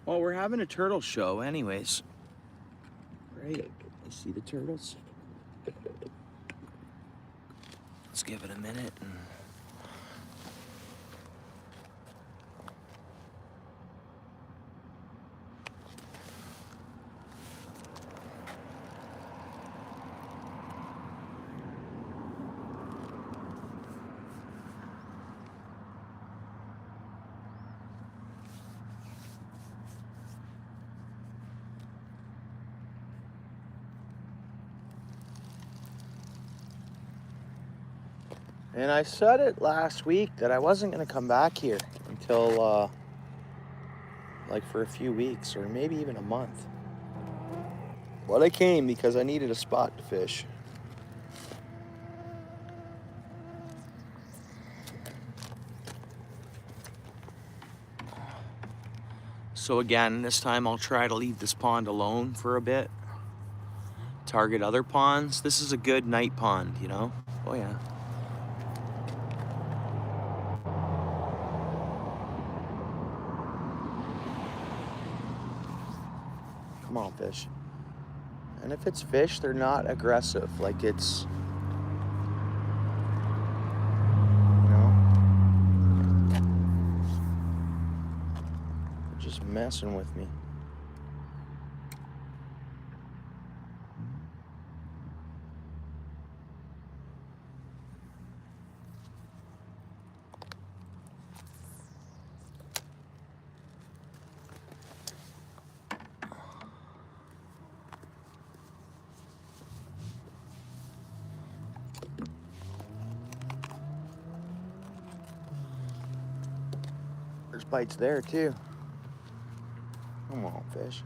Well, we're having a turtle show anyways. Right, you see the turtles? Let's give it a minute. And I said it last week that I wasn't going to come back here until like for a few weeks or maybe even a month. But I came because I needed a spot to fish. So again, this time I'll try to leave this pond alone for a bit. target other ponds. This is a good night pond, you know? Oh yeah. Come on, fish. And if it's fish, they're not aggressive. Like it's, you know, they're just messing with me. There's bites there too. Come on, fish.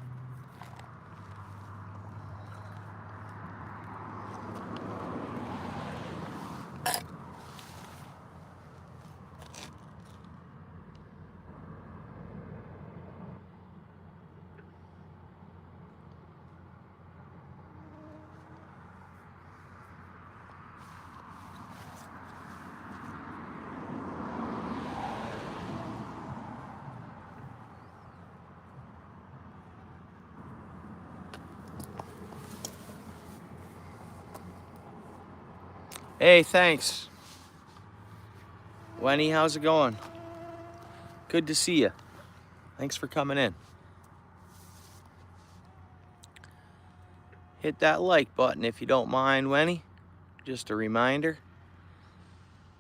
Hey, thanks. Wenny, how's it going? Good to see you. Thanks for coming in. Hit that like button if you don't mind, Wenny. Just a reminder.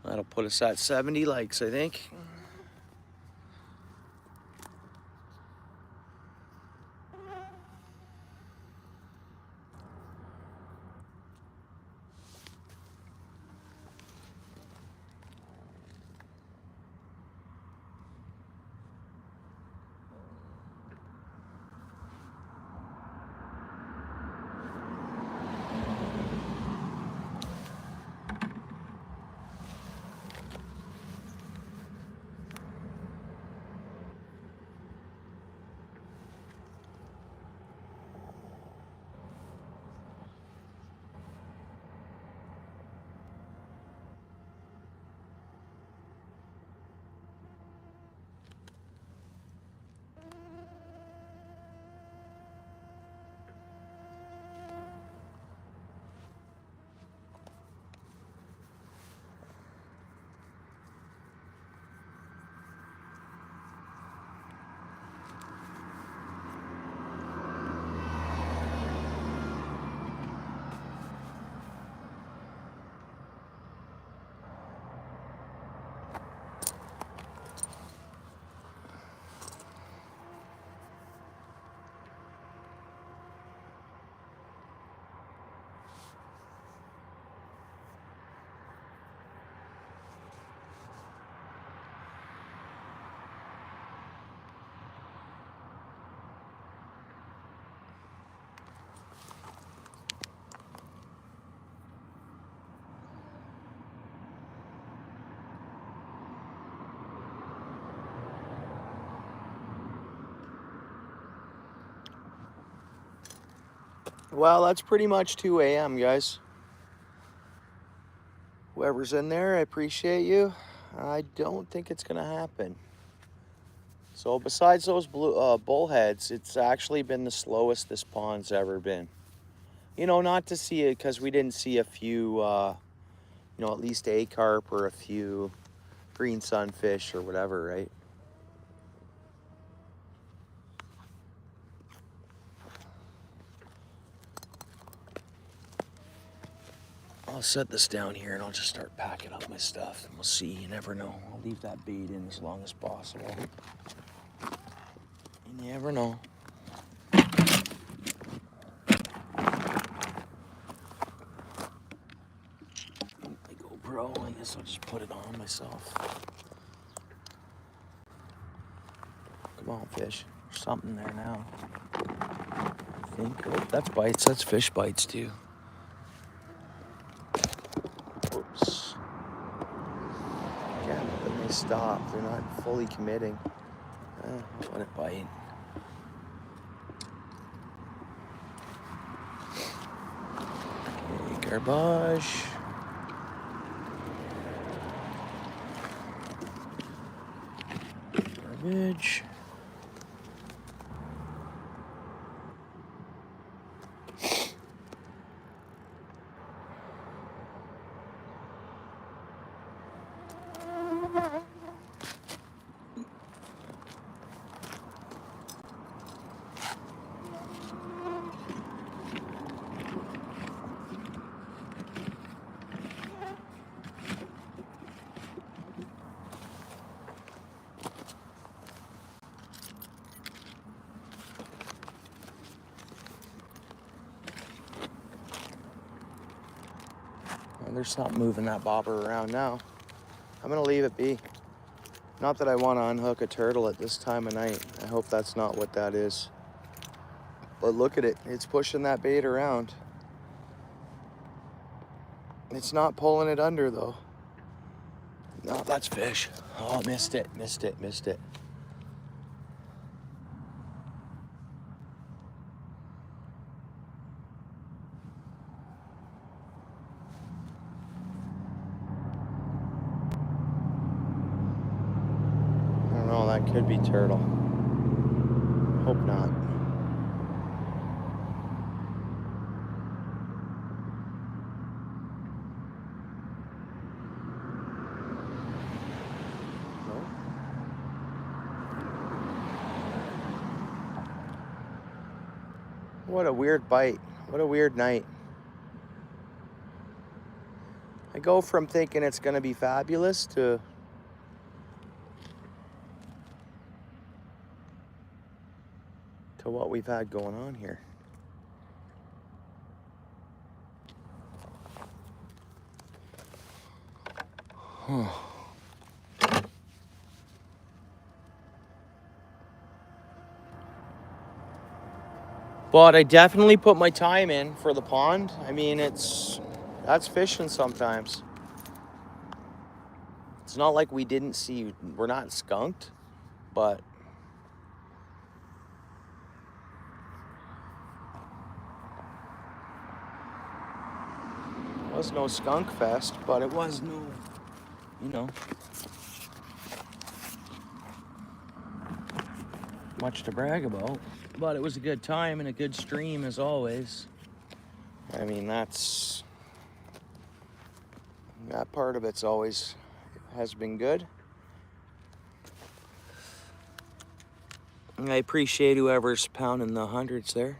That'll put us at 70 likes, I think. Well, that's pretty much 2 a.m., guys. Whoever's in there, I appreciate you. I don't think it's gonna happen. So besides those bullheads, it's actually been the slowest this pond's ever been. You know, not to see it because we didn't see a few, you know, at least a carp or a few green sunfish or whatever, right? I'll set this down here and I'll just start packing up my stuff and we'll see. You never know. I'll leave that bait in as long as possible. You never know. My GoPro, I guess I'll just put it on myself. Come on, fish. There's something there now. I think. Oh, that's bites. That's fish bites too. Oops. Again, when they stop, they're not fully committing. Let it bite. Garbage. Garbage. There's something moving that bobber around now. I'm gonna leave it be. Not that I want to unhook a turtle at this time of night. I hope that's not what that is. But look at it, it's pushing that bait around. It's not pulling it under though. No, that's fish. Oh, missed it. That could be turtle. Hope not. No. What a weird bite. What a weird night. I go from thinking it's gonna be fabulous to what we've had going on here. But I definitely put my time in for the pond. I mean, that's fishing sometimes. It's not like we're not skunked, but it was no skunk fest, but it was no, much to brag about. But it was a good time and a good stream as always. I mean, that part of it's always has been good. And I appreciate whoever's pounding the hundreds there.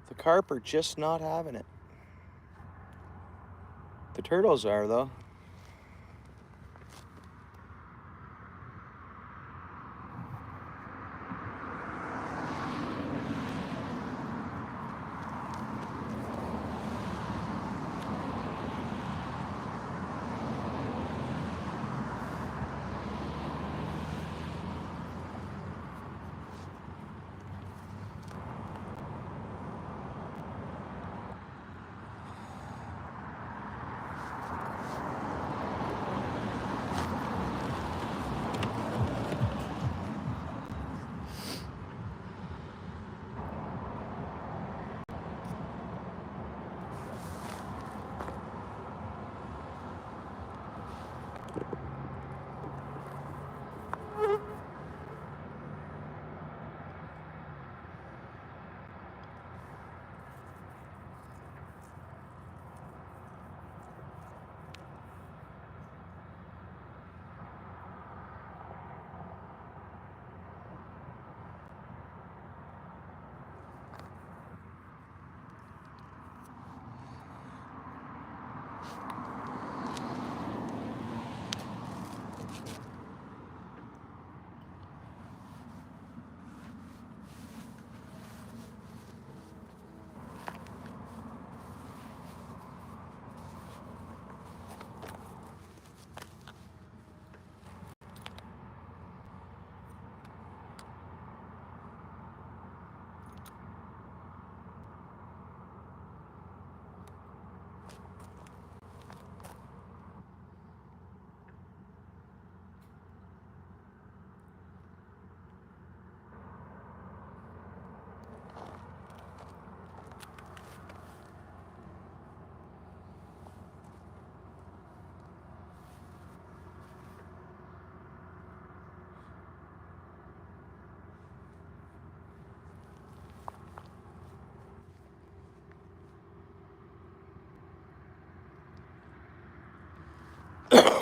The carp are just not having it. The turtles are, though.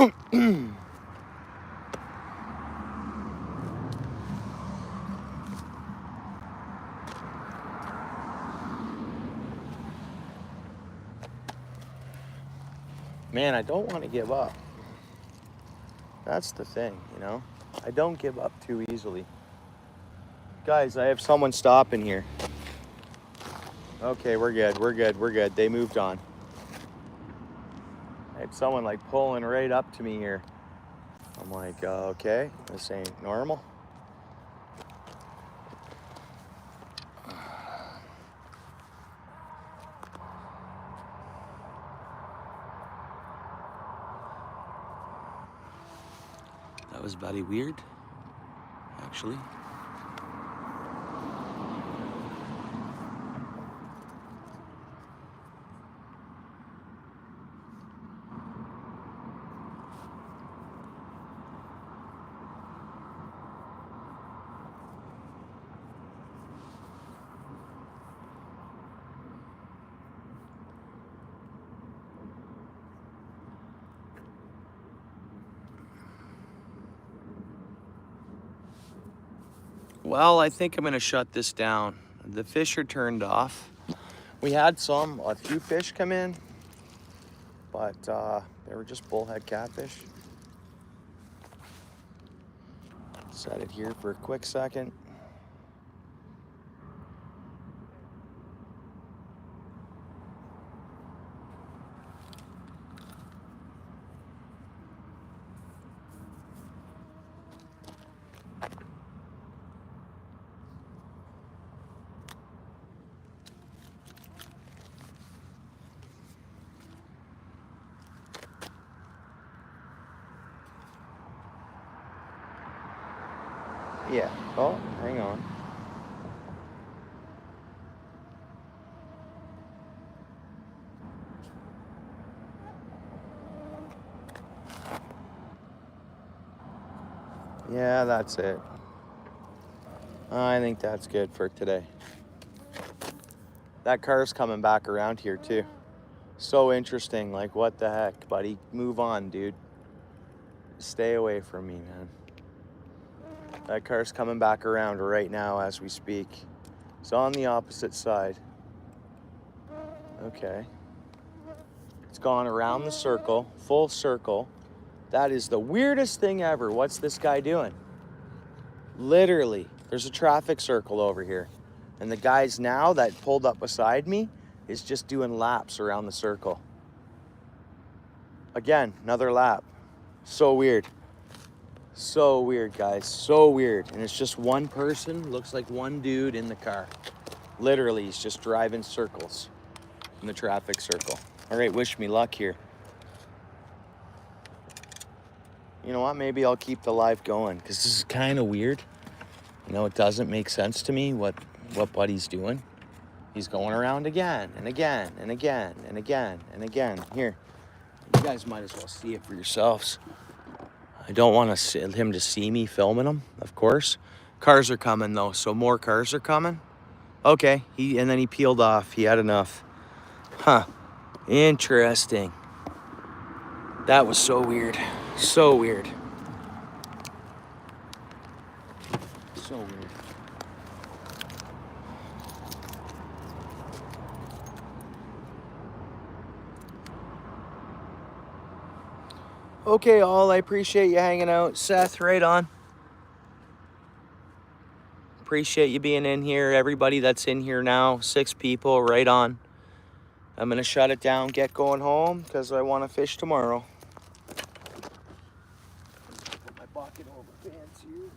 Man, I don't want to give up. That's the thing, you know? I don't give up too easily. Guys, I have someone stopping here. Okay, we're good, we're good, we're good. They moved on. I had someone like pulling right up to me here. I'm like, okay, this ain't normal. That was very weird, actually. Well, I think I'm gonna shut this down. The fish are turned off. We had a few fish come in, but they were just bullhead catfish. Set it here for a quick second. Yeah, oh, hang on. Yeah, that's it. I think that's good for today. That car's coming back around here too. So interesting, like what the heck, buddy? Move on, dude. Stay away from me, man. That car's coming back around right now as we speak. It's on the opposite side. Okay. It's gone around the circle, full circle. That is the weirdest thing ever. What's this guy doing? Literally, there's a traffic circle over here. And the guys now that pulled up beside me is just doing laps around the circle. Again, another lap. So weird. So weird, guys. So weird. And it's just one person, looks like one dude in the car. Literally, he's just driving circles in the traffic circle. All right, wish me luck here. You know what? Maybe I'll keep the live going because this is kind of weird. You know, it doesn't make sense to me what Buddy's doing. He's going around again and again and again and again and again. Here, you guys might as well see it for yourselves. I don't want him to see me filming him, of course. Cars are coming though, so more cars are coming. Okay, and then he peeled off. He had enough. Huh, interesting. That was so weird. So weird. So weird. Okay, all, I appreciate you hanging out. Seth, right on. Appreciate you being in here. Everybody that's in here now, 6 people, right on. I'm gonna shut it down, get going home, because I want to fish tomorrow. Put my bucket over fence here.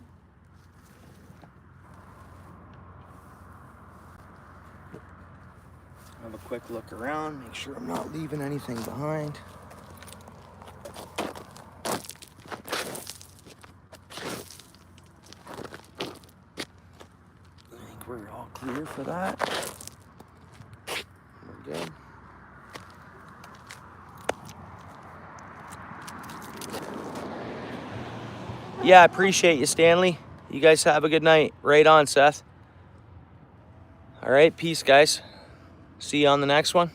Have a quick look around, make sure I'm not leaving anything behind. I think we're all clear for that. We're good. Yeah, I appreciate you, Stanley. You guys have a good night. Right on, Seth. All right, peace, guys. See you on the next one.